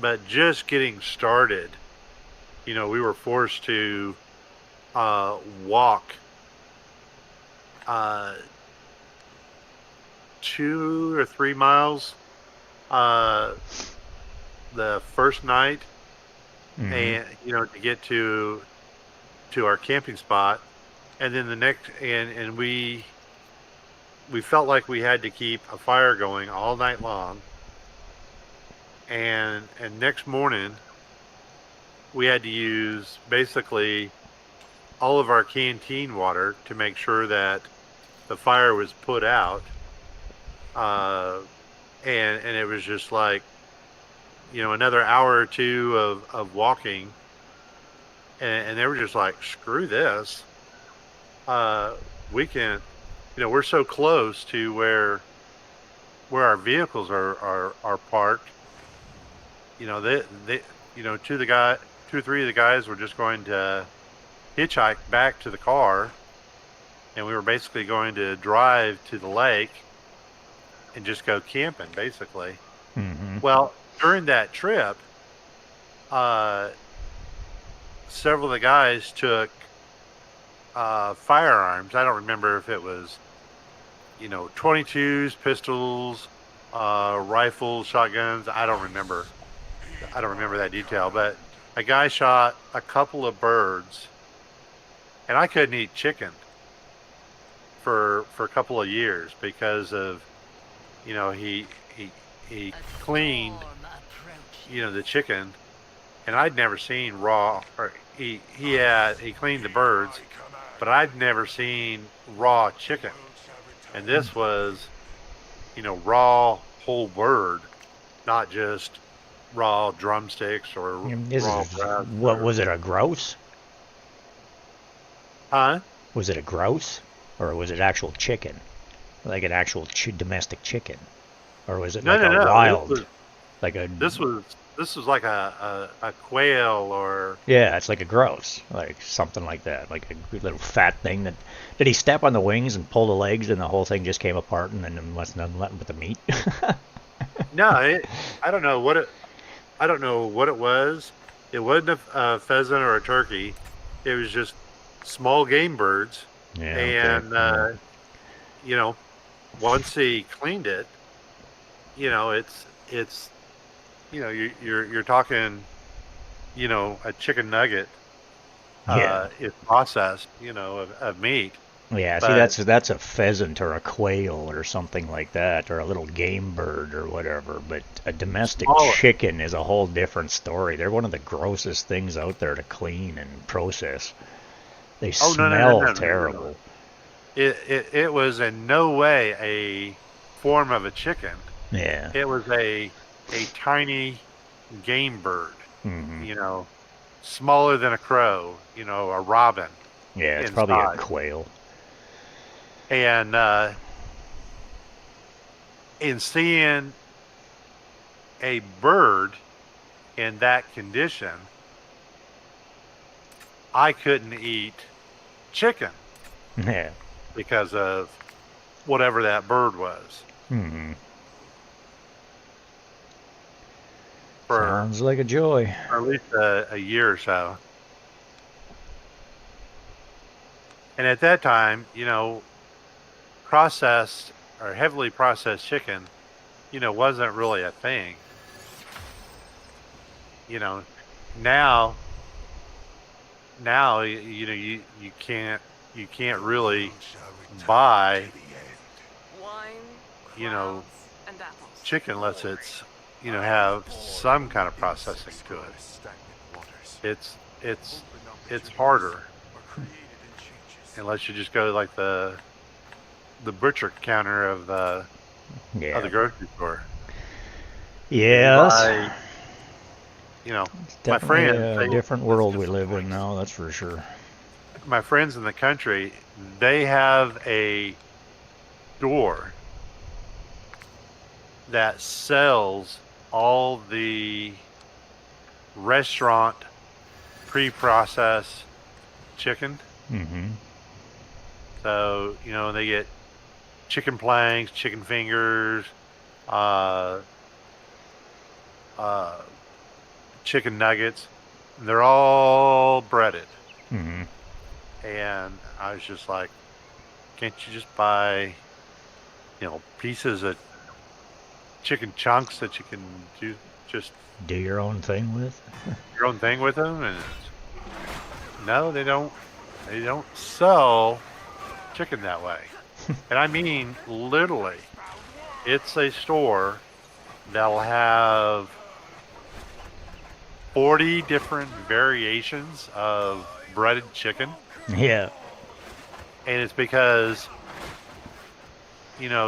Speaker 10: But just getting started, we were forced to walk 2 or 3 miles the first night, and to get to our camping spot, and then the next, and we felt like we had to keep a fire going all night long, and next morning we had to use basically all of our canteen water to make sure that the fire was put out, and it was just like another hour or two of walking, and they were just like, screw this, we can, we're so close to where our vehicles are parked. They 2 or 3 of the guys were just going to hitchhike back to the car, and we were basically going to drive to the lake and just go camping, basically.
Speaker 1: Mm-hmm.
Speaker 10: Well, during that trip, several of the guys took firearms. I don't remember if it was 22s, pistols, rifles, shotguns. I don't remember that detail, but a guy shot a couple of birds, and I couldn't eat chicken for a couple of years because of he cleaned the chicken, and I'd never seen raw, or he cleaned the birds, but I'd never seen raw chicken, and this was raw whole bird, not just raw drumsticks or raw breast.
Speaker 1: What was it, a grouse?
Speaker 10: Huh?
Speaker 1: Was it a grouse? Or was it actual chicken? Like an actual domestic chicken? Or was it
Speaker 10: No,
Speaker 1: like
Speaker 10: no,
Speaker 1: a
Speaker 10: no.
Speaker 1: wild?
Speaker 10: This was like a quail or
Speaker 1: Yeah, it's like a grouse, like something like that, like a little fat thing that. Did he step on the wings and pull the legs, and the whole thing just came apart, and then there was nothing left but the meat?
Speaker 10: no. I don't know what it. I don't know what it was. It wasn't a pheasant or a turkey. It was just small game birds.
Speaker 1: Yeah.
Speaker 10: And
Speaker 1: Okay.
Speaker 10: you know, once he cleaned it, it's you're talking, a chicken nugget.
Speaker 1: Yeah.
Speaker 10: Is processed, of meat.
Speaker 1: Yeah, see,
Speaker 10: But
Speaker 1: that's a pheasant or a quail or something like that, or a little game bird or whatever. But a domestic
Speaker 10: smaller.
Speaker 1: chicken is a whole different story. They're one of the grossest things out there to clean and process. They
Speaker 10: Oh no
Speaker 1: smell terrible.
Speaker 10: It was in no way a form of a chicken.
Speaker 1: Yeah.
Speaker 10: It was a tiny game bird.
Speaker 1: Hmm.
Speaker 10: Smaller than a crow. A robin.
Speaker 1: Yeah, it's
Speaker 10: In
Speaker 1: probably a
Speaker 10: size.
Speaker 1: quail.
Speaker 10: And in seeing a bird in that condition, I couldn't eat chicken
Speaker 1: Yeah.
Speaker 10: because of whatever that bird was.
Speaker 1: Hmm.
Speaker 10: For
Speaker 1: Sounds like a joy.
Speaker 10: at least a year or so. And at that time, processed or heavily processed chicken, wasn't really a thing. Now you can't really buy
Speaker 4: Wine,
Speaker 10: you know
Speaker 4: clouds, and apples.
Speaker 10: chicken unless it's have some kind of processing to it. It's harder unless you just go to like the butcher counter of the grocery store.
Speaker 1: Yeah,
Speaker 10: Buy, my friends,
Speaker 1: a different world we live in now, that's for sure.
Speaker 10: my friends in the country, they have a store that sells all the restaurant pre-processed chicken.
Speaker 1: Mm-hmm.
Speaker 10: So, they get chicken planks, chicken fingers, chicken nuggets. They're all breaded.
Speaker 1: Mm-hmm.
Speaker 10: And I was just like, can't you just buy, pieces of chicken chunks that you can
Speaker 1: do your own thing with?
Speaker 10: Your own thing with them? And no, they don't sell chicken that way. And I mean, literally, it's a store that'll have 40 different variations of breaded chicken.
Speaker 1: Yeah.
Speaker 10: And it's because,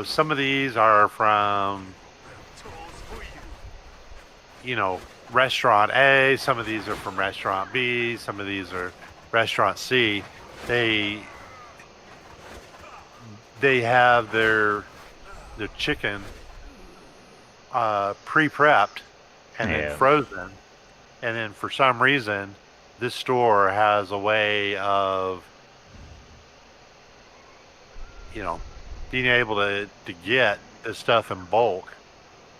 Speaker 10: some of these are from, restaurant A, some of these are from restaurant B, some of these are restaurant C. They have their chicken pre-prepped and then frozen, and then for some reason this store has a way of being able to get this stuff in bulk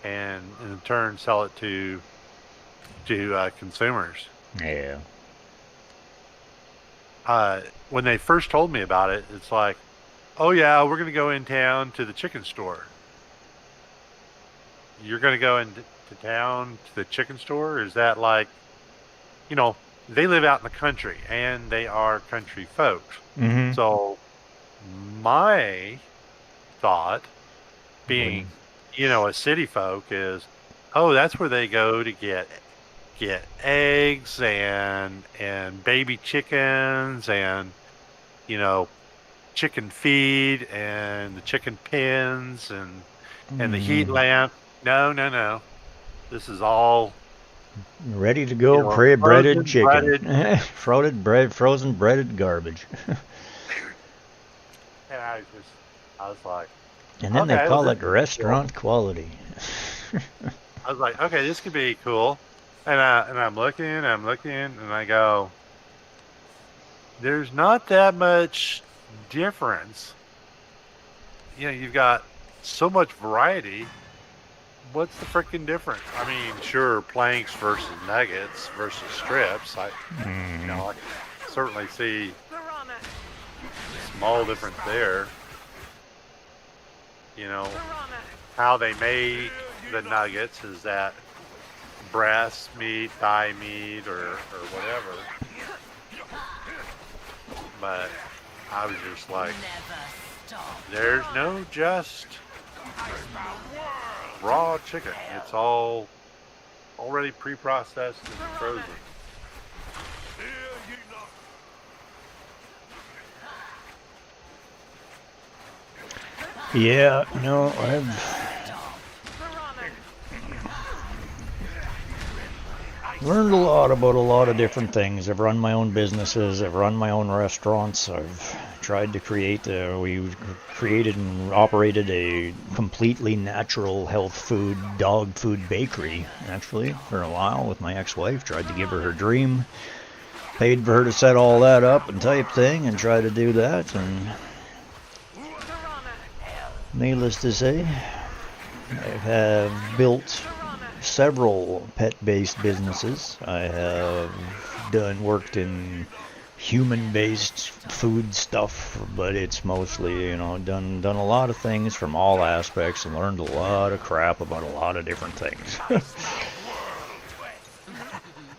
Speaker 10: and in turn sell it to consumers.
Speaker 1: Yeah.
Speaker 10: When they first told me about it, it's like, oh yeah, we're going to go in town to the chicken store. You're going to go into town to the chicken store? Is that like, they live out in the country and they are country folks.
Speaker 1: Mm-hmm.
Speaker 10: So my thought being, a city folk is, oh, that's where they go to get eggs and baby chickens and chicken feed and the chicken pins and the heat lamp. No. This is all
Speaker 1: ready to go, pre-breaded chicken. Frozen breaded garbage.
Speaker 10: And I was like,
Speaker 1: And then
Speaker 10: okay,
Speaker 1: they call
Speaker 10: well,
Speaker 1: it restaurant quality.
Speaker 10: I was like, okay, this could be cool. And I'm looking, and I go, there's not that much difference. You know, you've got so much variety. What's the freaking difference? I mean, sure, planks versus nuggets versus strips. I can certainly see small difference there. You know, how they make the nuggets, is that breast meat, thigh meat, or whatever. But I was just like, there's no just raw chicken. It's all already pre-processed and frozen.
Speaker 1: Yeah, no, I've learned a lot about a lot of different things. I've run my own businesses. I've run my own restaurants. I've tried to we created and operated a completely natural health food, dog food bakery, actually, for a while with my ex-wife. Tried to give her her dream. Paid for her to set all that up and type thing and try to do that. And needless to say, I have built several pet-based businesses. I have worked in human-based food stuff, but it's mostly, done a lot of things from all aspects and learned a lot of crap about a lot of different things.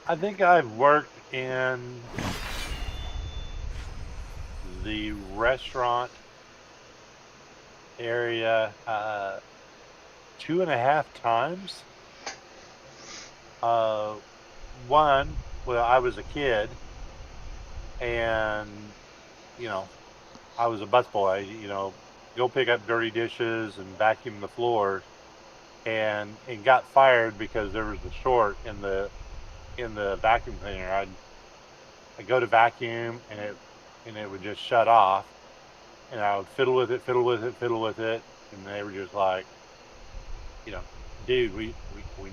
Speaker 10: I think I've worked in the restaurant area 2.5 times. One, well, I was a kid, and I was a busboy. Go pick up dirty dishes and vacuum the floors, and got fired because there was a short in the vacuum cleaner. I'd go to vacuum, and it would just shut off, and I would fiddle with it, and they were just like, dude, we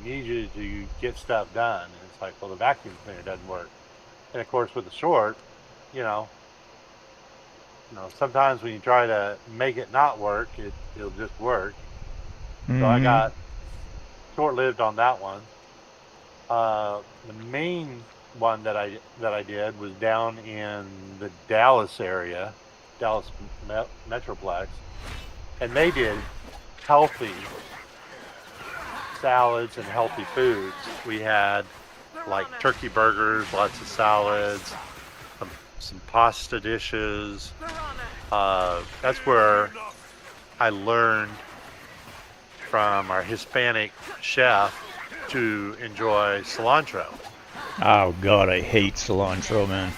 Speaker 10: need you to get stuff done. And it's like, well, the vacuum cleaner doesn't work. And of course, with the short, sometimes when you try to make it not work, it'll just work. So I got short-lived on that one. The main one that I did was down in the Dallas area, Dallas Metroplex, and they did healthy salads and healthy foods. We had like turkey burgers, lots of salads, some pasta dishes. That's where I learned from our Hispanic chef to enjoy cilantro.
Speaker 1: Oh God, I hate cilantro, man.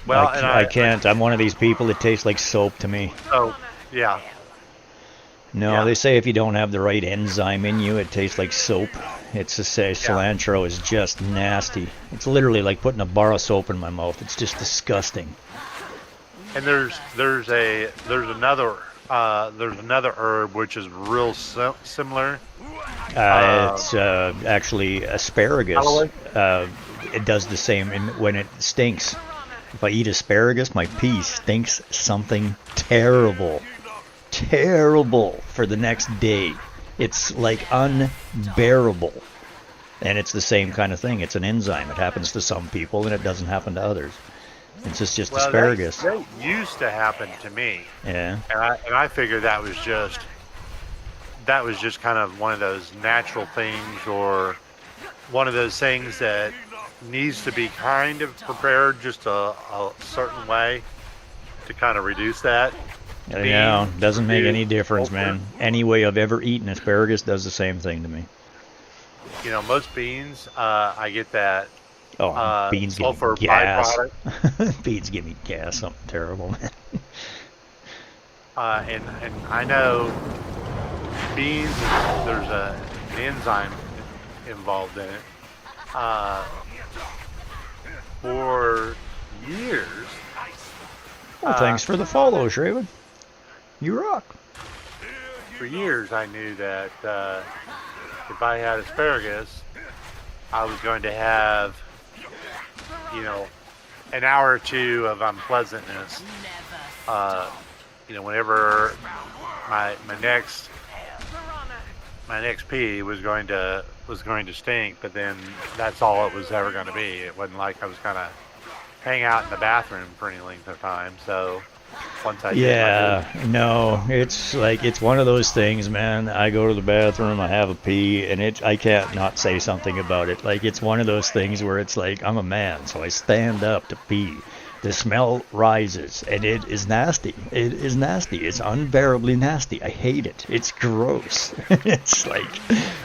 Speaker 10: Well,
Speaker 1: I can't. I'm one of these people that tastes like soap to me.
Speaker 10: Oh, yeah.
Speaker 1: No, they say if you don't have the right enzyme in you, it tastes like soap. It's to say cilantro is just nasty. It's literally like putting a bar of soap in my mouth. It's just disgusting.
Speaker 10: And there's another herb which is real similar.
Speaker 1: It's actually asparagus. It does the same when it stinks. If I eat asparagus, my pee stinks something terrible. Terrible for the next day. It's like unbearable. And it's the same kind of thing. It's an enzyme. It happens to some people and it doesn't happen to others. It's just asparagus.
Speaker 10: That used to happen to me.
Speaker 1: Yeah.
Speaker 10: And I figured that was just kind of one of those natural things, or one of those things that needs to be kind of prepared just a certain way to kind of reduce that.
Speaker 1: Yeah, doesn't make any difference, man. Any way I've ever eaten asparagus does the same thing to me.
Speaker 10: Most beans, I get that.
Speaker 1: Oh, beans give me gas. Beans give me gas. Something terrible, man.
Speaker 10: And I know beans, there's an enzyme involved in it. For years.
Speaker 1: Well, thanks for the follow, Shraven. You rock.
Speaker 10: For years, I knew that if I had asparagus, I was going to have, an hour or two of unpleasantness. Whenever my next pee was going to stink, but then that's all it was ever going to be. It wasn't like I was going to hang out in the bathroom for any length of time. So once I
Speaker 1: it's like it's one of those things, man. I go to the bathroom, I have a pee, and I can't not say something about it. Like it's one of those things where it's like I'm a man, so I stand up to pee. The smell rises, and it is nasty. It is nasty. It's unbearably nasty. I hate it. It's gross. It's like,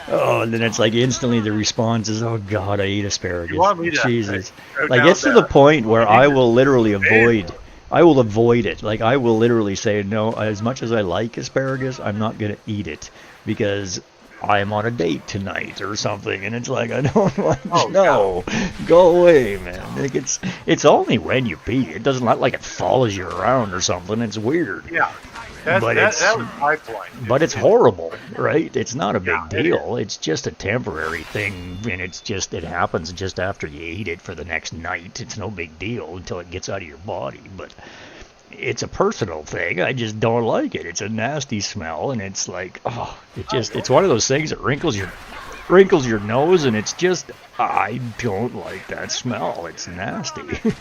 Speaker 1: and then it's like instantly the response is, oh God, I eat asparagus. Jesus. Like it's to the point where I will literally avoid. I will avoid it. Like I will literally say, no, as much as I like asparagus, I'm not gonna eat it because I'm on a date tonight or something, and it's like I don't like. Go away, man. Like it's only when you pee. It doesn't look like it follows you around or something. It's weird.
Speaker 10: Yeah, that was my point.
Speaker 1: But it's horrible, right? It's not a big deal. It's just a temporary thing, and it happens just after you eat it for the next night. It's no big deal until it gets out of your body, but. It's a personal thing. I just don't like it. It's a nasty smell, and it's like, it's one of those things that wrinkles your nose, and it's just, I don't like that smell. It's nasty.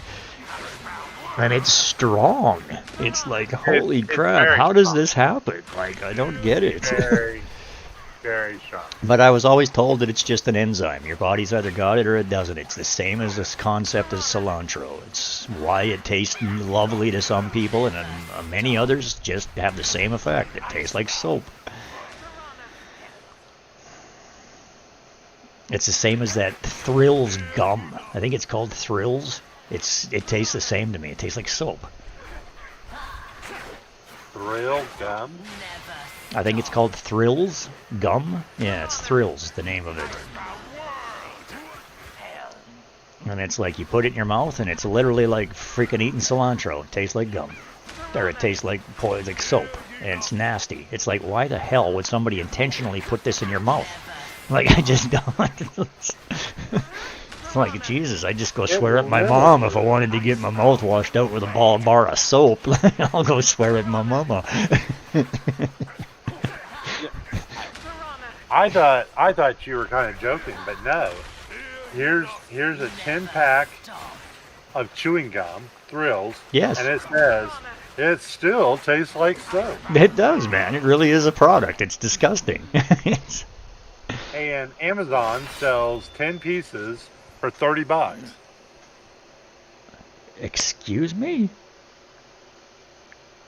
Speaker 1: And it's strong. It's like, holy crap, how does this happen? Like, I don't get it.
Speaker 10: Very, very strong.
Speaker 1: But I was always told that it's just an enzyme. Your body's either got it or it doesn't. It's the same as this concept as cilantro. It's why it tastes lovely to some people, and many others just have the same effect. It tastes like soap. It's the same as that Thrills gum. I think it's called Thrills. It tastes the same to me. It tastes like soap.
Speaker 10: Thrill gum?
Speaker 1: I think it's called Thrills gum. Yeah, it's Thrills, the name of it. And it's like you put it in your mouth, and it's literally like freaking eating cilantro. It tastes like gum. Or it tastes like soap. And it's nasty. It's like, why the hell would somebody intentionally put this in your mouth? Like, I just don't. It's like, Jesus, I just go swear at my mom if I wanted to get my mouth washed out with a bar of soap. I'll go swear at my mama.
Speaker 10: I thought you were kind of joking, but no. Here's a 10-pack of chewing gum, Thrills.
Speaker 1: Yes.
Speaker 10: And it says it still tastes like soap.
Speaker 1: It does, man. It really is a product. It's disgusting.
Speaker 10: And Amazon sells 10 pieces for $30.
Speaker 1: Excuse me?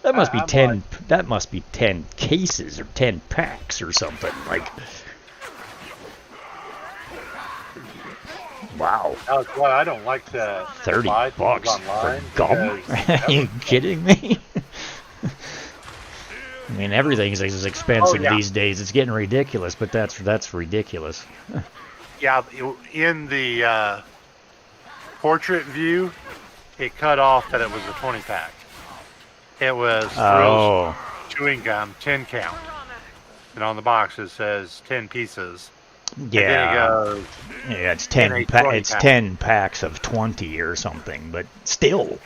Speaker 1: That must be 10. That must be 10 cases or 10 packs or something. Like, wow.
Speaker 10: That's why I don't like to
Speaker 1: $30
Speaker 10: buy things
Speaker 1: for
Speaker 10: online.
Speaker 1: gum? Are you kidding me? I mean, everything's as expensive these days. It's getting ridiculous, but that's ridiculous.
Speaker 10: Yeah, in the portrait view, it cut off that it was a 20-pack. It was Thrills chewing gum, 10 count. And on the box it says 10 pieces.
Speaker 1: Yeah.
Speaker 10: And then it goes,
Speaker 1: it's 10 10 packs of 20 or something, but still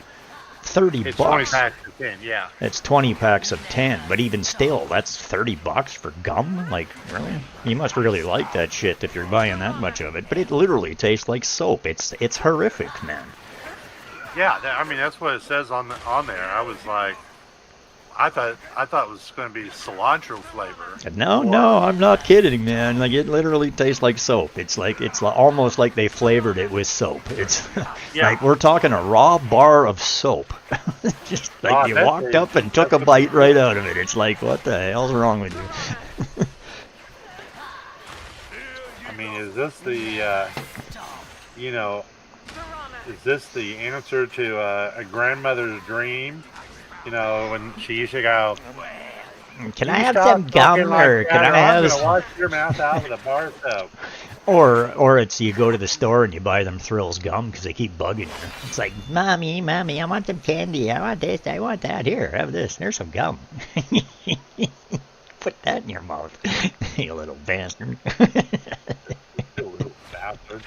Speaker 1: $30.
Speaker 10: It's 20 packs of 10, yeah.
Speaker 1: It's 20 packs of 10, but even still, that's $30 for gum? Like, really? You must really like that shit if you're buying that much of it. But it literally tastes like soap. It's horrific, man.
Speaker 10: Yeah, I mean that's what it says on there. I was like, I thought it was going to be cilantro flavor.
Speaker 1: No, I'm not kidding, man. Like, it literally tastes like soap. It's almost like they flavored it with soap. It's like we're talking a raw bar of soap. Just like you walked up and took a bite right out of it. It's like, what the hell's wrong with you?
Speaker 10: I mean, is this the, is this the answer to a grandmother's dream? You know, when she used to go,
Speaker 1: can I have some gum, or can I have...
Speaker 10: I'm going to wash your mouth out with a bar of soap.
Speaker 1: Or it's you go to the store and you buy them Thrills gum because they keep bugging you. It's like, mommy, I want some candy. I want this. I want that. Here, have this. There's some gum. Put that in your mouth, you little bastard.
Speaker 2: You little bastard.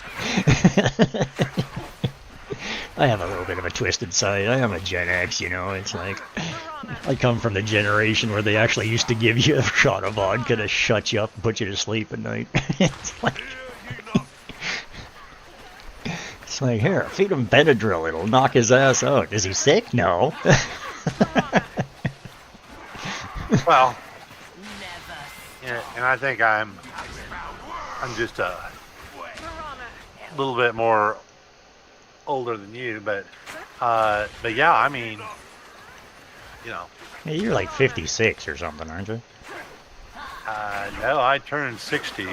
Speaker 1: I have a little bit of a twisted side. I am a Gen X, you know. It's like I come from the generation where they actually used to give you a shot of vodka to shut you up and put you to sleep at night. It's like, here, feed him Benadryl. It'll knock his ass out. Is he sick? No.
Speaker 10: Well, yeah, and I think I'm just a little bit more older than you, but yeah, I mean, you know.
Speaker 1: Hey, you're like 56 or something, aren't you?
Speaker 10: No, I turned 60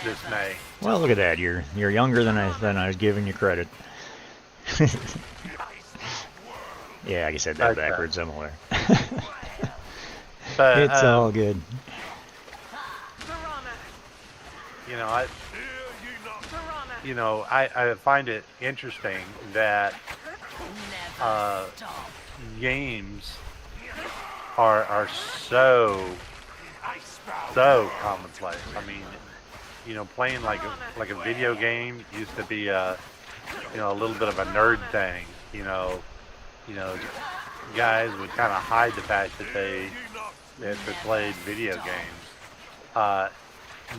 Speaker 10: this May.
Speaker 1: Well, look at that. You're younger than I was giving you credit. Yeah, I said that backwards. I'm aware.
Speaker 10: But
Speaker 1: it's all good.
Speaker 10: I find it interesting that games are so commonplace. I mean, playing like a video game used to be a little bit of a nerd thing. Guys would kind of hide the fact that they played video games.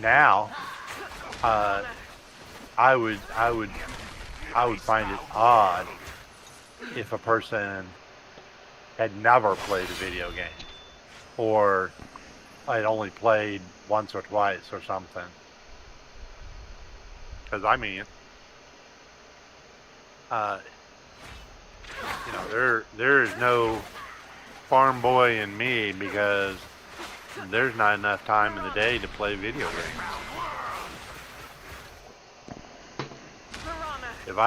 Speaker 10: Now, I would find it odd if a person had never played a video game, or I'd only played once or twice or something. Because I mean, there is no farm boy in me, because there's not enough time in the day to play video games. If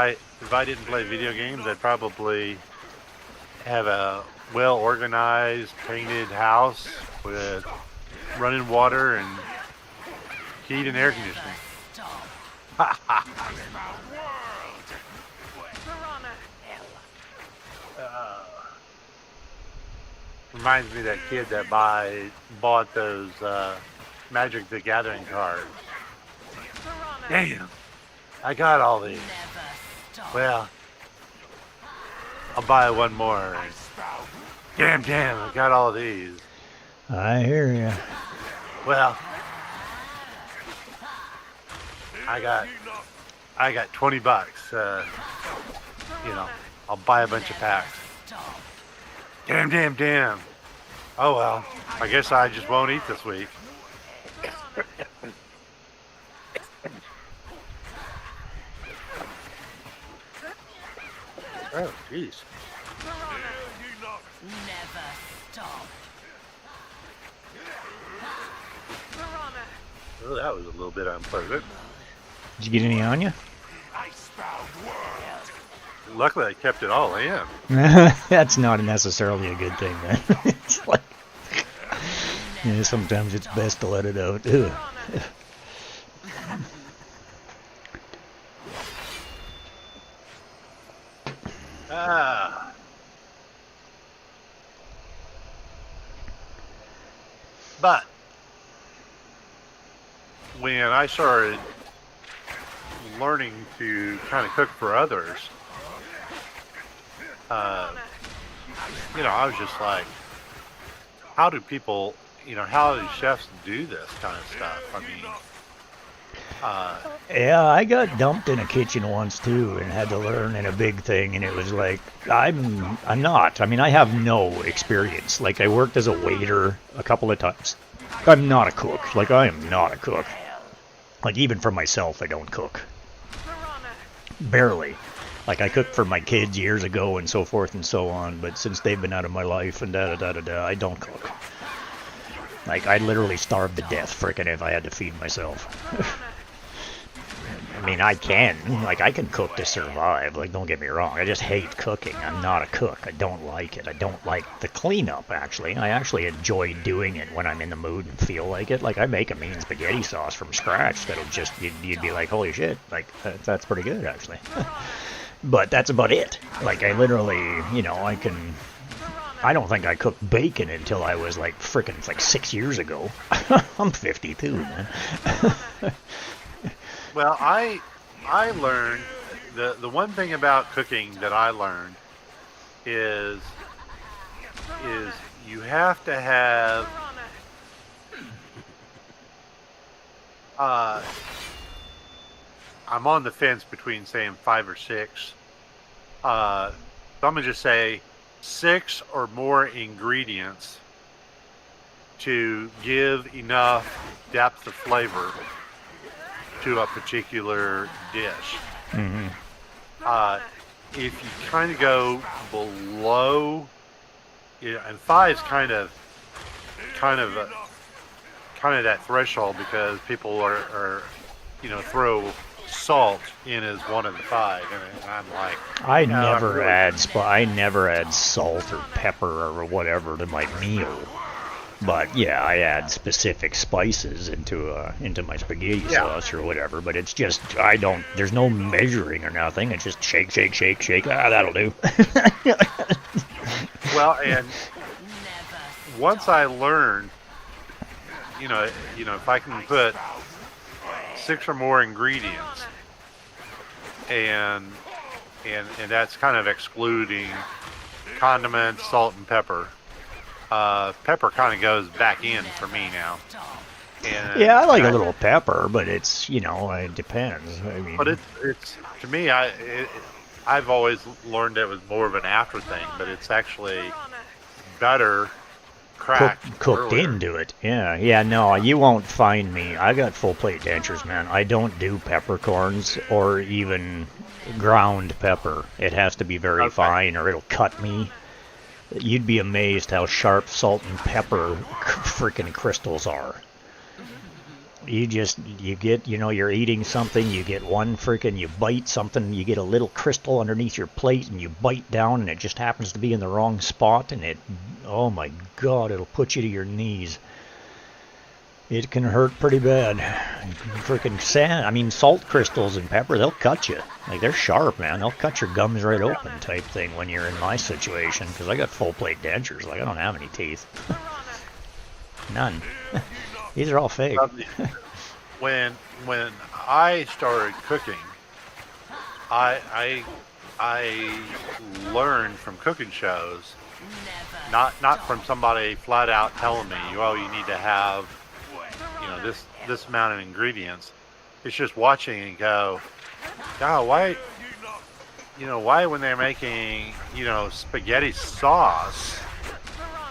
Speaker 10: I didn't play video games, I'd probably have a well-organized, painted house with running water and heat and air conditioning. Reminds me of that kid that bought those Magic the Gathering cards. Damn, I got all these. Well, I'll buy one more. Damn, I got all these.
Speaker 1: I hear you.
Speaker 10: Well, I got $20. I'll buy a bunch of packs. Damn. Oh well, I guess I just won't eat this week. Oh, jeez.
Speaker 5: Never stop.
Speaker 10: Oh, that was a little bit unpleasant.
Speaker 1: Did you get any on you?
Speaker 10: Luckily, I kept it all in.
Speaker 1: That's not necessarily a good thing, man. It's like, sometimes it's best to let it out. Ugh.
Speaker 10: But when I started learning to kind of cook for others, I was just like, how do people, how do chefs do this kind of stuff? I mean,
Speaker 1: yeah, I got dumped in a kitchen once too, and had to learn in a big thing, and it was like, I have no experience. Like, I worked as a waiter a couple of times. I'm not a cook. Like, I am not a cook. Like, even for myself, I don't cook. Barely. Like, I cooked for my kids years ago and so forth and so on, but since they've been out of my life and I don't cook. Like, I'd literally starve to death, frickin' if I had to feed myself. I mean, I can. Like, I can cook to survive. Like, don't get me wrong. I just hate cooking. I'm not a cook. I don't like it. I don't like the cleanup, actually. I actually enjoy doing it when I'm in the mood and feel like it. Like, I make a mean spaghetti sauce from scratch that'll just, you'd be like, holy shit. Like, that's pretty good, actually. But that's about it. Like, I literally, you know, I don't think I cooked bacon until I was like frickin' like 6 years ago. I'm 52, man.
Speaker 10: Well, I learned the one thing about cooking that I learned is you have to have I'm on the fence between saying 5 or 6. So I'm gonna just say 6 or more ingredients to give enough depth of flavor to a particular dish.
Speaker 1: Mm-hmm.
Speaker 10: If you kind of go below, and 5 is kind of that threshold because people are throw salt in as one of the 5, and I'm like,
Speaker 1: I never add salt or pepper or whatever to my meal. But yeah, I add specific spices into my spaghetti sauce or whatever. But it's just there's no measuring or nothing. It's just shake, shake, shake, shake. That'll do.
Speaker 10: Well, and once I learned, if I can put 6 or more ingredients, and that's kind of excluding condiments, salt, and pepper. Pepper kind of goes back in for me now. And
Speaker 1: yeah, I like a little pepper, but it's it depends. I mean,
Speaker 10: but it's to me, I've always learned it was more of an after thing, but it's actually better
Speaker 1: cooked into it. Yeah. No, you won't find me. I got full plate dentures, man. I don't do peppercorns or even ground pepper. It has to be very fine, or it'll cut me. You'd be amazed how sharp salt and pepper freaking crystals are. You get, you're eating something, you get you bite something, you get a little crystal underneath your plate, and you bite down, and it just happens to be in the wrong spot, and oh my God, it'll put you to your knees. It can hurt pretty bad. Freaking salt crystals and pepper, they'll cut you. Like, they're sharp, man. They'll cut your gums right open type thing when you're in my situation, because I got full plate dentures. Like, I don't have any teeth. None. These are all fake.
Speaker 10: When I started cooking, I learned from cooking shows, not from somebody flat out telling me, oh, you need to have this amount of ingredients. It's just watching and go, oh, why when they're making spaghetti sauce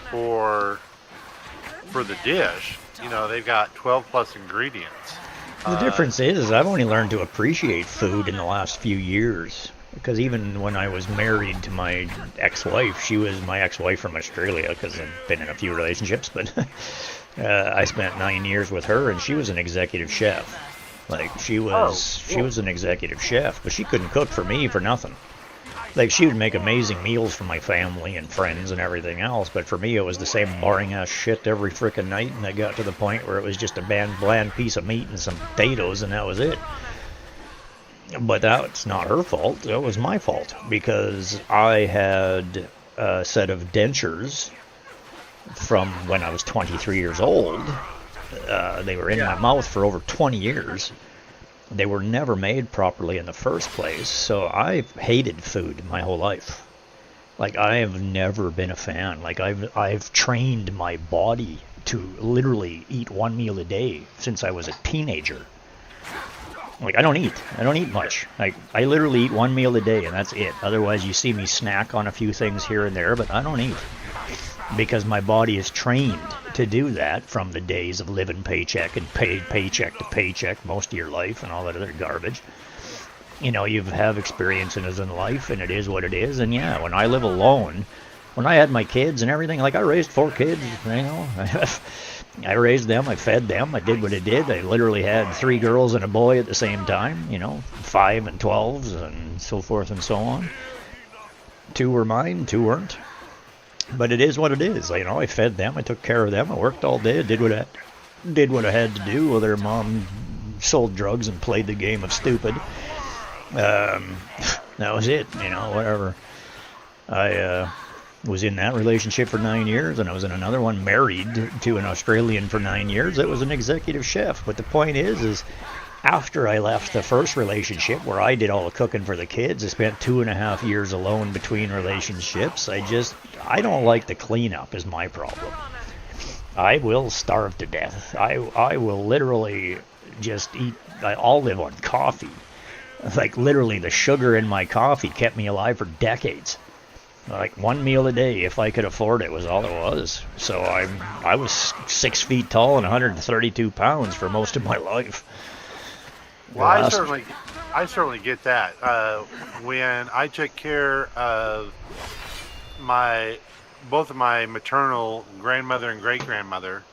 Speaker 10: for the dish, they've got 12 plus ingredients.
Speaker 1: The difference is I've only learned to appreciate food in the last few years, because even when I was married to my ex-wife, she was my ex-wife from Australia, because I've been in a few relationships, but I spent 9 years with her, and she was an executive chef. Like, she was an executive chef, but she couldn't cook for me for nothing. Like, she would make amazing meals for my family and friends and everything else, but for me it was the same boring-ass shit every frickin' night, and I got to the point where it was just a bland piece of meat and some potatoes, and that was it. But that's not her fault. That was my fault, because I had a set of dentures from when I was 23 years old. They were in my mouth for over 20 years. They were never made properly in the first place, so I've hated food my whole life. Like, I have never been a fan. Like, I've trained my body to literally eat one meal a day since I was a teenager. Like, I don't eat much. Like, I literally eat one meal a day, and that's it. Otherwise, you see me snack on a few things here and there, but I don't eat. Because my body is trained to do that from the days of living paycheck and paid paycheck to paycheck most of your life and all that other garbage. You have experiences in life, and it is what it is. And yeah, when I live alone, when I had my kids and everything, like I raised 4 kids, you know. I raised them, I fed them, I did what I did. I literally had 3 girls and a boy at the same time, you know, 5 and 12s and so forth and so on. 2 were mine, 2 weren't. But it is what it is, you know. I fed them, I took care of them, I worked all day, I did what I had to do. Well, their mom sold drugs and played the game of stupid. That was it, you know, whatever. I was in that relationship for 9 years, and I was in another one married to an Australian for 9 years. It was an executive chef. But the point is after I left the first relationship where I did all the cooking for the kids, I spent 2.5 years alone between relationships. I don't like the cleanup is my problem. I will starve to death. I will literally just eat, I'll live on coffee. Like literally the sugar in my coffee kept me alive for decades. Like 1 meal a day, if I could afford it, was all it was. So I was 6 feet tall and 132 pounds for most of my life.
Speaker 10: Well, I certainly get that. When I took care of both of my maternal grandmother and great grandmother,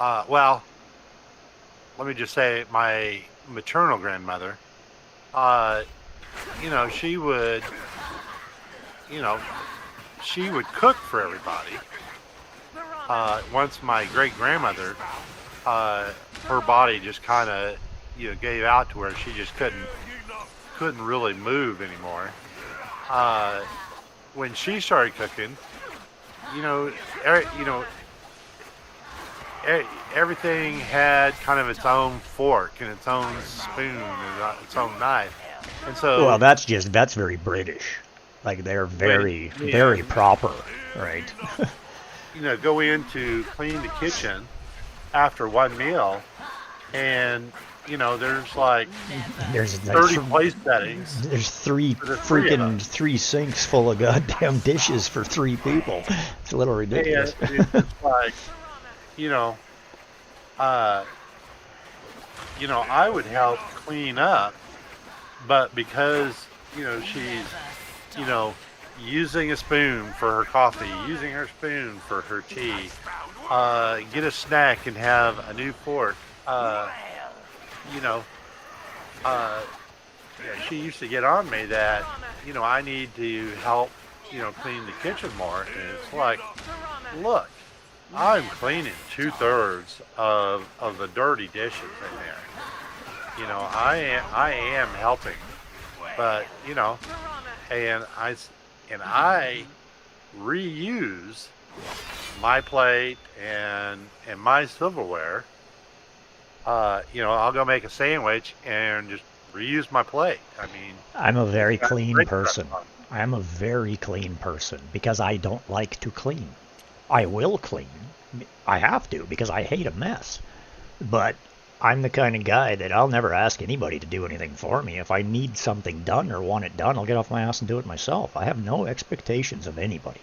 Speaker 10: well, let me just say my maternal grandmother, you know, she would cook for everybody. Once my great grandmother, her body just kind of, you know, gave out to where she just couldn't really move anymore. When she started cooking, everything had kind of its own fork and its own spoon and its own knife. And so,
Speaker 1: well, that's very British. Like they're very proper, right?
Speaker 10: You know, go in to clean the kitchen after one meal, and you know, there's like 30 place settings.
Speaker 1: There's 3 sinks full of goddamn dishes for 3 people. It's a little ridiculous.
Speaker 10: And it's like, I would help clean up, but because, she's, using a spoon for her coffee, using her spoon for her tea, get a snack and have a new fork, she used to get on me that, I need to help, clean the kitchen more. And it's like, look, I'm cleaning 2/3 of the dirty dishes in there. I am helping, but, and I reuse my plate and my silverware. I'll go make a sandwich and just reuse my plate. I mean,
Speaker 1: I'm a very clean person. I'm a very clean person because I don't like to clean. I will clean. I have to because I hate a mess. But I'm the kind of guy that I'll never ask anybody to do anything for me. If I need something done or want it done, I'll get off my ass and do it myself. I have no expectations of anybody.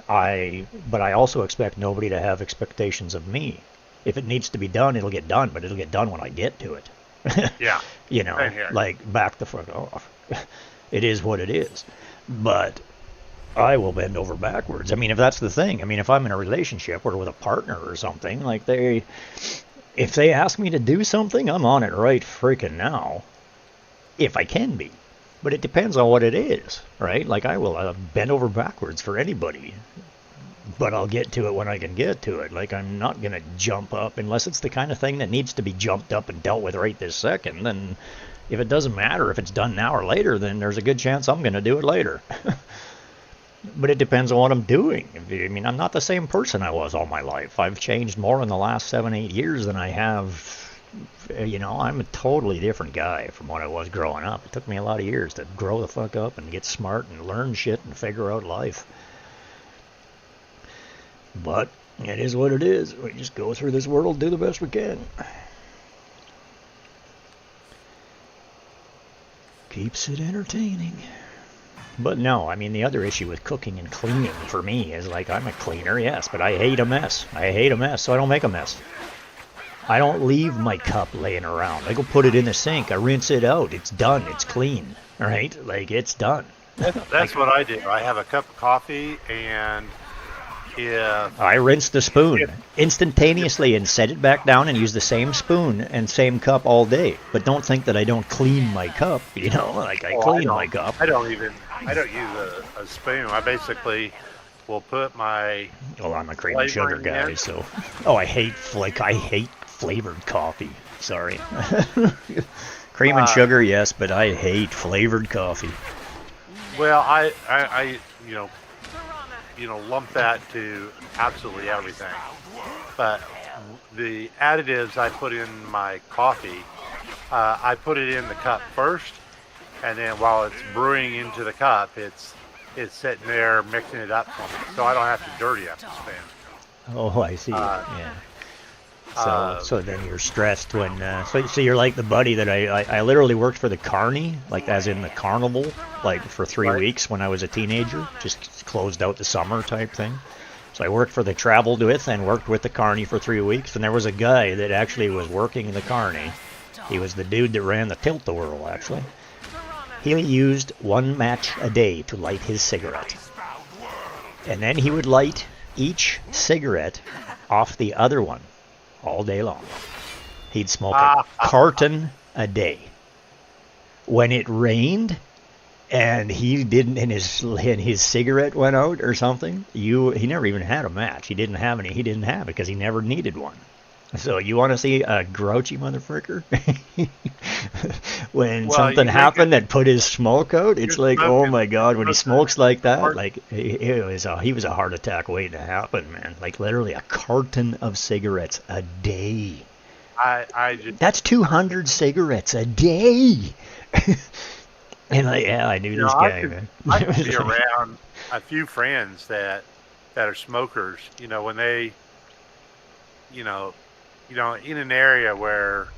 Speaker 1: But I also expect nobody to have expectations of me. If it needs to be done, it'll get done, but it'll get done when I get to it.
Speaker 10: Yeah.
Speaker 1: Like back the fuck off. It is what it is. But I will bend over backwards. I mean, if that's the thing. I mean, if I'm in a relationship or with a partner or something, like if they ask me to do something, I'm on it right freaking now. If I can be. But it depends on what it is, right? Like I will bend over backwards for anybody. But I'll get to it when I can get to it. Like I'm not going to jump up unless it's the kind of thing that needs to be jumped up and dealt with right this second. Then if it doesn't matter if it's done now or later, then there's a good chance I'm going to do it later. But it depends on what I'm doing. I mean, I'm not the same person I was all my life. I've changed more in the last 7-8 years than I have. I'm a totally different guy from what I was growing up. It took me a lot of years to grow the fuck up and get smart and learn shit and figure out life. But it is what it is. We just go through this world, do the best we can. Keeps it entertaining. But no, I mean, the other issue with cooking and cleaning for me is like, I'm a cleaner, yes, but I hate a mess. I hate a mess, so I don't make a mess. I don't leave my cup laying around. I go put it in the sink. I rinse it out. It's done. It's clean. All right? Like, it's done.
Speaker 10: That's what I do. I have a cup of coffee, and if
Speaker 1: I rinse the spoon instantaneously and set it back down and use the same spoon and same cup all day. But don't think that I don't clean my cup, like I clean my cup.
Speaker 10: I don't use a spoon. I basically will put my.
Speaker 1: Well, I'm a cream and sugar guy, so. Oh, I hate flavored coffee. Sorry. Cream and sugar, yes, but I hate flavored coffee.
Speaker 10: Well, I lump that to absolutely everything. But the additives I put in my coffee, I put it in the cup first, and then while it's brewing into the cup, it's sitting there mixing it up for me, so I don't have to dirty up the spoon.
Speaker 1: Oh, I see. Yeah. So then you're stressed when. So you're like the buddy that I literally worked for the Carney, like as in the carnival, like for 3 weeks when I was a teenager, just closed out the summer type thing. So I worked for the Traveled With and worked with the Carney for 3 weeks, and there was a guy that actually was working the Carney. He was the dude that ran the Tilt-A-Whirl, actually. He used 1 match a day to light his cigarette. And then he would light each cigarette off the other one all day long. He'd smoke a carton a day. When it rained and he didn't, and his cigarette went out or something, he never even had a match. He didn't have any. He didn't have it because he never needed one. So you want to see a grouchy motherfucker? When something happened that put his smoke out, it's like, oh my God, when he smokes like that, like he was a heart attack waiting to happen, man. Like literally a carton of cigarettes a day. That's 200 cigarettes a day. And I knew this guy, man.
Speaker 10: I could be around a few friends that are smokers. When they, in an area where,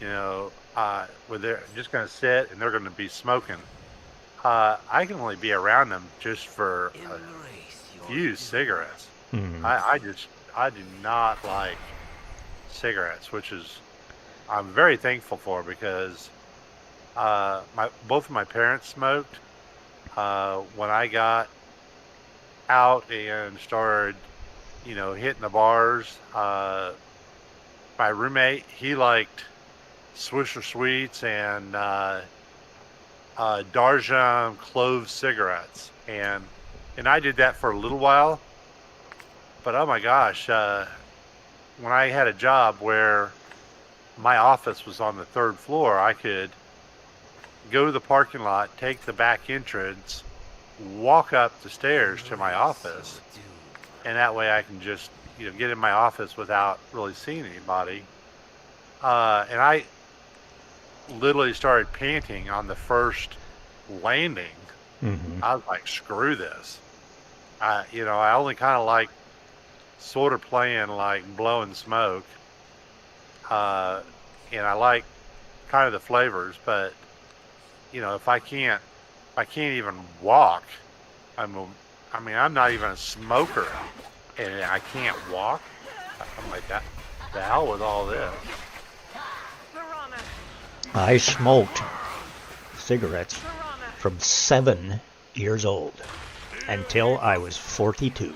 Speaker 10: where they're just going to sit and they're going to be smoking, I can only be around them just for a few cigarettes.
Speaker 1: Mm-hmm.
Speaker 10: I do not like cigarettes, which is I'm very thankful for because both of my parents smoked. When I got out and started, hitting the bars, my roommate, he liked Swisher Sweets and Darjeeling clove cigarettes, and I did that for a little while. But oh my gosh, when I had a job where my office was on the 3rd floor, I could go to the parking lot, take the back entrance, walk up the stairs to my office, and that way I can just get in my office without really seeing anybody. And I literally started panting on the first landing.
Speaker 1: Mm-hmm.
Speaker 10: I was like, screw this. I only kind of like sort of playing like blowing smoke. And I like kind of the flavors, but if I can't even walk, I'm not even a smoker, and I can't walk. I'm like, that. The hell with all this.
Speaker 1: I smoked cigarettes from 7 years old until I was 42.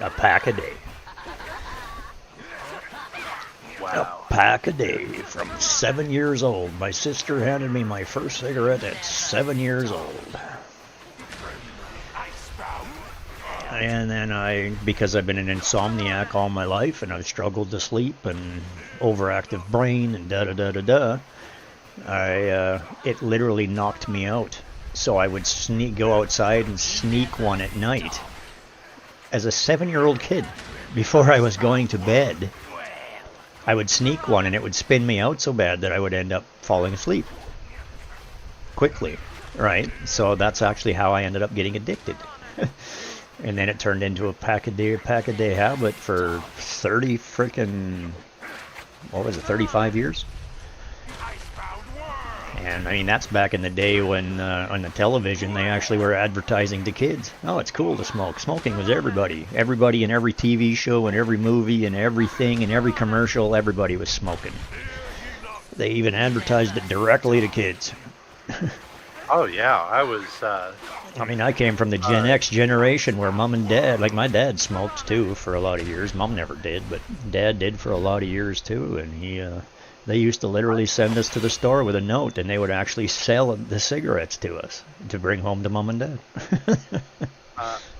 Speaker 1: A pack a day.
Speaker 10: Wow.
Speaker 1: A pack a day from 7 years old. My sister handed me my first cigarette at 7 years old. And then because I've been an insomniac all my life and I've struggled to sleep and overactive brain and da-da-da-da-da, it literally knocked me out. So I would go outside and sneak one at night. As a 7-year-old kid, before I was going to bed, I would sneak one and it would spin me out so bad that I would end up falling asleep quickly, right? So that's actually how I ended up getting addicted. And then it turned into a pack a day habit for 35 years? And I mean, that's back in the day when on the television they actually were advertising to kids. Oh, it's cool to smoke. Smoking was everybody. Everybody in every TV show and every movie and everything and every commercial, everybody was smoking. They even advertised it directly to kids.
Speaker 10: Oh yeah, I was
Speaker 1: I mean, I came from the Gen X generation where mom and dad, like my dad smoked too for a lot of years. Mom never did, but dad did for a lot of years too. And they used to literally send us to the store with a note, and they would actually sell the cigarettes to us to bring home to mom and dad.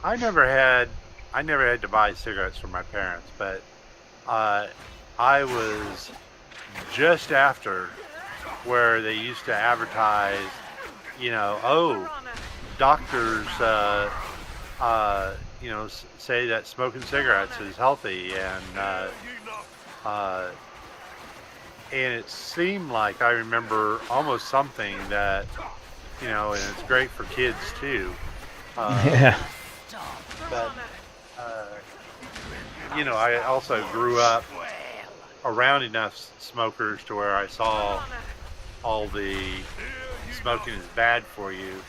Speaker 10: I never had to buy cigarettes from my parents, but I was just after where they used to advertise, doctors, say that smoking cigarettes is healthy, and it seemed like I remember almost something that, and it's great for kids too.
Speaker 1: Yeah.
Speaker 10: But, I also grew up around enough smokers to where I saw all the smoking is bad for you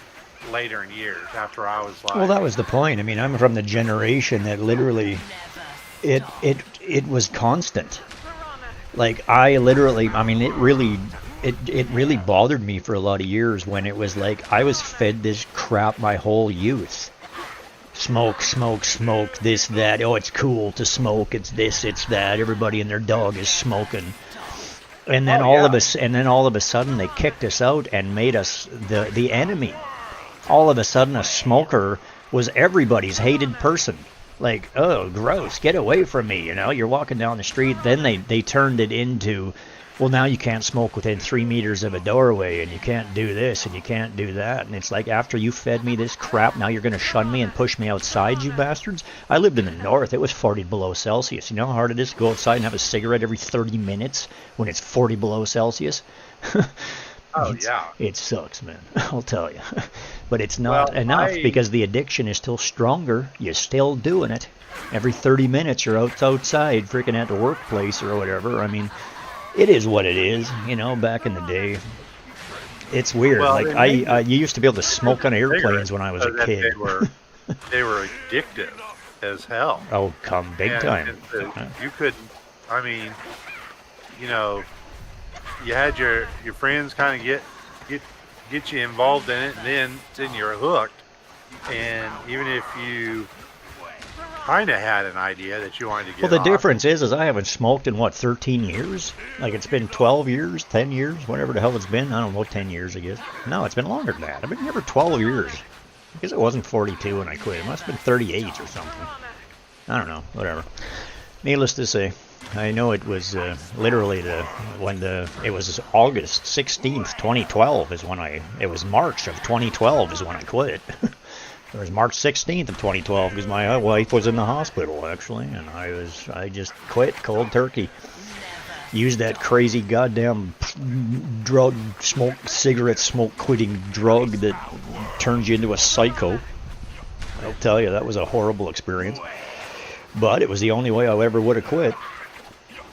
Speaker 10: later in years after I was like...
Speaker 1: Well, that was the point. I mean, I'm from the generation that literally, it was constant. Like, it really bothered me for a lot of years when it was like, I was fed this crap my whole youth. Smoke, smoke, smoke, this, that. Oh, it's cool to smoke. It's this, it's that. Everybody and their dog is smoking. And then all of a sudden they kicked us out and made us the enemy. All of a sudden a smoker was everybody's hated person. Like, oh, gross, get away from me, You're walking down the street. Then they turned it into, well, now you can't smoke within 3 meters of a doorway, and you can't do this, and you can't do that. And it's like, after you fed me this crap, now you're going to shun me and push me outside, you bastards? I lived in the north. It was 40 below Celsius. You know how hard it is to go outside and have a cigarette every 30 minutes when it's 40 below Celsius? It sucks, man. I'll tell you. But it's not enough because the addiction is still stronger. You're still doing it. Every 30 minutes you're outside freaking at the workplace or whatever. I mean, it is what it is, back in the day. It's weird.
Speaker 10: Well,
Speaker 1: I used to be able to smoke on airplanes when I was a kid.
Speaker 10: They were addictive as hell.
Speaker 1: Oh, big time.
Speaker 10: You couldn't, you had your friends kind of get you involved in it, and then you're hooked. And even if you kind of had an idea that you wanted to get
Speaker 1: Well, the
Speaker 10: off,
Speaker 1: difference is I haven't smoked in, 13 years? Like, it's been 12 years, 10 years, whatever the hell it's been. I don't know, 10 years, I guess. No, it's been longer than that. I've been here for 12 years. I guess it wasn't 42 when I quit. It must have been 38 or something. I don't know, whatever. Needless to say, I know it was literally it was August 16th, 2012 is when it was March of 2012 is when I quit. It was March 16th of 2012 because my wife was in the hospital, actually, and I just quit cold turkey. Used that crazy goddamn cigarette smoke quitting drug that turns you into a psycho. I'll tell you, that was a horrible experience. But it was the only way I ever would have quit.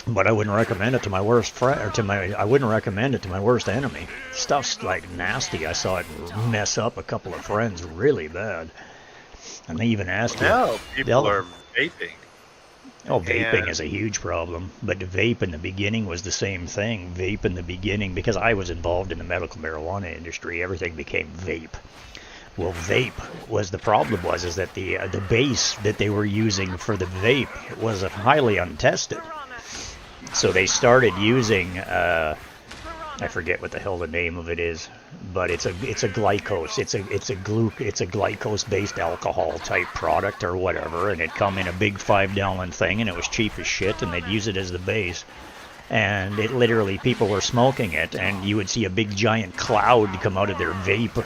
Speaker 1: But I wouldn't recommend it to my worst friend, I wouldn't recommend it to my worst enemy. Stuff's like nasty. I saw it mess up a couple of friends really bad. And they even asked me.
Speaker 10: Now people are vaping.
Speaker 1: Oh, vaping is a huge problem. But vape in the beginning was the same thing. Vape in the beginning, because I was involved in the medical marijuana industry, everything became vape. Well, vape was the problem is that the base that they were using for the vape was highly untested. So they started using, I forget what the hell the name of it is, but it's a glycose. It's a glycose-based alcohol type product or whatever, and it come in a big 5-gallon thing, and it was cheap as shit, and they'd use it as the base. And it literally, people were smoking it, and you would see a big giant cloud come out of their vape,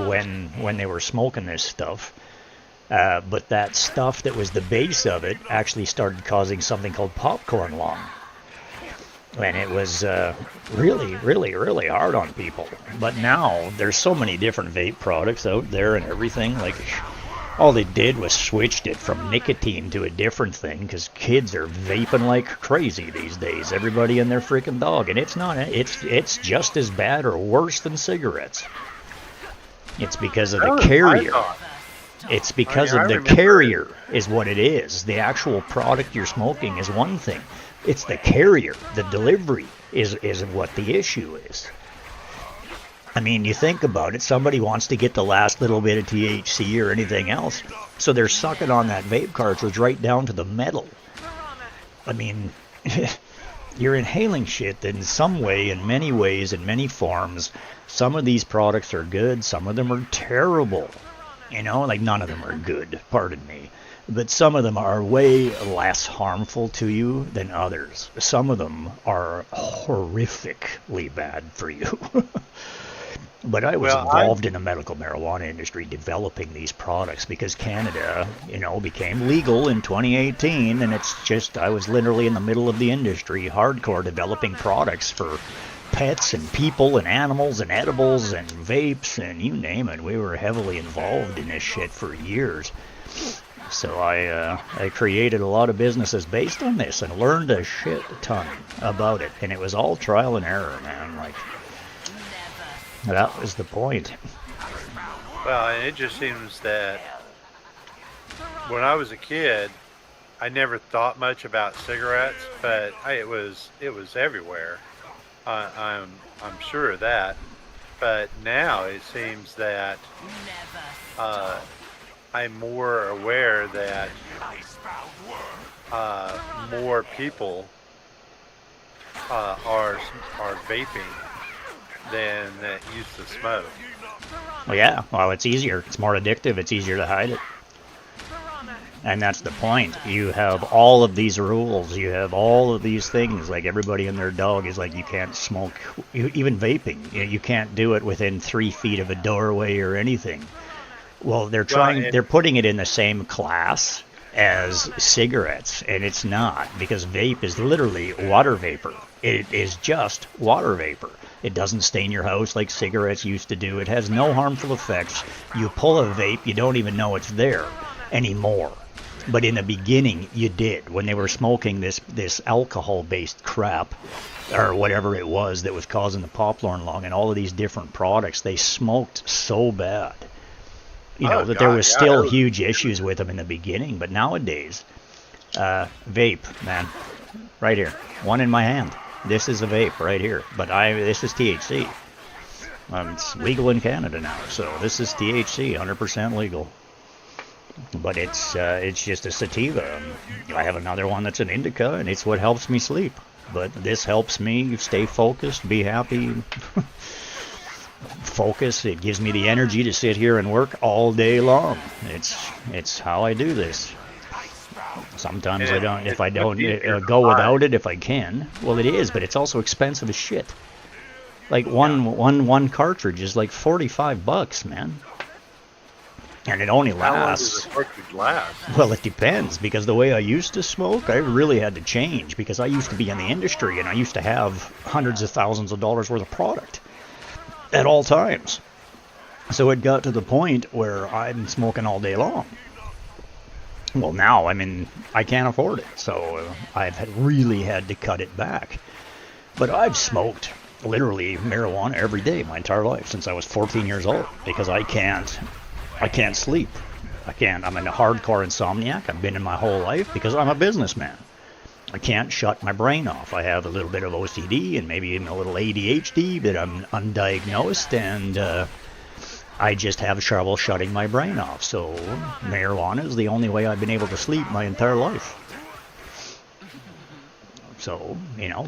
Speaker 1: when they were smoking this stuff. But that stuff that was the base of it actually started causing something called popcorn lung. And it was really, really, really hard on people. But now there's so many different vape products out there and everything. Like, all they did was switched it from nicotine to a different thing, because kids are vaping like crazy these days. Everybody and their freaking dog. And it's just as bad or worse than cigarettes. It's because of the carrier. It's because of the carrier is what it is. The actual product you're smoking is one thing. It's the carrier, the delivery is what the issue is. I mean, you think about it, somebody wants to get the last little bit of THC or anything else, so they're sucking on that vape cartridge right down to the metal. I mean, you're inhaling shit that in some way, in many ways, in many forms, some of these products are good, some of them are terrible. You know, like none of them are good, pardon me. But some of them are way less harmful to you than others. Some of them are horrifically bad for you. But I was involved in the medical marijuana industry developing these products because Canada, you know, became legal in 2018, and it's just, I was literally in the middle of the industry, hardcore, developing products for pets and people and animals and edibles and vapes and you name it. We were heavily involved in this shit for years. So I created a lot of businesses based on this and learned a shit ton about it. And it was all trial and error, man. Like, that was the point.
Speaker 10: Well, and it just seems that when I was a kid, I never thought much about cigarettes, but it was everywhere. I'm sure of that. But now it seems that I'm more aware that more people are vaping than that used to smoke.
Speaker 1: Well, yeah. Well, it's easier. It's more addictive. It's easier to hide it. And that's the point. You have all of these rules. You have all of these things. Like everybody and their dog is like, you can't smoke. Even vaping, you can't do it within 3 feet of a doorway or anything. Well, they're putting it in the same class as cigarettes, and it's not, because vape is literally water vapor. It is just water vapor. It doesn't stain your house like cigarettes used to do. It has no harmful effects. You pull a vape, you don't even know it's there anymore. But in the beginning, you did. When they were smoking this alcohol-based crap, or whatever it was that was causing the popcorn lung and all of these different products, they smoked so bad. You know, there was still huge issues with them in the beginning. But nowadays, vape, man, right here. One in my hand. This is a vape right here. But this is THC. It's legal in Canada now. So this is THC, 100% legal. But it's just a sativa. I have another one that's an indica, and it's what helps me sleep. But this helps me stay focused, be happy, focus. It gives me the energy to sit here and work all day long. It's how I do this. Sometimes I don't. If I don't go without it, if I can. Well, it is, but it's also expensive as shit. Like one cartridge is like $45, man. And it only lasts.
Speaker 10: How long does a cartridge last?
Speaker 1: Well, it depends, because the way I used to smoke, I really had to change, because I used to be in the industry and I used to have hundreds of thousands of dollars worth of product at all times. So it got to the point where I'm smoking all day long. Well, now I can't afford it, so I've really had to cut it back. But I've smoked literally marijuana every day my entire life since I was 14 years old, because I can't sleep. I'm a hardcore insomniac. I've been in my whole life because I'm a businessman. I can't shut my brain off. I have a little bit of OCD and maybe even a little ADHD, but I'm undiagnosed, and I just have trouble shutting my brain off. So marijuana is the only way I've been able to sleep my entire life. So,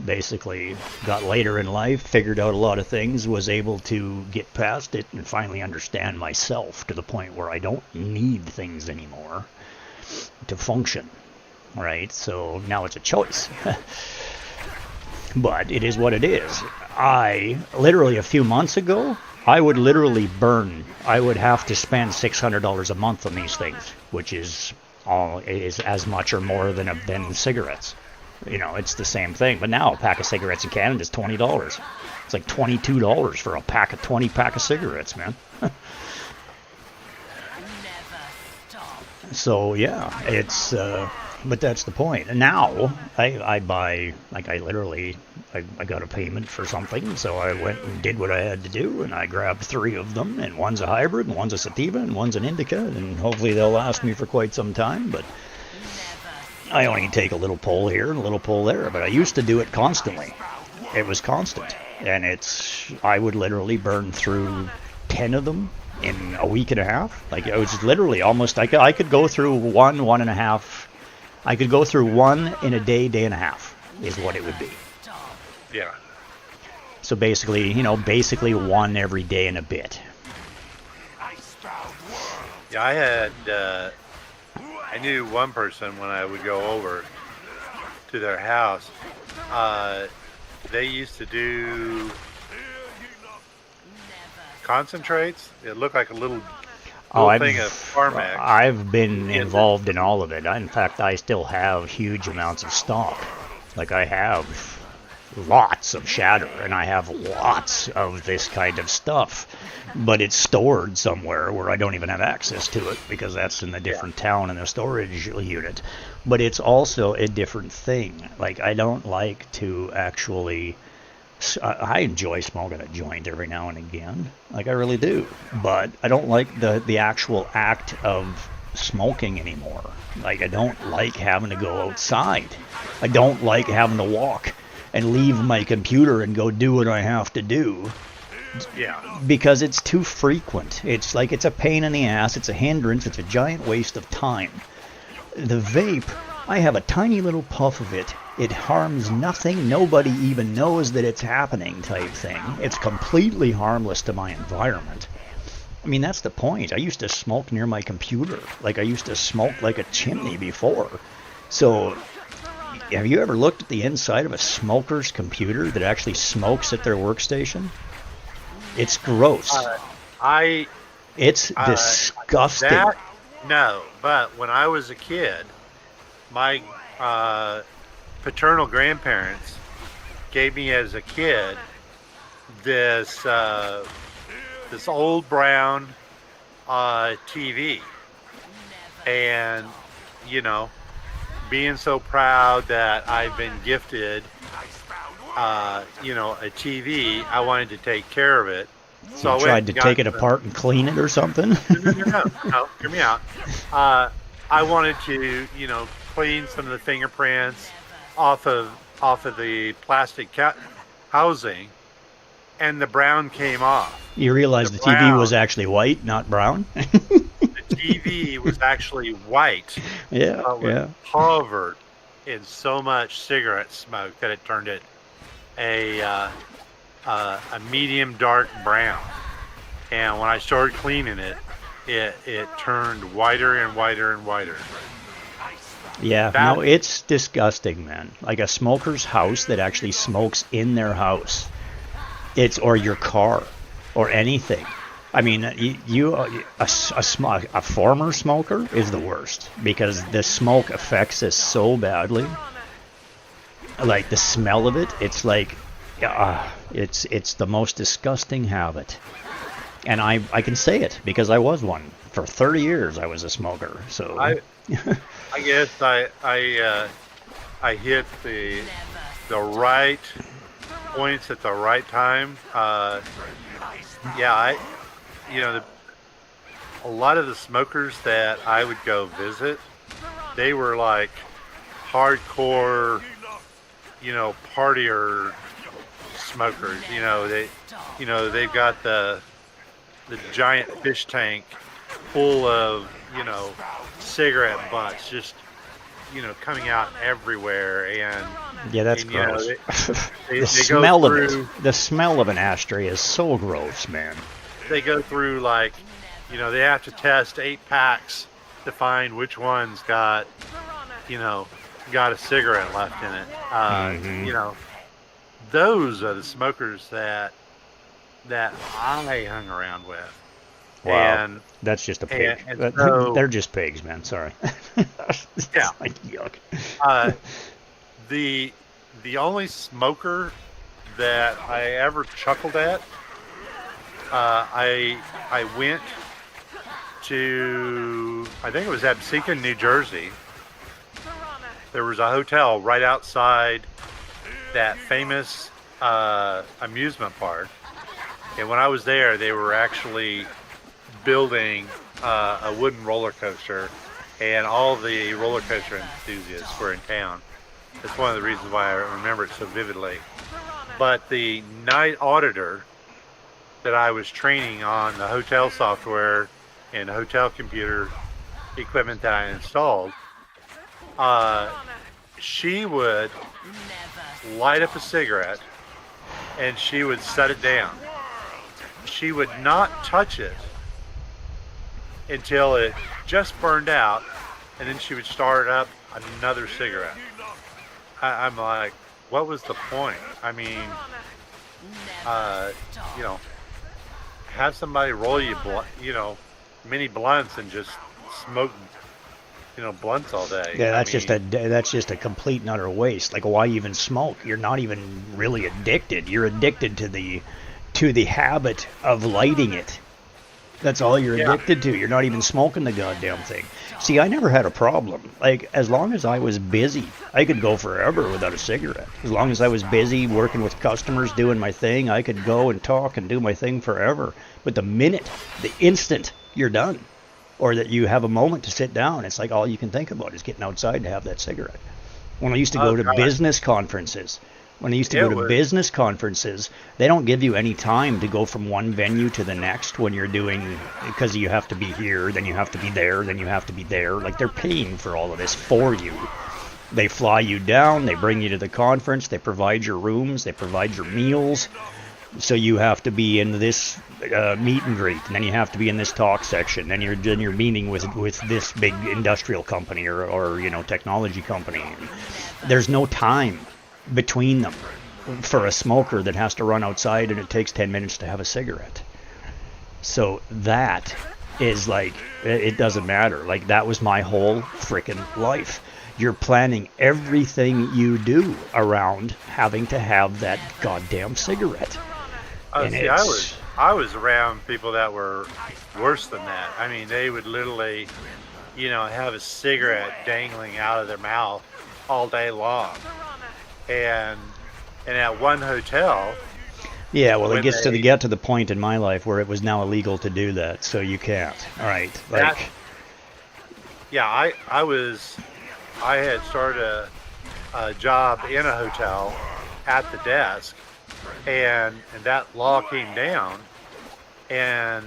Speaker 1: basically got later in life, figured out a lot of things, was able to get past it and finally understand myself to the point where I don't need things anymore to function, right? So now it's a choice. But it is what it is. I, literally a few months ago, I would have to spend $600 a month on these things, which is as much or more than cigarettes. It's the same thing. But now a pack of cigarettes in Canada is $20. It's like $22 for a 20 pack of cigarettes, man. So yeah, it's but that's the point. And now I buy, like, I got a payment for something, so I went and did what I had to do, and I grabbed 3 of them, and one's a hybrid, and one's a sativa, and one's an indica, and hopefully they'll last me for quite some time. But I only take a little pull here and a little pull there, but I used to do it constantly. It was constant. and I would literally burn through 10 of them in a week and a half. Like, it was literally almost, I could go through one and a half. I could go through one in a day and a half is what it would be.
Speaker 10: Yeah.
Speaker 1: So basically, one every day and a bit.
Speaker 10: Yeah, I knew one person when I would go over to their house. They used to do concentrates. It looked like a little thing of Carmex.
Speaker 1: I've been involved in all of it. In fact, I still have huge amounts of stock. Like, I have lots of shatter, and I have lots of this kind of stuff. But it's stored somewhere where I don't even have access to it, because that's in a different town in a storage unit. But it's also a different thing. Like, I don't like to actually... I enjoy smoking a joint every now and again. Like, I really do. But I don't like the actual act of smoking anymore. Like, I don't like having to go outside. I don't like having to walk and leave my computer and go do what I have to do.
Speaker 10: Yeah.
Speaker 1: Because it's too frequent. It's like, it's a pain in the ass, it's a hindrance, it's a giant waste of time. The vape, I have a tiny little puff of it. It harms nothing, nobody even knows that it's happening type thing. It's completely harmless to my environment. I mean, that's the point. I used to smoke near my computer. Like, I used to smoke like a chimney before. So, have you ever looked at the inside of a smoker's computer that actually smokes at their workstation? It's gross. It's disgusting.
Speaker 10: No, but when I was a kid, my paternal grandparents gave me as a kid this old brown TV, and being so proud that I've been gifted a TV, I wanted to take care of it.
Speaker 1: So you tried to take it apart and clean it or something?
Speaker 10: No, hear me out. I wanted to, clean some of the fingerprints off of the plastic housing, and the brown came off.
Speaker 1: You realized the TV was actually white, not brown?
Speaker 10: The TV was actually white.
Speaker 1: Yeah.
Speaker 10: Covered in so much cigarette smoke that it turned it a medium dark brown. And when I started cleaning it, it turned whiter and whiter and whiter.
Speaker 1: Yeah, no, it's disgusting, man. Like a smoker's house that actually smokes in their house. Or your car, or anything. I mean, a former smoker is the worst, because the smoke affects us so badly. Like, the smell of it, it's like, it's the most disgusting habit. And I can say it, because I was one. For 30 years I was a smoker, so...
Speaker 10: I guess I hit the right points at the right time. A lot of the smokers that I would go visit, they were like hardcore, partier smokers. They've got the giant fish tank full of, cigarette butts just, coming out everywhere, and
Speaker 1: yeah, that's gross.
Speaker 10: They
Speaker 1: the smell of it. The smell of an ashtray is so gross, man.
Speaker 10: They go through they have to test 8 packs to find which one's got a cigarette left in it. Those are the smokers that I hung around with.
Speaker 1: Wow,
Speaker 10: and
Speaker 1: that's just a pig.
Speaker 10: And so,
Speaker 1: they're just pigs, man. Sorry.
Speaker 10: Yeah.
Speaker 1: Like, yuck.
Speaker 10: The only smoker that I ever chuckled at, I went to, I think it was Absecon, New Jersey. There was a hotel right outside that famous amusement park. And when I was there, they were actually building a wooden roller coaster, and all the roller coaster enthusiasts were in town. That's one of the reasons why I remember it so vividly. But the night auditor that I was training on the hotel software and hotel computer equipment that I installed, she would light up a cigarette and she would set it down. She would not touch it until it just burned out, and then she would start up another cigarette. I'm like, what was the point? I mean, you know, have somebody roll you, mini blunts and just smoke, blunts all day.
Speaker 1: Yeah, that's just a complete and utter waste. Like, why even smoke? You're not even really addicted. You're addicted to the habit of lighting it. That's all you're addicted to. You're not even smoking the goddamn thing. See, I never had a problem. Like, as long as I was busy, I could go forever without a cigarette. As long as I was busy working with customers, doing my thing, I could go and talk and do my thing forever. But the instant you're done, or that you have a moment to sit down, it's like all you can think about is getting outside to have that cigarette. When I used to go to business conferences, they don't give you any time to go from one venue to the next when you're doing, because you have to be here, then you have to be there, then you have to be there. Like, they're paying for all of this for you. They fly you down, they bring you to the conference, they provide your rooms, they provide your meals. So you have to be in this meet and greet, and then you have to be in this talk section, then you're meeting with this big industrial company or technology company. There's no time between them for a smoker that has to run outside and it takes 10 minutes to have a cigarette. So that is like, it doesn't matter. Like, that was my whole freaking life. You're planning everything you do around having to have that goddamn cigarette.
Speaker 10: I was around people that were worse than that. I mean, they would literally, have a cigarette dangling out of their mouth all day long. And at one hotel.
Speaker 1: Yeah, well, it gets to the point in my life where it was now illegal to do that, so you can't. All right, like.
Speaker 10: I had started a job in a hotel at the desk, and that law came down, and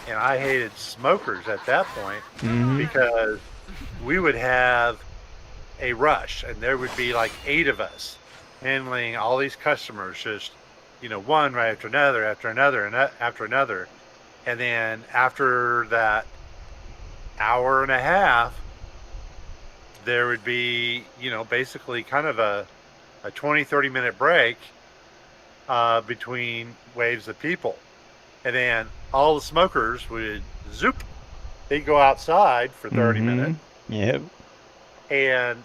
Speaker 10: I hated smokers at that point because we would have a rush, and there would be like 8 of us handling all these customers, just one right after another, after another, and then after that hour and a half, there would be basically kind of a 20-30 minute break between waves of people, and then all the smokers would they'd go outside for 30 minutes.
Speaker 1: Yep.
Speaker 10: And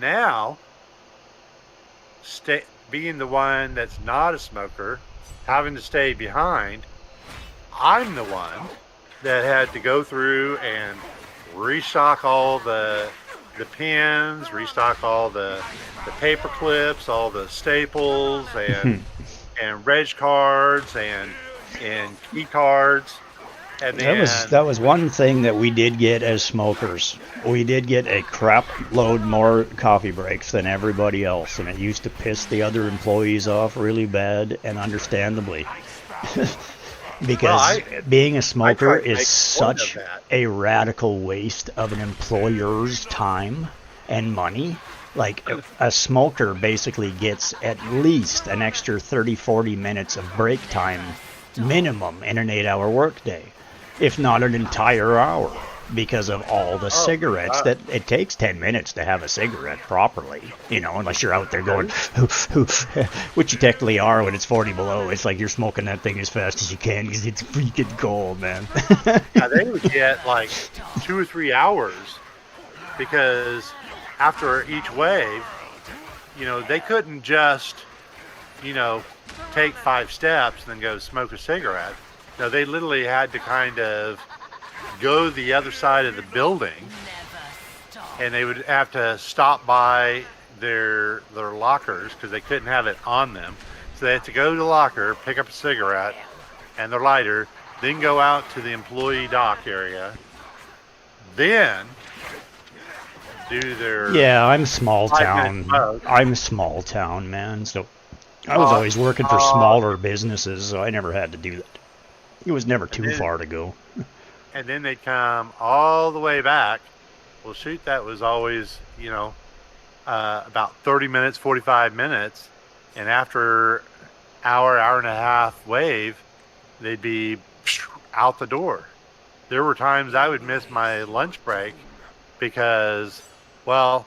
Speaker 10: now, being the one that's not a smoker, having to stay behind, I'm the one that had to go through and restock all the pins, restock all the paper clips, all the staples, and reg cards and key cards. And
Speaker 1: that was one thing that we did get as smokers. We did get a crap load more coffee breaks than everybody else, and it used to piss the other employees off really bad, and understandably. Because being a smoker is such a radical waste of an employer's time and money. Like, a smoker basically gets at least an extra 30-40 minutes of break time minimum in an 8-hour workday, if not an entire hour, because of all the cigarettes that it takes 10 minutes to have a cigarette properly, unless you're out there going, which you technically are when it's 40 below. It's like you're smoking that thing as fast as you can because it's freaking cold, man.
Speaker 10: Yeah, they would get like 2 or 3 hours, because after each wave, they couldn't just, take 5 steps and then go smoke a cigarette. No, they literally had to kind of go the other side of the building, and they would have to stop by their lockers because they couldn't have it on them. So they had to go to the locker, pick up a cigarette and their lighter, then go out to the employee dock area, then do their
Speaker 1: Yeah, I'm small
Speaker 10: 5-minute
Speaker 1: town.
Speaker 10: smoke.
Speaker 1: I'm small town, man. So I was always working for smaller businesses, so I never had to do that. It was never too far to go.
Speaker 10: And then they'd come all the way back. Well, shoot, that was always, about 30 minutes, 45 minutes. And after hour and a half wave, they'd be out the door. There were times I would miss my lunch break because, well,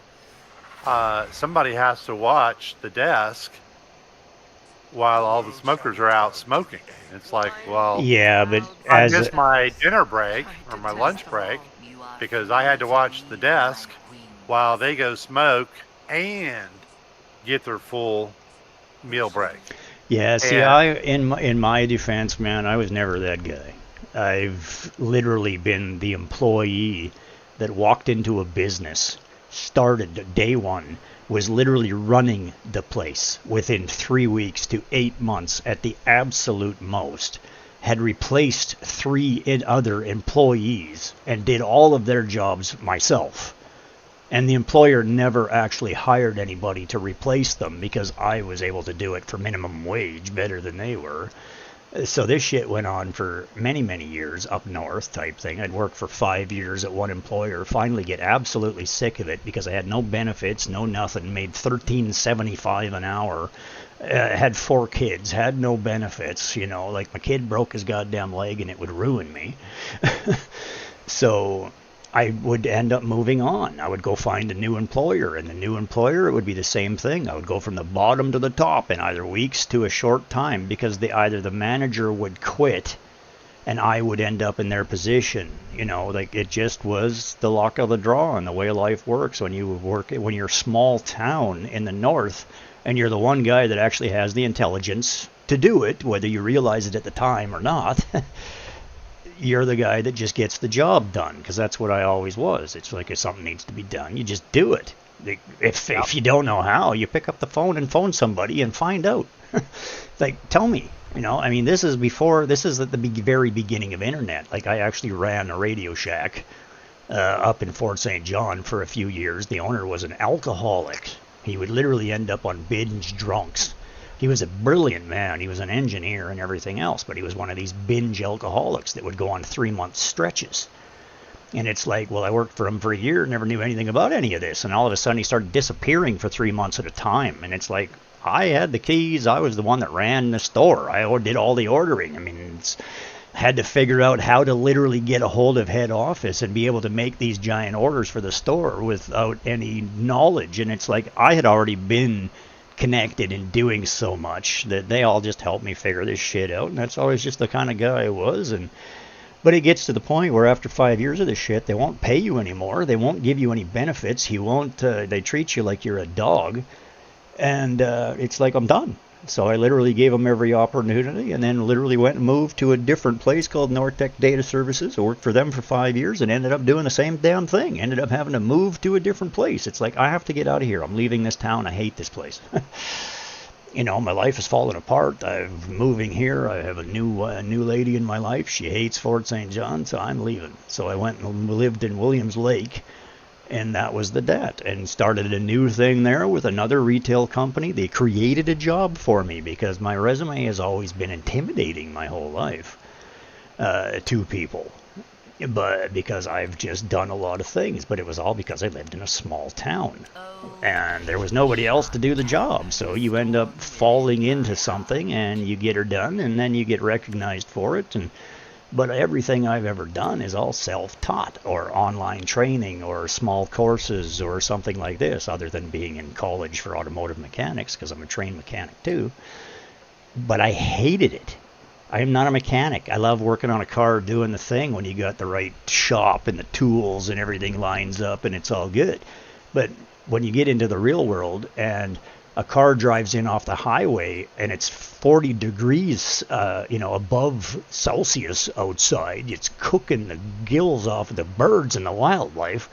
Speaker 10: somebody has to watch the desk while all the smokers are out smoking. It's like, well,
Speaker 1: yeah, but
Speaker 10: I missed my dinner break or my lunch break because I had to watch the desk while they go smoke and get their full meal break.
Speaker 1: Yeah, see, in my defense, man, I was never that guy. I've literally been the employee that walked into a business, started day one, was literally running the place within 3 weeks to 8 months at the absolute most, had replaced 3 other employees and did all of their jobs myself. And the employer never actually hired anybody to replace them because I was able to do it for minimum wage better than they were. So this shit went on for many, many years up north type thing. I'd worked for 5 years at one employer, finally get absolutely sick of it because I had no benefits, no nothing, made $13.75 an hour, had 4 kids, had no benefits, like my kid broke his goddamn leg and it would ruin me. So I would end up moving on. I would go find a new employer, and the new employer, it would be the same thing. I would go from the bottom to the top in either weeks to a short time because either the manager would quit and I would end up in their position. Like it just was the luck of the draw and the way life works when you're a small town in the north and you're the one guy that actually has the intelligence to do it, whether you realize it at the time or not. You're the guy that just gets the job done, because that's what I always was. It's like if something needs to be done, you just do it. If you don't know how, you pick up the phone and phone somebody and find out. Like, tell me. This is at the very beginning of internet. Like, I actually ran a Radio Shack up in Fort St. John for a few years. The owner was an alcoholic. He would literally end up on binge drunks. He was a brilliant man. He was an engineer and everything else, but he was one of these binge alcoholics that would go on 3-month stretches. And it's like, well, I worked for him for a year, never knew anything about any of this. And all of a sudden he started disappearing for 3 months at a time. And it's like, I had the keys. I was the one that ran the store. I did all the ordering. Had to figure out how to literally get a hold of head office and be able to make these giant orders for the store without any knowledge. And it's like, I had already been connected and doing so much that they all just helped me figure this shit out, and that's always just the kind of guy I was. But it gets to the point where after 5 years of this shit, they won't pay you anymore, they won't give you any benefits, they treat you like you're a dog, and it's like, I'm done. So I literally gave them every opportunity and then literally went and moved to a different place called Nortec Data Services. I worked for them for 5 years and ended up doing the same damn thing. Ended up having to move to a different place. It's like, I have to get out of here. I'm leaving this town. I hate this place. My life is falling apart. I'm moving here. I have a new lady in my life. She hates Fort St. John, so I'm leaving. So I went and lived in Williams Lake. And that was that, and started a new thing there with another retail company. They created a job for me because my resume has always been intimidating my whole life to people. But because I've just done a lot of things, but it was all because I lived in a small town. And there was nobody else to do the job. So you end up falling into something and you get her done and then you get recognized for it. But everything I've ever done is all self-taught or online training or small courses or something like this, other than being in college for automotive mechanics, because I'm a trained mechanic too. But I hated it. I am not a mechanic. I love working on a car, doing the thing when you got the right shop and the tools and everything lines up and it's all good. But when you get into the real world and a car drives in off the highway and it's 40 degrees, above Celsius outside. It's cooking the gills off of the birds and the wildlife.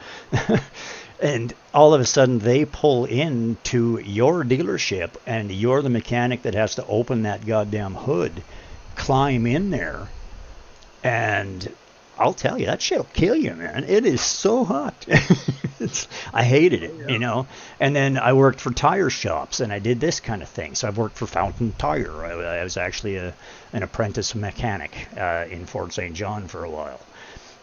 Speaker 1: And all of a sudden they pull into your dealership and you're the mechanic that has to open that goddamn hood, climb in there and I'll tell you, that shit'll kill you, man. It is so hot. I hated it, you know. And then I worked for tire shops, and I did this kind of thing. So I've worked for Fountain Tire. I was actually an apprentice mechanic in Fort St. John for a while.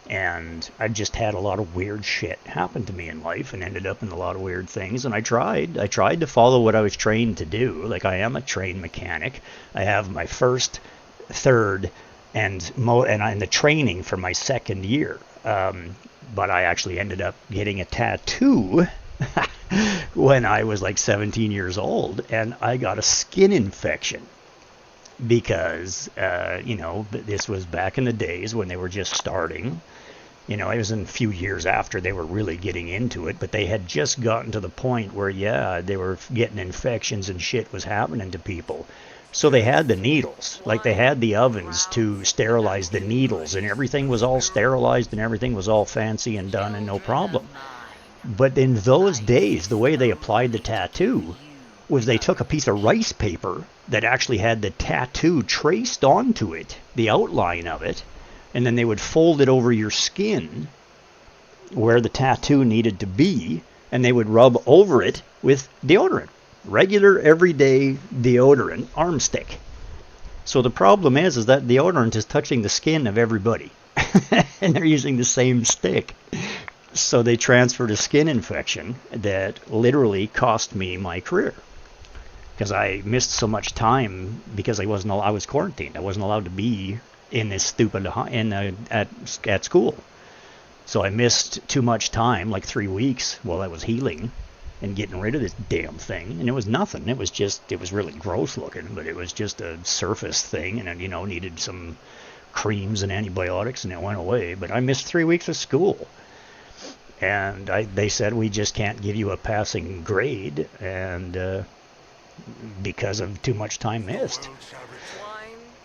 Speaker 1: And I just had a lot of weird shit happen to me in life and ended up in a lot of weird things. And I tried to follow what I was trained to do. Like, I am a trained mechanic. I have my first, third, and the training for my second year. But I actually ended up getting a tattoo when I was like 17 years old, and I got a skin infection. Because, you know, this was back in the days when they were just starting. You know, it was a few years after they were really getting into it, but they had just gotten to the point where, yeah, they were getting infections and shit was happening to people. So they had the needles, like they had the ovens to sterilize the needles, and everything was all sterilized and everything was all fancy and done and no problem. But in those days, the way they applied the tattoo was they took a piece of rice paper that actually had the tattoo traced onto it, the outline of it, and then they would fold it over your skin where the tattoo needed to be, and they would rub over it with deodorant. Regular, everyday deodorant arm stick. So the problem is that deodorant is touching the skin of everybody, and they're using the same stick. So they transferred a skin infection that literally cost me my career. Because I missed so much time because I was quarantined. I wasn't allowed to be in this stupid at school. So I missed too much time, like 3 weeks, while I was healing and getting rid of this damn thing. And it was nothing. It was really gross looking, but it was just a surface thing, and you know, needed some creams and antibiotics, and it went away. But I missed 3 weeks of school. And they said, we just can't give you a passing grade, and because of too much time missed.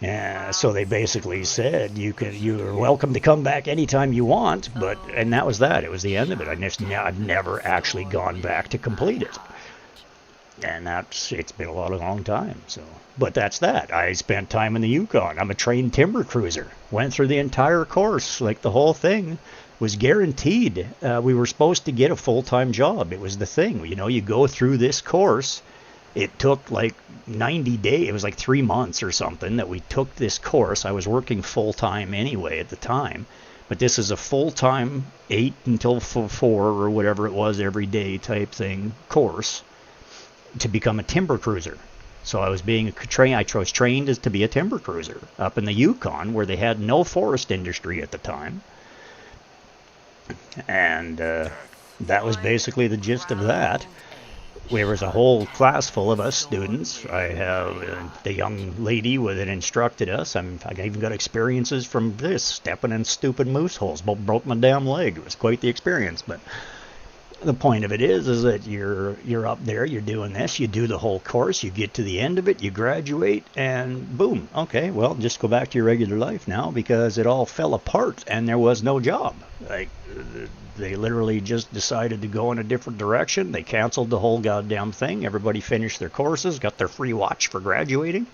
Speaker 1: Yeah, so they basically said you're welcome to come back anytime you want, and that was that. It was the end of it. I've never actually gone back to complete it, and it's been a long time. So, but that's that. I spent time in the Yukon. I'm a trained timber cruiser. Went through the entire course, like the whole thing was guaranteed. We were supposed to get a full-time job. It was the thing. You know, you go through this course. It took like 90 days. It was like 3 months or something that we took this course. I was working full-time anyway at the time. But this is a full-time 8 until 4 or whatever it was every day type thing course to become a timber cruiser. So I was trained as to be a timber cruiser up in the Yukon, where they had no forest industry at the time. And that was basically the gist of that. There was a whole class full of us students. I have the young lady that instructed us. I even got experiences from this, stepping in stupid moose holes. Broke my damn leg. It was quite the experience. But the point of it is that you're up there, you're doing this, you do the whole course, you get to the end of it, you graduate, and boom. Okay, well, just go back to your regular life now, because it all fell apart and there was no job. Like, they literally just decided to go in a different direction. They canceled the whole goddamn thing. Everybody finished their courses, got their free watch for graduating,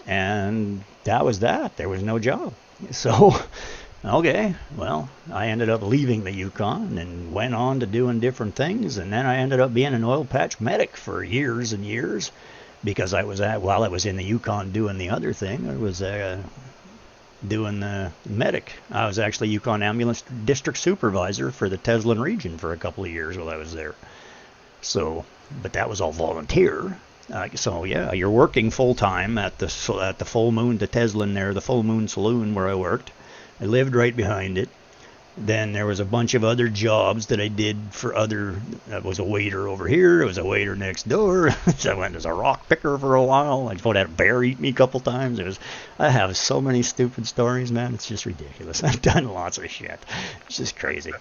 Speaker 1: and that was that. There was no job. So, okay, well, I ended up leaving the Yukon and went on to doing different things, and then I ended up being an oil patch medic for years and years, because while I was in the Yukon doing the other thing, I was doing the medic. I was actually Yukon Ambulance District Supervisor for the Teslin region for a couple of years while I was there. So, but that was all volunteer. So yeah, you're working full time at the Full Moon, the Teslin there, the Full Moon Saloon where I worked. I lived right behind it. Then there was a bunch of other jobs that I did for other. I was a waiter over here. I was a waiter next door. So I went as a rock picker for a while. I had a bear eat me a couple times. I have so many stupid stories, man. It's just ridiculous. I've done lots of shit. It's just crazy.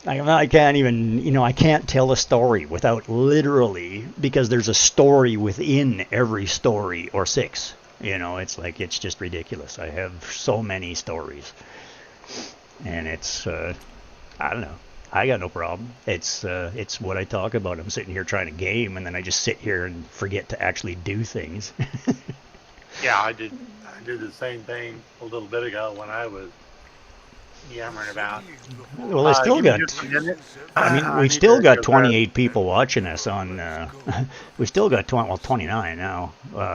Speaker 1: I can't even, I can't tell a story without literally, because there's a story within every story or 6. It's just ridiculous. I have so many stories. And it's, I don't know. I got no problem. It's what I talk about. I'm sitting here trying to game, and then I just sit here and forget to actually do things.
Speaker 10: Yeah, I did the same thing a little bit ago when I was yammering about?
Speaker 1: Well, I still
Speaker 10: give me
Speaker 1: got.
Speaker 10: just a minute.
Speaker 1: I mean,
Speaker 10: I
Speaker 1: we
Speaker 10: need
Speaker 1: still
Speaker 10: to
Speaker 1: got
Speaker 10: go
Speaker 1: 28 people watching us on. We still got 29 now.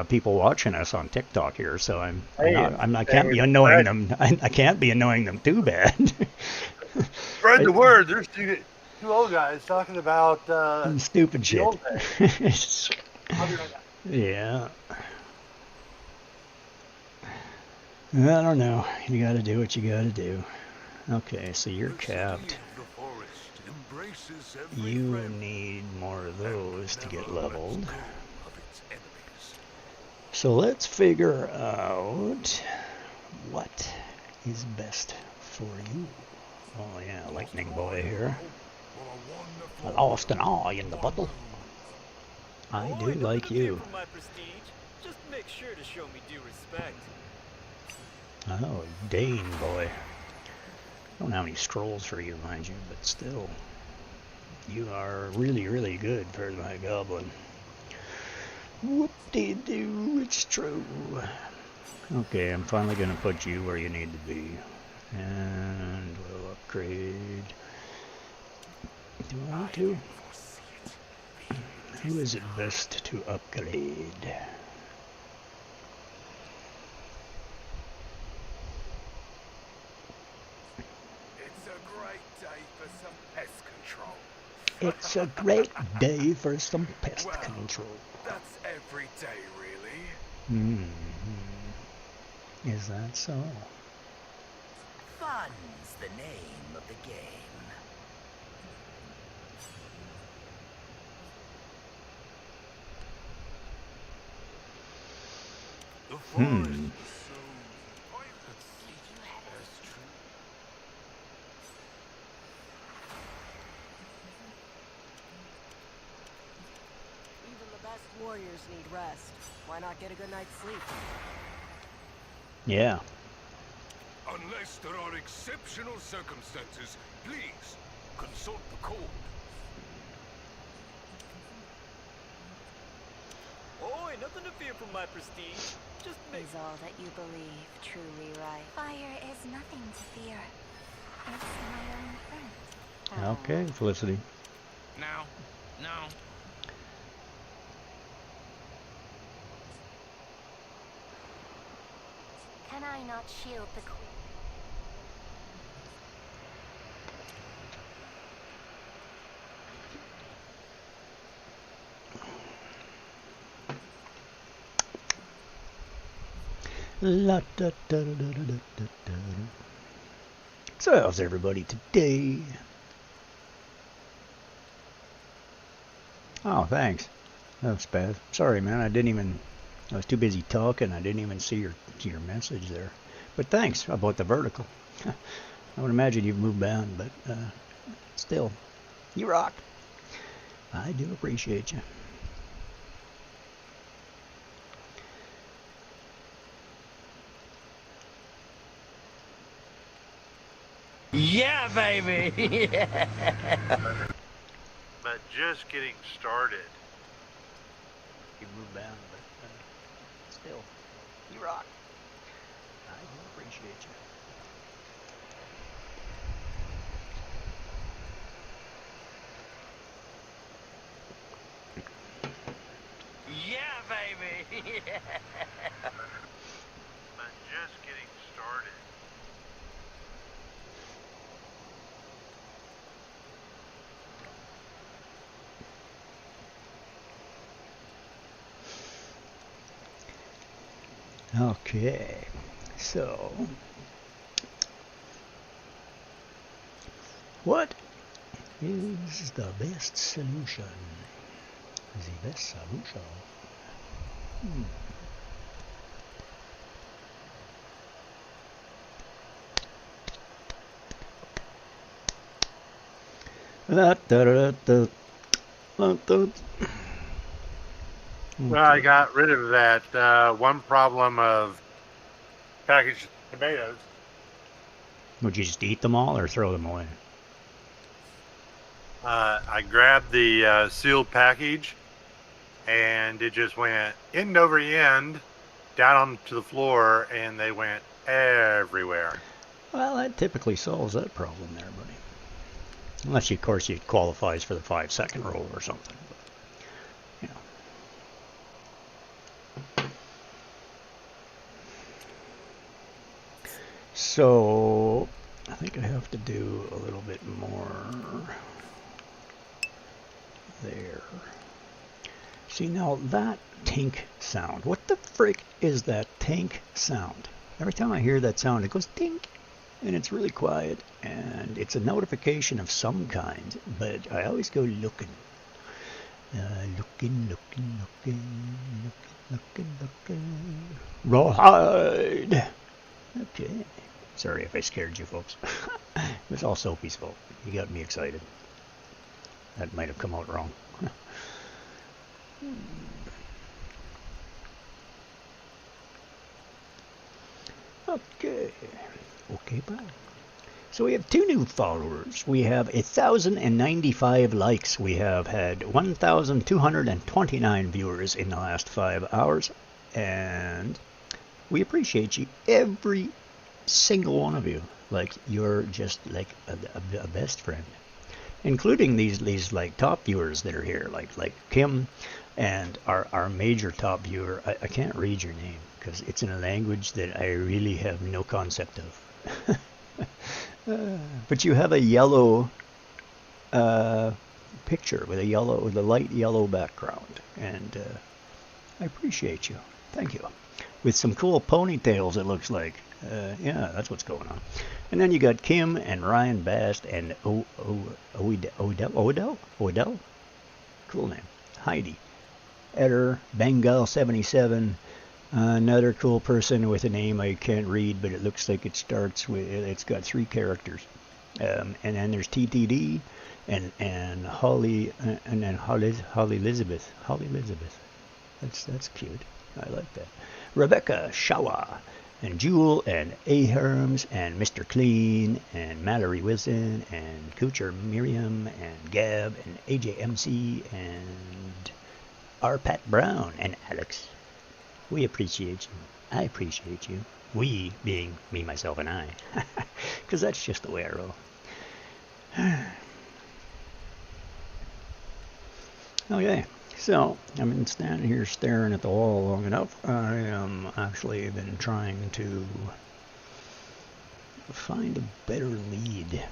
Speaker 1: People watching us on TikTok here. So I can't be annoying them. I can't be annoying them too bad.
Speaker 10: Spread the word. There's two old guys talking about
Speaker 1: stupid
Speaker 10: the
Speaker 1: shit.
Speaker 10: old days.
Speaker 1: Yeah. I don't know. You got to do what you got to do. Okay, so you're capped. You need more of those to get leveled. So let's figure out what is best for you. Oh yeah, Lightning Boy here. I lost an eye in the bottle. I do like you.
Speaker 13: Just make sure to show me due respect.
Speaker 1: Oh, Dane boy. I don't have any scrolls for you, mind you, but still. You are really, really good for my goblin. Whoop-de-doo, it's true. Okay, I'm finally going to put you where you need to be. And we'll upgrade. Do I want to? Who is it best to upgrade? It's a great day for some pest control.
Speaker 3: That's every day, really.
Speaker 1: Is that so?
Speaker 5: Fun's the name of the game.
Speaker 3: The forest is so pointless. That's true.
Speaker 12: Even the best warriors need rest. Why not get a good night's sleep?
Speaker 1: Yeah.
Speaker 3: Unless there are exceptional circumstances, please consult the code.
Speaker 13: Oh, ain't nothing to fear from my prestige. Just make
Speaker 6: Is all that you believe truly right? Fire is nothing to fear. It's my own friend.
Speaker 1: Okay, Felicity.
Speaker 8: No.
Speaker 6: Can I not shield the queen?
Speaker 1: La da da da da da da da. So how's everybody today? Oh, thanks. That's bad. Sorry, man. I was too busy talking. I didn't even see your message there. But thanks about the vertical. I would imagine you've moved on, but still, you rock. I do appreciate you.
Speaker 5: Yeah, baby!
Speaker 10: But just getting started.
Speaker 1: You moved on, but still, you rock. I do appreciate you.
Speaker 5: Yeah, baby!
Speaker 10: But just getting started.
Speaker 1: Okay, so what is the best solution? The best solution.
Speaker 10: Well, I got rid of that one problem of packaged tomatoes.
Speaker 1: Would you just eat them all or throw them away?
Speaker 10: I grabbed the sealed package, and it just went end over end down onto the floor, and they went everywhere.
Speaker 1: Well, that typically solves that problem there, buddy. Unless, of course, it qualifies for the 5-second rule or something. But, you know. So, I think I have to do a little bit more there. See, now that tink sound. What the frick is that tink sound? Every time I hear that sound, it goes tink. And it's really quiet, and it's a notification of some kind, but I always go looking. Looking. Rawhide! Okay. Sorry if I scared you folks. It was all Sophie's fault. You got me excited. That might have come out wrong. Okay. Okay, bye. So we have 2 new followers. We have 1,095 likes. We have had 1,229 viewers in the last 5 hours. And we appreciate you, every single one of you. Like, you're just like a best friend. Including these like top viewers that are here. Like Kim and our major top viewer. I can't read your name because it's in a language that I really have no concept of. But you have a yellow picture with a light yellow background, and I appreciate you. Thank you. With some cool ponytails, it looks like. Yeah, that's what's going on. And then you got Kim and Ryan Bast and Odell. Cool name. Heidi. Eder Bengal 77. Another cool person with a name I can't read, but it looks like it starts with, it's got 3 characters. And then there's TTD and Holly and then Holly Elizabeth. That's cute. I like that. Rebecca Shawa and Jewel and Aherms and Mr. Clean and Mallory Wilson and Coocher Miriam and Gab and AJMC and R. Pat Brown and Alex. We appreciate you. I appreciate you. We being me, myself, and I. Because that's just the way I roll. Okay, so I've been standing here staring at the wall long enough. I am actually been trying to find a better lead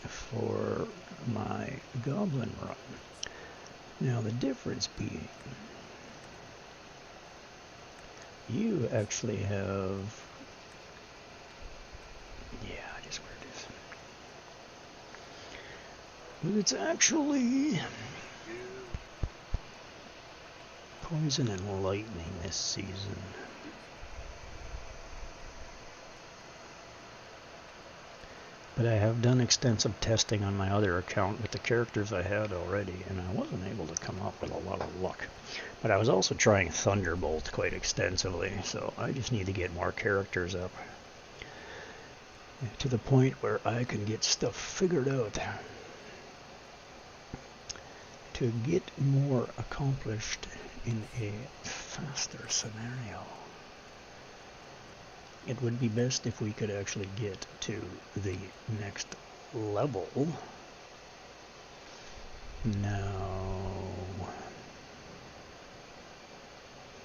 Speaker 1: for my goblin run. Now the difference being, you actually have, yeah, just where it is. But it's actually poison and lightning this season. But I have done extensive testing on my other account with the characters I had already, and I wasn't able to come up with a lot of luck. But I was also trying Thunderbolt quite extensively, so I just need to get more characters up to the point where I can get stuff figured out to get more accomplished in a faster scenario. It would be best if we could actually get to the next level. Now,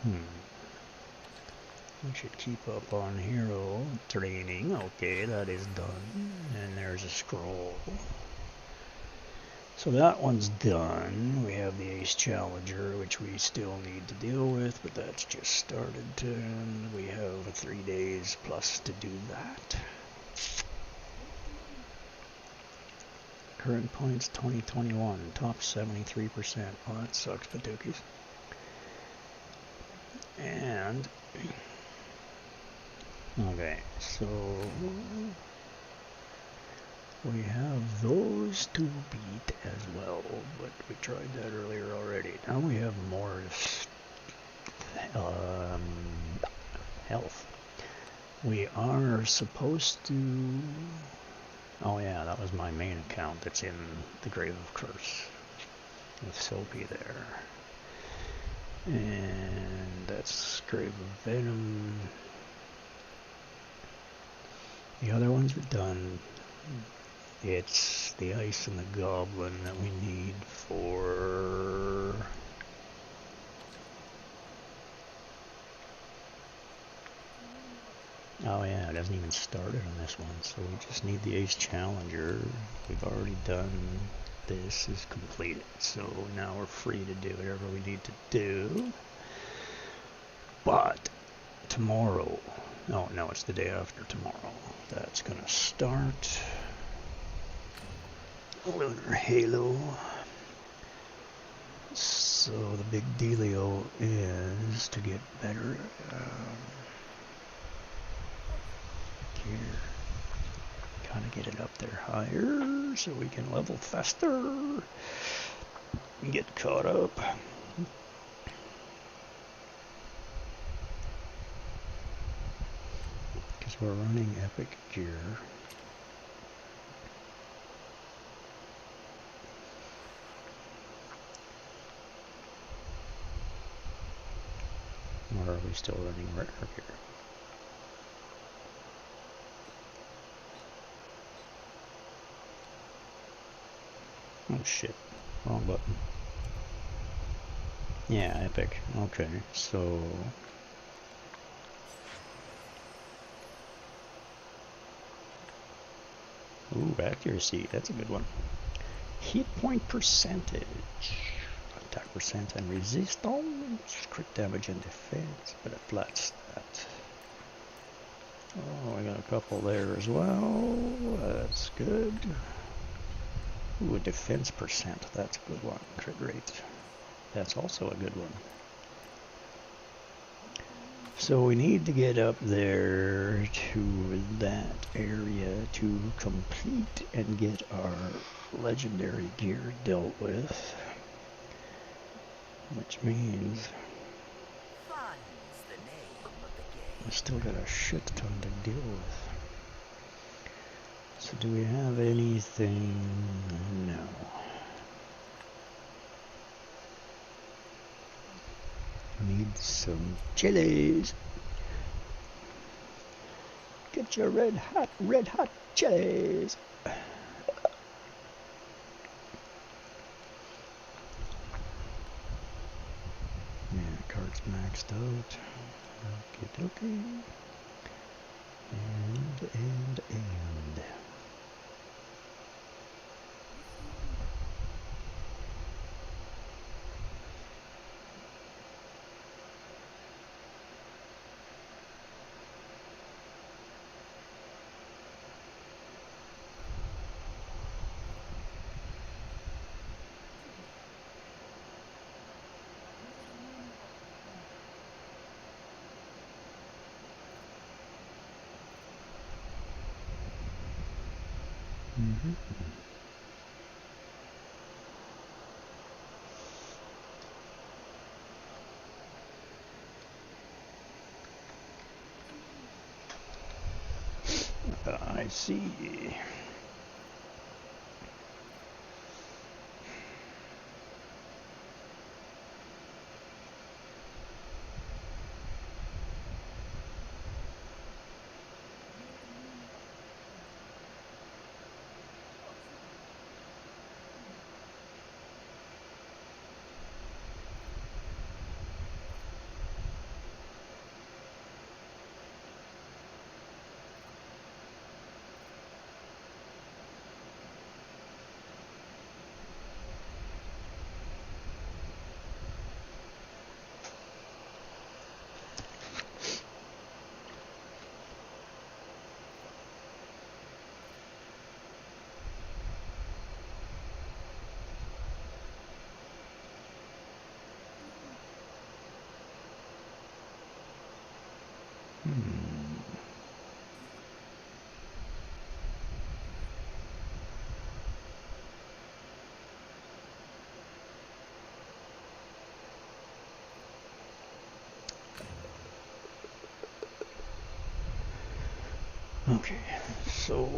Speaker 1: we should keep up on hero training. Okay, that is done. And there's a scroll. So that one's done. We have the Ace Challenger, which we still need to deal with, but that's just started. And we have 3 days plus to do that. Current points 2021, top 73%. Well, that sucks, Patookies. And okay, so we have those to beat as well, but we tried that earlier already. Now we have more health. We are supposed to... Oh yeah, that was my main account that's in the Grave of Curse with Soapy there. And that's Grave of Venom. The other ones are done. It's the ice and the goblin that we need for... Oh yeah, it hasn't even started on this one, so we just need the Ace Challenger. We've already done... This is completed, so now we're free to do whatever we need to do. But tomorrow... Oh no, it's the day after tomorrow. That's gonna start... Lunar Halo. So the big dealio is to get better gear. Kind of get it up there higher so we can level faster and get caught up. Because we're running epic gear. Or are we still running rare gear? Oh shit, wrong button. Yeah, epic. Okay, so... Ooh, accuracy, that's a good one. Hit point percentage. Attack percent and resistance. Crit damage and defense, but a flat stat. Oh, I got a couple there as well. That's good. Ooh, a defense percent. That's a good one. Crit rate. That's also a good one. So we need to get up there to that area to complete and get our legendary gear dealt with. Which means I still got a shit ton to deal with. So do we have anything? No. Need some chilies. Get your red hot chilies. Yeah, cart's maxed out. Okie dokie. And. I see. Okay, so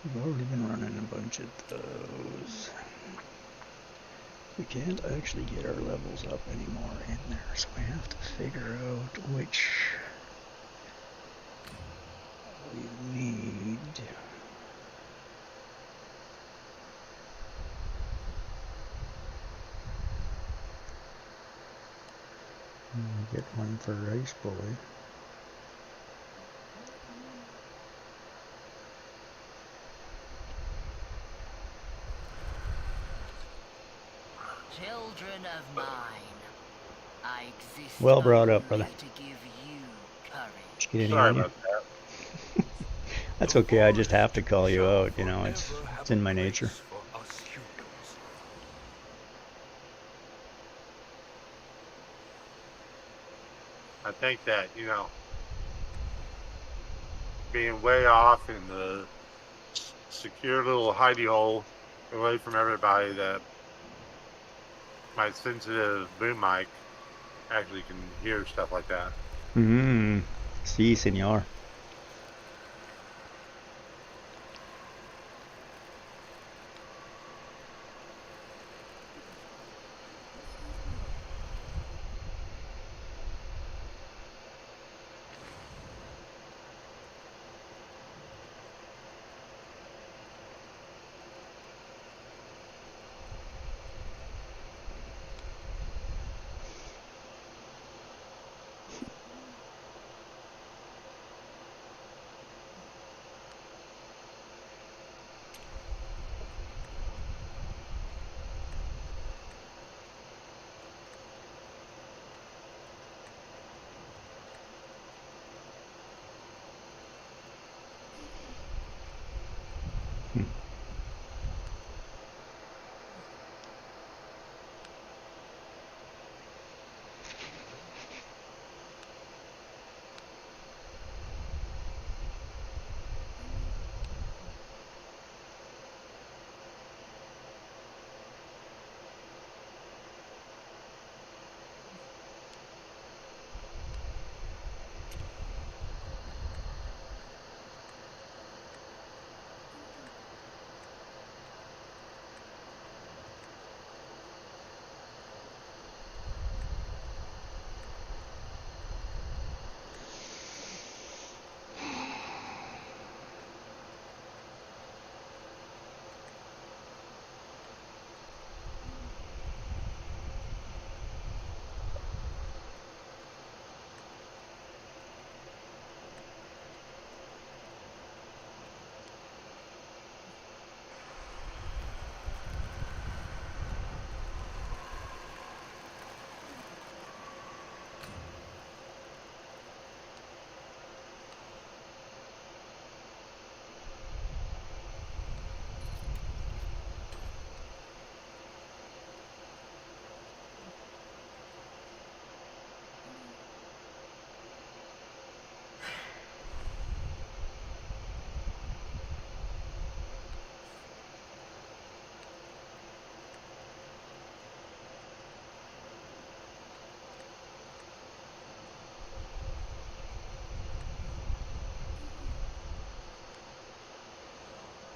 Speaker 1: we've already been running a bunch of those. We can't actually get our levels up anymore in there, so we have to figure out which we need. Get one for Rice Boy.
Speaker 5: Children of mine, I exist
Speaker 1: Well brought up, brother.
Speaker 5: only to give you courage.
Speaker 1: Did you get any
Speaker 10: Sorry
Speaker 1: on you?
Speaker 10: about that.
Speaker 1: That's okay, I just have to call you out, you know, it's in my nature.
Speaker 3: For us humans.
Speaker 10: I think that, you know, being way off in the secure little hidey hole away from everybody, that my sensitive boom mic actually can hear stuff like that.
Speaker 1: Sí, señor.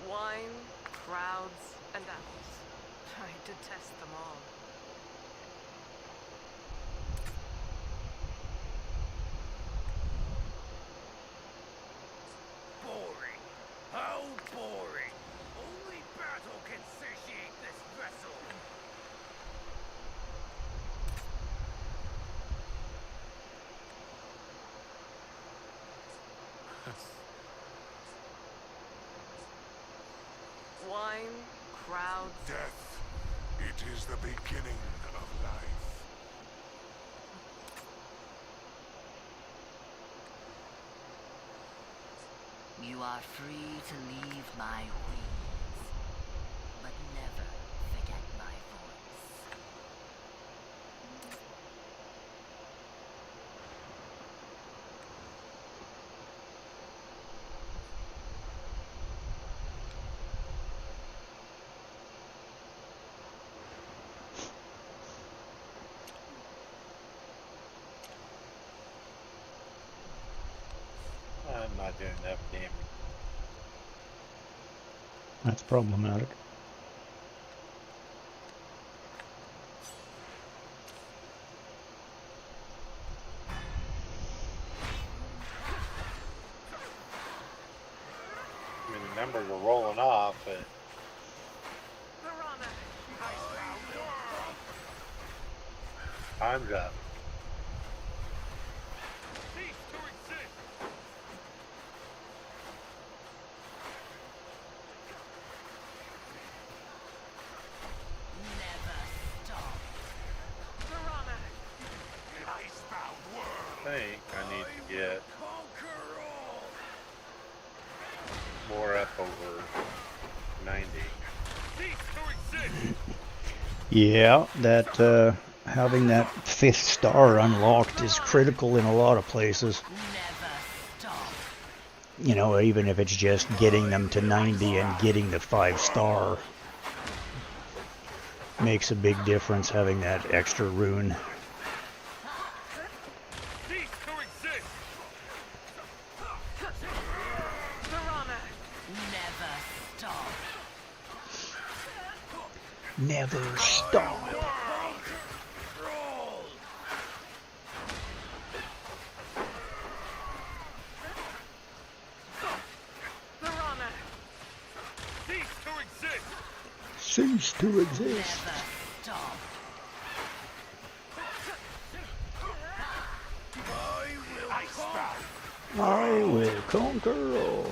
Speaker 4: Wine, crowds, and apples. I detest them all.
Speaker 3: Boring. How boring. Only battle can satiate this vessel.
Speaker 4: Wine, crowds.
Speaker 3: Death. It is the beginning of life.
Speaker 5: You are free to leave my wings, but never forget my voice.
Speaker 10: I'm not doing enough damage.
Speaker 1: That's problematic.
Speaker 10: I mean, the numbers are rolling off, but time's up. I think I need to get more up over 90.
Speaker 1: Yeah, that having that 5th star unlocked is critical in a lot of places. You know, even if it's just getting them to 90 and getting the 5-star makes a big difference, having that extra rune. Never stop. Cease to exist. I will conquer all.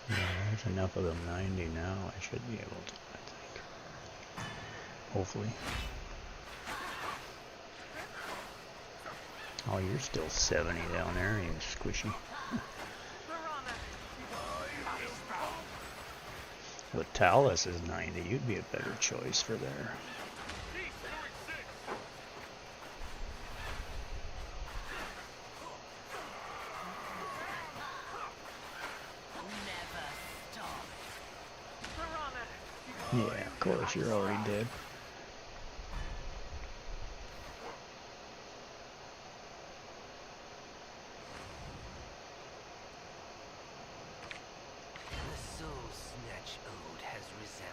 Speaker 1: There's enough of them 90 now. I should be able to, I think. Hopefully. Oh, you're still 70 down there, you squishy. But Talus is 90. You'd be a better choice for there. Yeah, of course, you're already dead.
Speaker 14: The Soul Snatch Ode has resounded.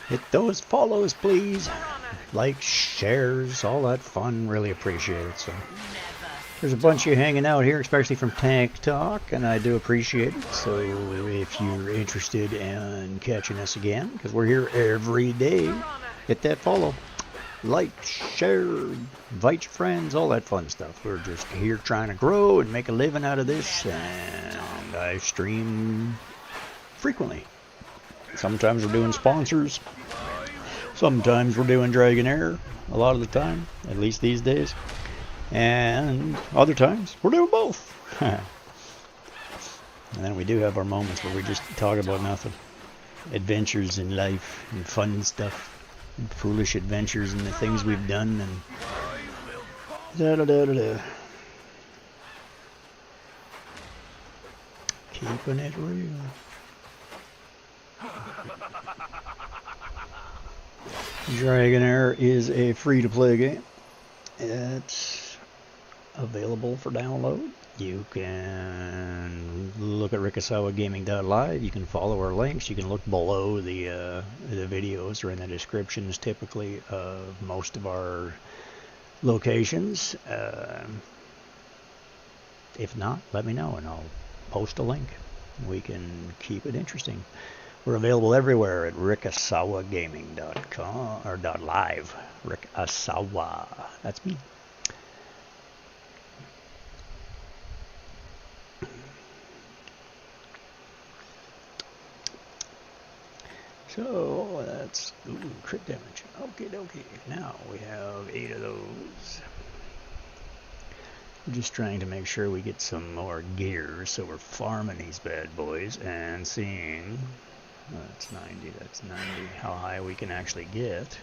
Speaker 1: Hit those follows, please. Like, shares, all that fun. Really appreciate it. So there's a bunch of you hanging out here, especially from Tank Talk, and I do appreciate it. So if you're interested in catching us again, because we're here every day, hit that follow. Like, share, invite your friends, all that fun stuff. We're just here trying to grow and make a living out of this, and I stream frequently. Sometimes we're doing sponsors. Sometimes we're doing Dragonheir, a lot of the time, at least these days. And other times we're doing both. And then we do have our moments where we just talk about nothing. Adventures in life and fun stuff. And foolish adventures and the things we've done and da-da-da-da-da. Keeping it real. Dragonheir is a free-to-play game. It's available for download. You can look at rikasawagaming.live. You can follow our links. You can look below the videos or in the descriptions typically of most of our locations. If not, let me know and I'll post a link. We can keep it interesting. We're available everywhere at rikasawagaming.com or .live. Rikasawa. That's me. So that's crit damage. Okay, dokie. Now we have 8 of those. We're just trying to make sure we get some more gear, so we're farming these bad boys and seeing. That's 90. That's 90. How high we can actually get.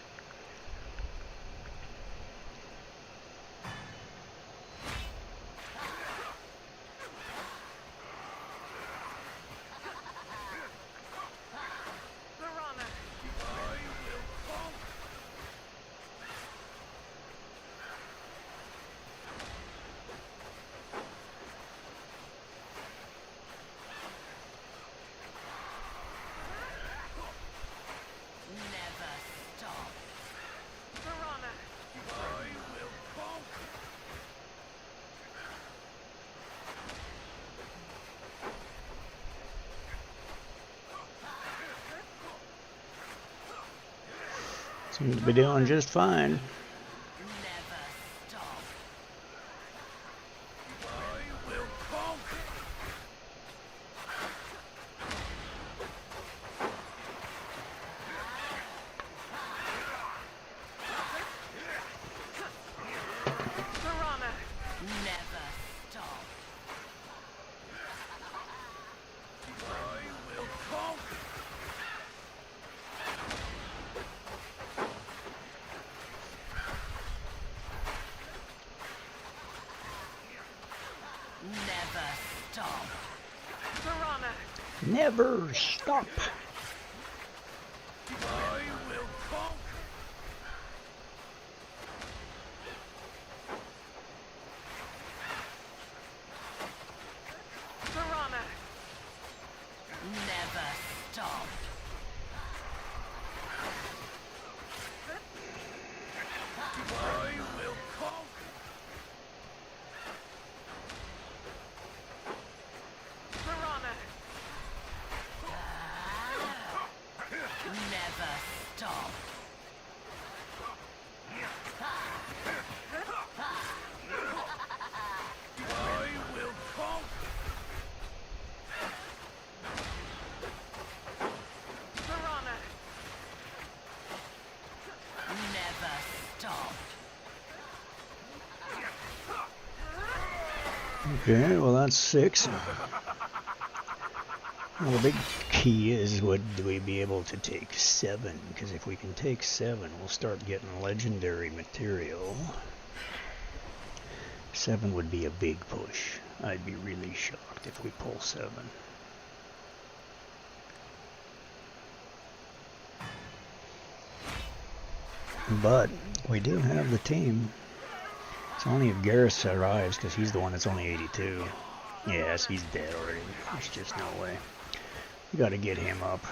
Speaker 1: Seems to be doing just fine. Never stop. Okay, well that's 6. Well, the big key is, would we be able to take 7? Because if we can take 7, we'll start getting legendary material. 7 would be a big push. I'd be really shocked if we pull 7. But we do have the team. It's only if Garrus arrives, because he's the one that's only 82. Yes, he's dead already. There's just no way. We got to get him up.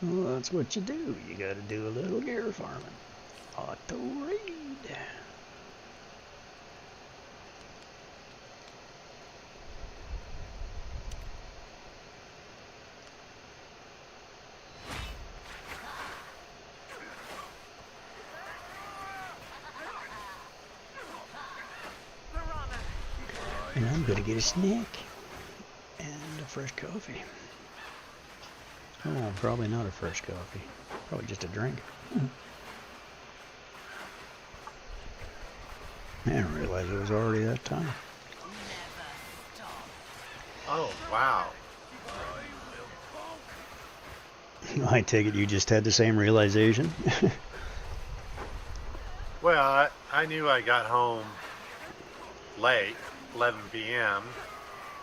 Speaker 1: Well, that's what you do. You gotta do a little gear farming. Auto raid. And I'm gonna get a snack and a fresh coffee. Oh, probably not a fresh coffee. Probably just a drink. I didn't realize it was already that time.
Speaker 10: Oh, wow.
Speaker 1: I take it you just had the same realization?
Speaker 10: Well, I knew I got home late, 11 p.m.,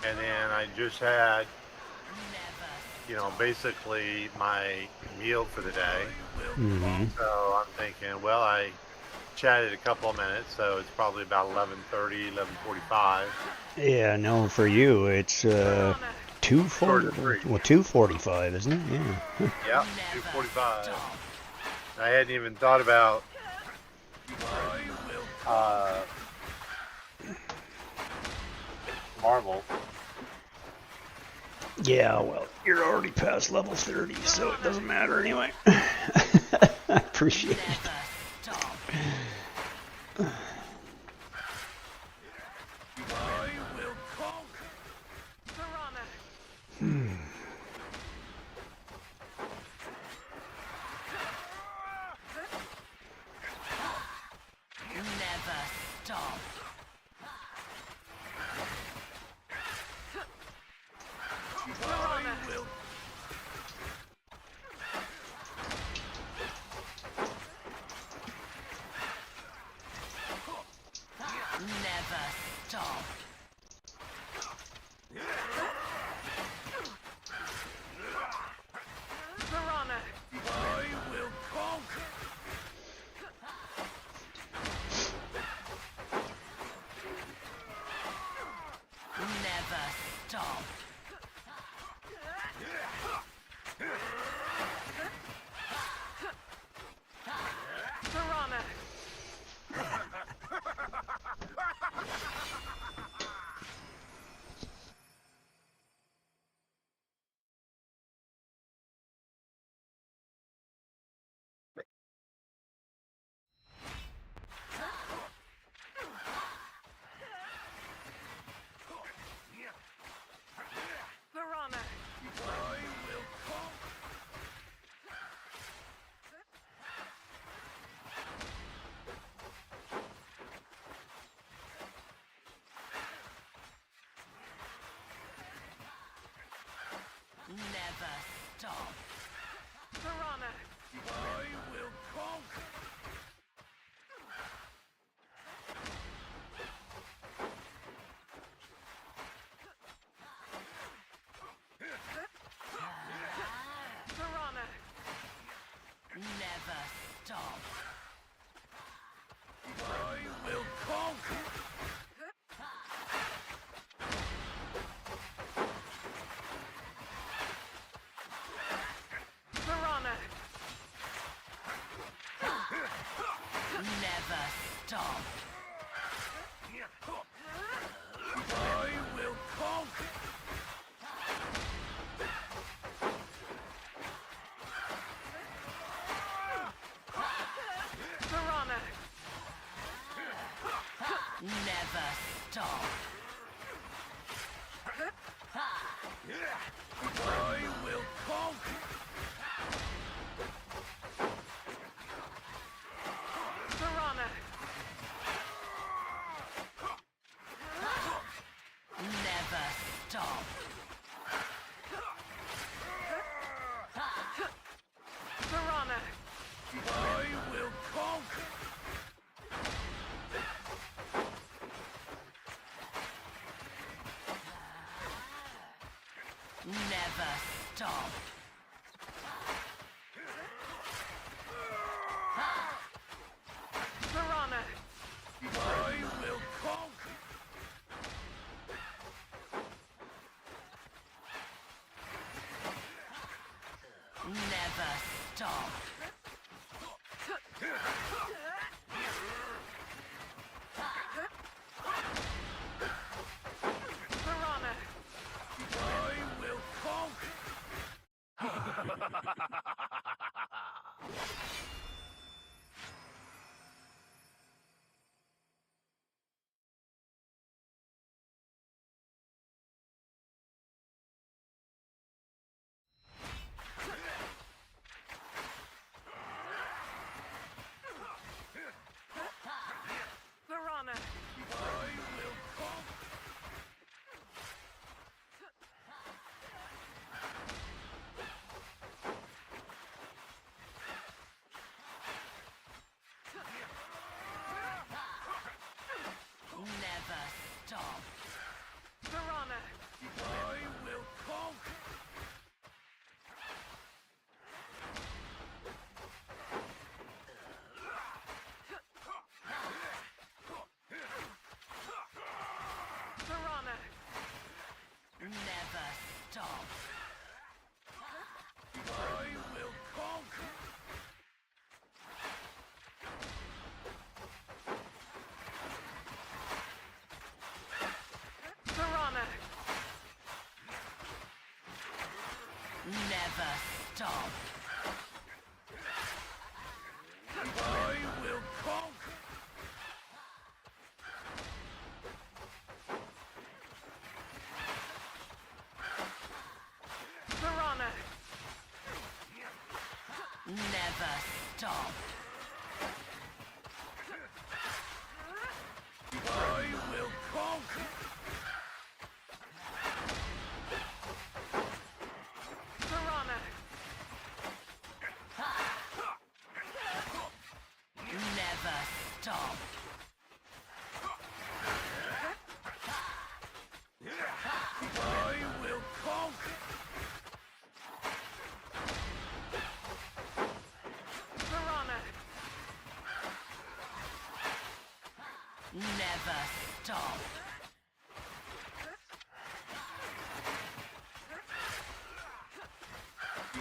Speaker 10: and then I just had, you know, basically my meal for the day.
Speaker 1: Mm-hmm.
Speaker 10: So I'm thinking, well, I chatted a couple of minutes, so it's probably about 11:30, 11:45.
Speaker 1: Yeah, no, for you it's 2:40. Well, 2:45, isn't it? Yeah.
Speaker 10: Yep, 2:45. I hadn't even thought about Marvel.
Speaker 1: Yeah, well, you're already past level 30, so it doesn't matter anyway. I appreciate it.
Speaker 5: Never stop. Piranha! I will conquer! Piranha! Never stop. I will conquer! Piranha! Never stop. I will conquer. Piranha! Never stop. I will conquer. Piranha! Never stop. Piranha! I will conquer. Never stop. Piranha! I will conquer. Never Never stop.
Speaker 11: I will conquer.
Speaker 4: Piranha!
Speaker 5: Never stop.
Speaker 11: I will conquer.
Speaker 4: Piranha!
Speaker 5: Never stop.
Speaker 11: I will conquer.
Speaker 4: Piranha!
Speaker 5: Never stop.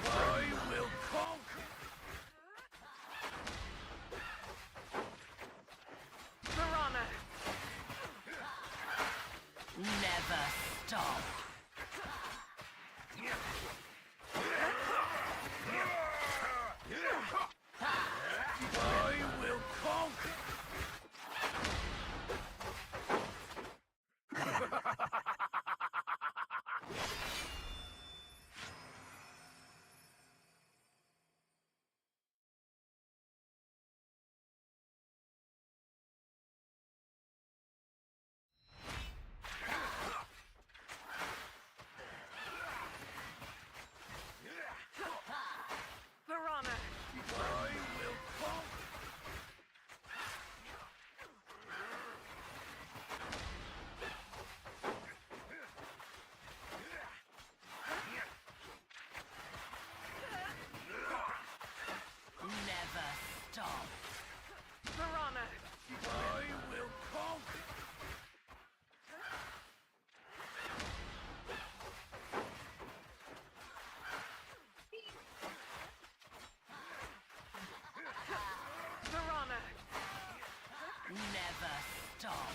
Speaker 11: I will conquer.
Speaker 4: Piranha!
Speaker 5: Never stop.
Speaker 11: I will conquer.
Speaker 4: Piranha!
Speaker 11: I will conquer.
Speaker 5: Never stop.
Speaker 4: Piranha!
Speaker 11: I will conquer.
Speaker 4: Piranha!
Speaker 5: Never stop.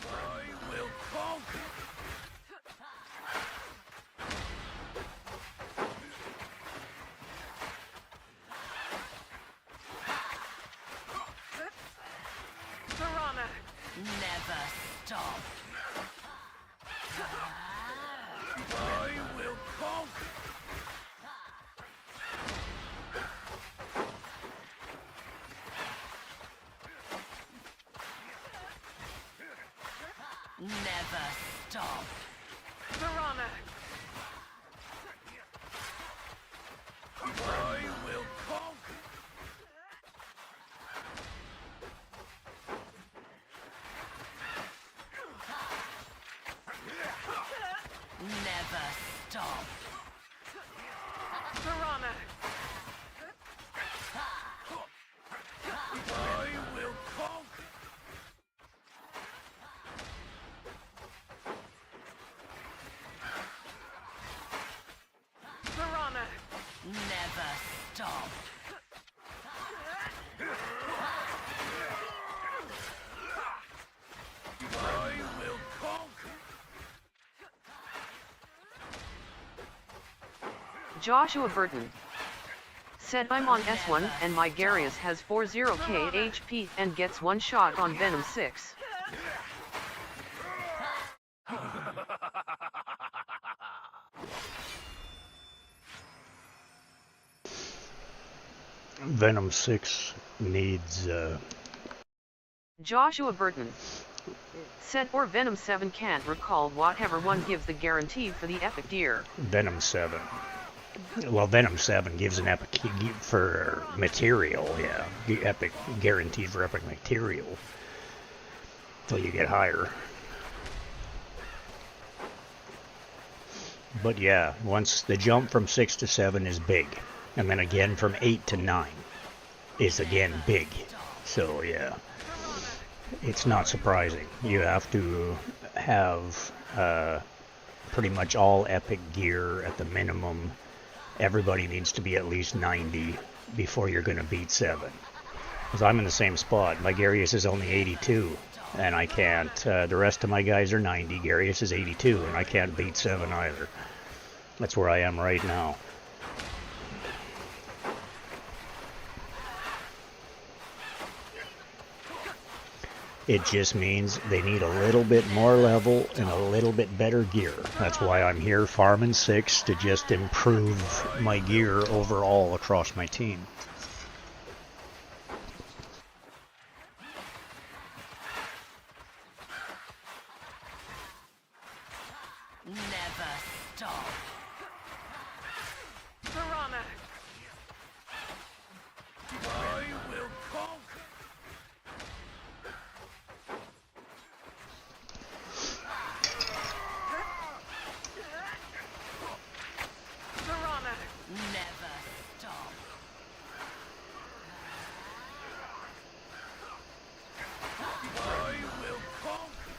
Speaker 11: I will conquer.
Speaker 4: Piranha!
Speaker 5: Never stop.
Speaker 11: I will conquer.
Speaker 5: Never stop.
Speaker 4: Piranha!
Speaker 11: I will conquer.
Speaker 5: Never stop.
Speaker 4: Piranha!
Speaker 11: I will conquer.
Speaker 4: Piranha!
Speaker 5: Never stop.
Speaker 11: I will conquer.
Speaker 15: Joshua Burton said, I'm on S1 and my Garius has 40k HP and gets one shot on Venom 6.
Speaker 1: Venom 6 needs
Speaker 15: Joshua Burton said, or Venom 7 can't recall whatever one gives the guarantee for the epic gear.
Speaker 1: Venom 7. Well, Venom 7 gives an epic for material, yeah. Epic guaranteed for epic material. Till you get higher. But yeah, once the jump from 6 to 7 is big. And then again from 8 to 9 is again big. So yeah, it's not surprising. You have to have pretty much all epic gear at the minimum. Everybody needs to be at least 90 before you're going to beat 7. Because I'm in the same spot. My Garius is only 82, and I can't. The rest of my guys are 90. Garius is 82, and I can't beat 7 either. That's where I am right now. It just means they need a little bit more level and a little bit better gear. That's why I'm here farming 6 to just improve my gear overall across my team.
Speaker 5: Never stop. Piranha.
Speaker 11: I will conquer.
Speaker 5: Piranha. Never stop.
Speaker 11: I will conquer.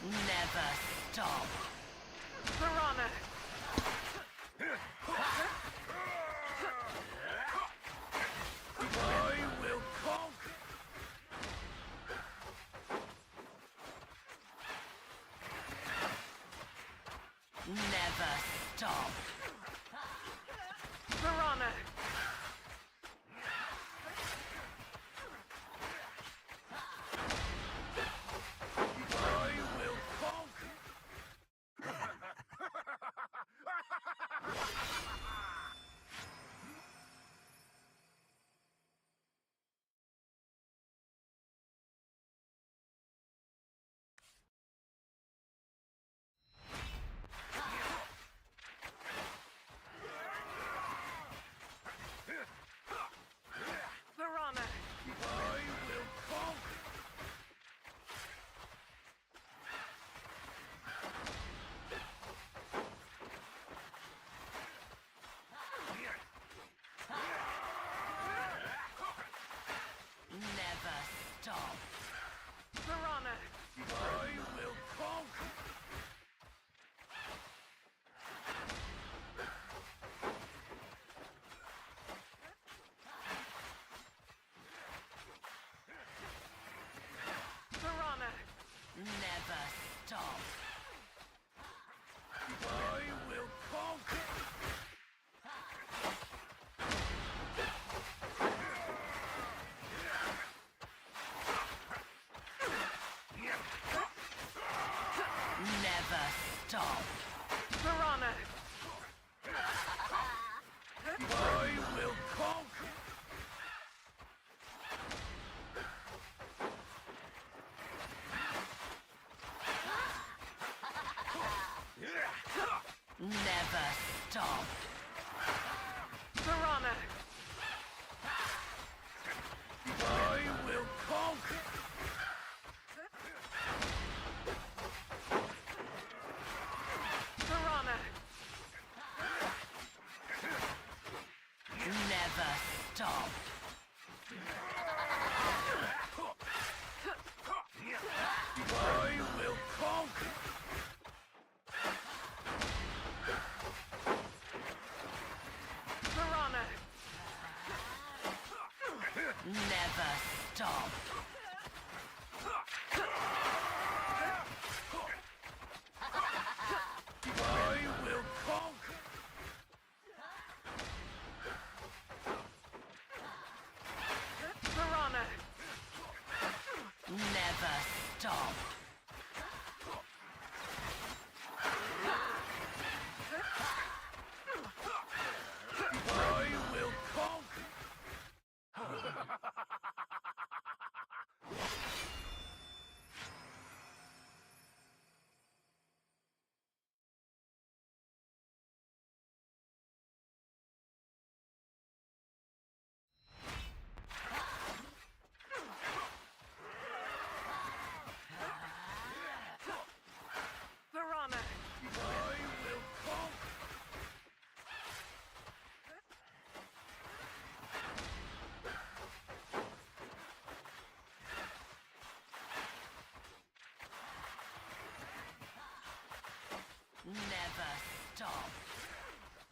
Speaker 5: Never stop. Piranha.
Speaker 11: I will conquer.
Speaker 5: Never stop. Piranha.
Speaker 11: I will conquer.
Speaker 5: Piranha.
Speaker 11: I will conquer.
Speaker 5: Never stop. Piranha.
Speaker 11: I will conquer.
Speaker 5: Piranha. Never stop.
Speaker 11: I will conquer.
Speaker 5: Never stop. Piranha.
Speaker 11: I will conquer.
Speaker 5: Never stop. Piranha.
Speaker 11: I will conquer.
Speaker 5: Piranha. Never stop.
Speaker 11: I will conquer.
Speaker 5: Piranha. Never stop.
Speaker 11: I will conquer.
Speaker 5: Piranha. Never stop.
Speaker 11: I will conquer.
Speaker 5: Piranha.
Speaker 11: I will conquer.
Speaker 5: Never stop.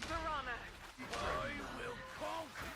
Speaker 5: Piranha.
Speaker 11: I will conquer.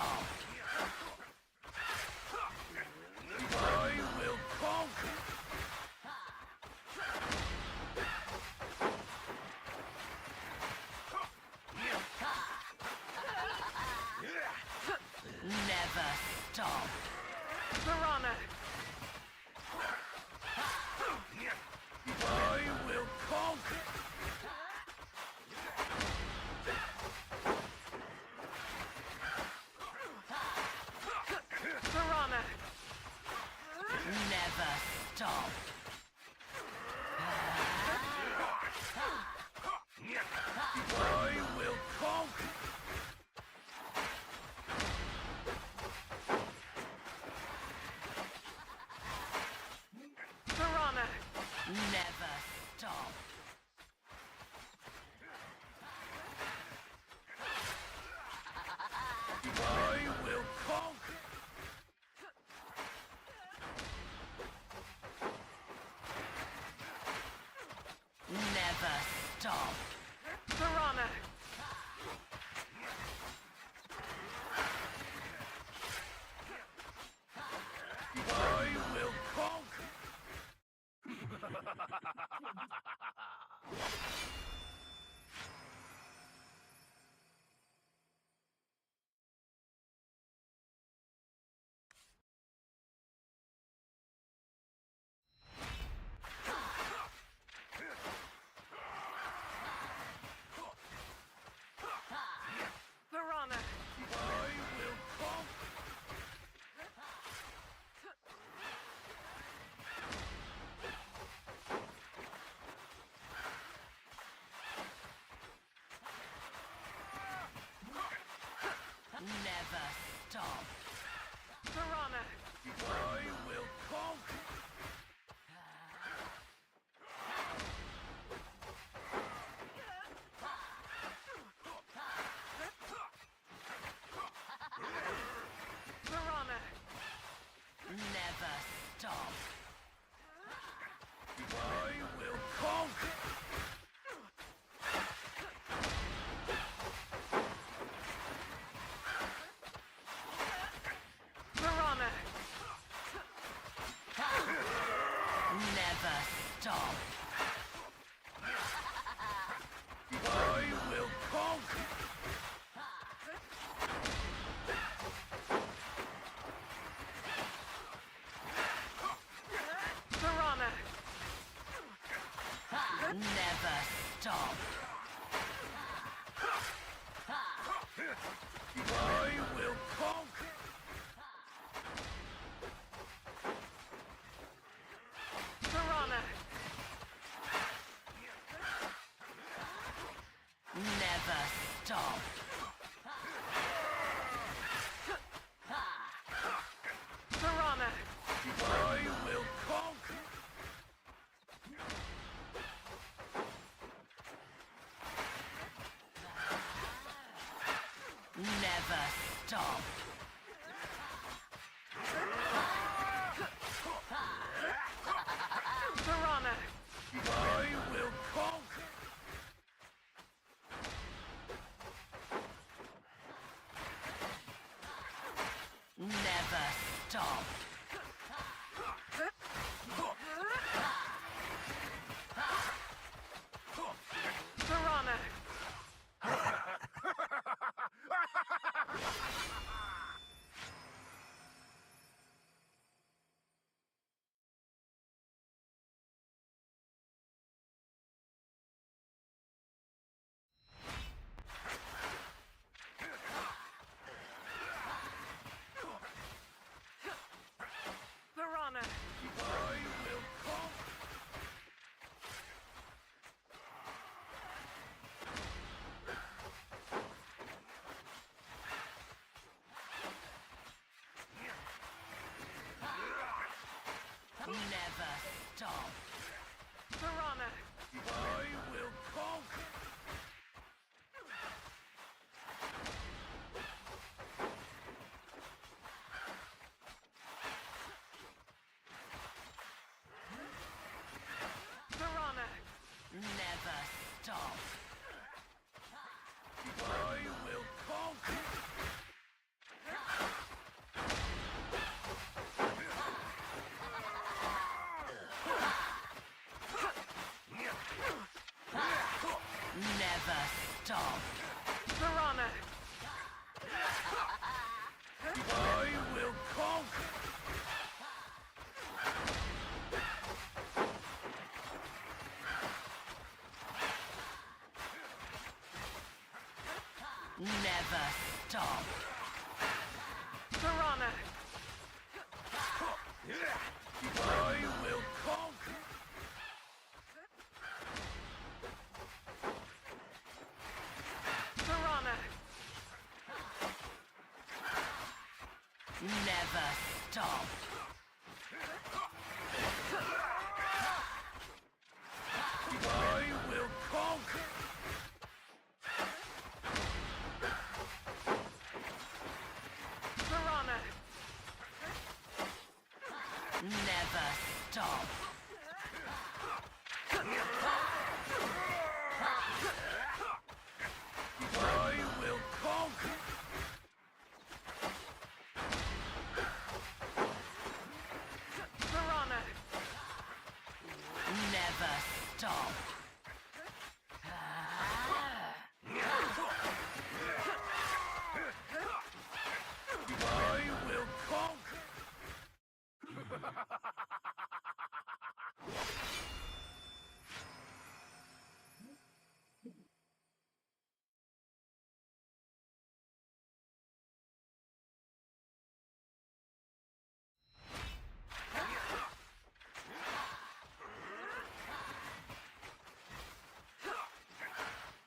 Speaker 14: stop.
Speaker 11: I will conquer.
Speaker 14: Never stop.
Speaker 4: Piranha!
Speaker 11: I will conquer.
Speaker 4: Piranha!
Speaker 14: Never stop.
Speaker 11: I will conquer.
Speaker 4: Piranha!
Speaker 14: Never stop.
Speaker 11: I will conquer.
Speaker 14: Never stop.
Speaker 4: Piranha!
Speaker 11: I will conquer.
Speaker 4: Piranha!
Speaker 11: I will conquer.
Speaker 14: Never stop.
Speaker 4: Piranha!
Speaker 11: I will conquer.
Speaker 4: Piranha!
Speaker 14: Never stop.
Speaker 11: I will conquer.
Speaker 4: Piranha!
Speaker 14: Never stop.
Speaker 11: I will conquer.
Speaker 4: Piranha!
Speaker 14: Never stop.
Speaker 11: I will conquer.
Speaker 4: Piranha!
Speaker 14: Never stop.
Speaker 4: Piranha!
Speaker 11: I will conquer.
Speaker 14: Never stop.
Speaker 4: Piranha!
Speaker 11: I will conquer.
Speaker 14: Never stop.
Speaker 4: Piranha! Piranha!
Speaker 11: I will conquer.
Speaker 14: Never stop.
Speaker 4: Piranha!
Speaker 11: I will conquer.
Speaker 4: Piranha!
Speaker 14: Never stop.
Speaker 11: I will conquer.
Speaker 5: stop.
Speaker 4: Piranha!
Speaker 11: I will conquer.
Speaker 5: Never stop.
Speaker 4: Piranha!
Speaker 11: I will conquer.
Speaker 4: Piranha!
Speaker 5: Never stop.
Speaker 11: I will conquer.
Speaker 4: Piranha!
Speaker 5: Never stop.
Speaker 11: I will conquer.
Speaker 4: Piranha!
Speaker 5: Never stop.
Speaker 11: I will conquer.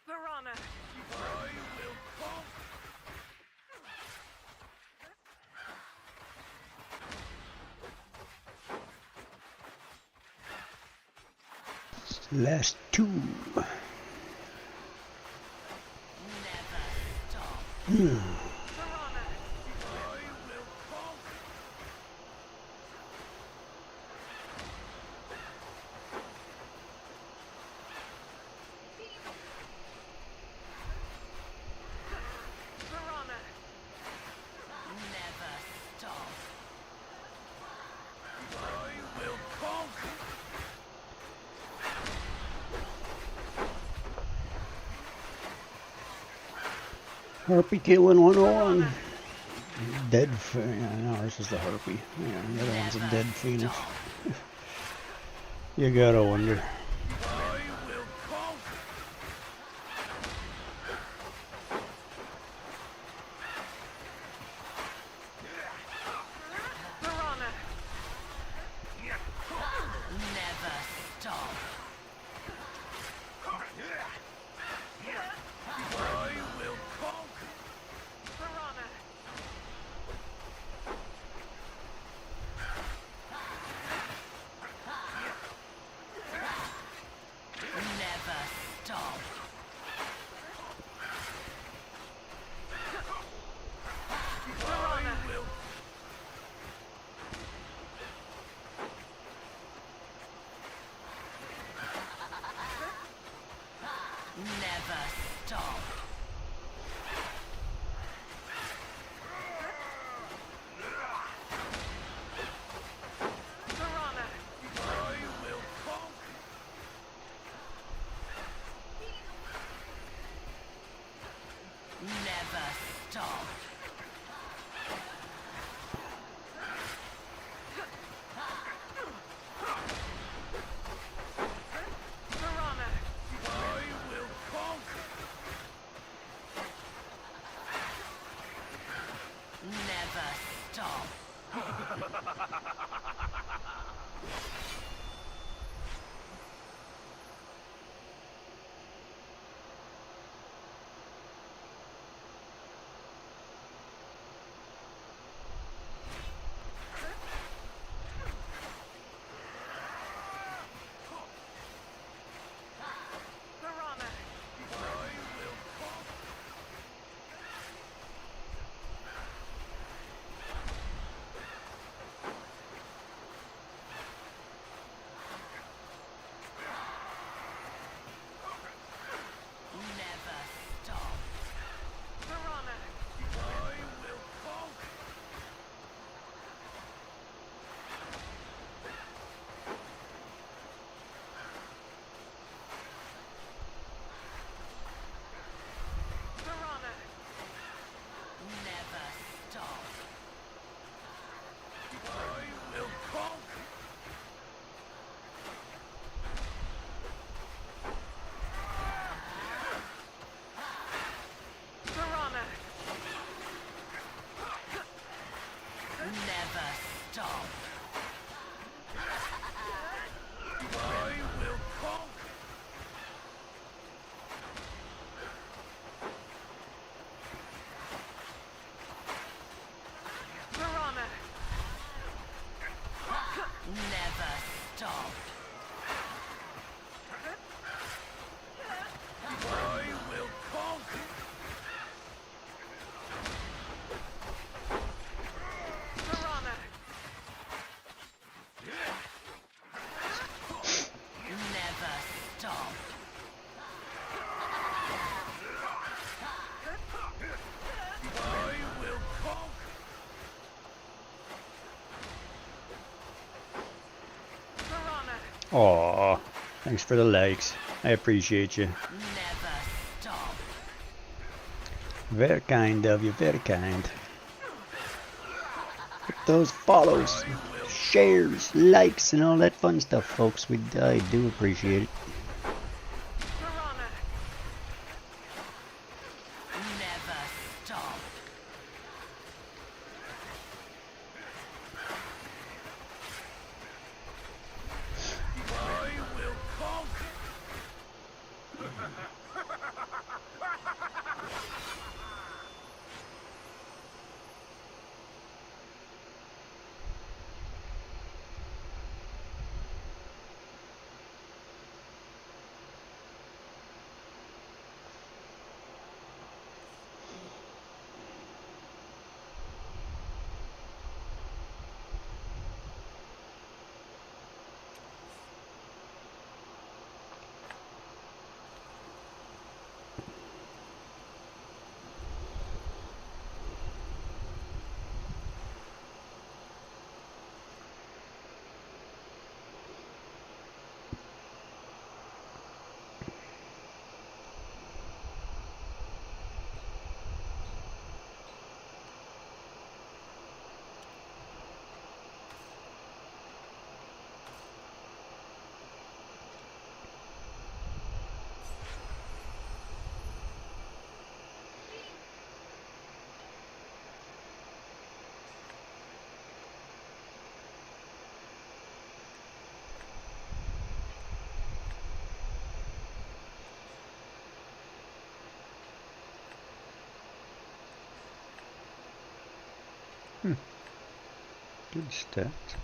Speaker 4: Piranha!
Speaker 11: I will conquer.
Speaker 1: Last two.
Speaker 4: Piranha!
Speaker 11: I will conquer.
Speaker 4: Piranha!
Speaker 5: Never stop.
Speaker 11: I will conquer.
Speaker 1: Harpy killing 101. Dead. No, this is the Harpy. Yeah, the other one's a dead Phoenix. You gotta wonder.
Speaker 11: I will conquer.
Speaker 4: Piranha!
Speaker 5: Never stop.
Speaker 11: I will conquer.
Speaker 4: Piranha!
Speaker 5: Never stop.
Speaker 11: I will.
Speaker 5: Never stop.
Speaker 4: Piranha!
Speaker 11: I will conquer.
Speaker 5: Never stop.
Speaker 4: Piranha!
Speaker 11: I will conquer.
Speaker 1: Aw, thanks for the likes. I appreciate you.
Speaker 5: Never stop.
Speaker 1: Very kind of you, very kind. With those follows, shares, likes, and all that fun stuff, folks. I do appreciate it.
Speaker 5: Never stop.
Speaker 11: I will conquer.
Speaker 1: Good stats.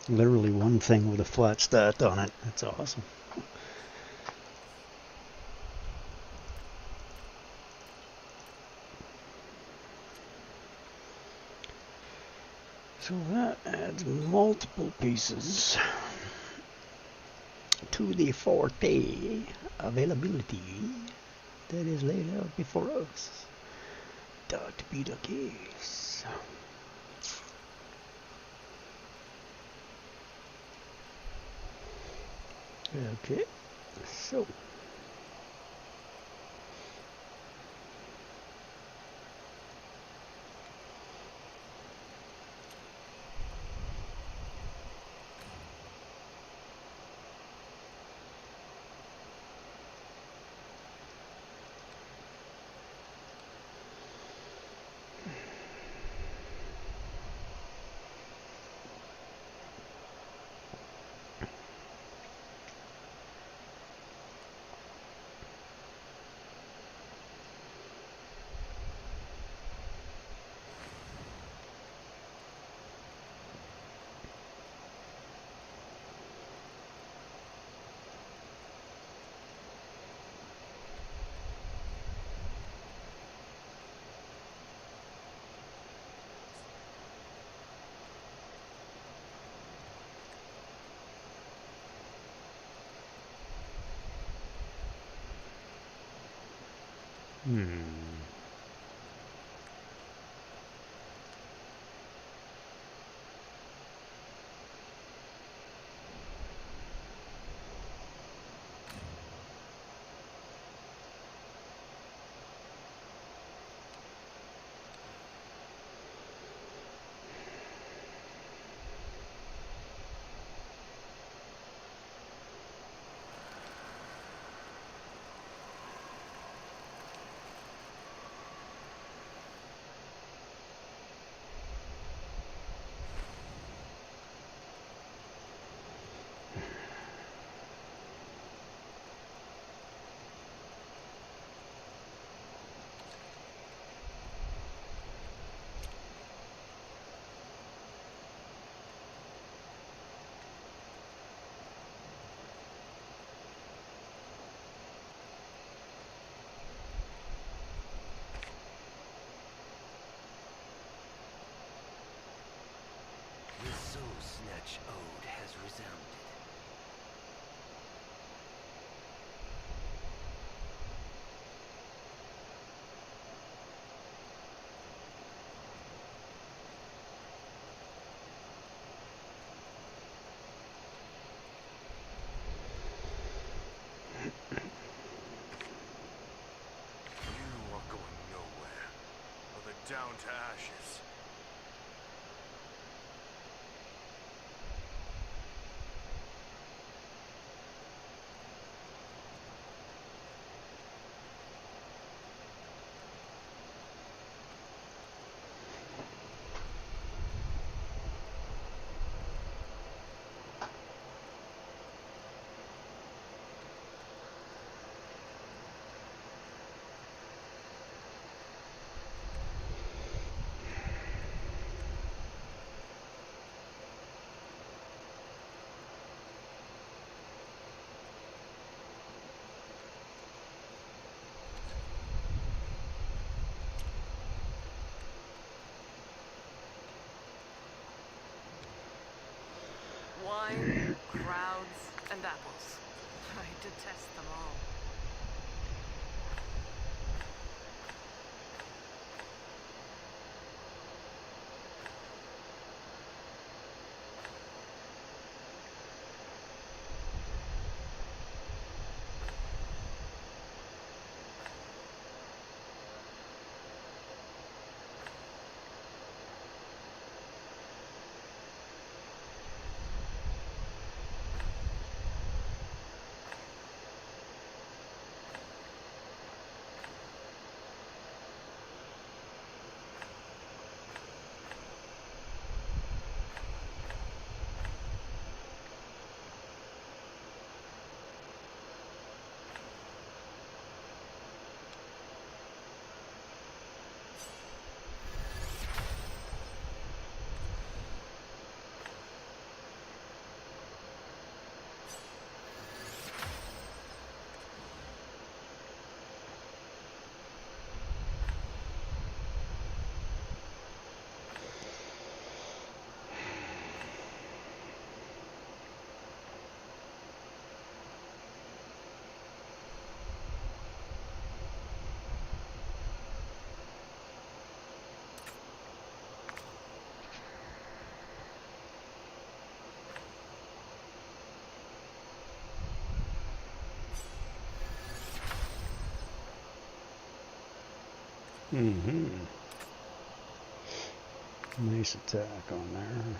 Speaker 1: Literally one thing with a flat stat on it. That's awesome. So that adds multiple pieces to the forte availability that is laid out before us. That be the case. Okay, so
Speaker 14: The Soul Snatch Ode has resounded.
Speaker 3: down to ashes.
Speaker 4: Wine, crowds, and apples. I detest them all.
Speaker 16: Mm-hmm. Nice attack on there.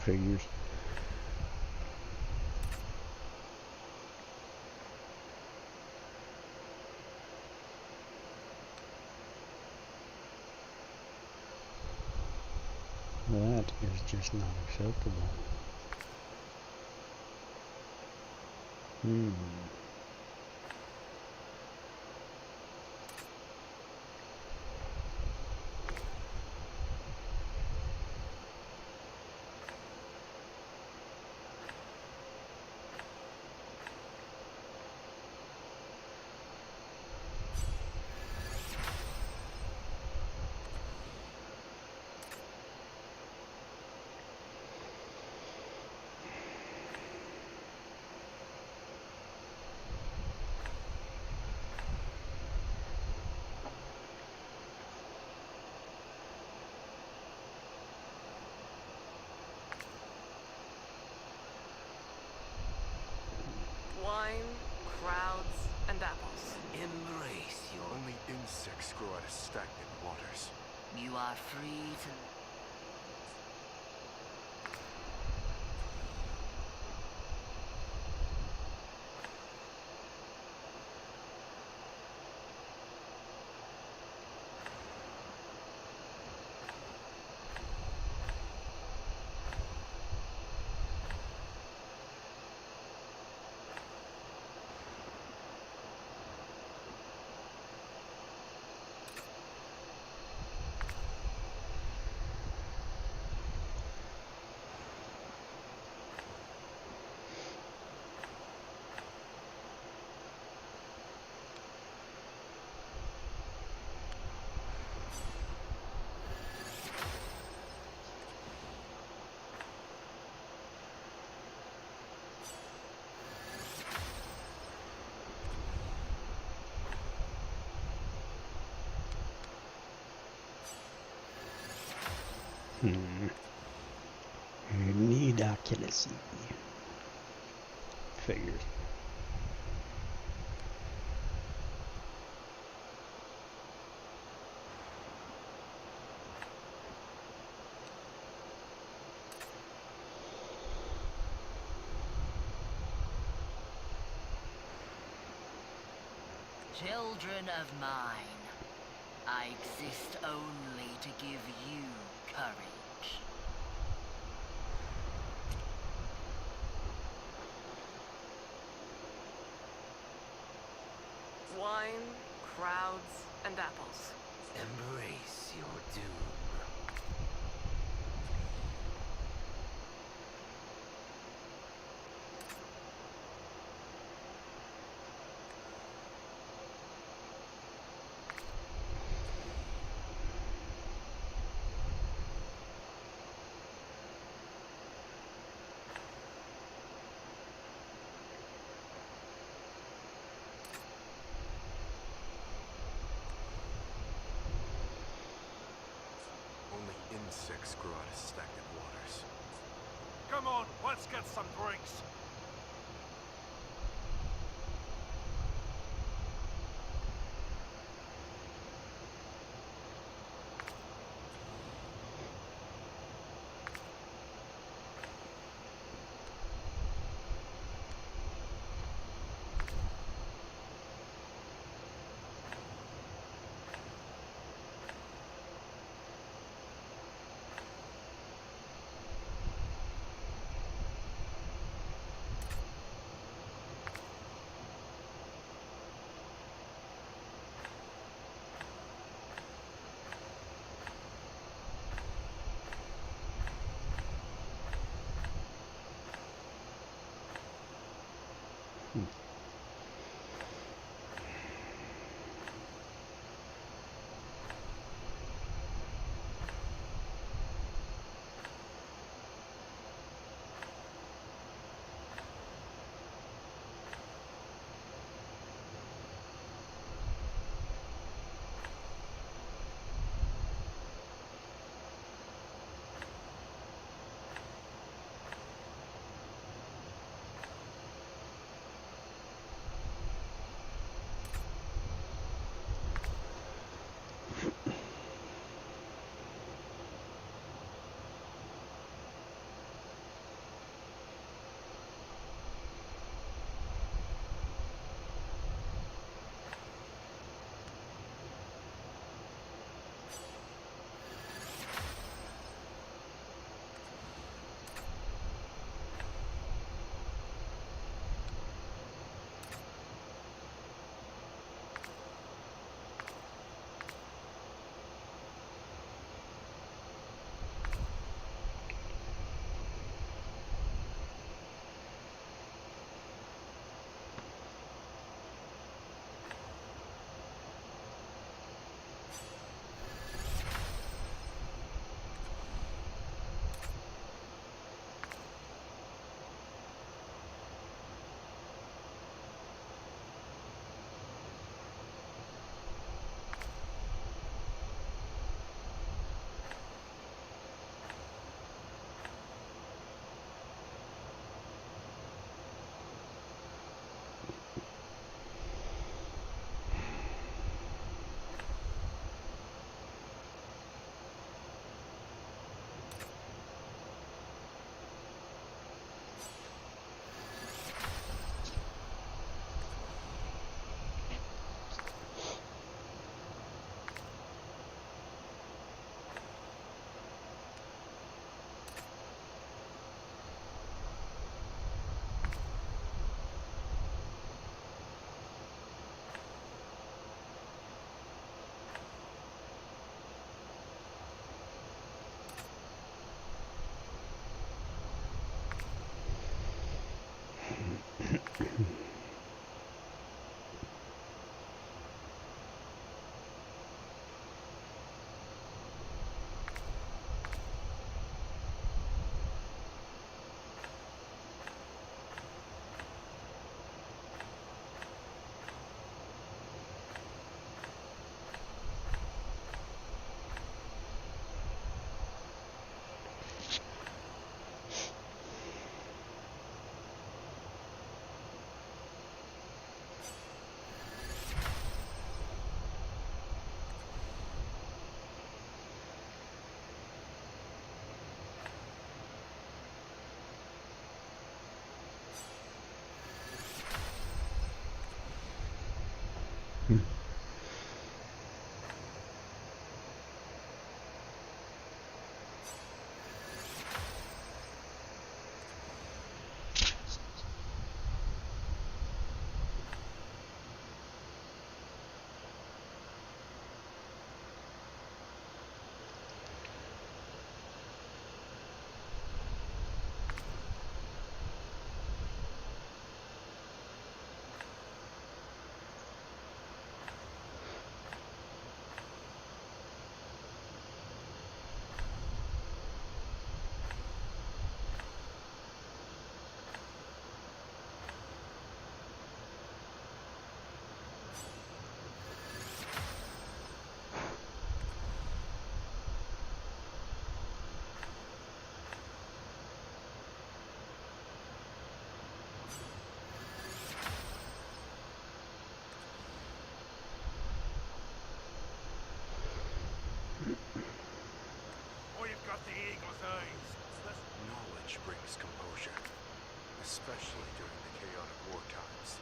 Speaker 16: Figures. That is just not acceptable.
Speaker 5: You are free to...
Speaker 16: You need accuracy. Figures.
Speaker 5: Children of mine, I exist only to give you courage.
Speaker 4: Wine, crowds, and apples.
Speaker 14: Embrace your doom.
Speaker 3: Only insects grow out of stagnant waters. Come on, let's get some drinks. Oh, you've got the eagle's eyes. Knowledge brings composure, especially during the chaotic war times.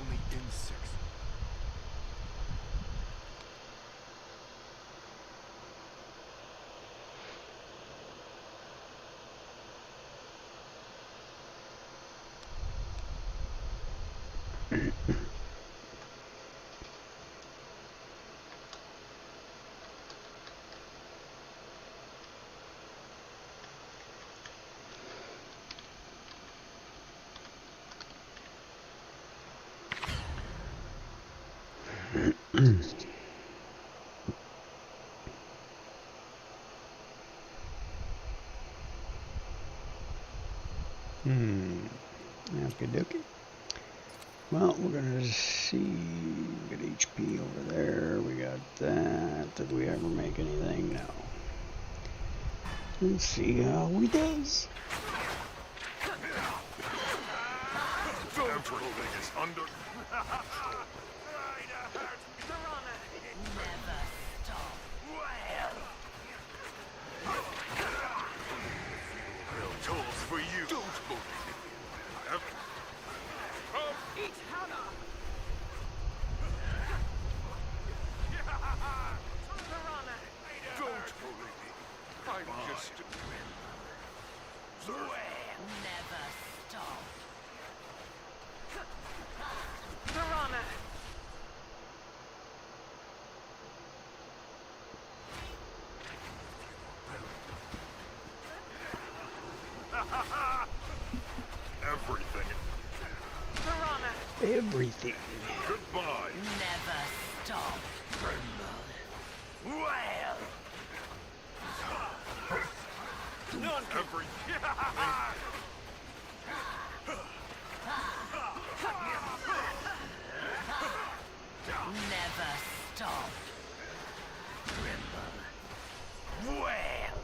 Speaker 3: Only insects.
Speaker 16: Okay, dokie. Well, we're gonna see. We got HP over there. We got that. Did we ever make anything? No. Let's see how we does.
Speaker 3: Everything is under.
Speaker 5: Never stop.
Speaker 3: Real tools for you. Don't believe it.
Speaker 13: Eat Hannah!
Speaker 3: Don't believe me. I'm just a
Speaker 5: Never stop.
Speaker 13: Piranha!
Speaker 3: everything.
Speaker 13: Piranha!
Speaker 16: Everything.
Speaker 3: Goodbye.
Speaker 5: Never stop.
Speaker 3: Well.
Speaker 13: None can
Speaker 5: Never stop.
Speaker 3: Well.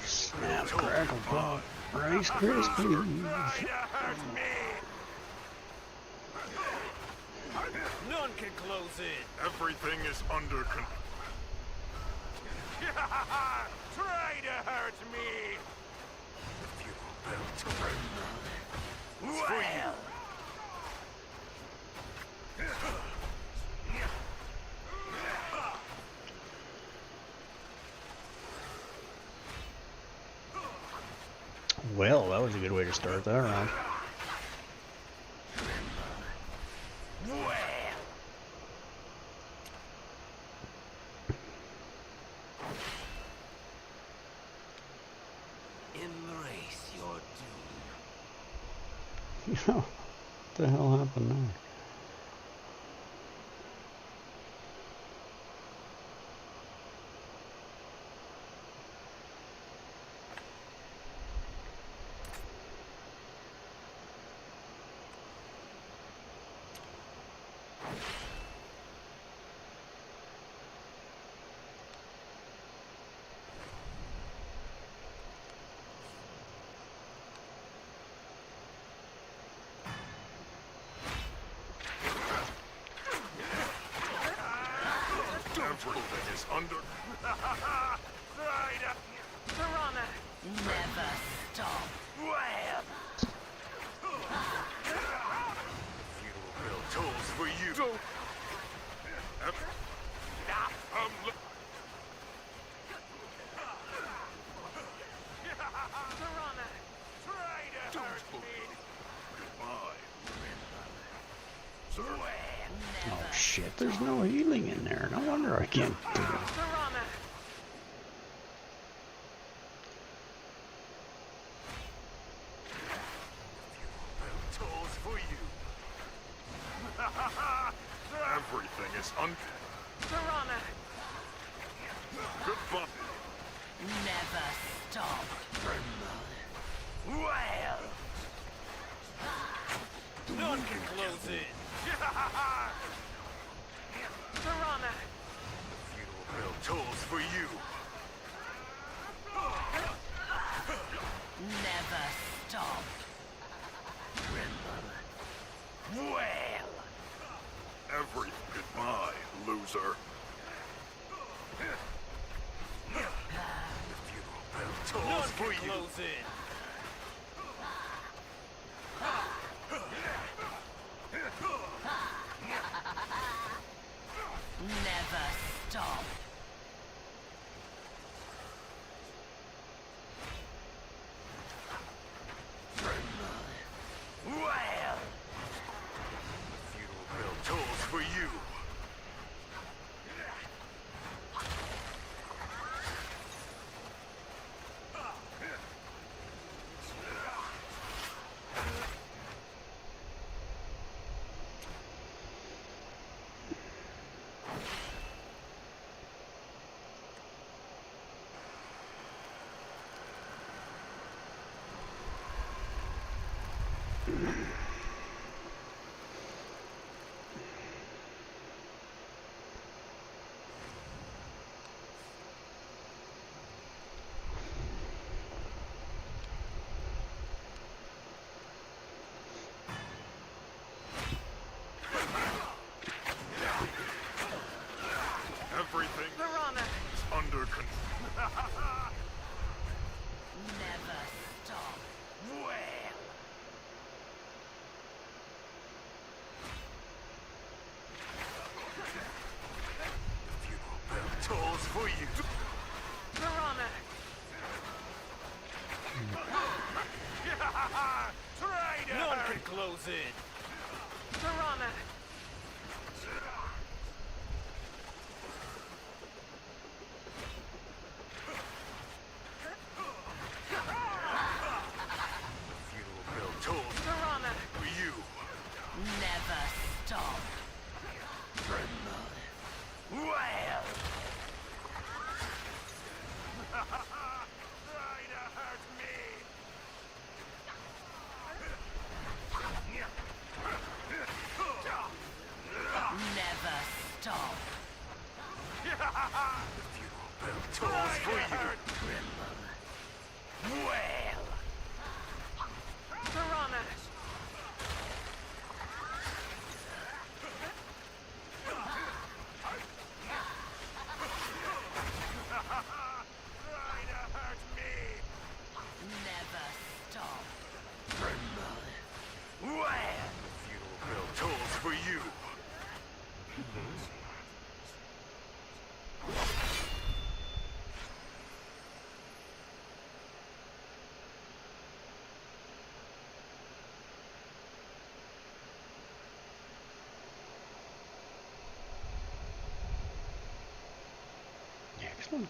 Speaker 16: Snap, crackle, pop, Rice Krispies.
Speaker 13: None can close in.
Speaker 3: Everything is under control. Try to hurt me. If you built well.
Speaker 16: Well, that was a good way to start that round.
Speaker 14: Embrace your doom.
Speaker 16: What the hell happened there?
Speaker 3: Everything is under. Right up.
Speaker 4: Piranha!
Speaker 5: Never stop.
Speaker 3: Wham! Funeral bill tolls for you.
Speaker 4: Piranha!
Speaker 3: Try to hurt me. Goodbye. Sir.
Speaker 16: Oh shit, there's no healing in there. No wonder I can't do it.
Speaker 4: Piranha!
Speaker 3: Tolls for you. Everything is
Speaker 4: Piranha!
Speaker 3: Goodbye.
Speaker 5: Never stop.
Speaker 3: Well.
Speaker 13: None can close it.
Speaker 4: Piranha!
Speaker 3: Funeral bill tolls for you.
Speaker 5: Never stop.
Speaker 3: Well. Every goodbye, loser. The funeral bell tolls
Speaker 13: None
Speaker 3: for
Speaker 13: can
Speaker 3: you.
Speaker 13: close it.
Speaker 5: Never stop.
Speaker 3: Well. The funeral bell tolls for you. Everything
Speaker 4: Piranha!
Speaker 3: is under control.
Speaker 5: Never stop.
Speaker 3: Well. The funeral bell tolls for you.
Speaker 4: Piranha!
Speaker 3: Try to
Speaker 13: None
Speaker 3: hurt.
Speaker 13: can close it.
Speaker 4: Piranha!
Speaker 3: The funeral bell tolls
Speaker 4: Piranha!
Speaker 3: for you.
Speaker 5: Never stop.
Speaker 3: Well. Try to hurt me.
Speaker 5: Never stop.
Speaker 3: The funeral bell tolls for you. Well.
Speaker 4: Piranha!
Speaker 3: Try to hurt me.
Speaker 5: Never stop.
Speaker 3: Well. The funeral bell tolls for you.
Speaker 16: Excellent.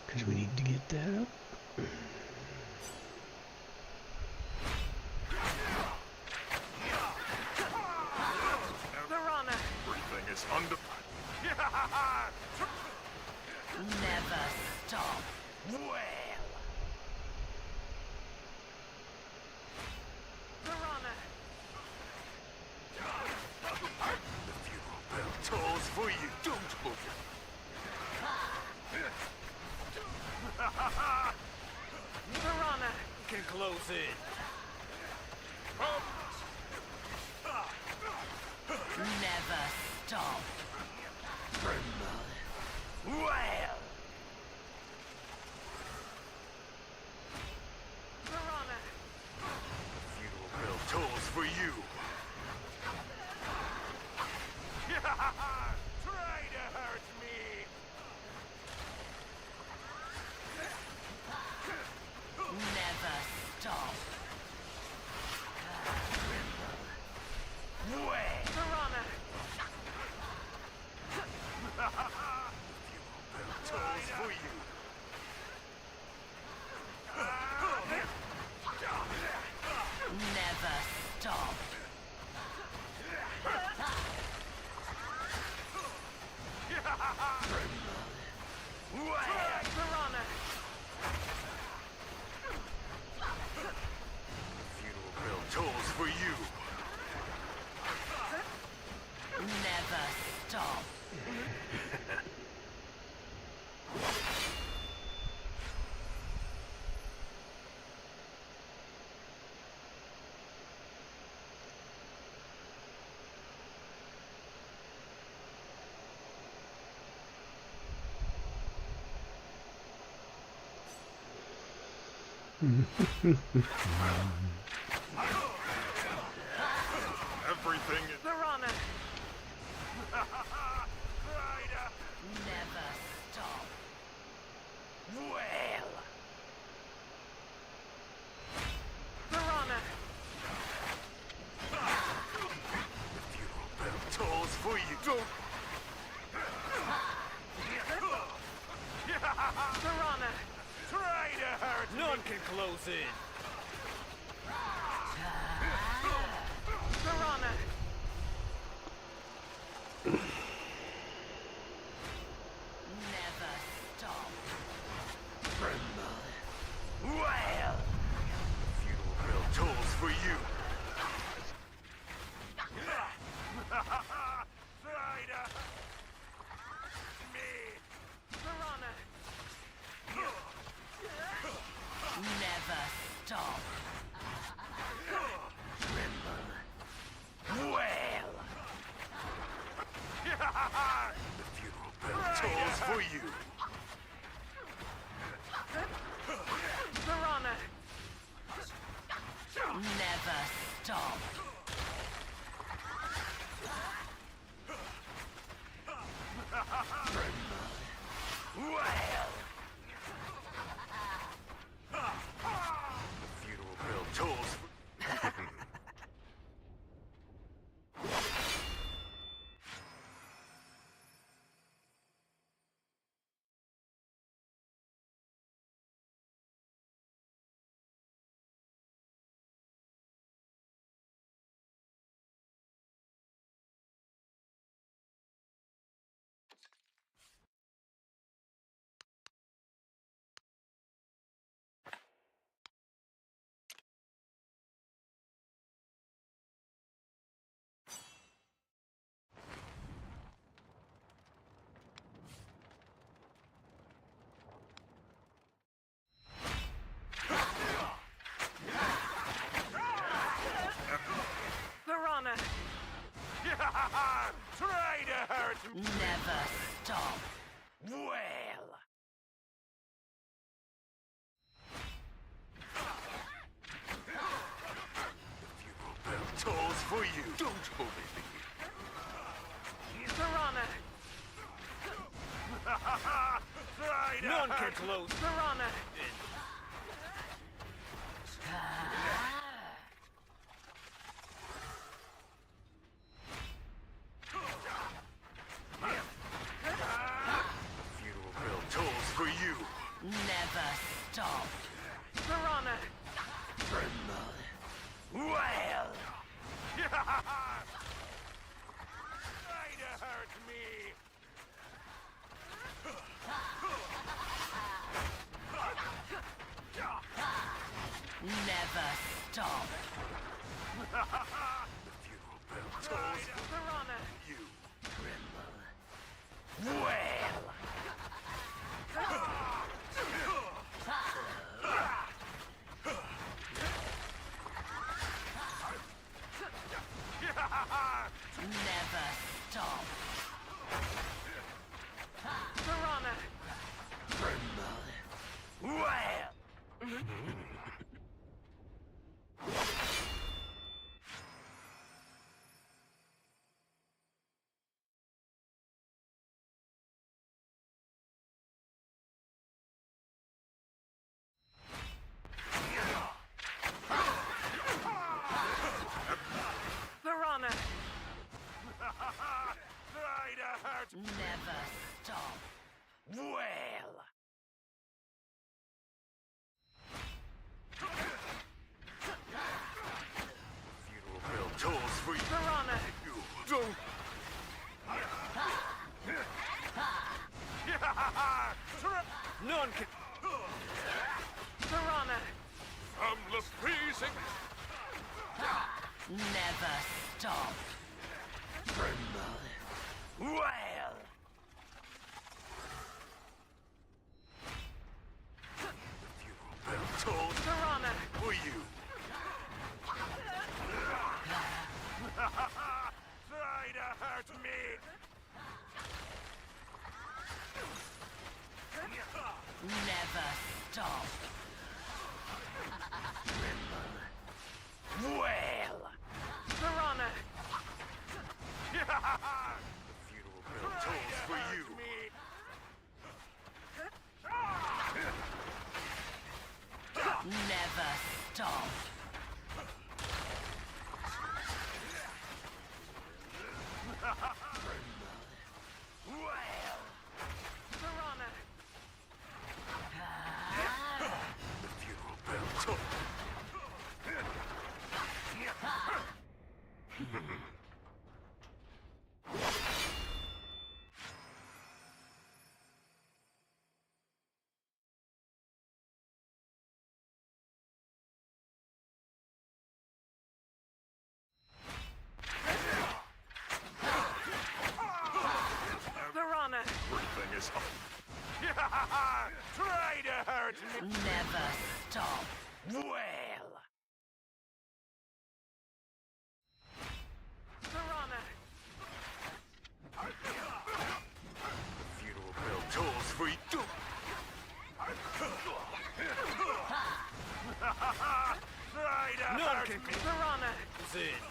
Speaker 16: Because we need to get that up.
Speaker 4: Piranha!
Speaker 3: Everything is under.
Speaker 5: Never stop.
Speaker 3: Well.
Speaker 4: Piranha!
Speaker 3: The funeral bell tolls for you. Don't move.
Speaker 4: Piranha!
Speaker 13: Can close it.
Speaker 3: Try to hurt me!
Speaker 5: Never stop.
Speaker 3: Piranha! Tools for you!
Speaker 5: Never stop.
Speaker 3: Piranha! Funeral bill tolls for you!
Speaker 5: Never stop.
Speaker 3: Everything is...
Speaker 4: Piranha!
Speaker 3: Rider!
Speaker 5: Never stop.
Speaker 3: Well!
Speaker 4: Piranha!
Speaker 3: Funeral bell tolls for you! Don't...
Speaker 4: Piranha!
Speaker 3: Try to hurt me!
Speaker 13: None can close in.
Speaker 4: Piranha!
Speaker 5: Never stop.
Speaker 3: Well! Funeral bell tolls for you! Try to... me!
Speaker 4: Piranha!
Speaker 5: Never stop.
Speaker 3: Well! The funeral bell tolls for you!
Speaker 4: Piranha!
Speaker 5: Never stop.
Speaker 3: Well! The funeral bell tolls for...
Speaker 4: Piranha!
Speaker 3: Try to hurt me!
Speaker 5: Never stop.
Speaker 3: Well! The funeral bell tolls for you! Don't bully me!
Speaker 4: Piranha!
Speaker 3: Try to
Speaker 13: None can
Speaker 3: hurt
Speaker 13: close
Speaker 4: Piranha!
Speaker 13: in.
Speaker 3: Funeral bell tolls for you!
Speaker 5: Never stop.
Speaker 4: Piranha!
Speaker 3: Well! Try to hurt me!
Speaker 5: Never stop.
Speaker 3: The funeral bell tolls for
Speaker 4: Piranha!
Speaker 3: you! Well!
Speaker 5: Never stop.
Speaker 4: Piranha!
Speaker 3: Well!
Speaker 5: Never stop. Well.
Speaker 7: Funeral bell tolls for you.
Speaker 5: Piranha.
Speaker 7: You don't.
Speaker 13: None can.
Speaker 5: Piranha.
Speaker 7: From the freezing.
Speaker 5: Never stop. Tremble. Well.
Speaker 7: Funeral bell tolls
Speaker 5: Piranha.
Speaker 7: for you. Try to hurt me.
Speaker 5: Never stop. Tremble. Well. Piranha.
Speaker 7: The funeral bell tolls for you.
Speaker 5: Never stop. Well. Piranha.
Speaker 7: The funeral bell tolls.
Speaker 5: Piranha.
Speaker 7: Everything is up. Try to hurt me.
Speaker 5: Never stop. Well. Piranha.
Speaker 7: The funeral bell tolls for you. Try to
Speaker 13: None
Speaker 7: hurt
Speaker 13: can.
Speaker 7: me.
Speaker 5: Piranha.
Speaker 13: Zin.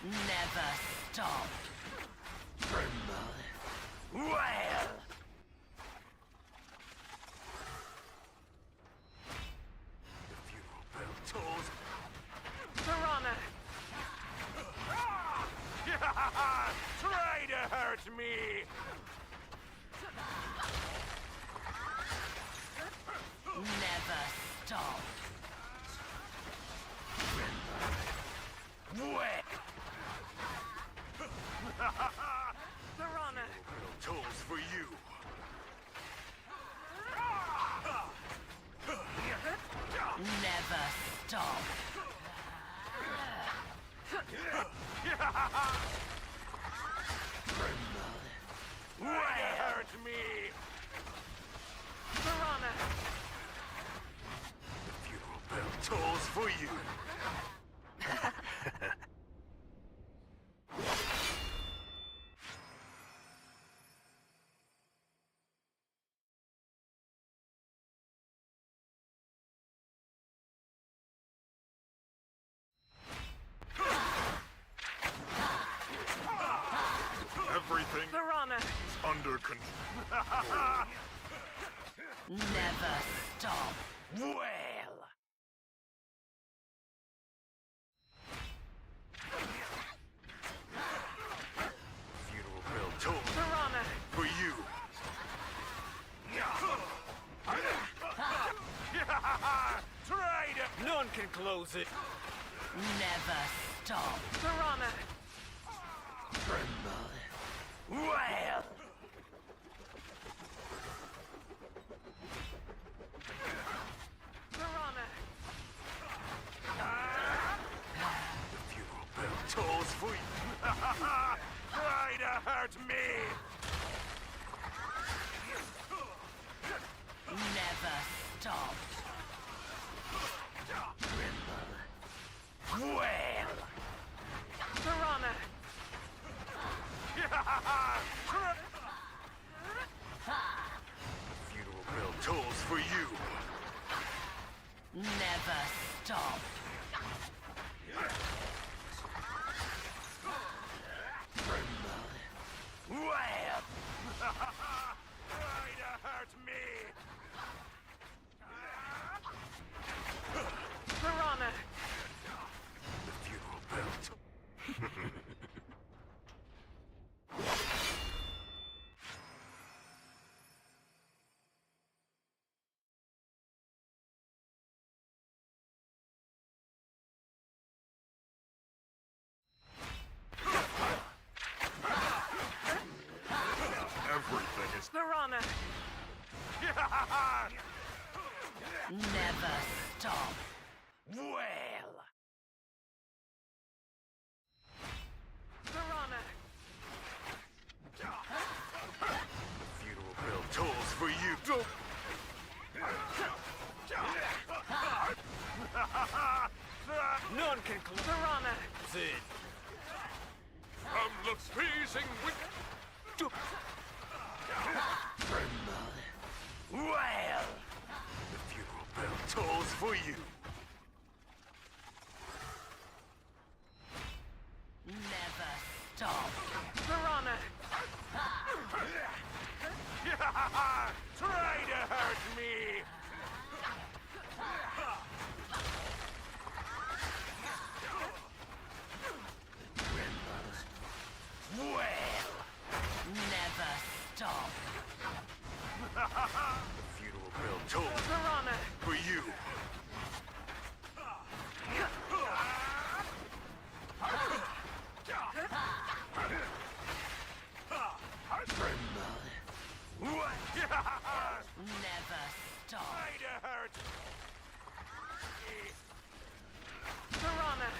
Speaker 5: Never stop. Tremble. Well.
Speaker 7: The funeral bell tolls.
Speaker 5: Piranha.
Speaker 7: Try to hurt me.
Speaker 5: Never stop.
Speaker 7: Well.
Speaker 5: Piranha.
Speaker 7: Bell tolls for you.
Speaker 5: Never stop.
Speaker 7: Try to hurt me.
Speaker 5: Piranha.
Speaker 7: The funeral bell tolls for you. Everything
Speaker 5: Piranha.
Speaker 7: is under control.
Speaker 5: Never stop. Well.
Speaker 7: Funeral bell tolls
Speaker 5: Piranha.
Speaker 7: for you. Try to.
Speaker 13: None can close it.
Speaker 5: Never stop. Piranha.
Speaker 7: Tremble.
Speaker 5: Well. Piranha.
Speaker 7: The funeral bell tolls for you. Try to hurt me.
Speaker 5: Never stop. Well. Piranha.
Speaker 7: The funeral bell tolls for you.
Speaker 5: Never stop. Well.
Speaker 7: Try to hurt me.
Speaker 5: Never stop. Well.
Speaker 3: Piranha!
Speaker 7: Funeral bell tolls for you. Don't.
Speaker 3: None can Piranha!
Speaker 11: Sid.
Speaker 3: From the freezing wind.
Speaker 7: Well. The funeral bell tolls for you.
Speaker 5: Never stop.
Speaker 3: Piranha!
Speaker 7: Try to hurt me.
Speaker 5: Well. Never stop.
Speaker 7: The funeral bell tolls
Speaker 3: Piranha!
Speaker 7: for you.
Speaker 5: Never stop.
Speaker 7: Try to hurt
Speaker 3: Piranha!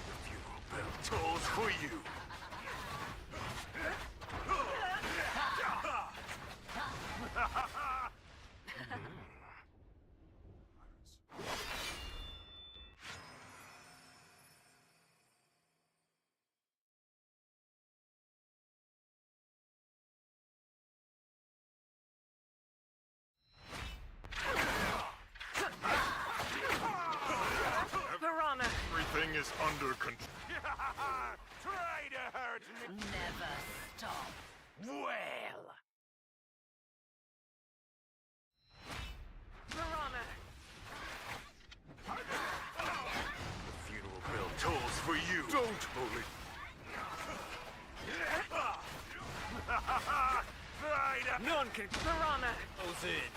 Speaker 7: The funeral bell tolls for you.
Speaker 3: Piranha!
Speaker 9: Everything is under control.
Speaker 7: Try to hurt me.
Speaker 5: Never stop.
Speaker 7: Well.
Speaker 3: Piranha!
Speaker 7: Funeral bell tolls for you. Don't, Holy. Try to.
Speaker 3: None can Piranha!
Speaker 11: Oh, Sid.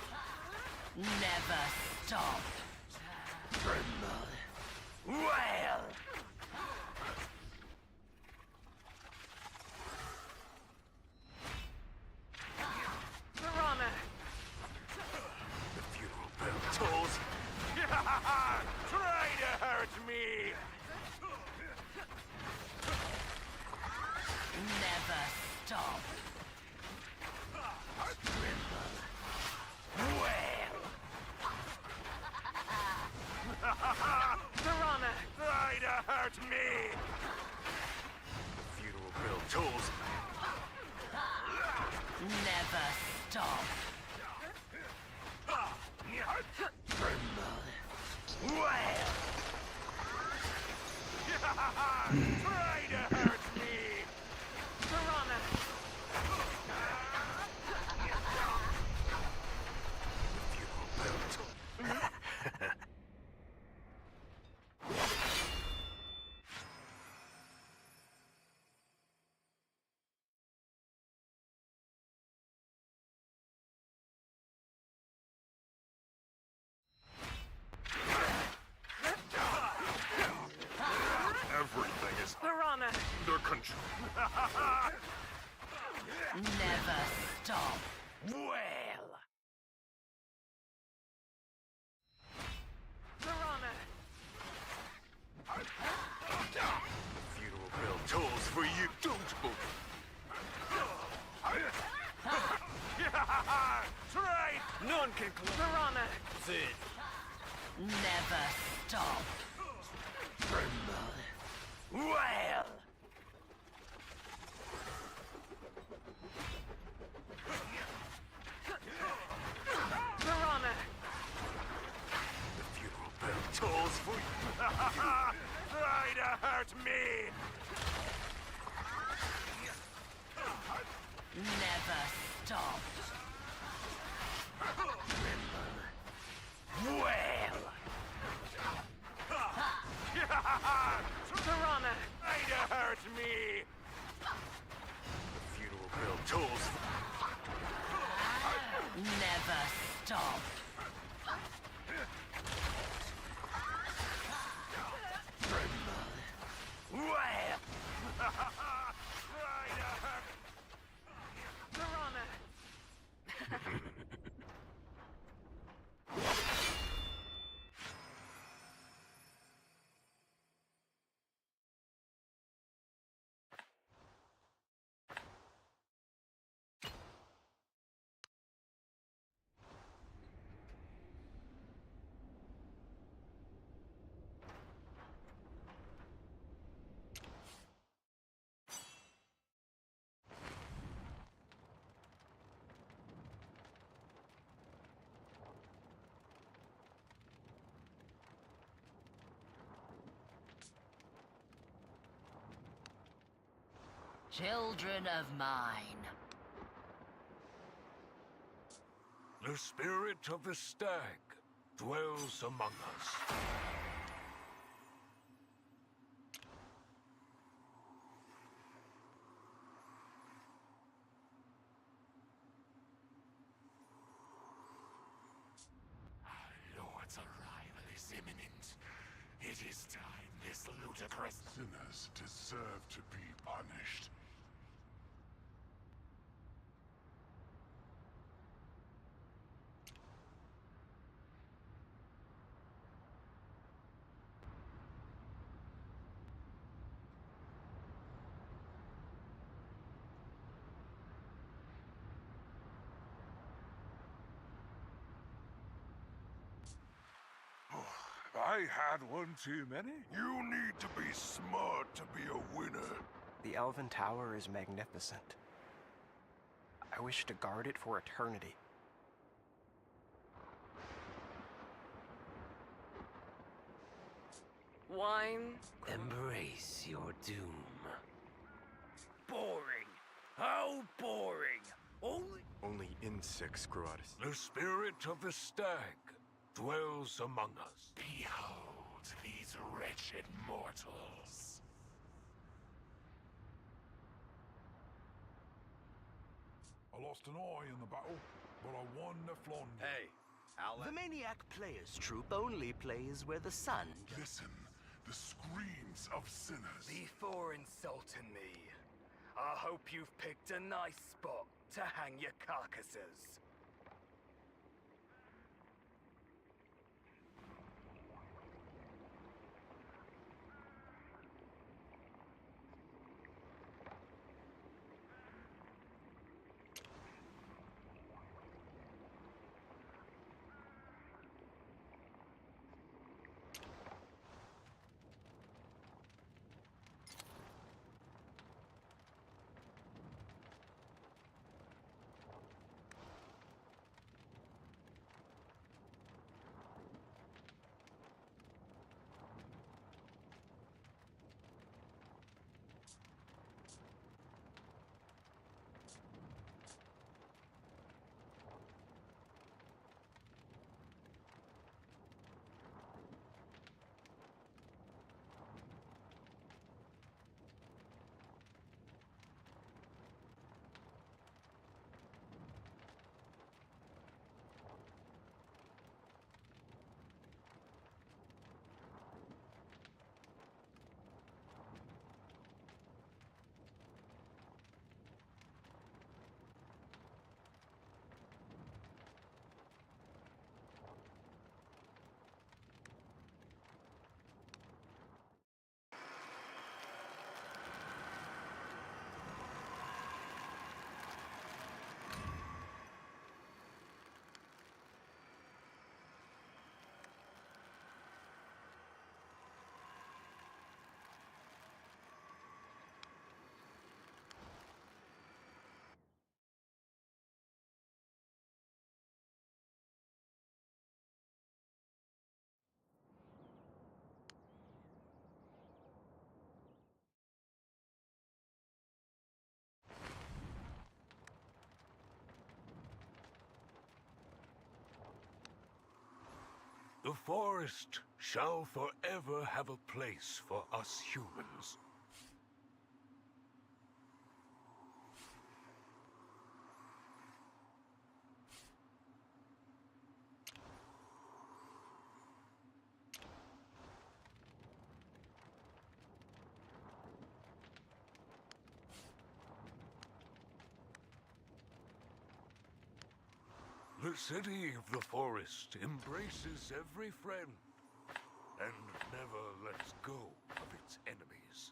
Speaker 5: Never stop.
Speaker 7: Well.
Speaker 3: Piranha!
Speaker 7: The funeral bell tolls. Try to hurt me.
Speaker 5: Never stop.
Speaker 7: Well.
Speaker 3: Piranha!
Speaker 7: Try to hurt me. Funeral bell tolls.
Speaker 5: Never stop.
Speaker 7: Well. Try to hurt me.
Speaker 3: Piranha!
Speaker 7: Funeral bell tolls.
Speaker 9: Everything is
Speaker 3: Piranha!
Speaker 9: under control.
Speaker 5: Never stop.
Speaker 7: Well.
Speaker 3: Piranha!
Speaker 7: Funeral bell tolls for you. Don't move. Try.
Speaker 3: None can Piranha!
Speaker 11: Sid.
Speaker 5: Never stop.
Speaker 7: Well.
Speaker 3: Piranha!
Speaker 7: The funeral bell tolls for you. Try to hurt me.
Speaker 5: Never stop.
Speaker 7: Well.
Speaker 3: Piranha!
Speaker 7: Try to hurt me. The funeral bell tolls.
Speaker 5: Never stop.
Speaker 7: Well. Try to hurt.
Speaker 3: Piranha!
Speaker 5: Children of mine.
Speaker 3: The spirit of the stag dwells among us.
Speaker 17: Our Lord's arrival is imminent. It is time this ludicrous sinners deserve to be punished.
Speaker 3: I had one too many.
Speaker 17: You need to be smart to be a winner.
Speaker 18: The Elven Tower is magnificent. I wish to guard it for eternity.
Speaker 4: Wine.
Speaker 14: Embrace your doom.
Speaker 13: Boring. How boring.
Speaker 19: Only insects grow out of...
Speaker 3: The spirit of the stag dwells among us.
Speaker 17: Behold these wretched mortals. I lost an eye in the battle, but I won the Flandre.
Speaker 7: Hey, Alan.
Speaker 14: The Maniac Players Troupe only plays where the sun...
Speaker 17: Listen, the screams of sinners.
Speaker 13: Before insulting me, I hope you've picked a nice spot to hang your carcasses.
Speaker 3: The forest shall forever have a place for us humans. The city of the forest embraces every friend and never lets go of its enemies.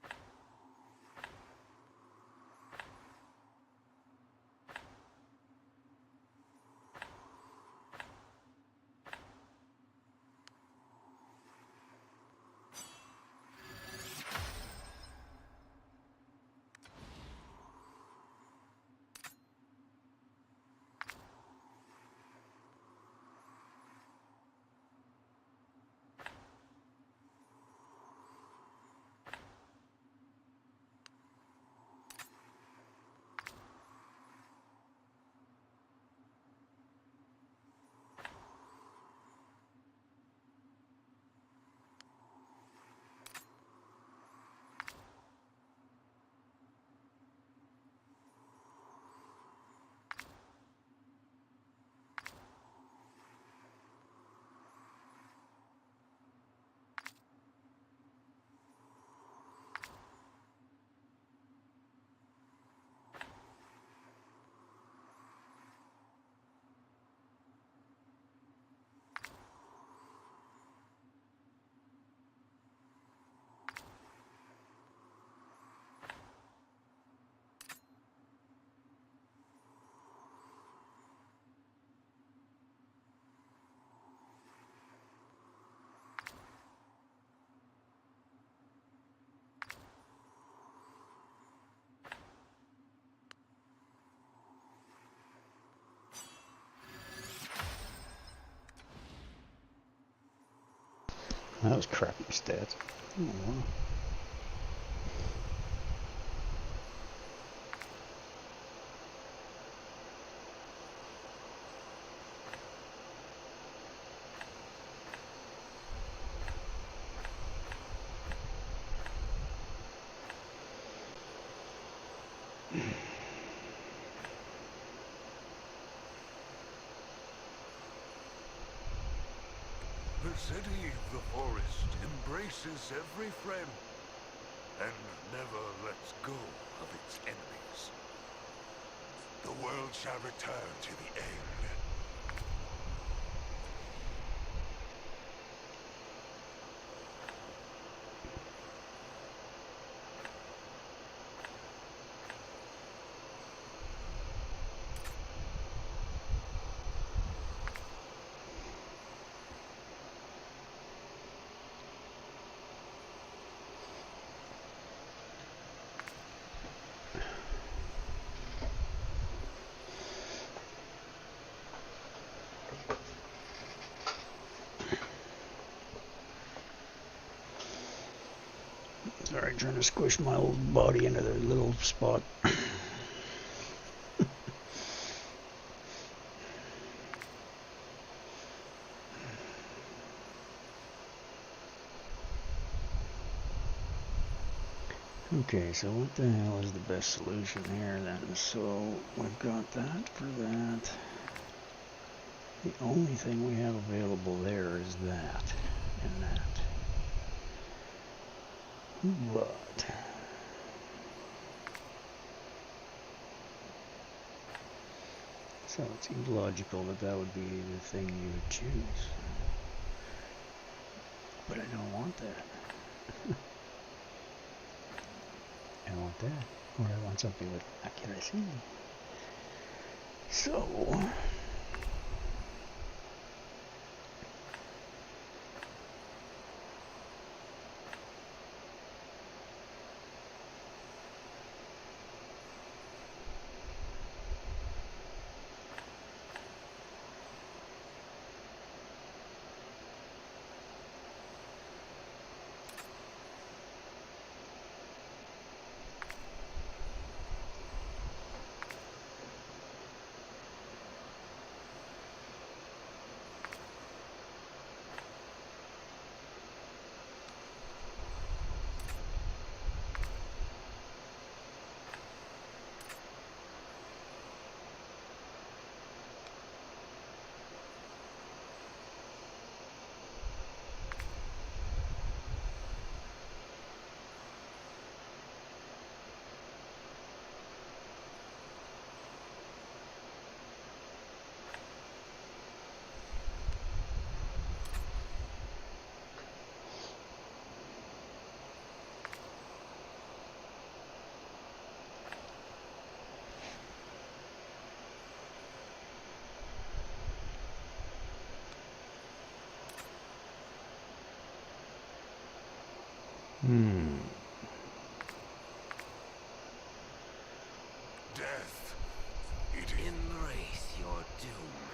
Speaker 16: That was crappy stats. Oh, wow.
Speaker 17: The city of the forest embraces every friend and never lets go of its enemies. The world shall return to the end.
Speaker 16: Sorry, trying to squish my old body into the little spot. Okay, so what the hell is the best solution here then? So we've got that for that. The only thing we have available there is that and that. But so it seems logical that that would be the thing you would choose. But I don't want that. I want that. Or I want something with accuracy. So
Speaker 17: Death.
Speaker 14: Embrace your doom.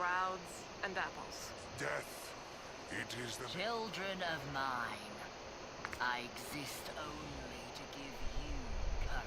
Speaker 4: crowds, and apples.
Speaker 17: Death. It is the...
Speaker 5: Children of mine, I exist only to give you courage.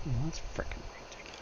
Speaker 16: Well, that's frickin' ridiculous.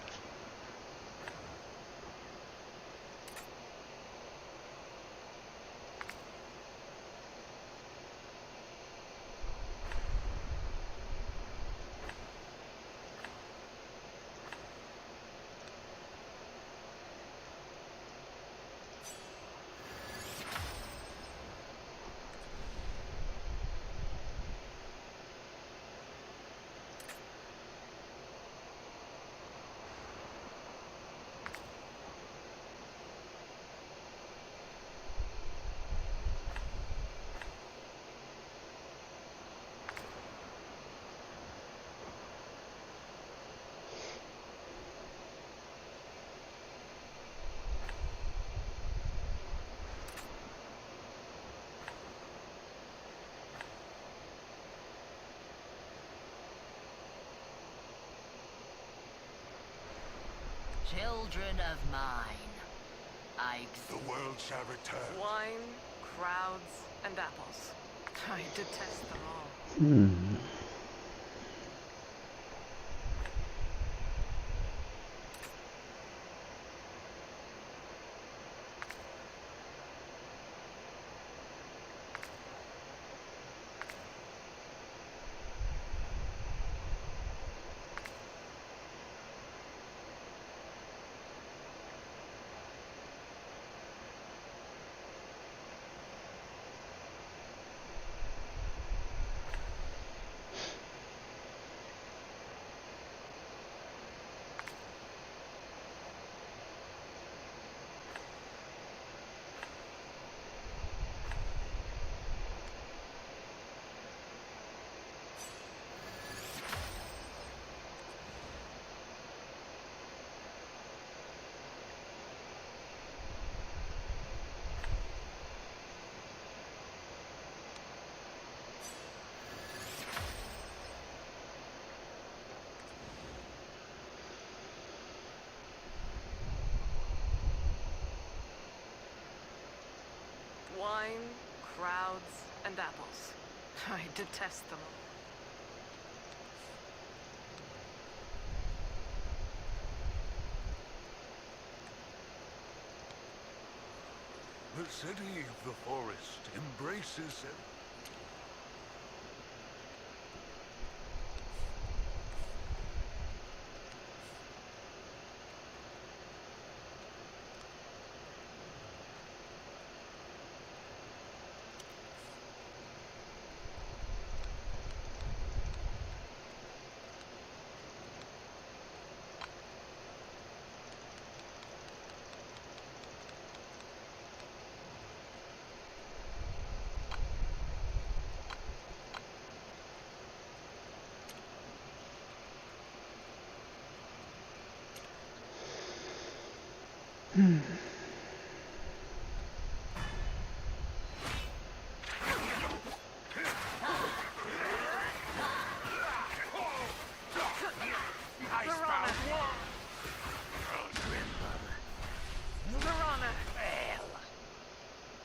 Speaker 5: Children of mine, I exist.
Speaker 17: The world shall return.
Speaker 4: Wine, crowds, and apples. I detest them all. Wine, crowds, and apples. I detest them all.
Speaker 17: The city of the forest embraces it.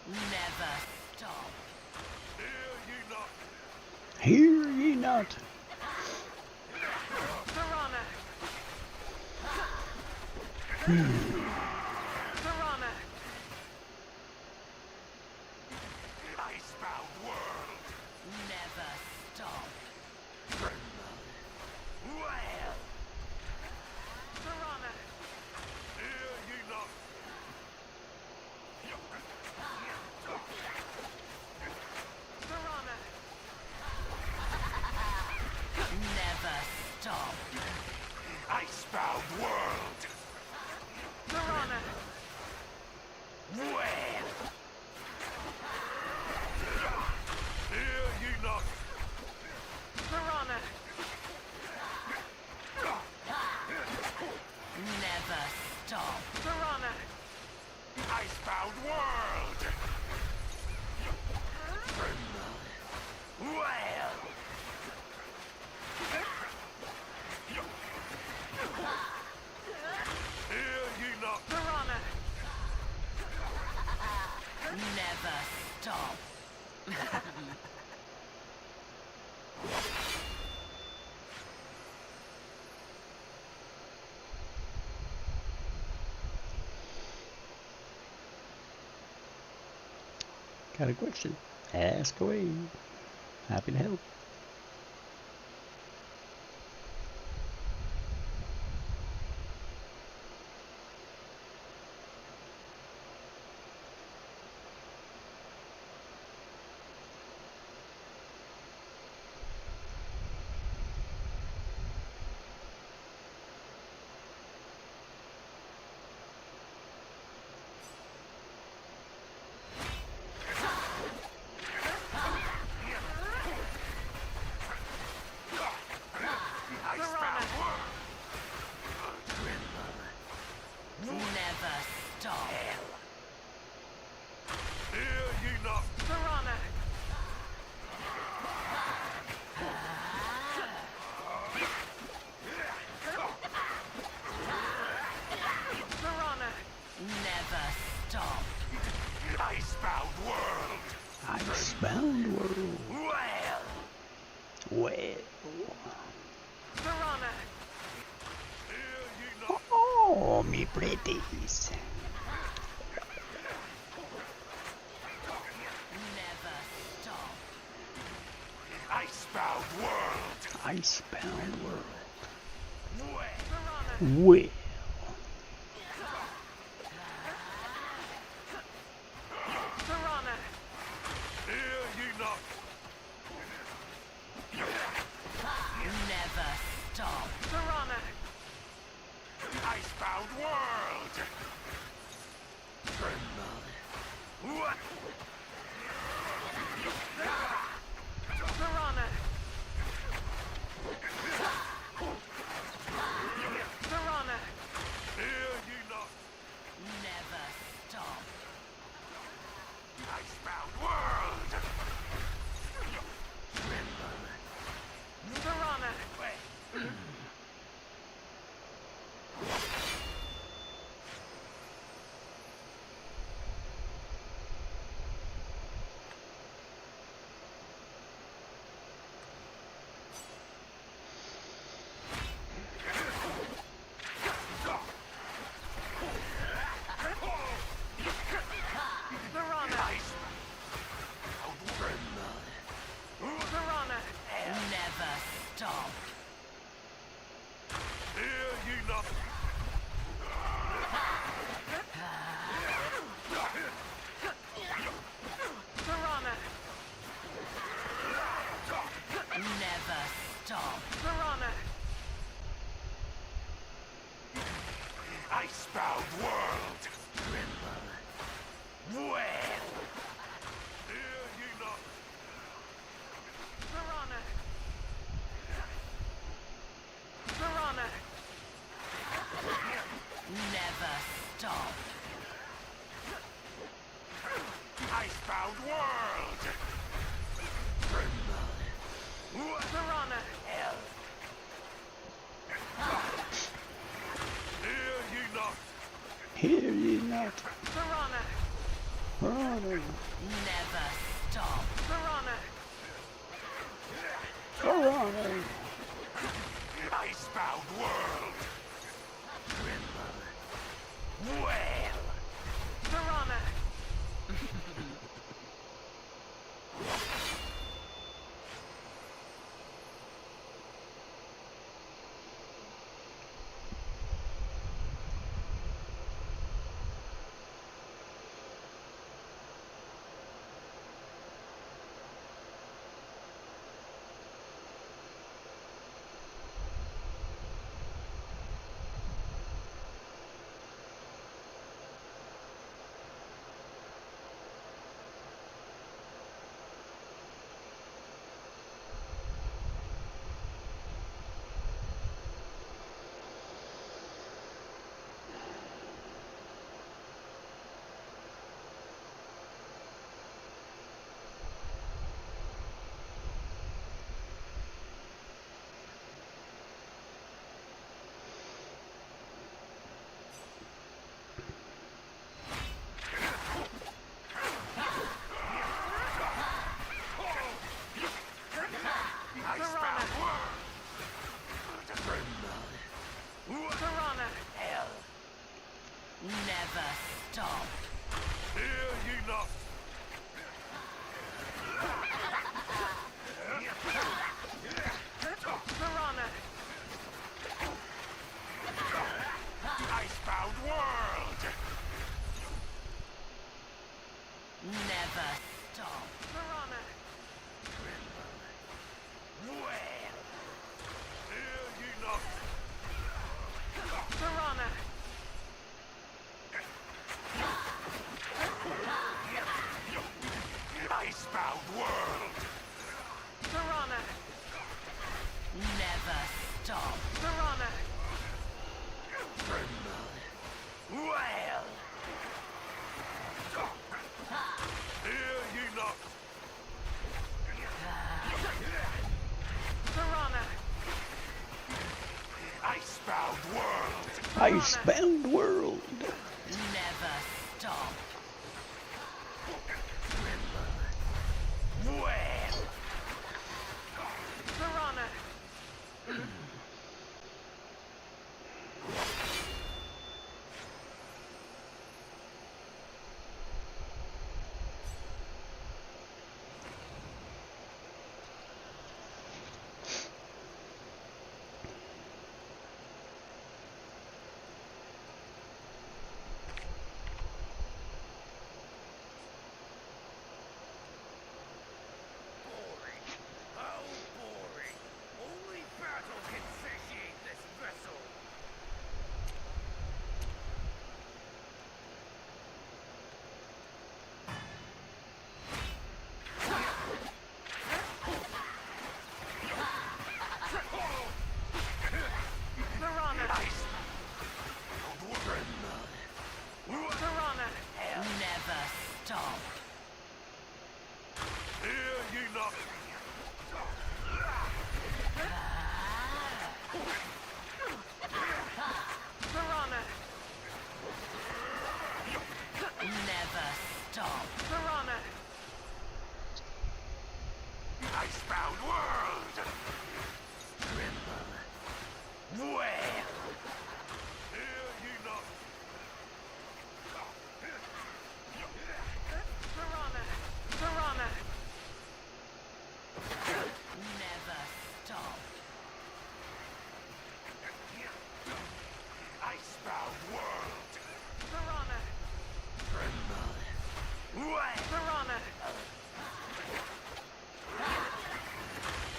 Speaker 5: Never stop.
Speaker 16: Hear ye not.
Speaker 4: Piranha!
Speaker 17: Icebound world!
Speaker 5: Never stop.
Speaker 17: Well!
Speaker 4: Piranha!
Speaker 17: Hear ye not!
Speaker 4: Piranha!
Speaker 5: Never stop.
Speaker 17: Icebound world!
Speaker 4: Piranha!
Speaker 17: Well! Hear ye not!
Speaker 4: Piranha!
Speaker 5: Never stop.
Speaker 4: Piranha!
Speaker 17: Icebound world! Well! Hear ye not!
Speaker 4: Piranha!
Speaker 5: Never stop.
Speaker 1: Got a question? Ask away. Happy to help.
Speaker 17: Icebound world!
Speaker 5: Never stop.
Speaker 17: Hear ye not!
Speaker 4: Piranha! Piranha!
Speaker 5: Never stop.
Speaker 17: Icebound world!
Speaker 1: Icebound world.
Speaker 17: Well!
Speaker 1: Well.
Speaker 4: Piranha!
Speaker 17: Hear ye not!
Speaker 1: Oh, me pretties.
Speaker 5: Never stop.
Speaker 17: Icebound world!
Speaker 1: Icebound world.
Speaker 17: Well!
Speaker 1: Well.
Speaker 4: Piranha!
Speaker 17: Hear ye not!
Speaker 5: Never stop.
Speaker 4: Piranha!
Speaker 17: Icebound world! What?
Speaker 4: Piranha! Piranha!
Speaker 17: Hear ye not!
Speaker 5: Never stop.
Speaker 17: Icebound world!
Speaker 4: Piranha! Piranha! Piranha!
Speaker 5: Never stop.
Speaker 17: Hear ye not!
Speaker 4: Piranha!
Speaker 5: Never stop.
Speaker 4: Piranha!
Speaker 17: Icebound world! Well! Hear ye not!
Speaker 4: Piranha! Piranha!
Speaker 5: Never stop.
Speaker 17: Icebound world!
Speaker 4: Piranha!
Speaker 17: Hear ye not!
Speaker 1: Hear ye not.
Speaker 4: Piranha!
Speaker 1: Piranha.
Speaker 5: Never stop.
Speaker 4: Piranha!
Speaker 17: Icebound world!
Speaker 14: Well.
Speaker 4: Piranha! Piranha!
Speaker 14: Hell. Never stop.
Speaker 17: Hear ye not?
Speaker 4: Piranha!
Speaker 17: Icebound world!
Speaker 14: Never stop.
Speaker 4: Piranha!
Speaker 14: Well.
Speaker 17: Hear ye not?
Speaker 4: Piranha!
Speaker 17: Icebound world!
Speaker 4: Piranha!
Speaker 14: Never stop.
Speaker 4: Piranha!
Speaker 14: Well.
Speaker 17: Hear ye not?
Speaker 4: Piranha!
Speaker 17: Icebound world!
Speaker 16: Icebound world.
Speaker 14: Never stop. Well.
Speaker 4: Piranha!
Speaker 11: Boring. How boring. Only battle can satiate this vessel.
Speaker 4: Piranha! Piranha!
Speaker 14: Never stop.
Speaker 17: Hear ye not?
Speaker 4: Piranha!
Speaker 14: Never stop.
Speaker 4: Piranha!
Speaker 17: Icebound world!
Speaker 14: Well.
Speaker 17: Hear ye not?
Speaker 4: Piranha! Piranha!
Speaker 14: Never stop.
Speaker 17: Icebound world!
Speaker 4: Piranha!
Speaker 14: Well.
Speaker 4: Piranha!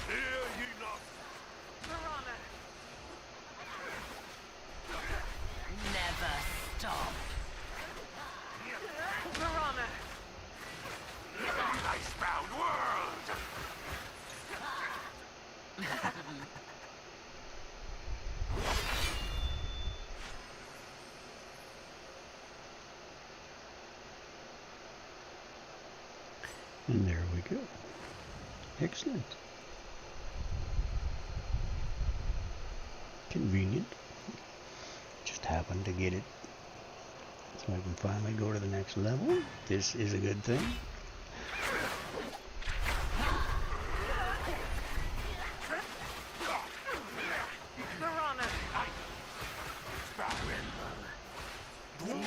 Speaker 17: Hear ye not?
Speaker 4: Piranha!
Speaker 14: Never stop.
Speaker 4: Piranha!
Speaker 17: Icebound world!
Speaker 16: And there we go. Excellent. Convenient. Just happened to get it so I can finally go to the next level. This is a good thing.
Speaker 4: Piranha!
Speaker 17: Never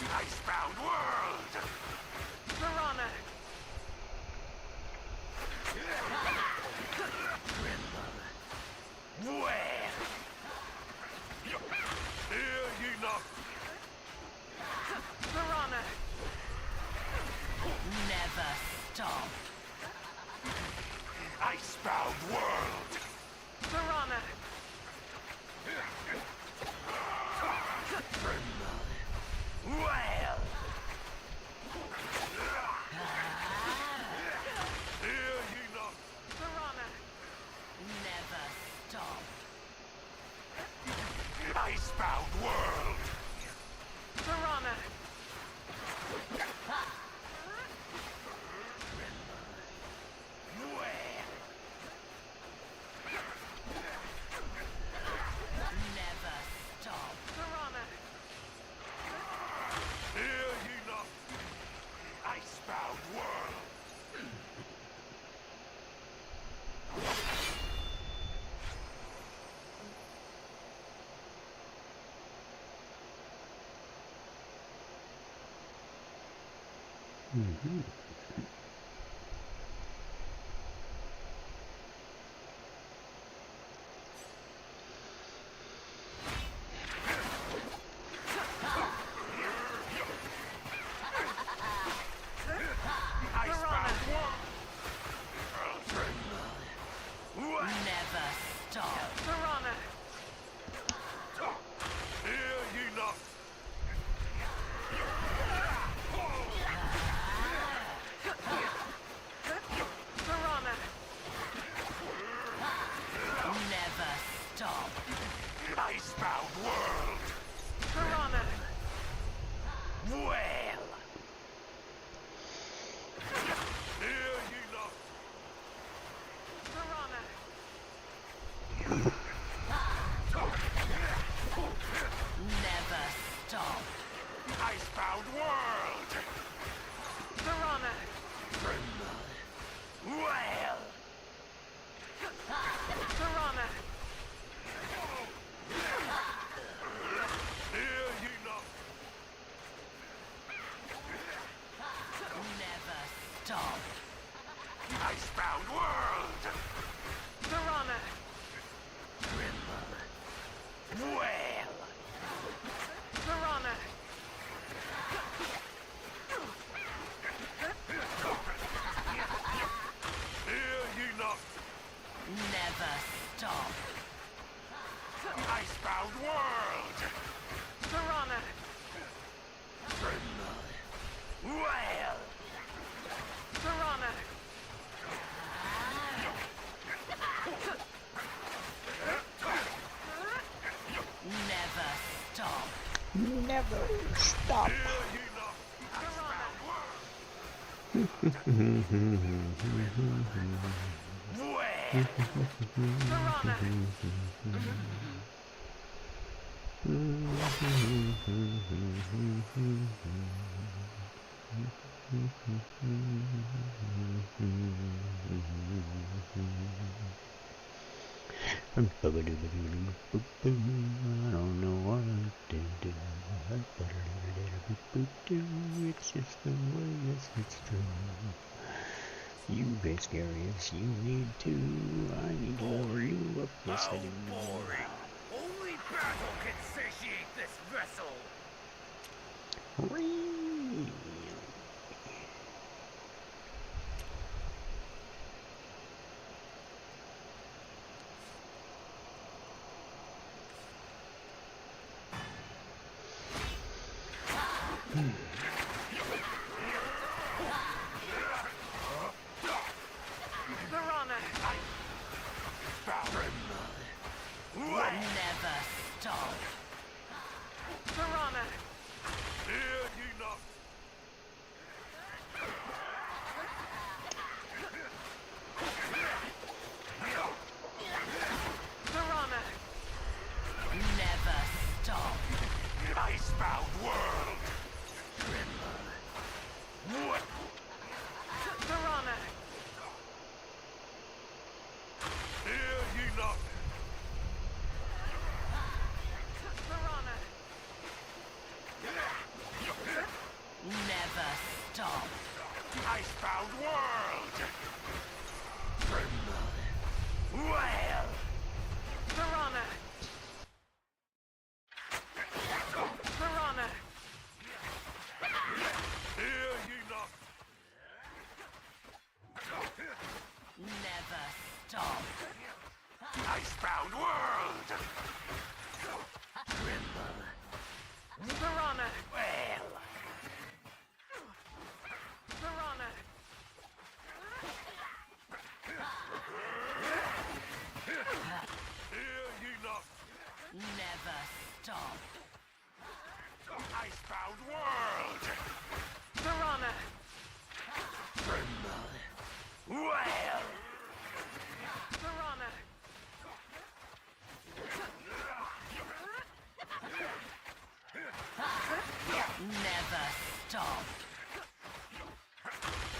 Speaker 17: Icebound world!
Speaker 4: Piranha!
Speaker 17: Where? Hear ye not?
Speaker 4: Piranha!
Speaker 5: Never stop.
Speaker 17: Icebound world!
Speaker 4: Piranha!
Speaker 17: Well! Hear ye not?
Speaker 4: Piranha!
Speaker 5: Never stop.
Speaker 17: Icebound world!
Speaker 4: Piranha!
Speaker 17: Where?
Speaker 5: Never stop.
Speaker 4: Piranha!
Speaker 17: Hear ye not? Icebound world!
Speaker 16: Mm-hmm.
Speaker 17: Icebound world!
Speaker 5: Never stop.
Speaker 4: Piranha!
Speaker 17: Hear ye not?
Speaker 4: Piranha!
Speaker 5: Never stop.
Speaker 17: Icebound world!
Speaker 4: Piranha!
Speaker 17: Well! Hear ye not?
Speaker 4: Piranha!
Speaker 5: Never stop.
Speaker 17: Icebound world!
Speaker 4: Piranha!
Speaker 17: Well!
Speaker 4: Piranha!
Speaker 17: Hear ye not?
Speaker 5: Never stop.
Speaker 17: Icebound world!
Speaker 4: Piranha!
Speaker 17: Well!
Speaker 4: Piranha!
Speaker 17: Hear ye not?
Speaker 5: Never stop.
Speaker 17: Icebound world!
Speaker 4: Piranha!
Speaker 17: Well!
Speaker 4: Piranha!
Speaker 5: Never stop.
Speaker 1: Never stop.
Speaker 17: Hear ye not? Icebound world! Well!
Speaker 4: Piranha!
Speaker 1: I don't know what to do. It's just the way, yes, it's true. You Vascarius, you need to. I need to lower you up. Yes, I do.
Speaker 13: Boring. Only battle can satiate this vessel.
Speaker 1: Really?
Speaker 4: Piranha!
Speaker 5: Never stop.
Speaker 4: Piranha!
Speaker 17: Hear ye not?
Speaker 4: Piranha!
Speaker 5: Never stop.
Speaker 17: Icebound world!
Speaker 14: stop. Icebound world! Tremble. Wail!
Speaker 4: Piranha! Piranha!
Speaker 14: Hear ye not! Never stop. Icebound world! Tremble.
Speaker 4: Piranha!
Speaker 14: Wail!
Speaker 4: Piranha!
Speaker 14: Hear ye not! Never stop. Icebound world!
Speaker 4: Piranha!
Speaker 14: Tremble. Wail!
Speaker 4: Piranha!
Speaker 14: Never stop.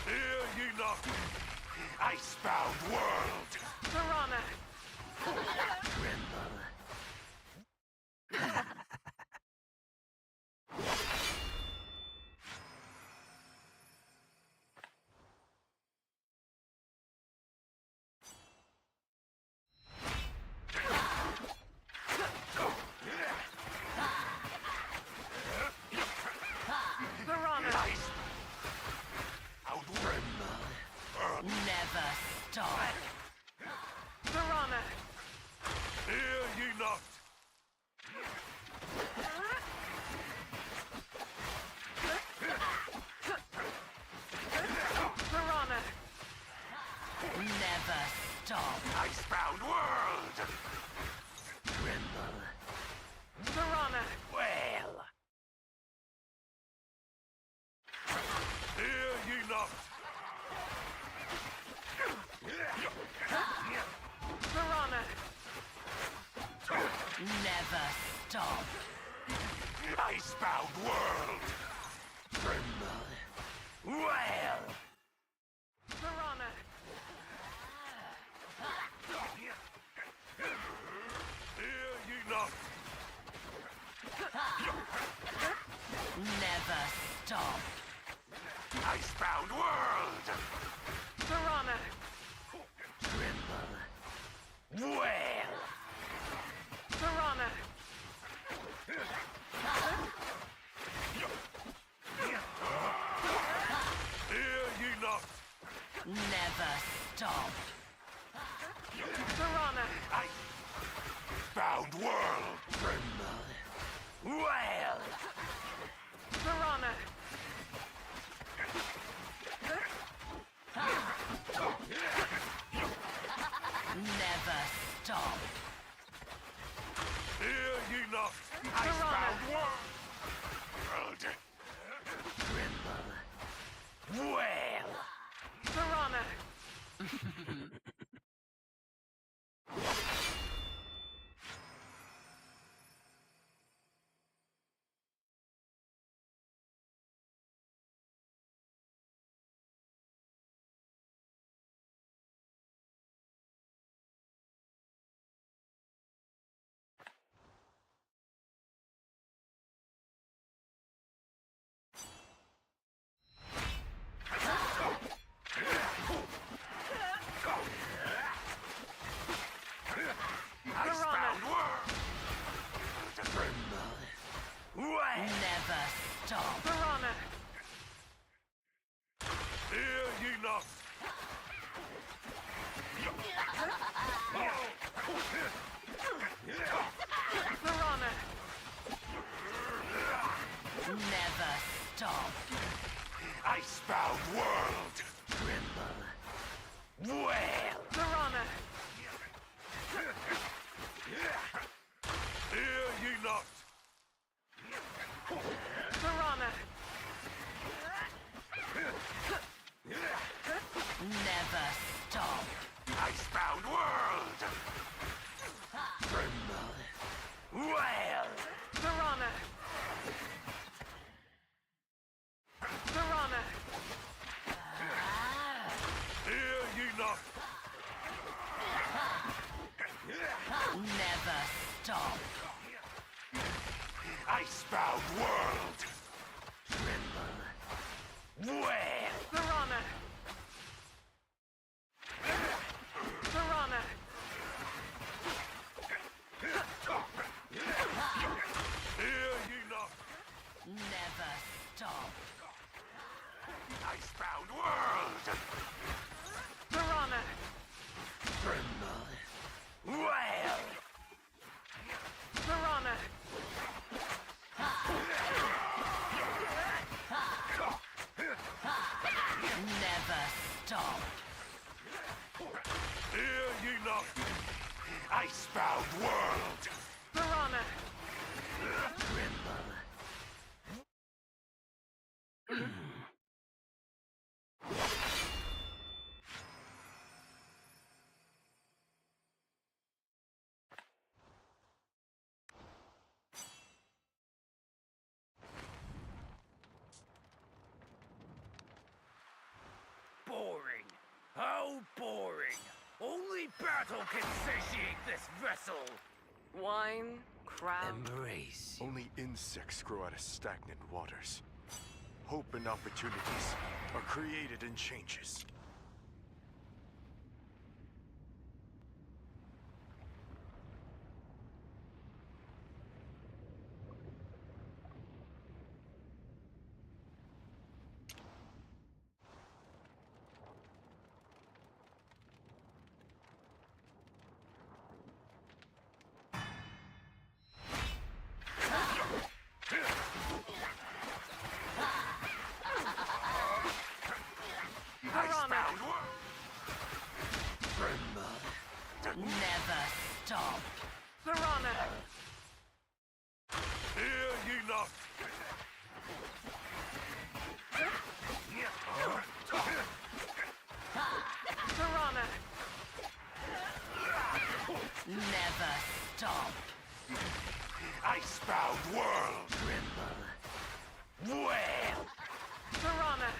Speaker 14: Hear ye not! Icebound world!
Speaker 4: Piranha!
Speaker 14: Tremble.
Speaker 4: Piranha!
Speaker 14: Never stop.
Speaker 4: Piranha!
Speaker 14: Hear ye not!
Speaker 4: Piranha!
Speaker 14: Never stop. Icebound world! Tremble.
Speaker 4: Piranha!
Speaker 14: Wail! Hear ye not!
Speaker 4: Piranha!
Speaker 14: Never stop. Icebound world! Tremble. Wail!
Speaker 4: Piranha!
Speaker 14: Hear ye not! Never stop. Icebound world!
Speaker 4: Piranha!
Speaker 14: Tremble. Wail!
Speaker 4: Piranha!
Speaker 14: Hear ye not! Never stop.
Speaker 4: Piranha!
Speaker 14: Icebound world! Tremble. Wail!
Speaker 4: Piranha!
Speaker 14: Never stop. Hear ye not! Icebound world! Tremble. Wail!
Speaker 4: Piranha!
Speaker 14: Icebound world! Tremble. Wail! Never stop.
Speaker 4: Piranha!
Speaker 14: Hear ye not!
Speaker 4: Piranha!
Speaker 14: Never stop. Icebound world! Tremble. Wail!
Speaker 4: Piranha!
Speaker 14: Hear ye not!
Speaker 4: Piranha!
Speaker 14: Never stop. Icebound world! Tremble. Wail!
Speaker 4: Piranha! Piranha!
Speaker 14: Hear ye not!
Speaker 5: stop.
Speaker 17: Icebound world!
Speaker 4: Piranha!
Speaker 5: Tremble. Wail.
Speaker 4: Piranha!
Speaker 5: Never stop.
Speaker 17: Hear ye not? Icebound world!
Speaker 4: Piranha!
Speaker 5: Tremble.
Speaker 13: Boring. How boring. Only battle can satiate this vessel.
Speaker 4: Wine, crowd.
Speaker 19: Embrace. Only insects grow out of stagnant waters. Hope and opportunities are created in changes.
Speaker 4: Piranha!
Speaker 5: Never stop.
Speaker 4: Piranha!
Speaker 17: Hear ye not?
Speaker 4: Piranha!
Speaker 5: Never stop.
Speaker 17: Icebound world!
Speaker 5: Tremble. Wail.
Speaker 4: Piranha!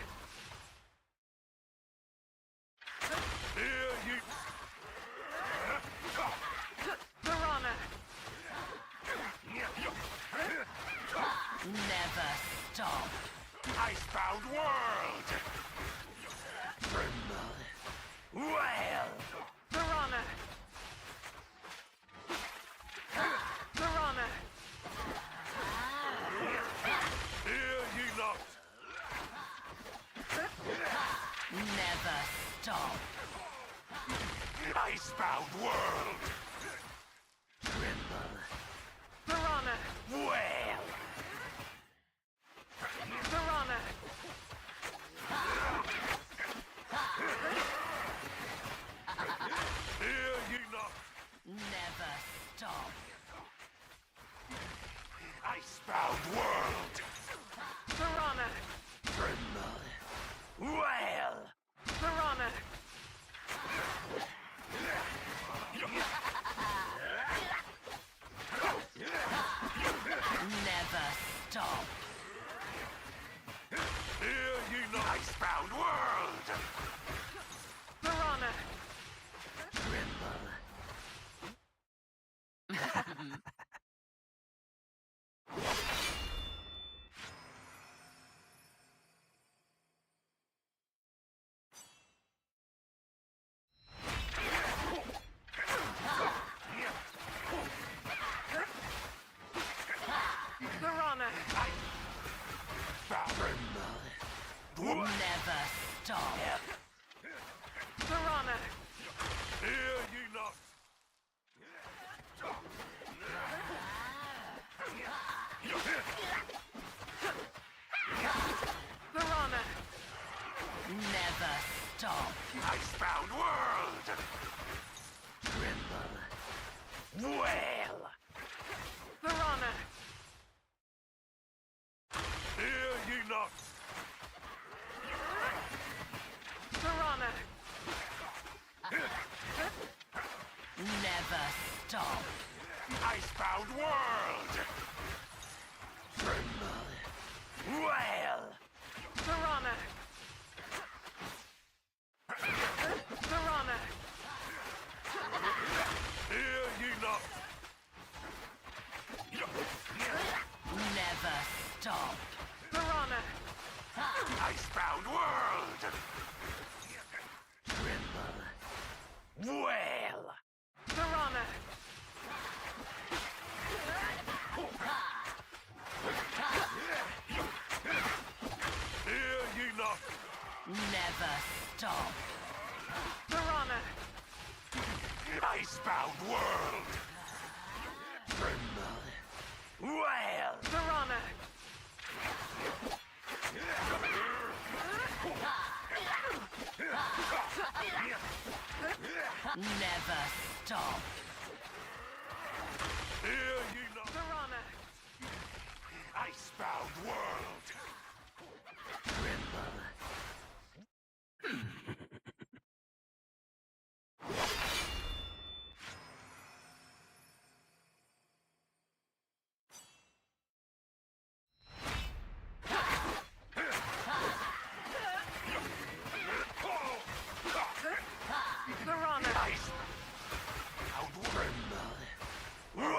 Speaker 17: Hear ye...
Speaker 4: Piranha!
Speaker 5: Never stop.
Speaker 17: Icebound world!
Speaker 5: Tremble. Wail.
Speaker 4: Piranha! Piranha!
Speaker 17: Hear ye not?
Speaker 5: Never stop.
Speaker 17: Icebound world!
Speaker 5: Tremble.
Speaker 4: Piranha!
Speaker 5: Wail.
Speaker 4: Piranha!
Speaker 17: Hear ye not?
Speaker 5: Never stop.
Speaker 17: Icebound world!
Speaker 4: Piranha!
Speaker 5: Tremble. Wail.
Speaker 4: Piranha!
Speaker 5: Never stop.
Speaker 17: Hear ye not? Icebound world!
Speaker 4: Piranha!
Speaker 5: Tremble.
Speaker 4: Piranha!
Speaker 5: Never stop.
Speaker 4: Piranha!
Speaker 17: Hear ye not?
Speaker 4: Piranha!
Speaker 5: Never stop.
Speaker 17: Icebound world!
Speaker 5: Tremble. Wail.
Speaker 4: Piranha!
Speaker 17: Hear ye not?
Speaker 4: Piranha!
Speaker 5: Never stop.
Speaker 17: Icebound world!
Speaker 5: Tremble. Wail.
Speaker 4: Piranha! Piranha!
Speaker 17: Hear ye not?
Speaker 5: Never stop.
Speaker 4: Piranha!
Speaker 17: Icebound world!
Speaker 5: Tremble. Wail.
Speaker 4: Piranha!
Speaker 5: Never stop.
Speaker 17: Hear ye not?
Speaker 4: Piranha!
Speaker 17: Icebound world!
Speaker 5: Tremble.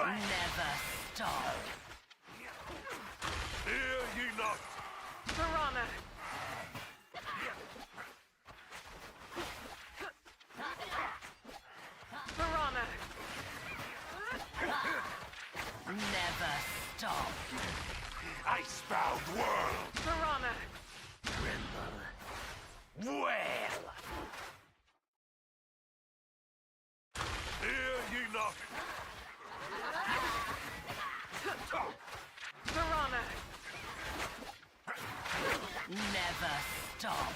Speaker 5: Never stop.
Speaker 17: Hear ye not?
Speaker 4: Piranha! Piranha!
Speaker 5: Never stop.
Speaker 17: Icebound world!
Speaker 4: Piranha!
Speaker 5: Tremble. Wail.
Speaker 17: Hear ye not?
Speaker 4: Piranha!
Speaker 5: Never stop.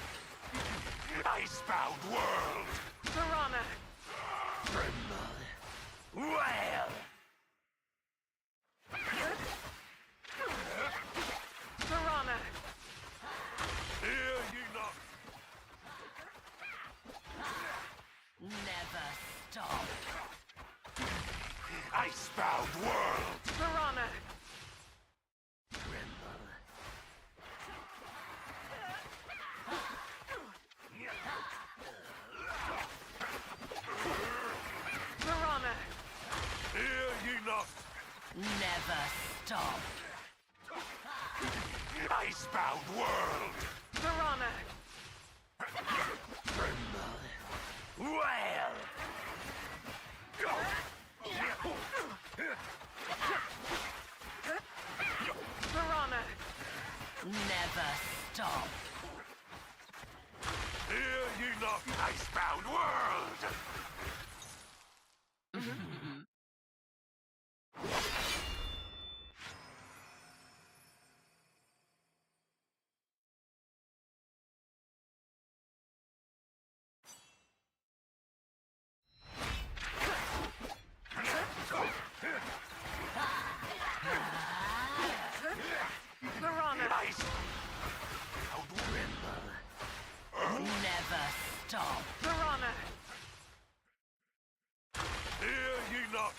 Speaker 17: Icebound world!
Speaker 4: Piranha!
Speaker 5: Tremble. Wail.
Speaker 4: Piranha!
Speaker 17: Hear ye not?
Speaker 5: Never stop.
Speaker 17: Icebound world!
Speaker 4: Piranha!
Speaker 5: Tremble.
Speaker 4: Piranha!
Speaker 17: Hear ye not?
Speaker 5: Never stop.
Speaker 17: Icebound world!
Speaker 4: Piranha!
Speaker 5: Tremble. Wail.
Speaker 4: Piranha!
Speaker 5: Never stop.
Speaker 17: Hear ye not? Icebound world!
Speaker 4: Piranha!
Speaker 5: Never stop.
Speaker 4: Piranha!
Speaker 17: Hear ye not?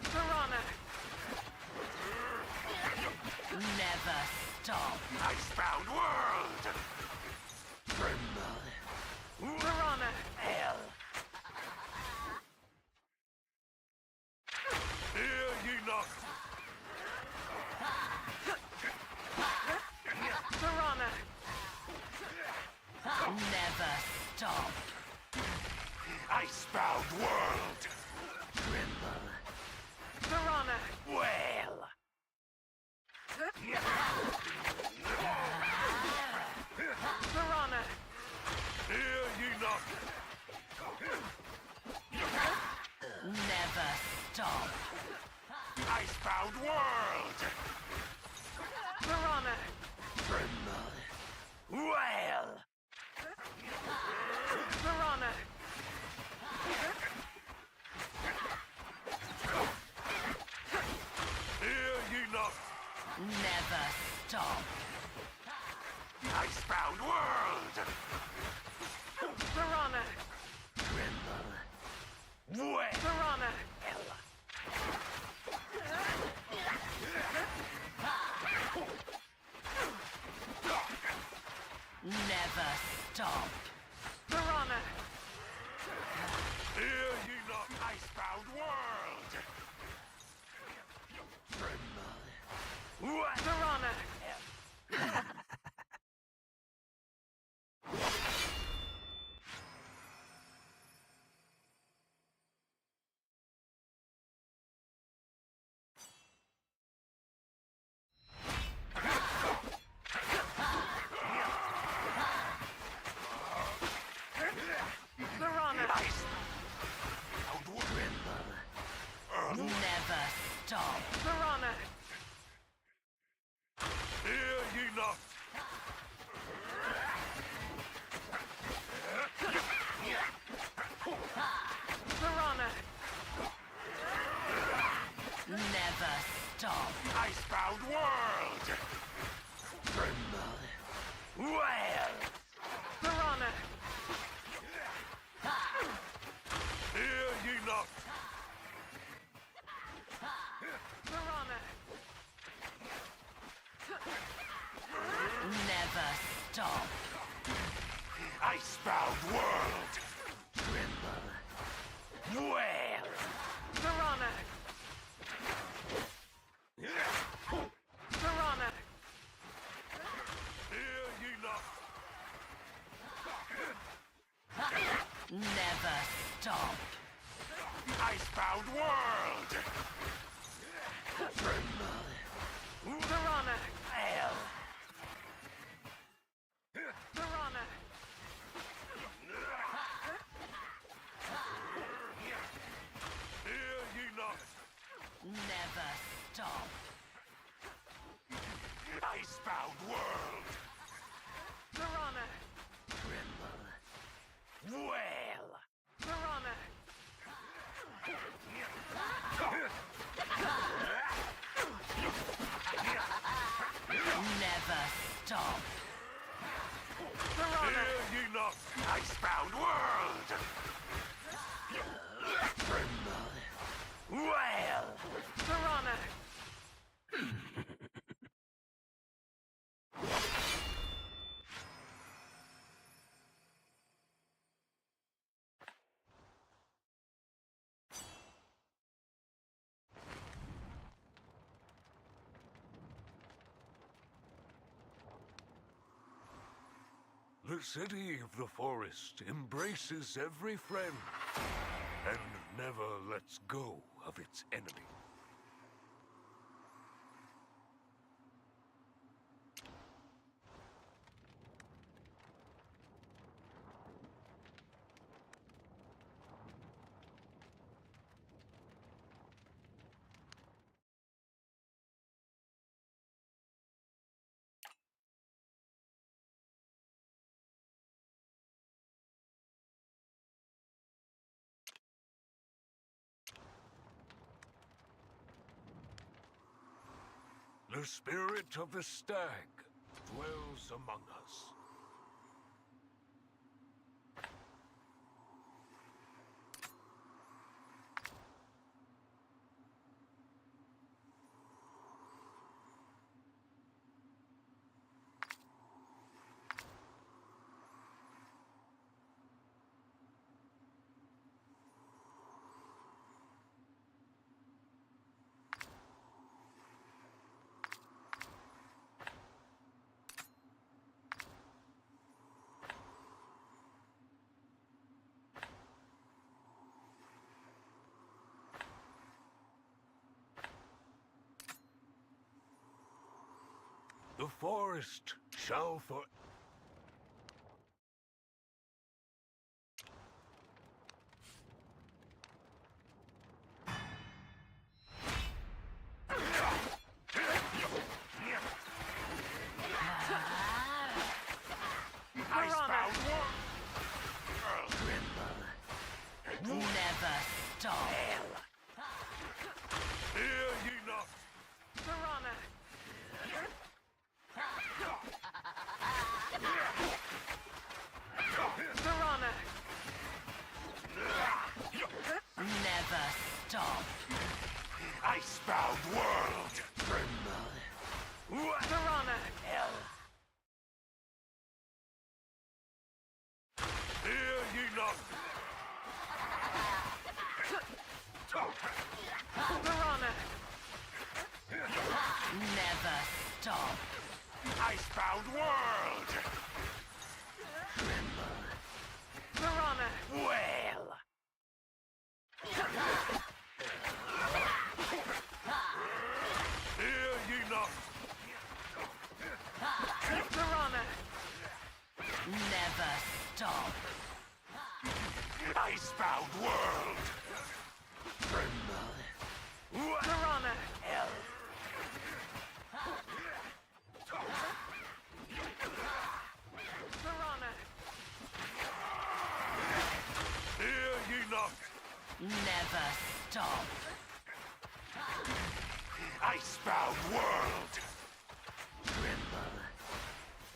Speaker 4: Piranha!
Speaker 5: Never stop.
Speaker 17: Icebound world!
Speaker 5: Tremble.
Speaker 4: Piranha!
Speaker 5: Hell.
Speaker 17: Hear ye not?
Speaker 4: Piranha!
Speaker 5: Never stop.
Speaker 17: Icebound world!
Speaker 5: Tremble.
Speaker 4: Piranha!
Speaker 5: Wail.
Speaker 4: Piranha!
Speaker 17: Hear ye not?
Speaker 5: Never stop.
Speaker 17: Icebound world!
Speaker 4: Piranha!
Speaker 5: Tremble. Wail.
Speaker 4: Piranha!
Speaker 17: Hear ye not?
Speaker 5: Never stop.
Speaker 17: Icebound world!
Speaker 4: Piranha!
Speaker 5: Tremble. Wail.
Speaker 4: Piranha!
Speaker 5: Never stop.
Speaker 4: Piranha!
Speaker 17: Hear ye not? Icebound world!
Speaker 5: Tremble.
Speaker 4: Piranha!
Speaker 14: Never stop.
Speaker 4: Piranha!
Speaker 17: Fear ye not.
Speaker 4: Piranha!
Speaker 14: Never stop.
Speaker 17: Icebound world.
Speaker 14: Tremble. Wail.
Speaker 4: Piranha!
Speaker 17: Fear ye not.
Speaker 4: Piranha!
Speaker 14: Never stop.
Speaker 17: Icebound world.
Speaker 14: Tremble. Wail.
Speaker 4: Piranha! Piranha!
Speaker 17: Fear ye not.
Speaker 14: Never stop.
Speaker 17: Icebound world.
Speaker 14: Tremble.
Speaker 4: Piranha!
Speaker 14: Wail.
Speaker 4: Piranha!
Speaker 17: Fear ye not.
Speaker 14: Never stop.
Speaker 17: Icebound world.
Speaker 4: Piranha!
Speaker 14: Tremble. Wail.
Speaker 4: Piranha!
Speaker 14: Never stop.
Speaker 4: Piranha!
Speaker 17: Fear ye not. Icebound world.
Speaker 14: Tremble. Wail.
Speaker 4: Piranha!
Speaker 17: The city of the forest embraces every friend and never lets go of its enemy. The spirit of the stag dwells among us. The forest shall for...
Speaker 4: Piranha!
Speaker 14: Never stop.
Speaker 17: Fear ye not.
Speaker 4: Piranha! Piranha!
Speaker 14: Never stop.
Speaker 17: Icebound world.
Speaker 4: Piranha!
Speaker 17: Fear ye not.
Speaker 4: Piranha!
Speaker 14: Never stop.
Speaker 17: Icebound world.
Speaker 4: Piranha!
Speaker 14: Wail.
Speaker 17: Fear ye not.
Speaker 4: Piranha!
Speaker 14: Never stop.
Speaker 17: Icebound world.
Speaker 4: Piranha!
Speaker 17: Icebound world!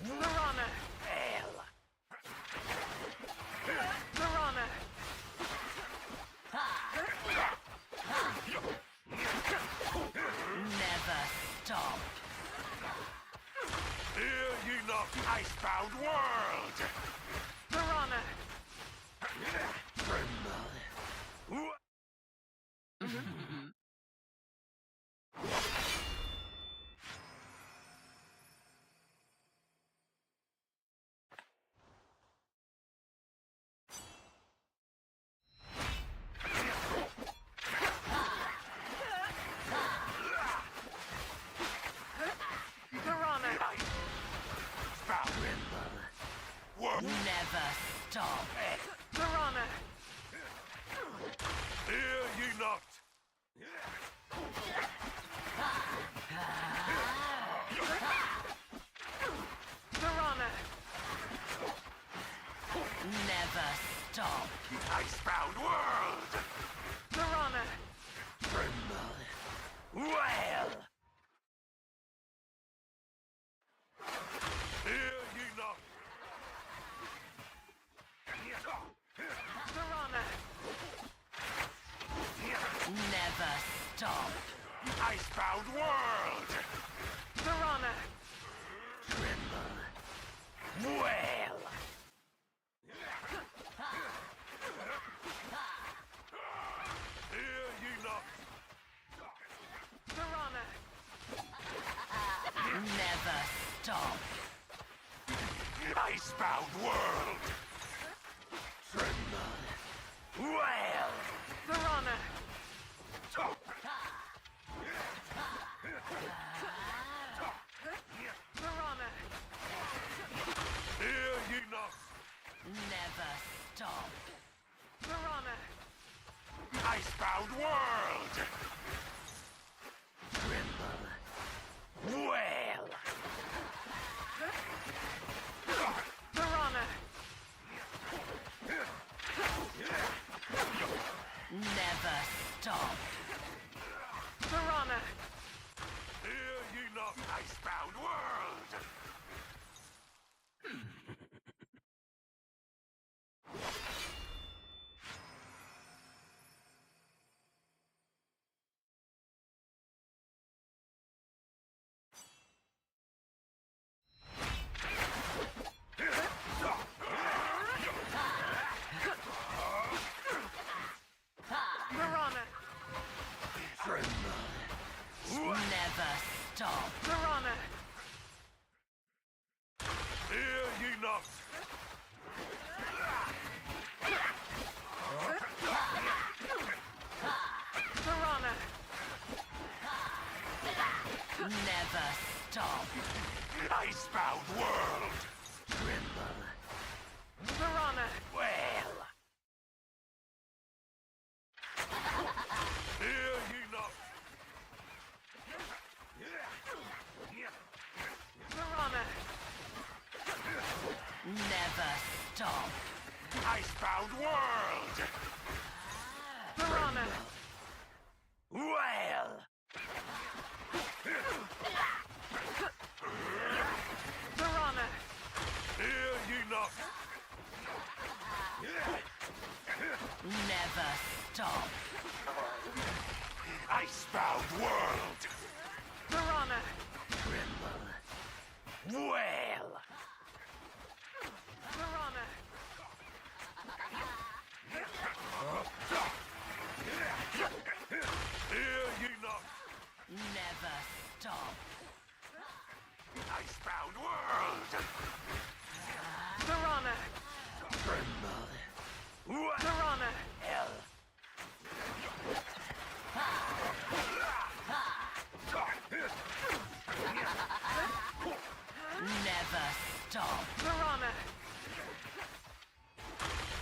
Speaker 4: Piranha! Piranha!
Speaker 5: Never stop.
Speaker 17: Hear ye not, icebound world!
Speaker 4: Piranha!
Speaker 5: Never stop.
Speaker 4: Piranha!
Speaker 17: Hear ye not!
Speaker 4: Piranha!
Speaker 5: Never stop.
Speaker 17: Icebound world!
Speaker 4: Piranha!
Speaker 5: Well.
Speaker 17: Hear ye not!
Speaker 4: Piranha!
Speaker 5: Never stop.
Speaker 17: Icebound world!
Speaker 4: Piranha!
Speaker 5: Well.
Speaker 17: Hear ye not!
Speaker 4: Piranha!
Speaker 5: Never stop.
Speaker 17: Icebound world!
Speaker 5: Well.
Speaker 4: Piranha! Piranha!
Speaker 17: Hear ye not!
Speaker 5: Never stop.
Speaker 4: Piranha!
Speaker 17: Icebound world!
Speaker 5: Well.
Speaker 4: Piranha!
Speaker 5: Never stop.
Speaker 4: Piranha!
Speaker 17: Hear ye not, icebound world!
Speaker 4: Piranha!
Speaker 5: Never stop.
Speaker 4: Piranha!
Speaker 17: Hear ye not!
Speaker 4: Piranha!
Speaker 5: Never stop.
Speaker 17: Icebound world!
Speaker 4: Piranha!
Speaker 5: Well.
Speaker 17: Hear ye not!
Speaker 4: Piranha!
Speaker 5: Never stop.
Speaker 17: Icebound world!
Speaker 4: Piranha!
Speaker 5: Well.
Speaker 4: Piranha!
Speaker 17: Hear ye not!
Speaker 5: Never stop.
Speaker 17: Icebound world!
Speaker 4: Piranha!
Speaker 5: Well.
Speaker 4: Piranha!
Speaker 17: Hear ye not!
Speaker 5: Never stop.
Speaker 17: Icebound world!
Speaker 4: Piranha! Piranha!
Speaker 5: Hell. Never stop.
Speaker 4: Piranha!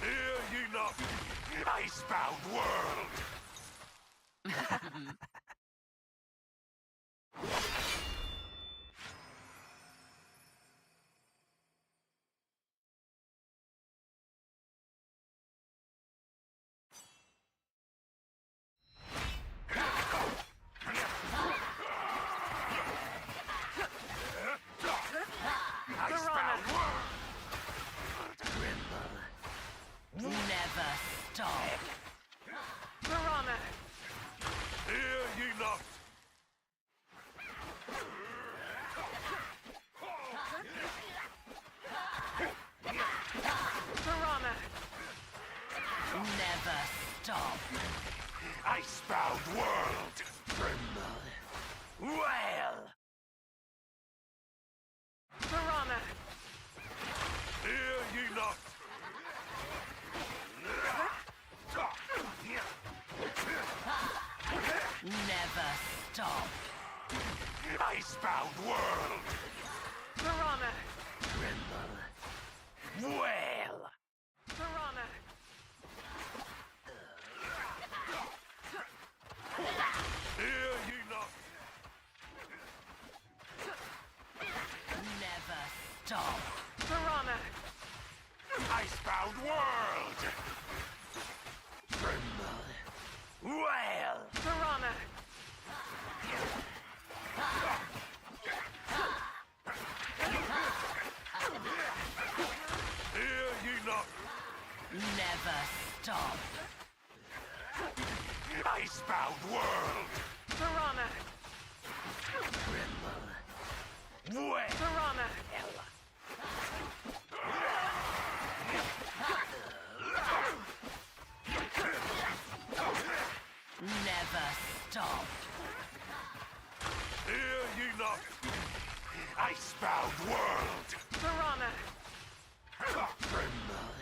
Speaker 17: Hear ye not! Icebound world!
Speaker 5: stop.
Speaker 17: Icebound world!
Speaker 4: Piranha!
Speaker 5: Tremble. Wail.
Speaker 4: Piranha!
Speaker 17: Hear ye not!
Speaker 5: Never stop.
Speaker 4: Piranha!
Speaker 17: Icebound world!
Speaker 5: Tremble. Wail.
Speaker 4: Piranha!
Speaker 17: Hear ye not!
Speaker 5: Never stop.
Speaker 17: Icebound world!
Speaker 4: Piranha!
Speaker 5: Tremble. Wail.
Speaker 4: Piranha!
Speaker 5: Never stop.
Speaker 17: Hear ye not! Icebound world!
Speaker 4: Piranha!
Speaker 5: Tremble.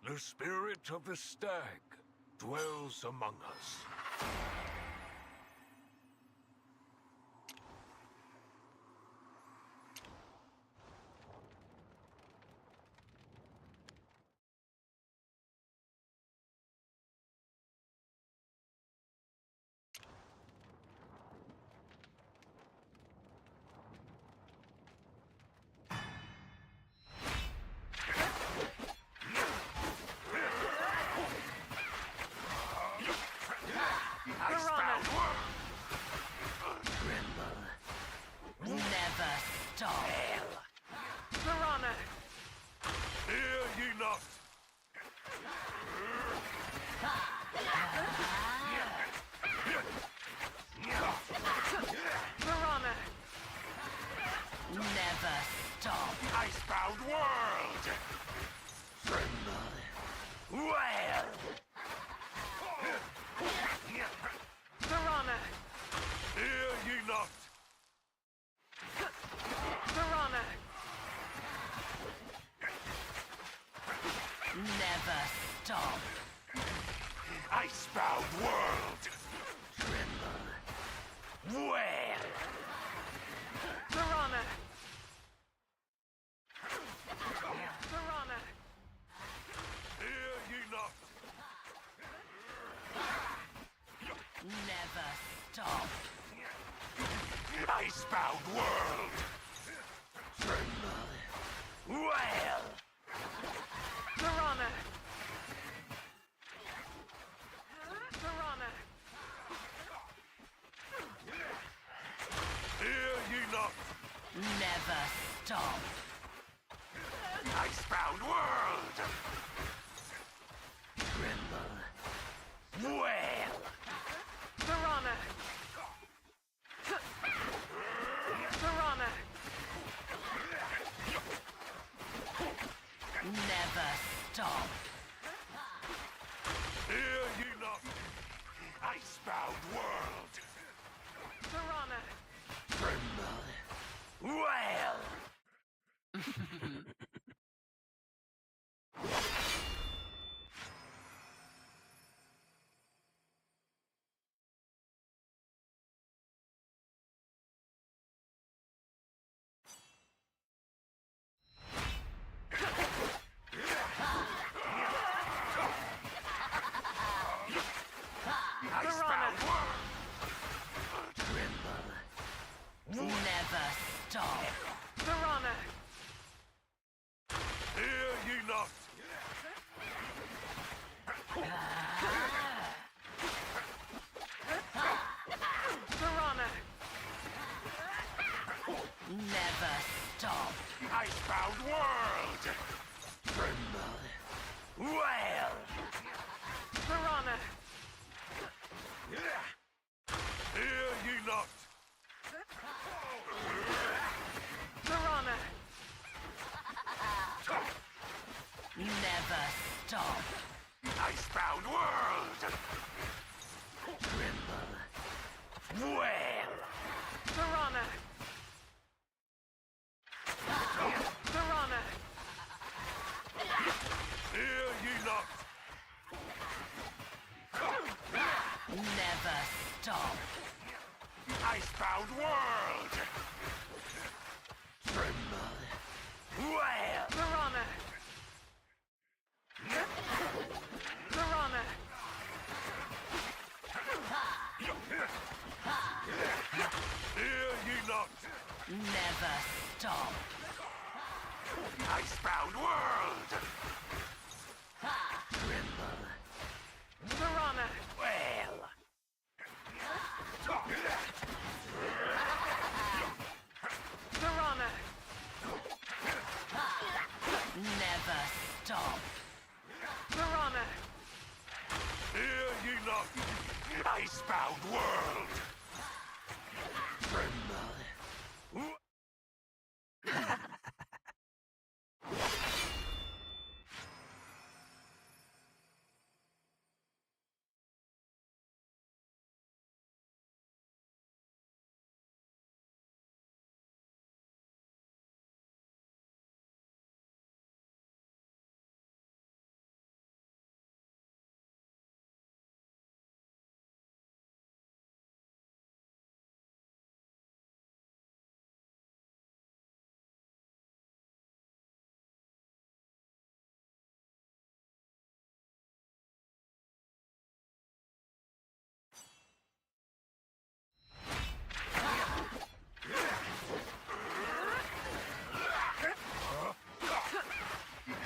Speaker 17: The spirit of the stag dwells among us.
Speaker 5: Never stop.
Speaker 4: Piranha!
Speaker 17: Hear ye not!
Speaker 4: Piranha!
Speaker 5: Never stop.
Speaker 17: Icebound world!
Speaker 5: Tremble. Wail.
Speaker 4: Piranha!
Speaker 17: Hear ye not!
Speaker 4: Piranha!
Speaker 5: Never stop.
Speaker 17: Icebound world!
Speaker 5: Tremble. Wail.
Speaker 4: Piranha! Piranha!
Speaker 17: Hear ye not!
Speaker 5: Never stop.
Speaker 17: Icebound world!
Speaker 5: Tremble. Wail.
Speaker 4: Piranha! Piranha!
Speaker 17: Hear ye not!
Speaker 5: Never stop.
Speaker 17: Icebound world!
Speaker 5: Tremble. Wail.
Speaker 4: Piranha! Piranha!
Speaker 5: Never stop.
Speaker 17: Hear ye not! Icebound world!
Speaker 4: Piranha!
Speaker 5: Tremble. Wail. Never stop.
Speaker 17: Icebound world!
Speaker 5: Tremble. Wail.
Speaker 4: Piranha.
Speaker 17: Hear ye not!
Speaker 4: Piranha.
Speaker 5: Never stop.
Speaker 17: Icebound world!
Speaker 5: Tremble. Wail.
Speaker 4: Piranha. Piranha.
Speaker 17: Hear ye not!
Speaker 5: Never stop.
Speaker 17: Icebound world!
Speaker 5: Tremble. Wail.
Speaker 4: Piranha. Piranha.
Speaker 17: Hear ye not!
Speaker 5: Never stop.
Speaker 17: Icebound world!
Speaker 5: Tremble.
Speaker 4: Piranha.
Speaker 5: Wail.
Speaker 4: Piranha.
Speaker 5: Never stop.
Speaker 4: Piranha.
Speaker 17: Hear ye not! Icebound world!
Speaker 5: Tremble.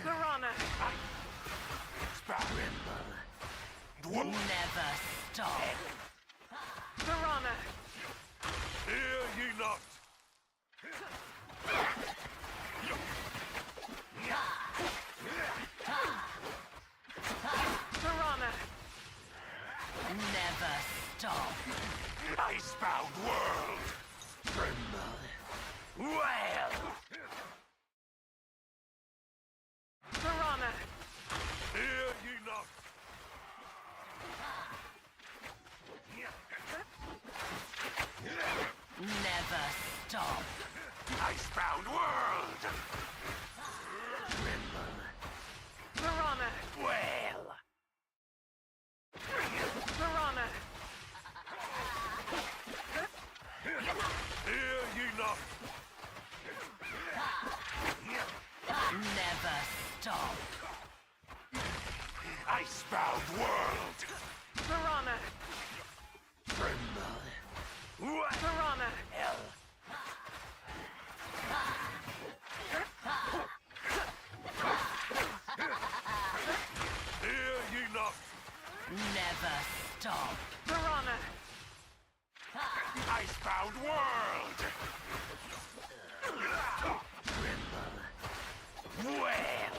Speaker 4: Piranha.
Speaker 5: Never stop.
Speaker 4: Piranha.
Speaker 17: Hear ye not!
Speaker 4: Piranha.
Speaker 5: Never stop.
Speaker 17: Icebound world!
Speaker 5: Tremble. Wail.
Speaker 4: Piranha.
Speaker 17: Hear ye not!
Speaker 5: Never stop.
Speaker 17: Icebound world!
Speaker 5: Tremble.
Speaker 4: Piranha.
Speaker 5: Wail.
Speaker 4: Piranha.
Speaker 17: Hear ye not!
Speaker 5: Never stop.
Speaker 17: Icebound world!
Speaker 4: Piranha.
Speaker 5: Tremble.
Speaker 4: Piranha.
Speaker 5: Hell.
Speaker 17: Hear ye not!
Speaker 5: Never stop.
Speaker 4: Piranha.
Speaker 17: Icebound world!
Speaker 5: Tremble. Wail.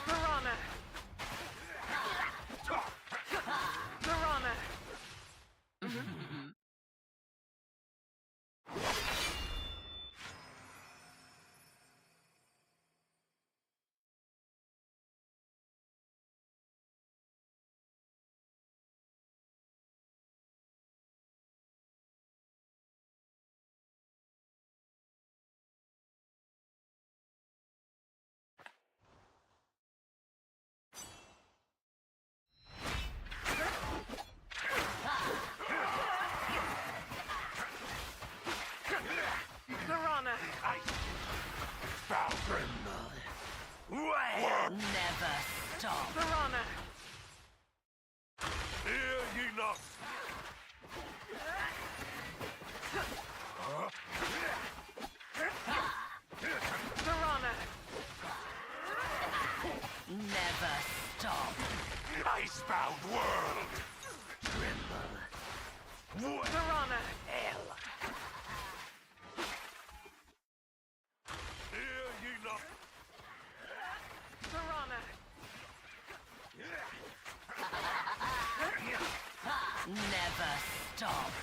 Speaker 4: Piranha. Piranha. Piranha.
Speaker 17: Icebound!
Speaker 5: Wail. Never stop.
Speaker 4: Piranha.
Speaker 17: Hear ye not!
Speaker 4: Piranha.
Speaker 5: Never stop.
Speaker 17: Icebound world!
Speaker 5: Tremble.
Speaker 4: Piranha.
Speaker 5: Hell. stop.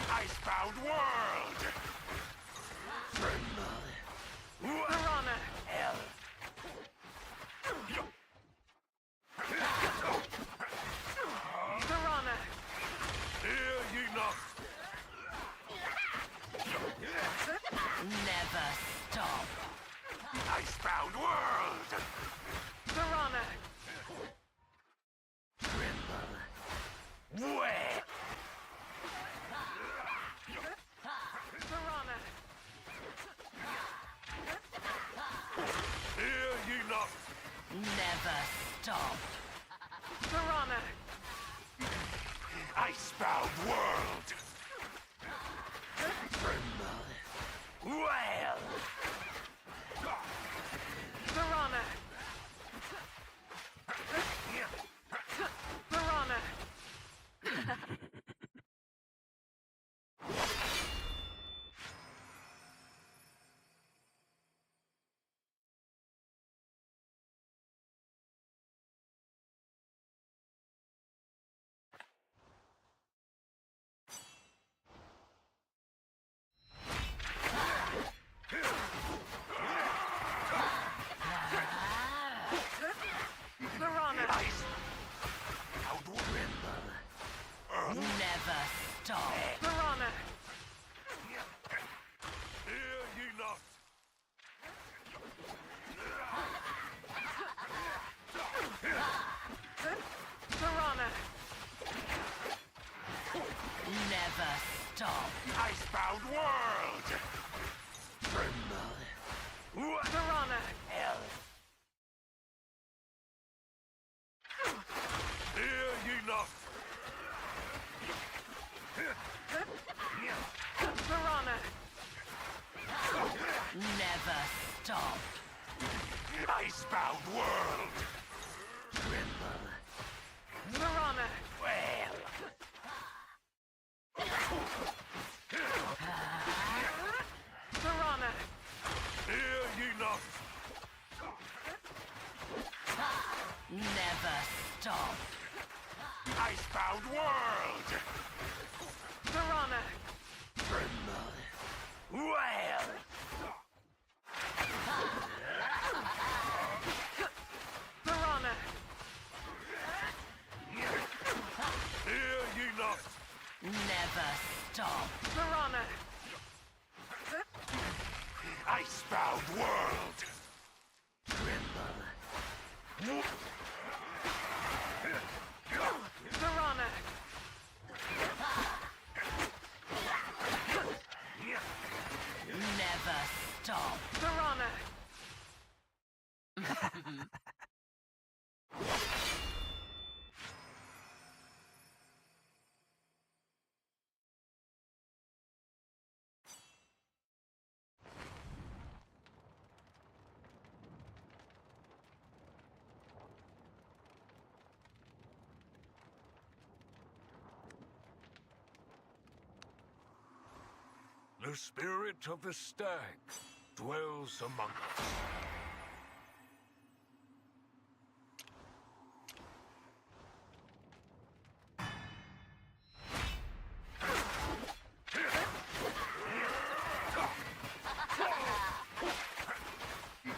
Speaker 17: Icebound world!
Speaker 5: Piranha! Hell. Piranha!
Speaker 17: Hear ye not!
Speaker 5: Never stop.
Speaker 17: Icebound world!
Speaker 5: Piranha! Where? Piranha!
Speaker 17: Hear ye not!
Speaker 5: Never stop. Piranha!
Speaker 17: Icebound world!
Speaker 5: Whale! Piranha! Piranha! Piranha! Never stop. Piranha!
Speaker 17: Hear ye not!
Speaker 5: Piranha! Never stop.
Speaker 17: Icebound world!
Speaker 5: Piranha! Hell.
Speaker 17: Hear ye not!
Speaker 5: Piranha! Never stop.
Speaker 17: Icebound world!
Speaker 5: Piranha! Well. Piranha!
Speaker 17: Hear ye not!
Speaker 5: Never stop.
Speaker 17: Icebound world!
Speaker 5: Piranha! Well. Piranha!
Speaker 17: Hear ye not!
Speaker 5: Never stop. Piranha!
Speaker 17: Icebound world!
Speaker 5: Piranha! Never stop. Piranha!
Speaker 17: The spirit of the stag dwells among us.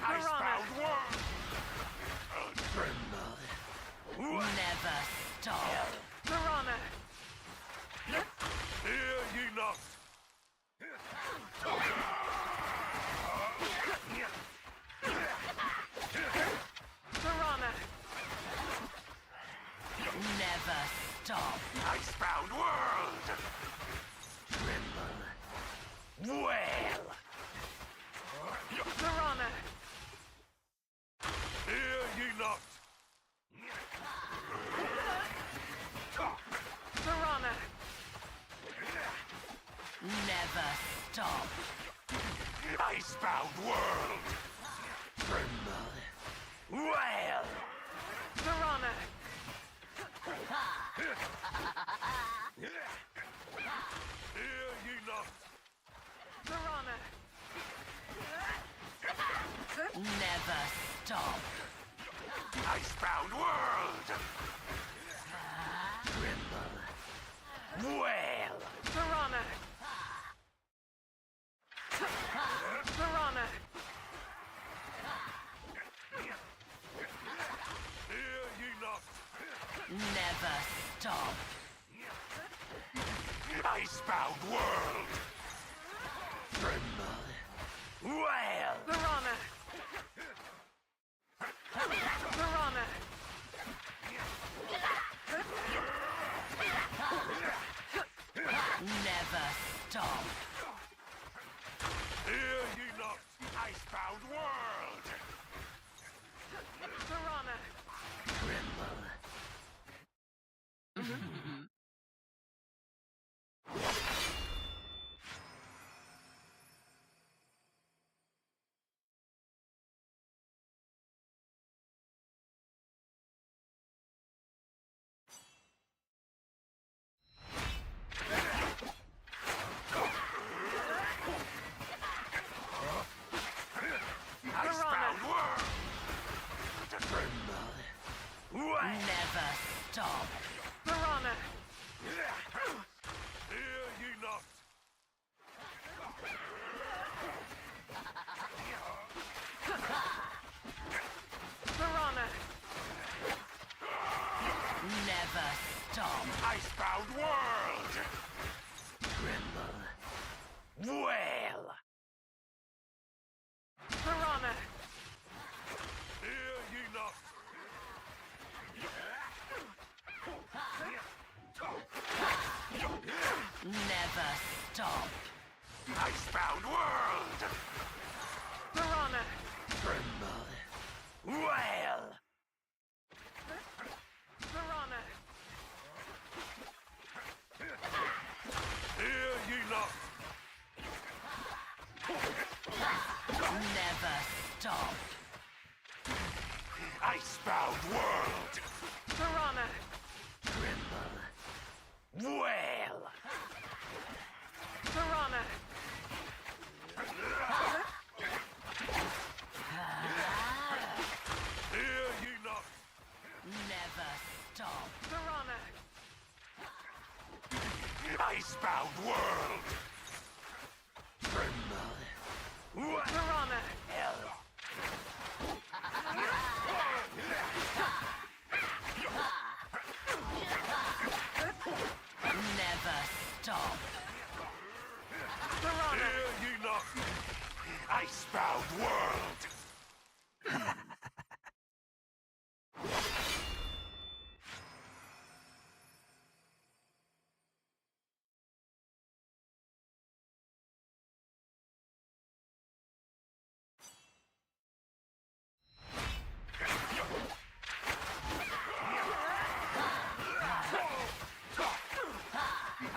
Speaker 17: Icebound world!
Speaker 5: Never stop. Piranha!
Speaker 17: Hear ye not!
Speaker 5: Piranha! Never stop.
Speaker 17: Icebound world!
Speaker 5: Well. Piranha!
Speaker 17: Hear ye not!
Speaker 5: Piranha! Never stop.
Speaker 17: Icebound world!
Speaker 5: Well. Piranha!
Speaker 17: Hear ye not!
Speaker 5: Piranha! Never stop.
Speaker 17: Icebound world!
Speaker 14: Well.
Speaker 4: Piranha. Piranha.
Speaker 17: Hear ye not?
Speaker 14: Never stop.
Speaker 17: Icebound world!
Speaker 14: Tremble. Well.
Speaker 4: Piranha. Piranha.
Speaker 14: Never stop.
Speaker 17: Hear ye not? Icebound world!
Speaker 4: Piranha.
Speaker 14: Tremble.
Speaker 17: Icebound world!
Speaker 14: Tremble. Never stop.
Speaker 4: Piranha.
Speaker 17: Hear ye not?
Speaker 4: Piranha.
Speaker 14: Never stop.
Speaker 17: Icebound world!
Speaker 14: Tremble. Well.
Speaker 4: Piranha.
Speaker 17: Hear ye not?
Speaker 14: Never stop.
Speaker 17: Icebound world!
Speaker 4: Piranha.
Speaker 14: Tremble. Well.
Speaker 4: Piranha.
Speaker 17: Hear ye not?
Speaker 14: Never stop.
Speaker 17: Icebound world!
Speaker 4: Piranha.
Speaker 14: Tremble. Well.
Speaker 4: Piranha.
Speaker 17: Hear ye not?
Speaker 14: Never stop.
Speaker 4: Piranha.
Speaker 17: Icebound world!
Speaker 14: Tremble.
Speaker 4: Piranha.
Speaker 14: Never stop.
Speaker 4: Piranha.
Speaker 17: Hear ye not? Icebound world!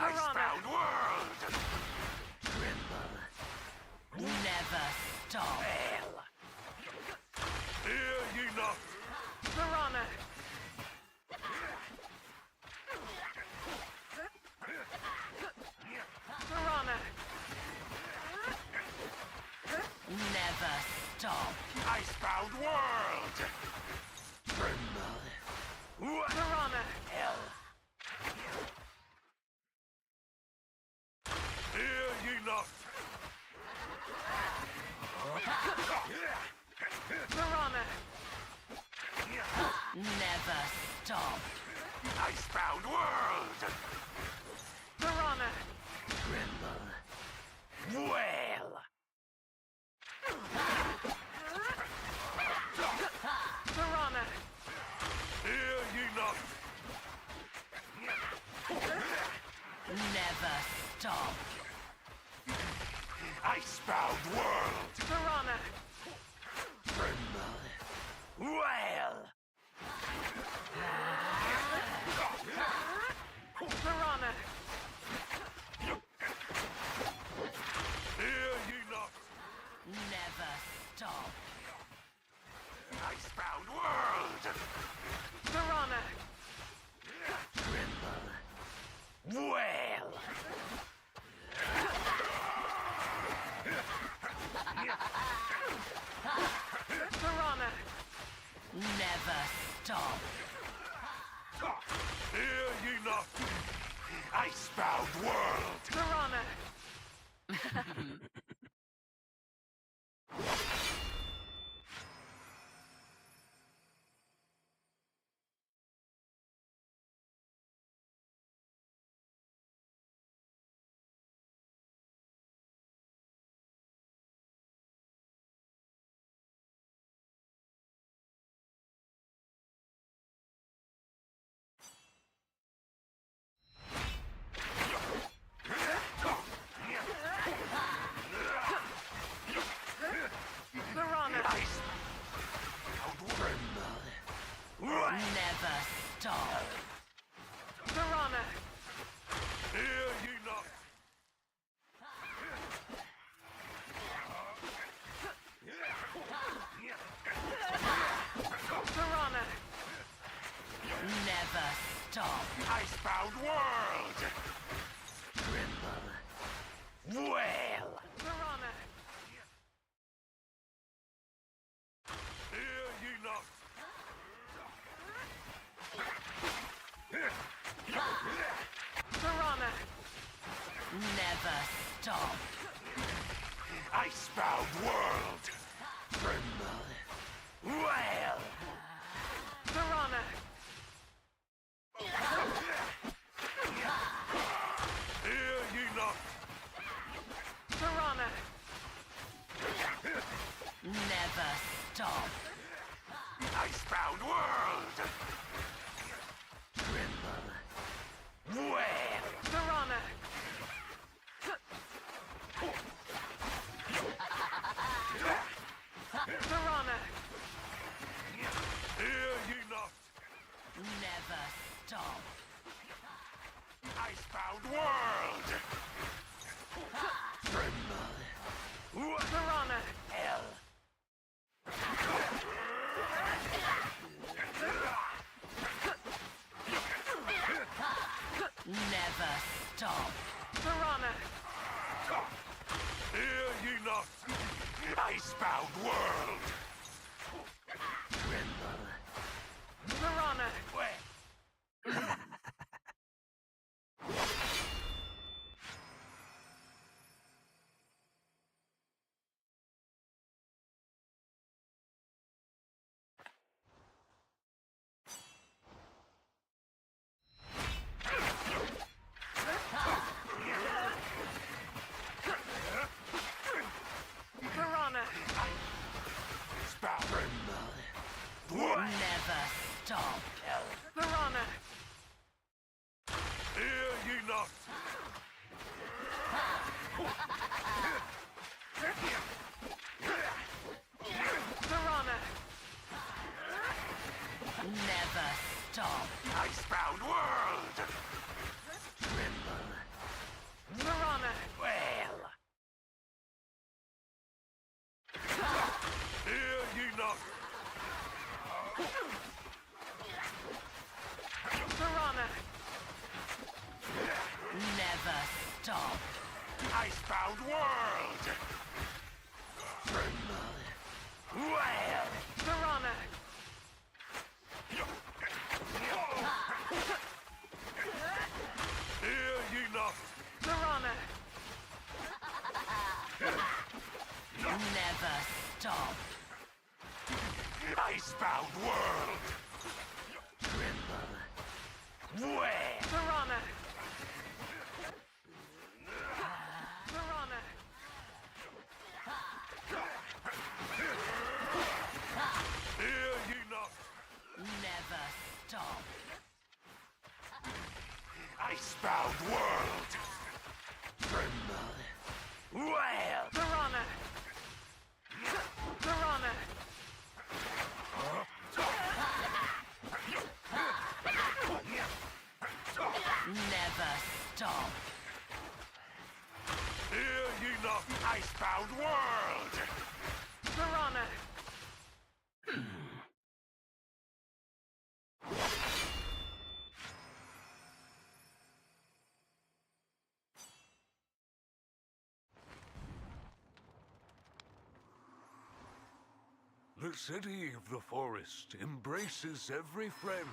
Speaker 17: Icebound world!
Speaker 14: Tremble. Never stop.
Speaker 17: Hear ye not?
Speaker 4: Piranha. Piranha.
Speaker 14: Never stop.
Speaker 17: Icebound world!
Speaker 14: Tremble.
Speaker 4: Piranha.
Speaker 17: Hear ye not?
Speaker 4: Piranha.
Speaker 14: Never stop.
Speaker 17: Icebound world!
Speaker 4: Piranha.
Speaker 14: Tremble. Well.
Speaker 4: Piranha.
Speaker 17: Hear ye not?
Speaker 14: Never stop.
Speaker 17: Icebound world!
Speaker 4: Piranha.
Speaker 14: Tremble. Well.
Speaker 4: Piranha.
Speaker 17: Hear ye not?
Speaker 14: Never stop.
Speaker 17: Icebound world!
Speaker 4: Piranha.
Speaker 14: Tremble. Well.
Speaker 4: Piranha.
Speaker 14: Never stop.
Speaker 17: Hear ye not? icebound world!
Speaker 4: Piranha!
Speaker 5: Never stop.
Speaker 4: Piranha!
Speaker 17: Hear ye not?
Speaker 4: Piranha!
Speaker 5: Never stop.
Speaker 17: Icebound world!
Speaker 5: Well.
Speaker 4: Piranha!
Speaker 17: Hear ye not?
Speaker 4: Piranha!
Speaker 5: Never stop.
Speaker 17: Icebound world!
Speaker 5: Well.
Speaker 4: Piranha!
Speaker 17: Hear ye not?
Speaker 4: Piranha!
Speaker 5: Never stop.
Speaker 17: Icebound world!
Speaker 5: Well.
Speaker 4: Piranha! Piranha!
Speaker 17: Hear ye not?
Speaker 5: Never stop.
Speaker 17: Icebound world!
Speaker 4: Piranha!
Speaker 5: Hell. Never stop.
Speaker 4: Piranha!
Speaker 17: Hear ye not? Icebound world!
Speaker 4: Piranha! Piranha!
Speaker 17: Icebound!
Speaker 5: Never stop.
Speaker 4: Piranha!
Speaker 17: Hear ye not?
Speaker 4: Piranha!
Speaker 5: Never stop.
Speaker 17: Icebound world!
Speaker 4: Piranha!
Speaker 5: Well.
Speaker 17: Hear ye not?
Speaker 4: Piranha!
Speaker 5: Never stop.
Speaker 17: Icebound world!
Speaker 5: Well.
Speaker 4: Piranha!
Speaker 17: Hear ye not?
Speaker 4: Piranha!
Speaker 5: Never stop.
Speaker 17: Icebound world!
Speaker 5: Well.
Speaker 4: Piranha! Piranha!
Speaker 17: Hear ye not?
Speaker 5: Never stop.
Speaker 17: Icebound world!
Speaker 5: Well.
Speaker 4: Piranha! Piranha!
Speaker 5: Never stop.
Speaker 17: Hear ye not? Icebound world!
Speaker 4: Piranha!
Speaker 17: The city of the forest embraces every friend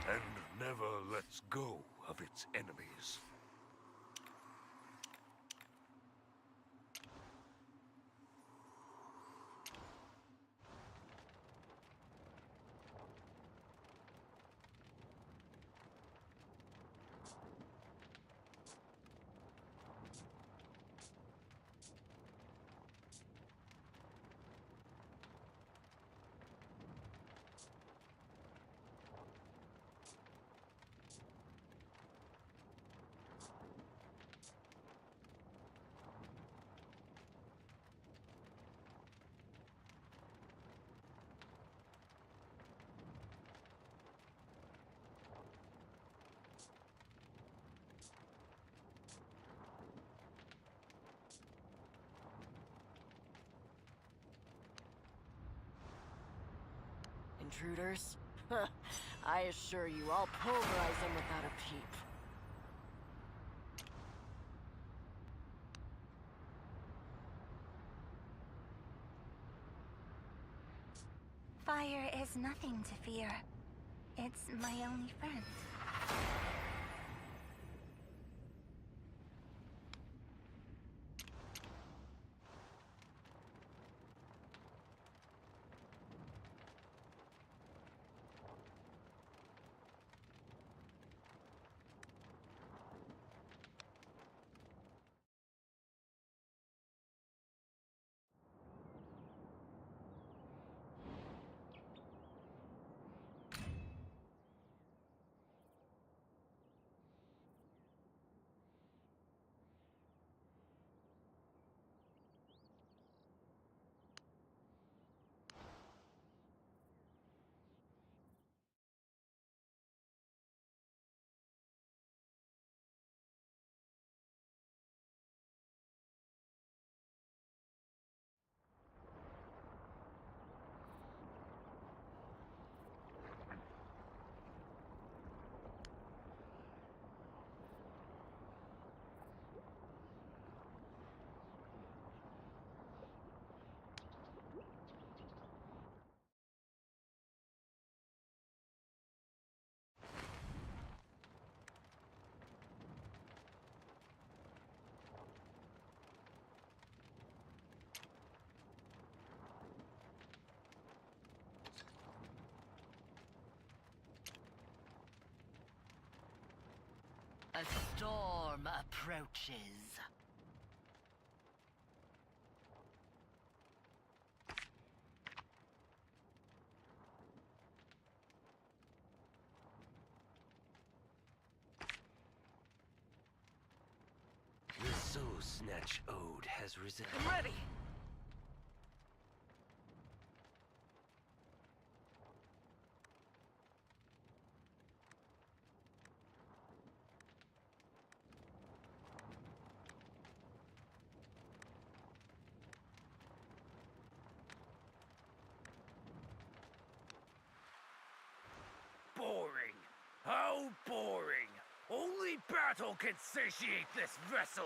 Speaker 17: and never lets go of its enemies.
Speaker 12: Intruders? I assure you, I'll pulverize them without a peep.
Speaker 6: Fire is nothing to fear. It's my only friend.
Speaker 5: A storm approaches.
Speaker 14: The Soul Snatch Ode has risen.
Speaker 12: I'm ready!
Speaker 13: Boring. How boring. Only battle can satiate this vessel.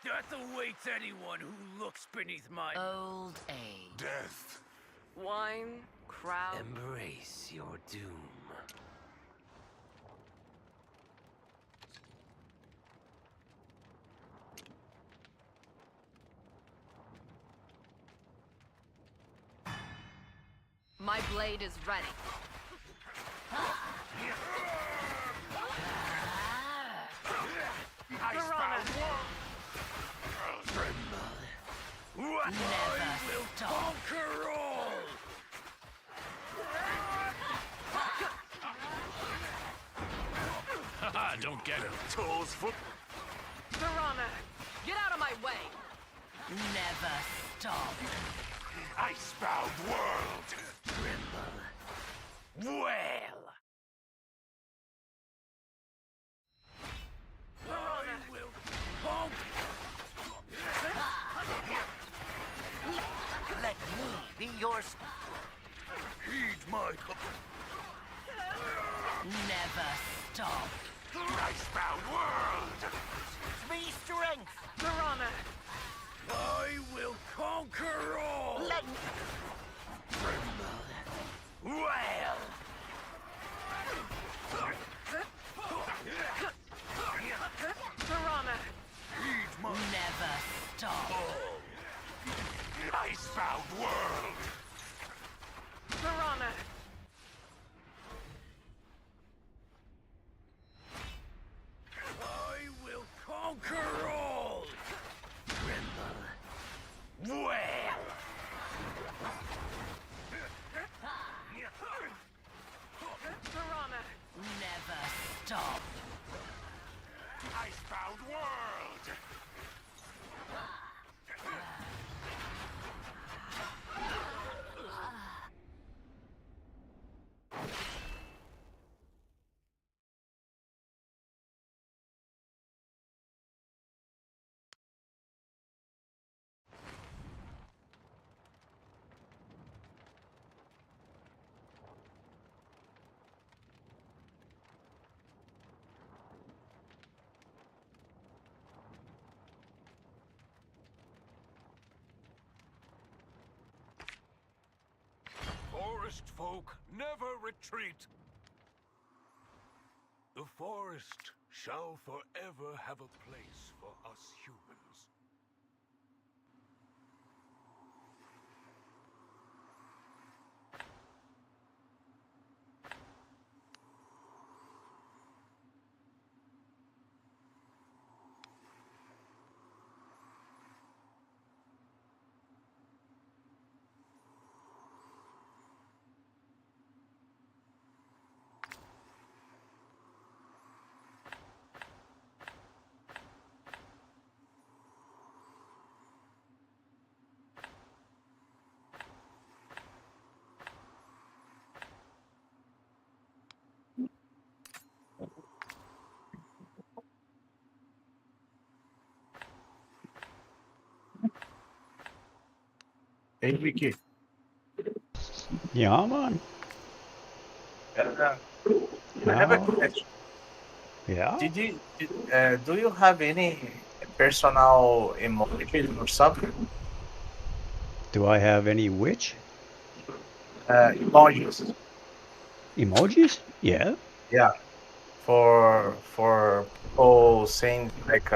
Speaker 13: Death awaits anyone who looks beneath my...
Speaker 5: Old age.
Speaker 17: Death.
Speaker 12: Wine, crowd.
Speaker 14: Embrace your doom.
Speaker 4: blade is ready.
Speaker 13: Never conquer all!
Speaker 8: Haha, don't get it.
Speaker 13: Toes foot.
Speaker 4: Piranha, get out of my way!
Speaker 13: Never stop. Icebound world. Tremble. Wail. I will conquer.
Speaker 14: Let me be yours.
Speaker 13: Heed my
Speaker 14: Never stop.
Speaker 13: Icebound world.
Speaker 14: Me strength.
Speaker 4: Piranha,
Speaker 13: I will conquer all.
Speaker 14: Let me.
Speaker 13: Wail.
Speaker 4: Piranha,
Speaker 13: Heed my
Speaker 14: Never stop.
Speaker 13: Icebound world.
Speaker 4: Piranha,
Speaker 13: I will conquer all. Tremble. Wail.
Speaker 4: Piranha,
Speaker 14: Never stop.
Speaker 13: Icebound world. Forest folk never retreat. The forest shall forever have a place for us humans.
Speaker 20: Hey, Vicky.
Speaker 16: Yeah, man.
Speaker 20: I have a question.
Speaker 16: Yeah?
Speaker 20: Do you have any personal emoji or something?
Speaker 16: Do I have any which?
Speaker 20: Emojis.
Speaker 16: Emojis? Yeah.
Speaker 20: Yeah. For people saying like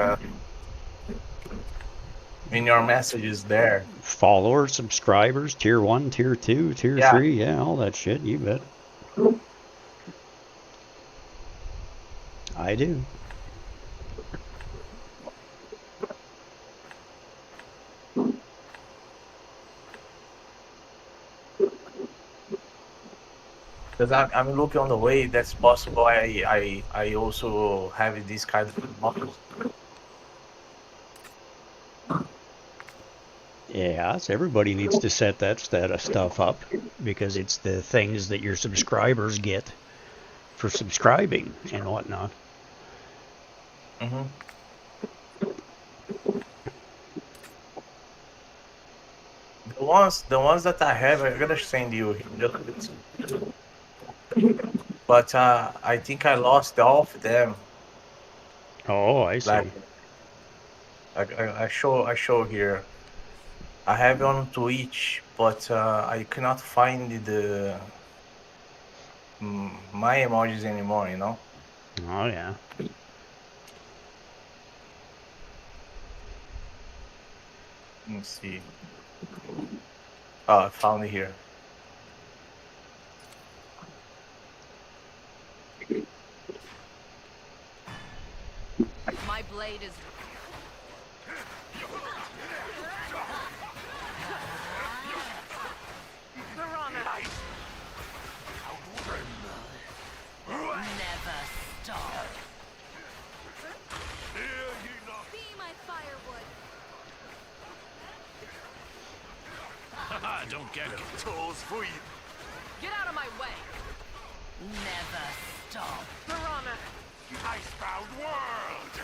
Speaker 20: in your messages there.
Speaker 16: Followers, subscribers, tier 1, tier 2, tier
Speaker 20: Yeah.
Speaker 16: 3, yeah, all that shit, you bet. I do.
Speaker 20: Because I'm looking on the way that's possible. I also have this kind of models.
Speaker 16: Yeah, so everybody needs to set that stuff up because it's the things that your subscribers get for subscribing and whatnot.
Speaker 20: Mm-hmm. The ones that I have, I'm gonna send you. But I think I lost all of them.
Speaker 16: Oh, I see.
Speaker 20: Like I show here. I have on Twitch, but I cannot find the my emojis anymore. You know.
Speaker 16: Oh yeah.
Speaker 20: Let me see. Oh, I found it here.
Speaker 5: blade is... Never stop.
Speaker 6: Be my firewood.
Speaker 8: Haha, don't get it.
Speaker 17: Tools for you.
Speaker 5: Get out of my way. Never stop.
Speaker 17: Piranha. Icebound world.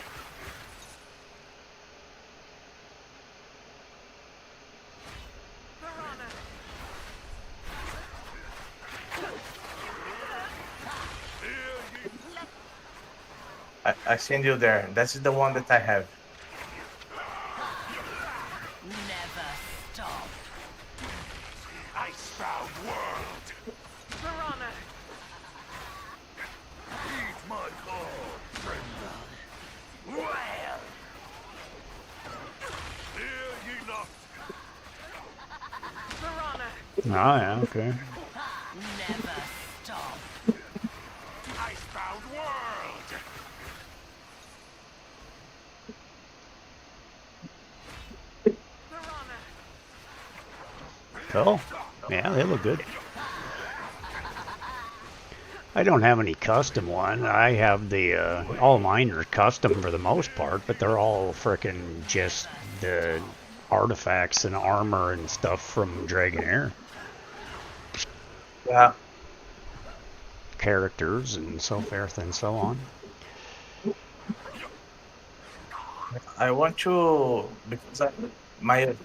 Speaker 20: I send you there. That's the one that I have.
Speaker 5: Never stop.
Speaker 17: Icebound world.
Speaker 5: Piranha.
Speaker 17: Eat my heart, friend.
Speaker 5: Well.
Speaker 17: Hear ye not.
Speaker 5: Piranha.
Speaker 16: Oh, yeah, okay.
Speaker 5: Never stop.
Speaker 17: Icebound world.
Speaker 16: Cool. Yeah, they look good. I don't have any custom one. I have the, all mine are custom for the most part, but they're all frickin' just the artifacts and armor and stuff from Dragonheir.
Speaker 20: Yeah.
Speaker 16: Characters and so forth and so on.
Speaker 20: I want to, because my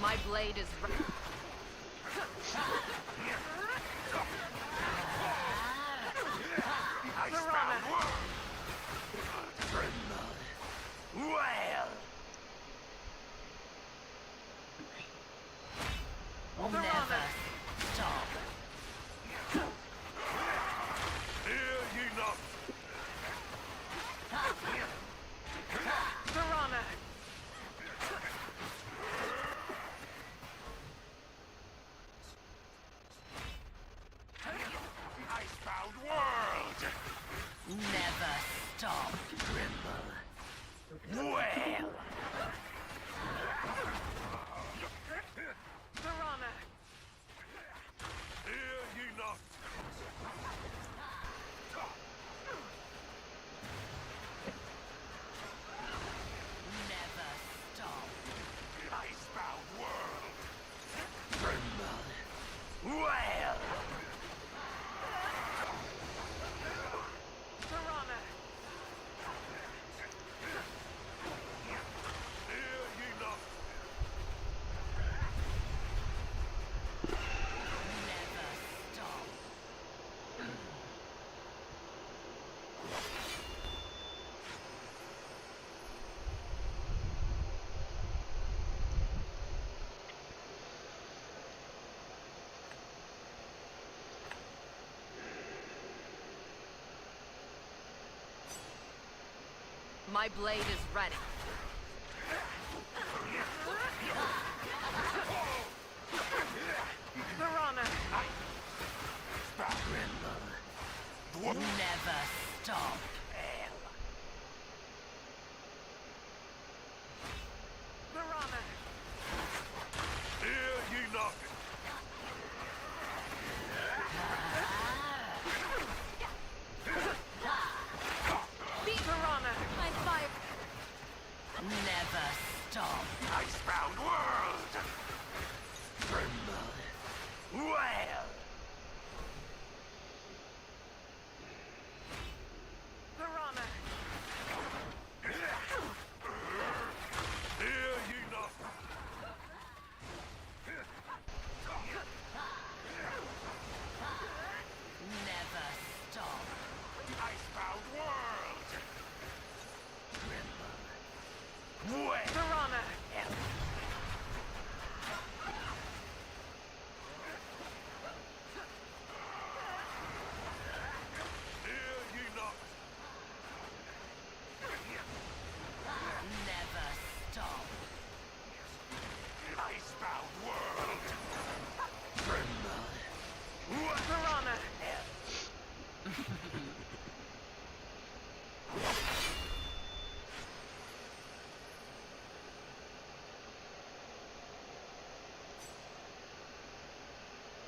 Speaker 5: My blade is...
Speaker 17: Well.
Speaker 5: Never stop.
Speaker 17: Hear ye not.
Speaker 5: Piranha.
Speaker 17: Icebound world.
Speaker 5: Never stop.
Speaker 17: Well.
Speaker 5: Piranha.
Speaker 17: Hear ye not.
Speaker 5: Never stop.
Speaker 17: Icebound world. Well.
Speaker 5: Piranha.
Speaker 17: Hear ye not.
Speaker 5: Never stop. My blade is ready. Piranha. Never stop. Piranha.
Speaker 17: Hear ye not.
Speaker 5: Beat Piranha. My fire. Never stop.
Speaker 17: Icebound world.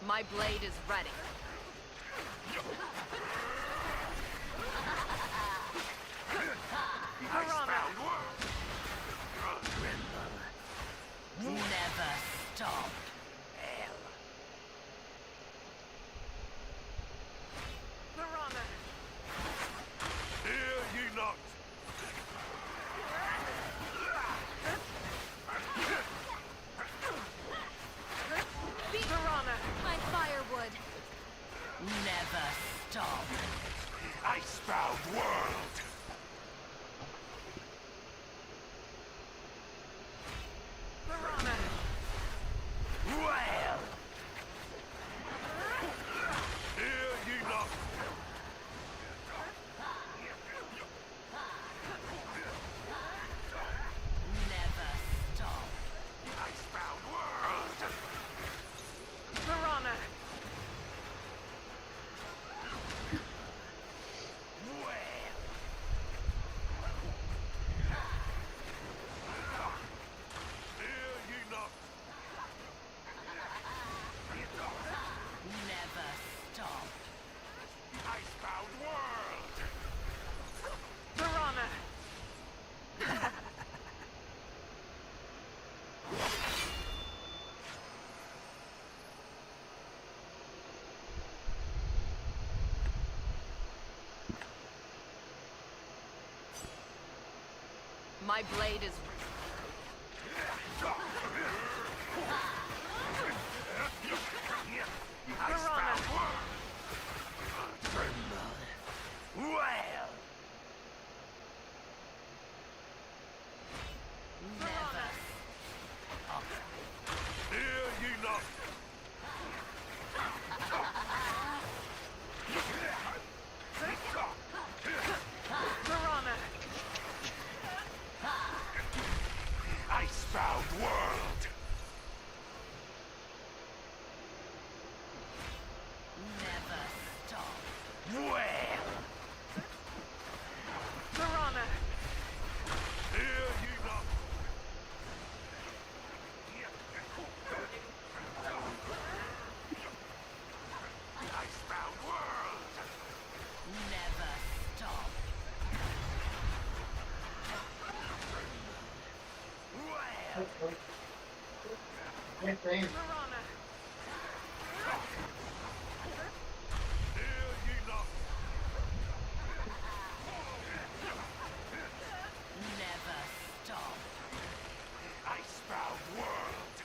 Speaker 4: My blade is ready. Never stop.
Speaker 17: Hear ye not!
Speaker 6: My firewood.
Speaker 4: Never stop.
Speaker 17: Icebound world! Well! Hear ye not!
Speaker 4: Never stop.
Speaker 17: Icebound world!
Speaker 4: Piranha!
Speaker 17: Hear ye not!
Speaker 4: Never stop.
Speaker 17: Icebound world!
Speaker 4: Piranha! My blade is...
Speaker 17: Icebound world! Well!
Speaker 4: Never.
Speaker 17: Hear ye not!
Speaker 4: Piranha!
Speaker 17: Icebound world!
Speaker 4: Never stop.
Speaker 17: Well!
Speaker 4: Piranha!
Speaker 17: Hear ye not! Icebound world!
Speaker 4: Never stop. Piranha!
Speaker 17: Hear ye not!
Speaker 4: Never stop.
Speaker 17: Icebound world!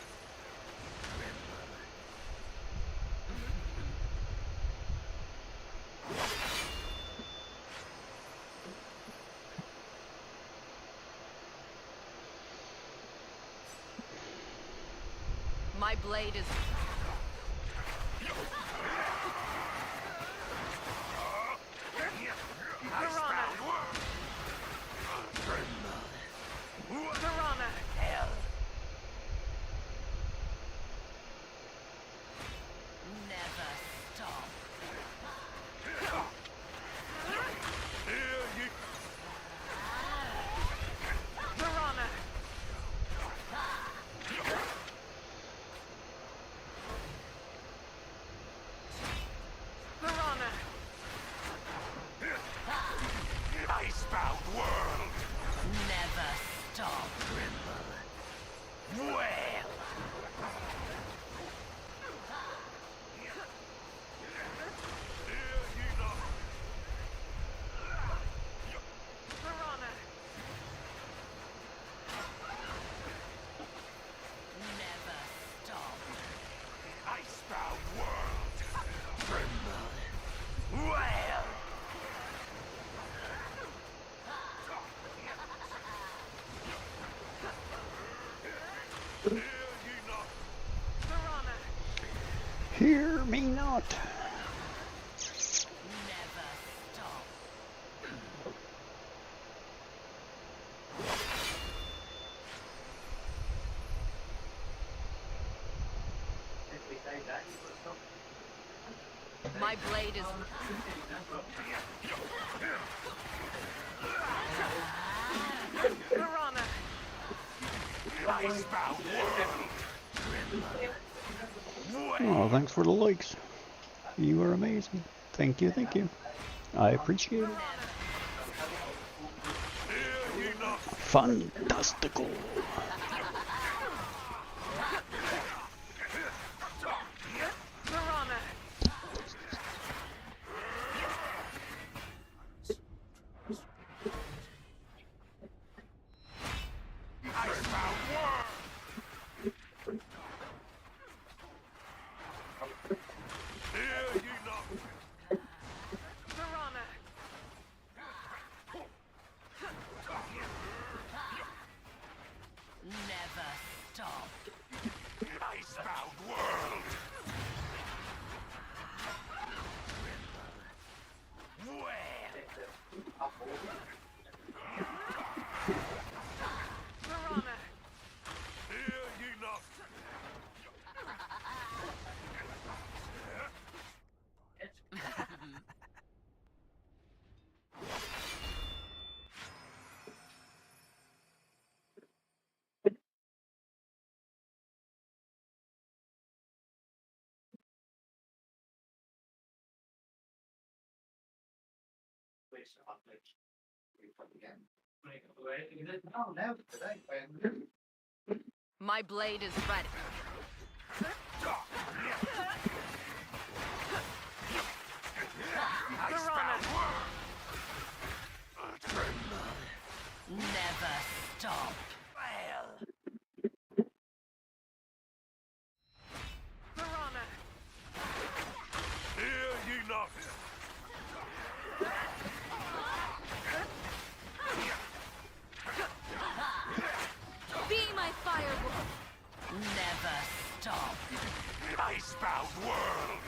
Speaker 4: My blade is...
Speaker 17: Icebound world!
Speaker 4: Piranha!
Speaker 17: Hell!
Speaker 4: Never stop.
Speaker 17: Hear ye!
Speaker 4: Piranha! Piranha!
Speaker 17: Icebound world!
Speaker 4: Never stop.
Speaker 17: Well! Hear ye not!
Speaker 4: Piranha! Never stop.
Speaker 17: Icebound world! Well! Hear ye not!
Speaker 4: Piranha!
Speaker 16: Hear me not.
Speaker 4: Never stop. My blade is... Piranha!
Speaker 17: Icebound world!
Speaker 16: Oh,
Speaker 1: Well, thanks for the likes. You are amazing. Thank you, thank you. I appreciate it. Fantastical.
Speaker 5: Never stop.
Speaker 17: Icebound world! Hear ye not!
Speaker 5: My blade is ready. Never stop.
Speaker 17: Hear ye not!
Speaker 5: Be my firewood. Never stop.
Speaker 17: Icebound world!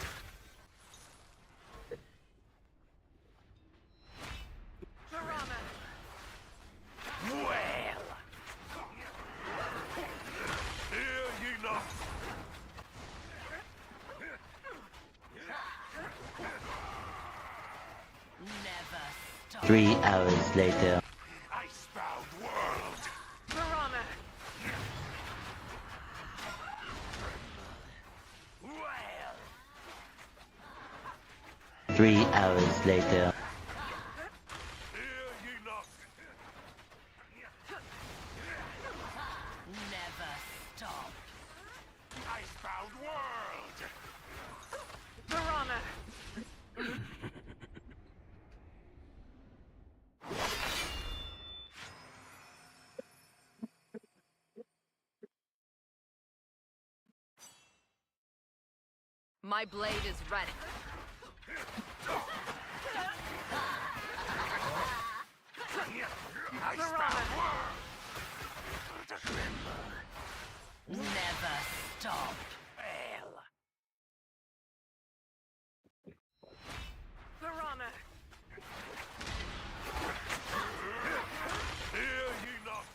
Speaker 5: Well.
Speaker 17: Hear ye not!
Speaker 1: 3 hours later.
Speaker 17: Icebound world!
Speaker 1: 3 hours later.
Speaker 17: Hear ye not!
Speaker 5: Never stop.
Speaker 17: Icebound world!
Speaker 5: My blade is ready.
Speaker 17: Icebound world!
Speaker 5: Never stop.
Speaker 17: Hear ye not!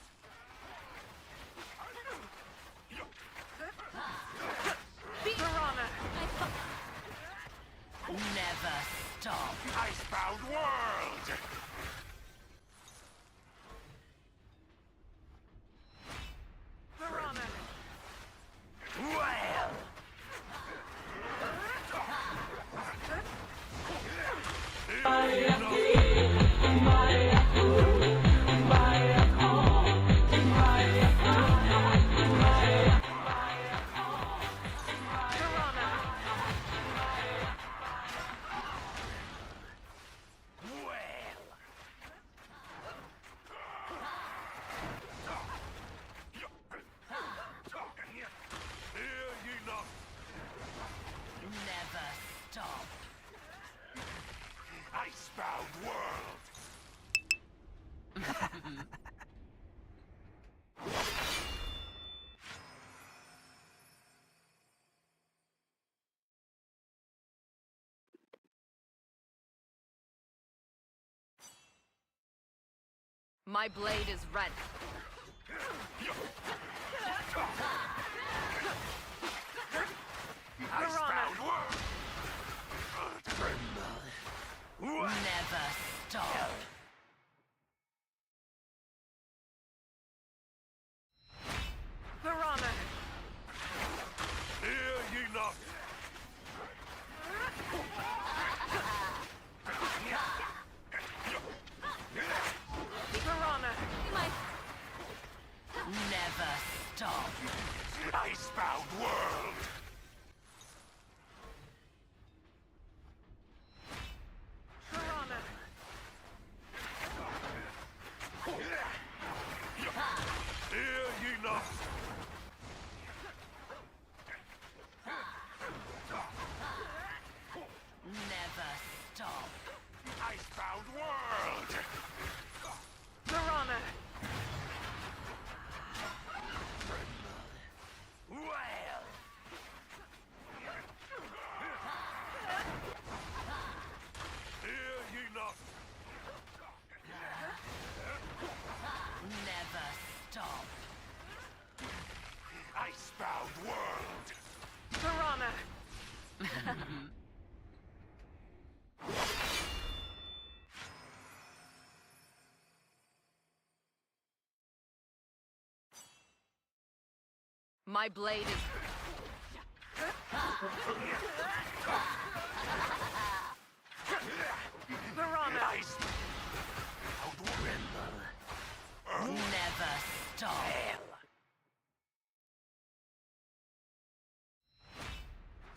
Speaker 5: Never stop.
Speaker 17: Icebound world!
Speaker 5: Well.
Speaker 17: Hear ye not!
Speaker 5: Never stop.
Speaker 17: Icebound world!
Speaker 5: My blade is ready.
Speaker 17: Icebound world!
Speaker 5: Never stop.
Speaker 17: Hear ye not!
Speaker 4: My blade is... Verona! Never stop.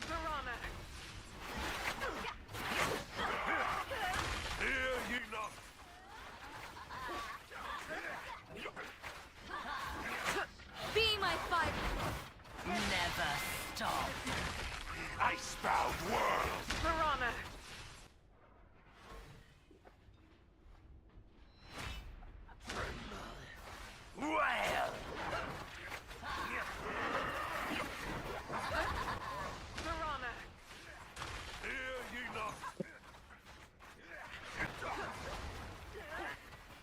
Speaker 4: Verona!
Speaker 17: Hear ye not!
Speaker 4: Be my fight! Never stop.
Speaker 17: Icebound world!
Speaker 4: Verona!
Speaker 17: Well!
Speaker 4: Verona!
Speaker 17: Hear ye not!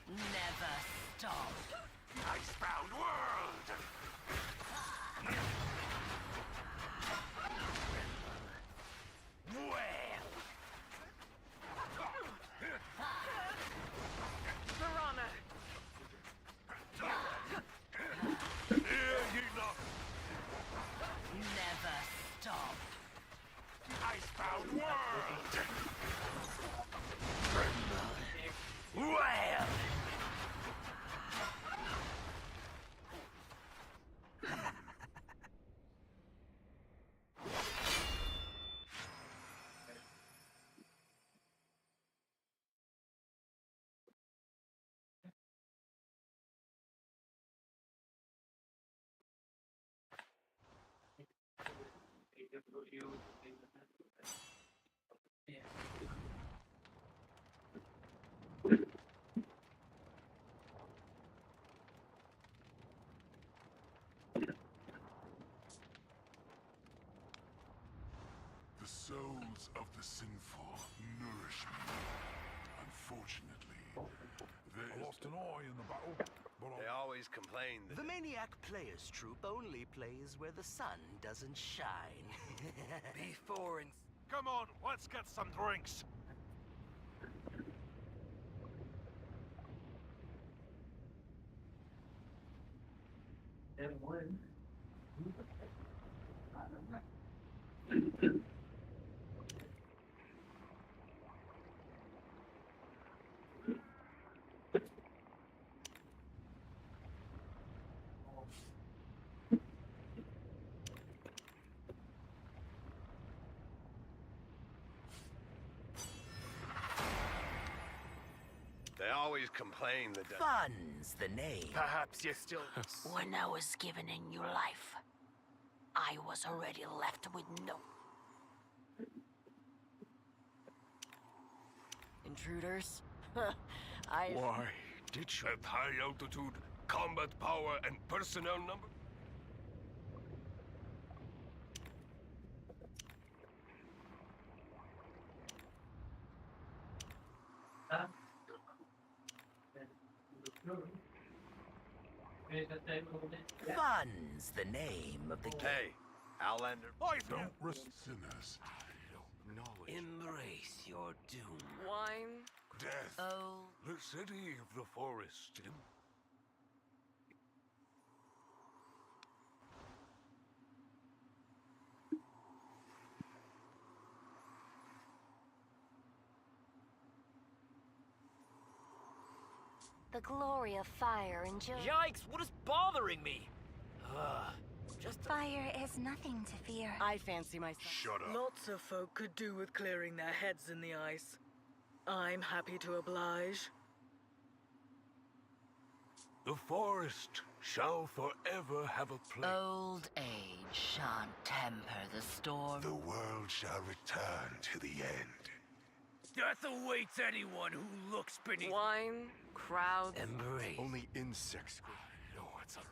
Speaker 4: Never stop.
Speaker 17: Icebound world! Well!
Speaker 4: Verona!
Speaker 17: Hear ye not!
Speaker 4: Never stop.
Speaker 17: Icebound world! Well! The souls of the sinful nourish me. Unfortunately,
Speaker 3: I lost an eye in the battle, but
Speaker 7: They always complain that
Speaker 14: The Maniac Players Troupe only plays where the sun doesn't shine.
Speaker 11: Before and...
Speaker 3: Come on, let's get some drinks.
Speaker 7: they always complain that
Speaker 14: Fun's the name.
Speaker 13: Perhaps you're still...
Speaker 5: When I was given a new life, I was already left with no...
Speaker 12: Intruders?
Speaker 11: Why did you have high altitude, combat power, and personnel number?
Speaker 14: Fun's the name of the game.
Speaker 7: Hey, Outlander.
Speaker 3: Don't risk
Speaker 17: sinners.
Speaker 14: Embrace your doom.
Speaker 4: Wine.
Speaker 17: Death.
Speaker 5: Oh.
Speaker 11: The city of the forest.
Speaker 6: The glory of fire and joy.
Speaker 14: Yikes, what is bothering me? Just
Speaker 6: Fire is nothing to fear.
Speaker 12: I fancy myself.
Speaker 17: Shut up.
Speaker 21: Lots of folk could do with clearing their heads in the ice. I'm happy to oblige.
Speaker 11: The forest shall forever have a place.
Speaker 5: Old age shan't temper the storm.
Speaker 17: The world shall return to the end.
Speaker 13: Death awaits anyone who looks beneath...
Speaker 4: Wine. Crowds.
Speaker 14: embrace.
Speaker 19: Only insects.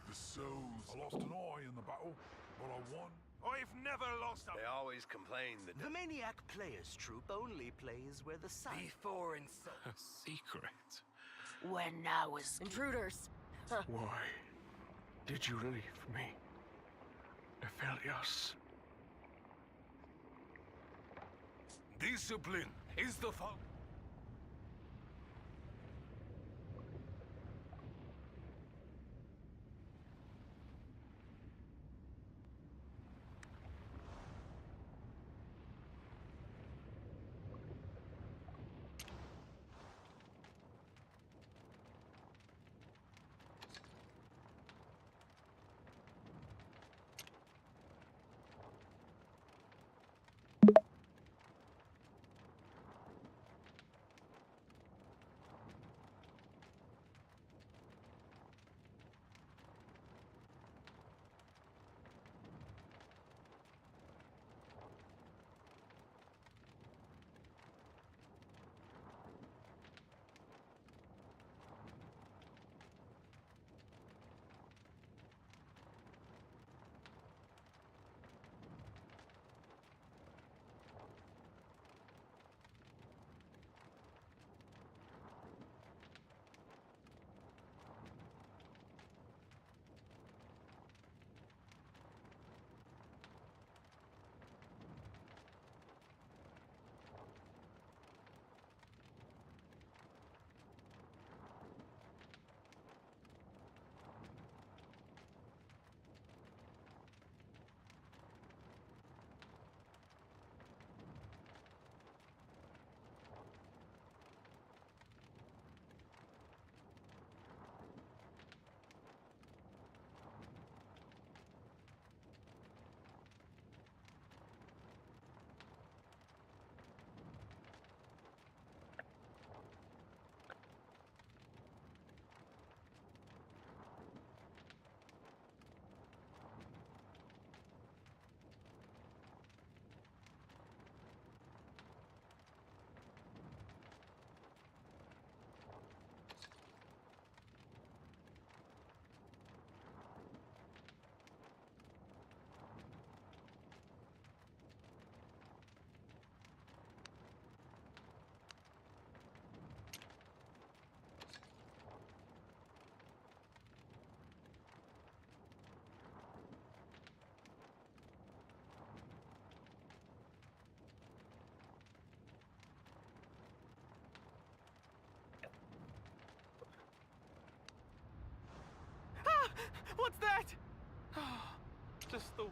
Speaker 17: The souls.
Speaker 3: I lost an eye in the battle, but I won. I've never lost a...
Speaker 7: They always complain that
Speaker 14: The Maniac Players Troupe only plays where the sun...
Speaker 13: Before and so...
Speaker 11: A secret.
Speaker 5: When I was...
Speaker 12: Intruders!
Speaker 11: Why did you leave me, Ephelios? Discipline is the fault.
Speaker 2: What's that? Just the way.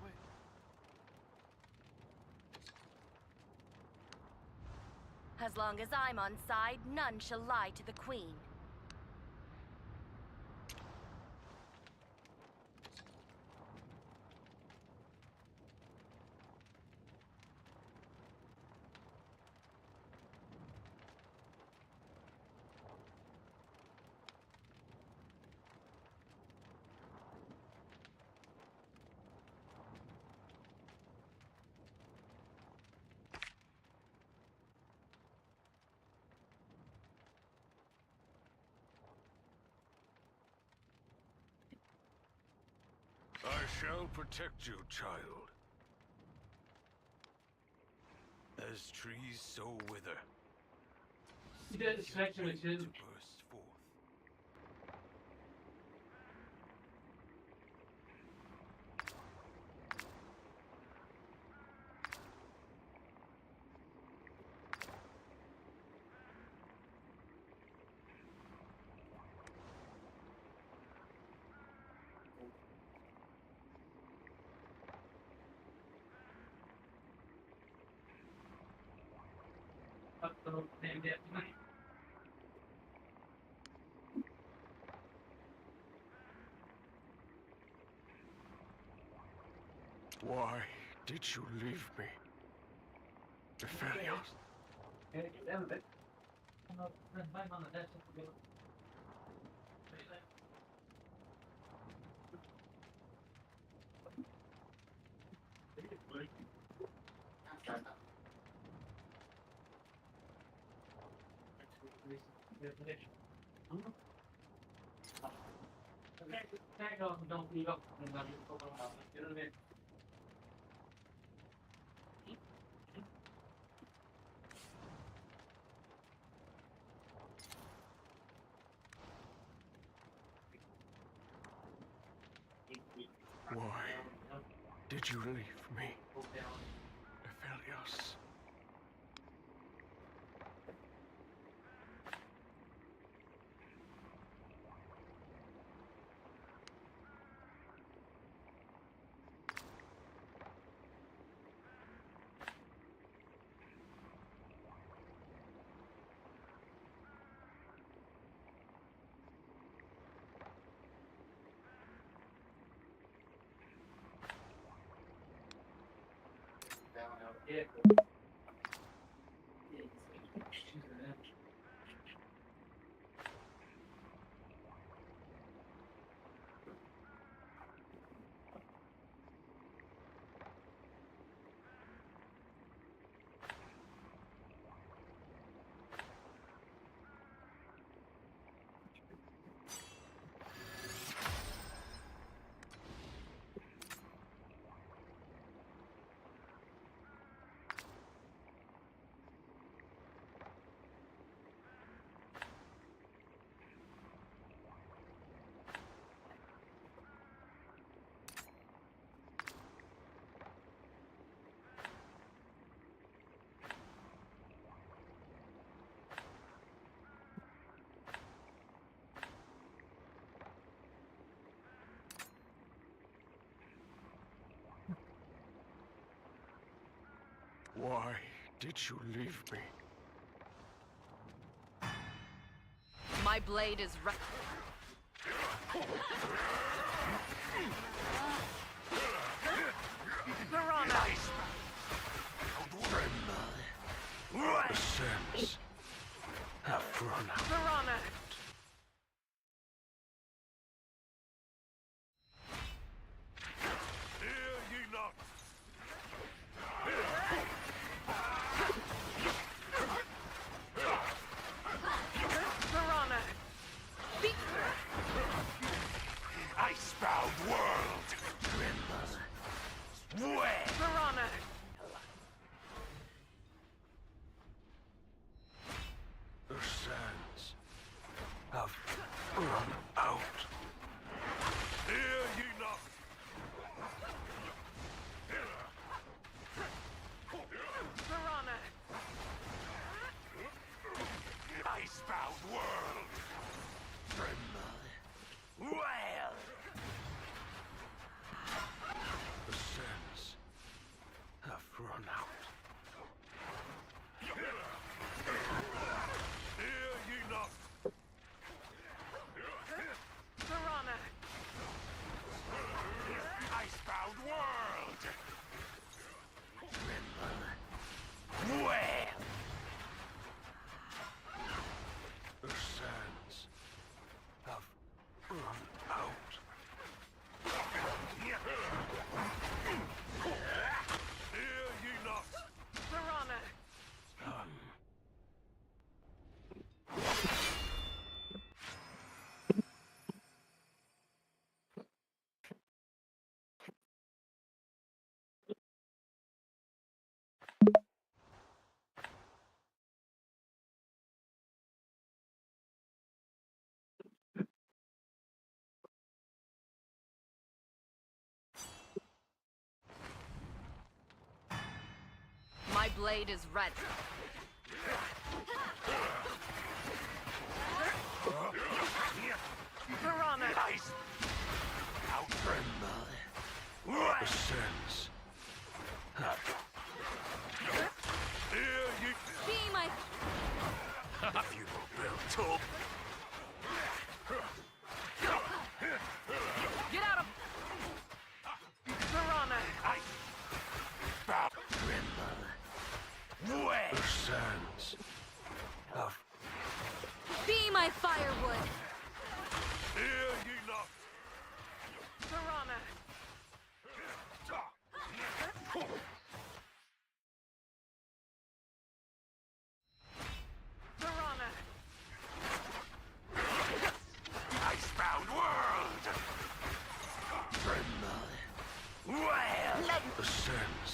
Speaker 5: As long as I'm on side, none shall lie to the Queen.
Speaker 11: I shall protect you, child. As trees so wither.
Speaker 2: Bir de sürekli geçelim.
Speaker 11: To burst forth.
Speaker 8: Why did you leave me? Defelios. Why did you leave me? Defelios. Why did you leave me?
Speaker 5: My blade is right.
Speaker 11: Piranha! My sins have run out.
Speaker 2: Piranha!
Speaker 11: Hear ye not!
Speaker 2: Piranha!
Speaker 11: Icebound world! Tremble! Where?
Speaker 2: Piranha!
Speaker 11: The sands have run out. Hear ye not!
Speaker 2: Piranha!
Speaker 11: Icebound world! Tremble! Well!
Speaker 10: blade is ready.
Speaker 2: Piranha!
Speaker 11: Nice! Outremble. Ascends. Here you...
Speaker 10: Be my...
Speaker 11: You will talk.
Speaker 2: Get out of... Piranha!
Speaker 11: Bow. Tremble. Where? Ascends. Of...
Speaker 10: Be my firewood.
Speaker 11: Here ye not.
Speaker 2: Piranha! Piranha!
Speaker 11: Icebound world! Tremble. Well! Ascends.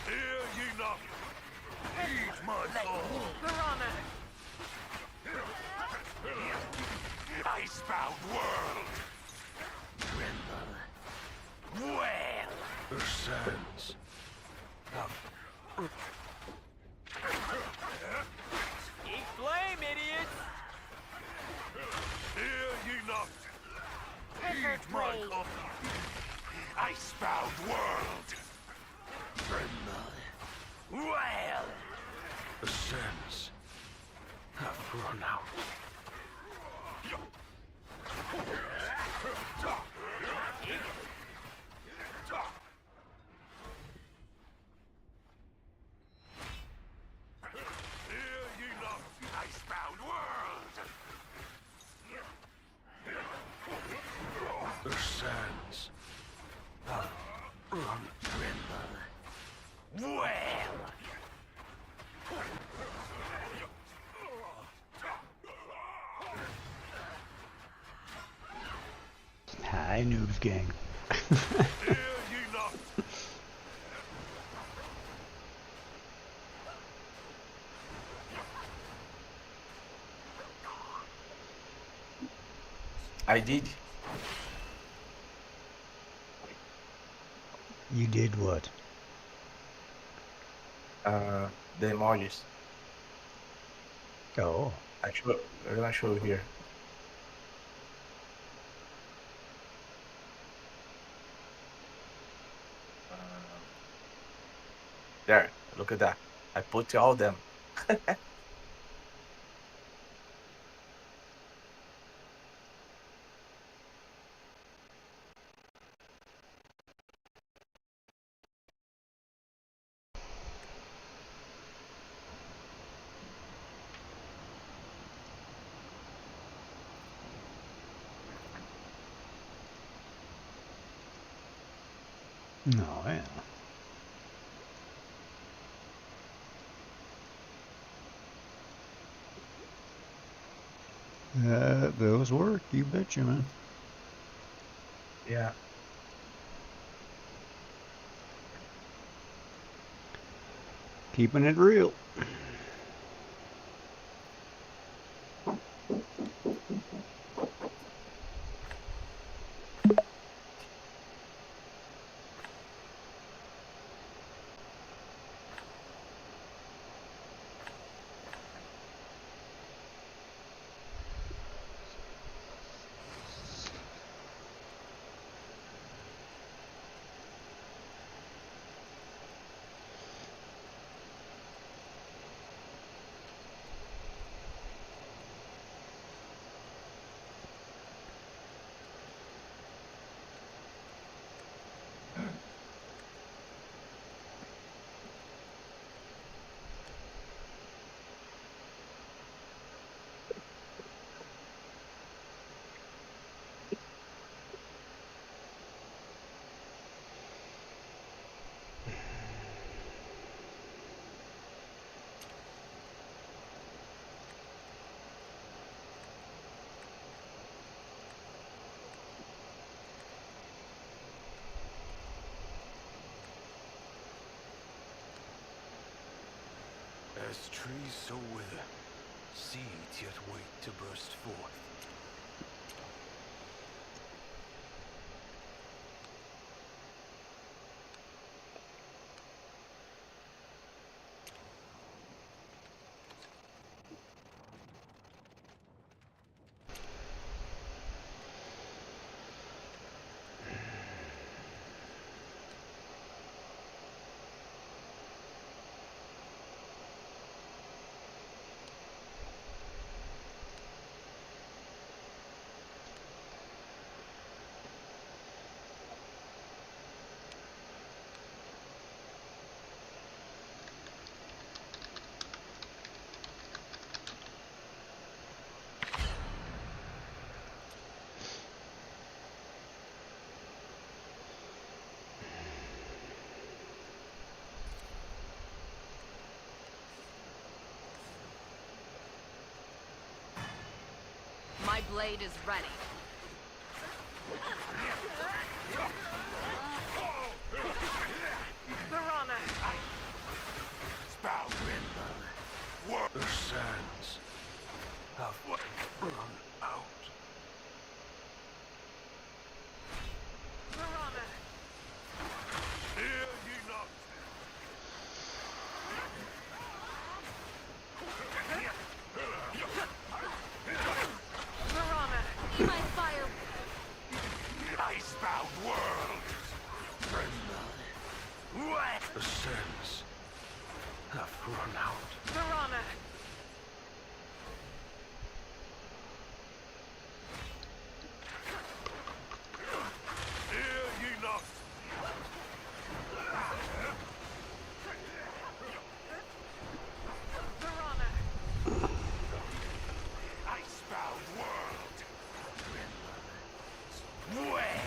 Speaker 11: Hear ye not! Heed my call!
Speaker 2: Piranha!
Speaker 11: Icebound world! Tremble. Well! Ascends.
Speaker 2: Eat flame, idiots!
Speaker 11: Hear ye not! Heed my call! Icebound world! Tremble. Well! Ascends. Have run out. Hear ye not, icebound world! Ascends. Run, tremble. Well!
Speaker 16: Hi, noobs gang.
Speaker 11: Hear ye not!
Speaker 20: I did.
Speaker 16: You did what?
Speaker 20: The emojis.
Speaker 16: Oh.
Speaker 20: I'm gonna show you here. There, look at that. I put all of them.
Speaker 16: No, yeah. Those work, you betcha, man.
Speaker 20: Yeah.
Speaker 16: Keeping it real.
Speaker 11: As trees so wither, seeds yet wait to burst forth.
Speaker 10: blade is ready.
Speaker 2: Piranha!
Speaker 17: Spout Rimble.
Speaker 11: The sands have run out.
Speaker 2: Piranha!
Speaker 17: Hear ye not.
Speaker 2: Piranha!
Speaker 10: Be my fire.
Speaker 17: Icebound world.
Speaker 11: The sands have run out.
Speaker 2: Piranha!
Speaker 17: Hear ye not.
Speaker 2: Piranha!
Speaker 17: Icebound world. Where?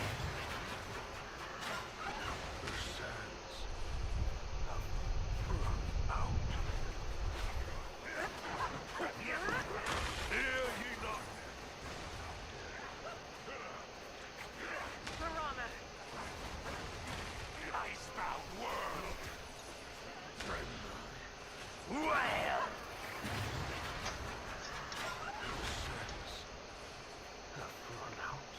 Speaker 11: The sands have run out.
Speaker 17: Hear ye not.
Speaker 2: Piranha!
Speaker 17: Icebound world. Where?
Speaker 11: Have run out.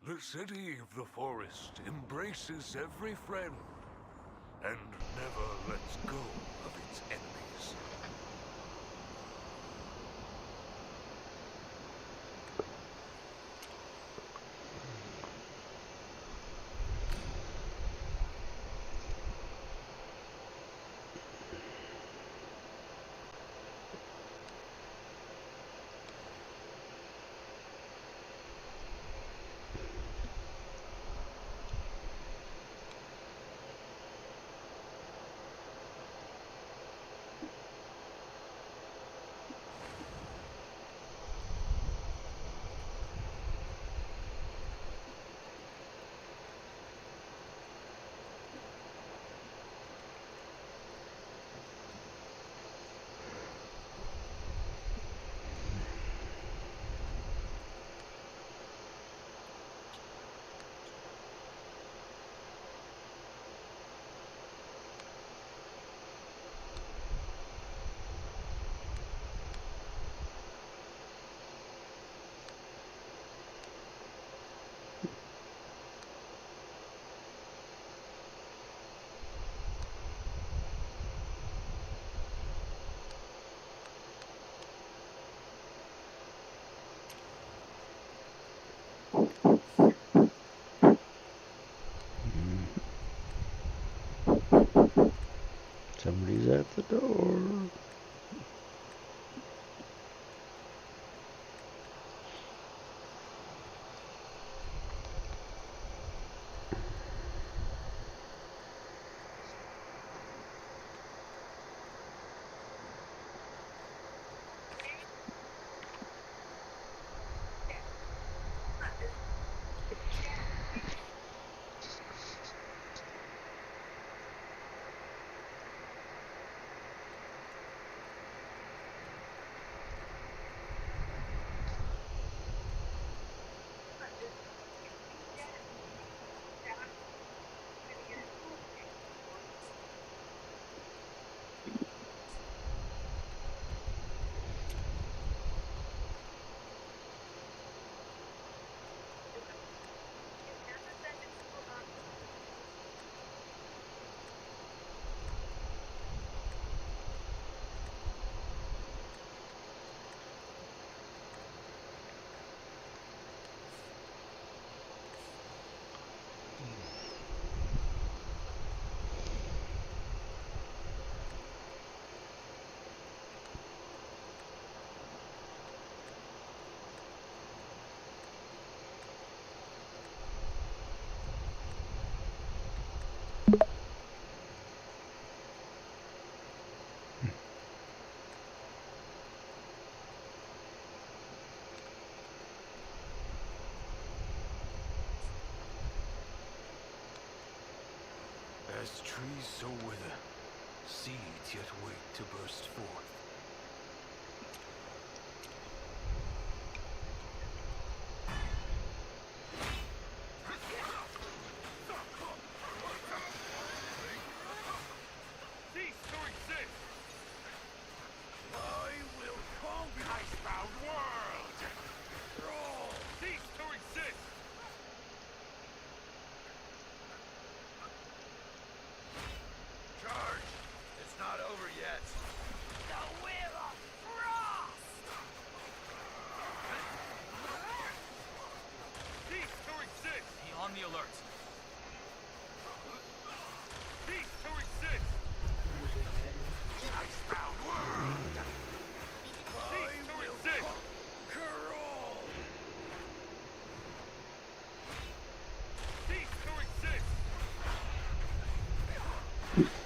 Speaker 17: The city of the forest embraces every friend and never lets go of its enemies.
Speaker 16: Somebody's at the door.
Speaker 11: trees so wither, seeds yet wait to burst forth.
Speaker 3: Cease to exist! I will conquer the icebound world! Roll! Cease to exist!
Speaker 7: Charge! It's not over yet.
Speaker 5: The Will of Frost!
Speaker 3: Cease to exist!
Speaker 2: Be on the alert.
Speaker 3: Cease to exist!
Speaker 5: Icebound world!
Speaker 3: Cease to exist!
Speaker 5: Curl!
Speaker 3: Cease to exist!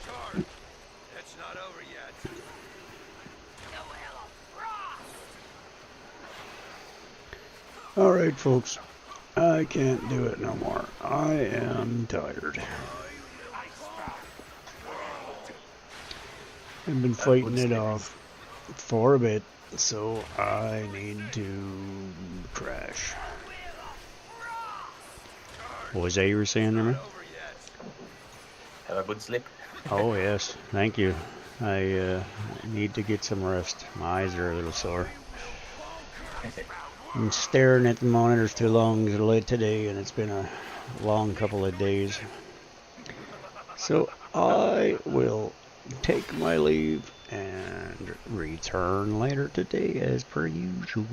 Speaker 7: Charge! It's not over yet.
Speaker 5: The Will of Frost!
Speaker 16: Alright, folks. I can't do it no more. I am tired. I've been fighting it off for a bit, so I need to crash. What was that you were saying there, man?
Speaker 20: Have a good sleep.
Speaker 16: Oh, yes. Thank you. I need to get some rest. My eyes are a little sore. I'm staring at the monitors too long today, and it's been a long couple of days. So I will take my leave and return later today as per usual.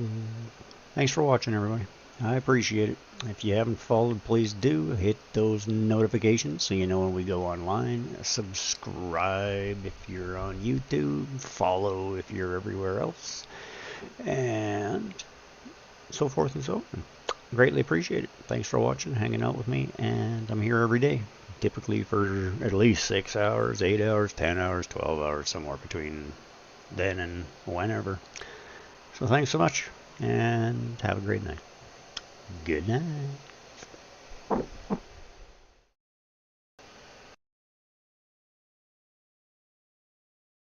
Speaker 16: Thanks for watching, everybody. I appreciate it. If you haven't followed, please do hit those notifications so you know when we go online. Subscribe if you're on YouTube. Follow if you're everywhere else. And so forth and so on. Greatly appreciate it. Thanks for watching, hanging out with me, and I'm here every day. Typically for at least 6 hours, 8 hours, 10 hours, 12 hours, somewhere between then and whenever. So thanks so much, and have a great night. Good night.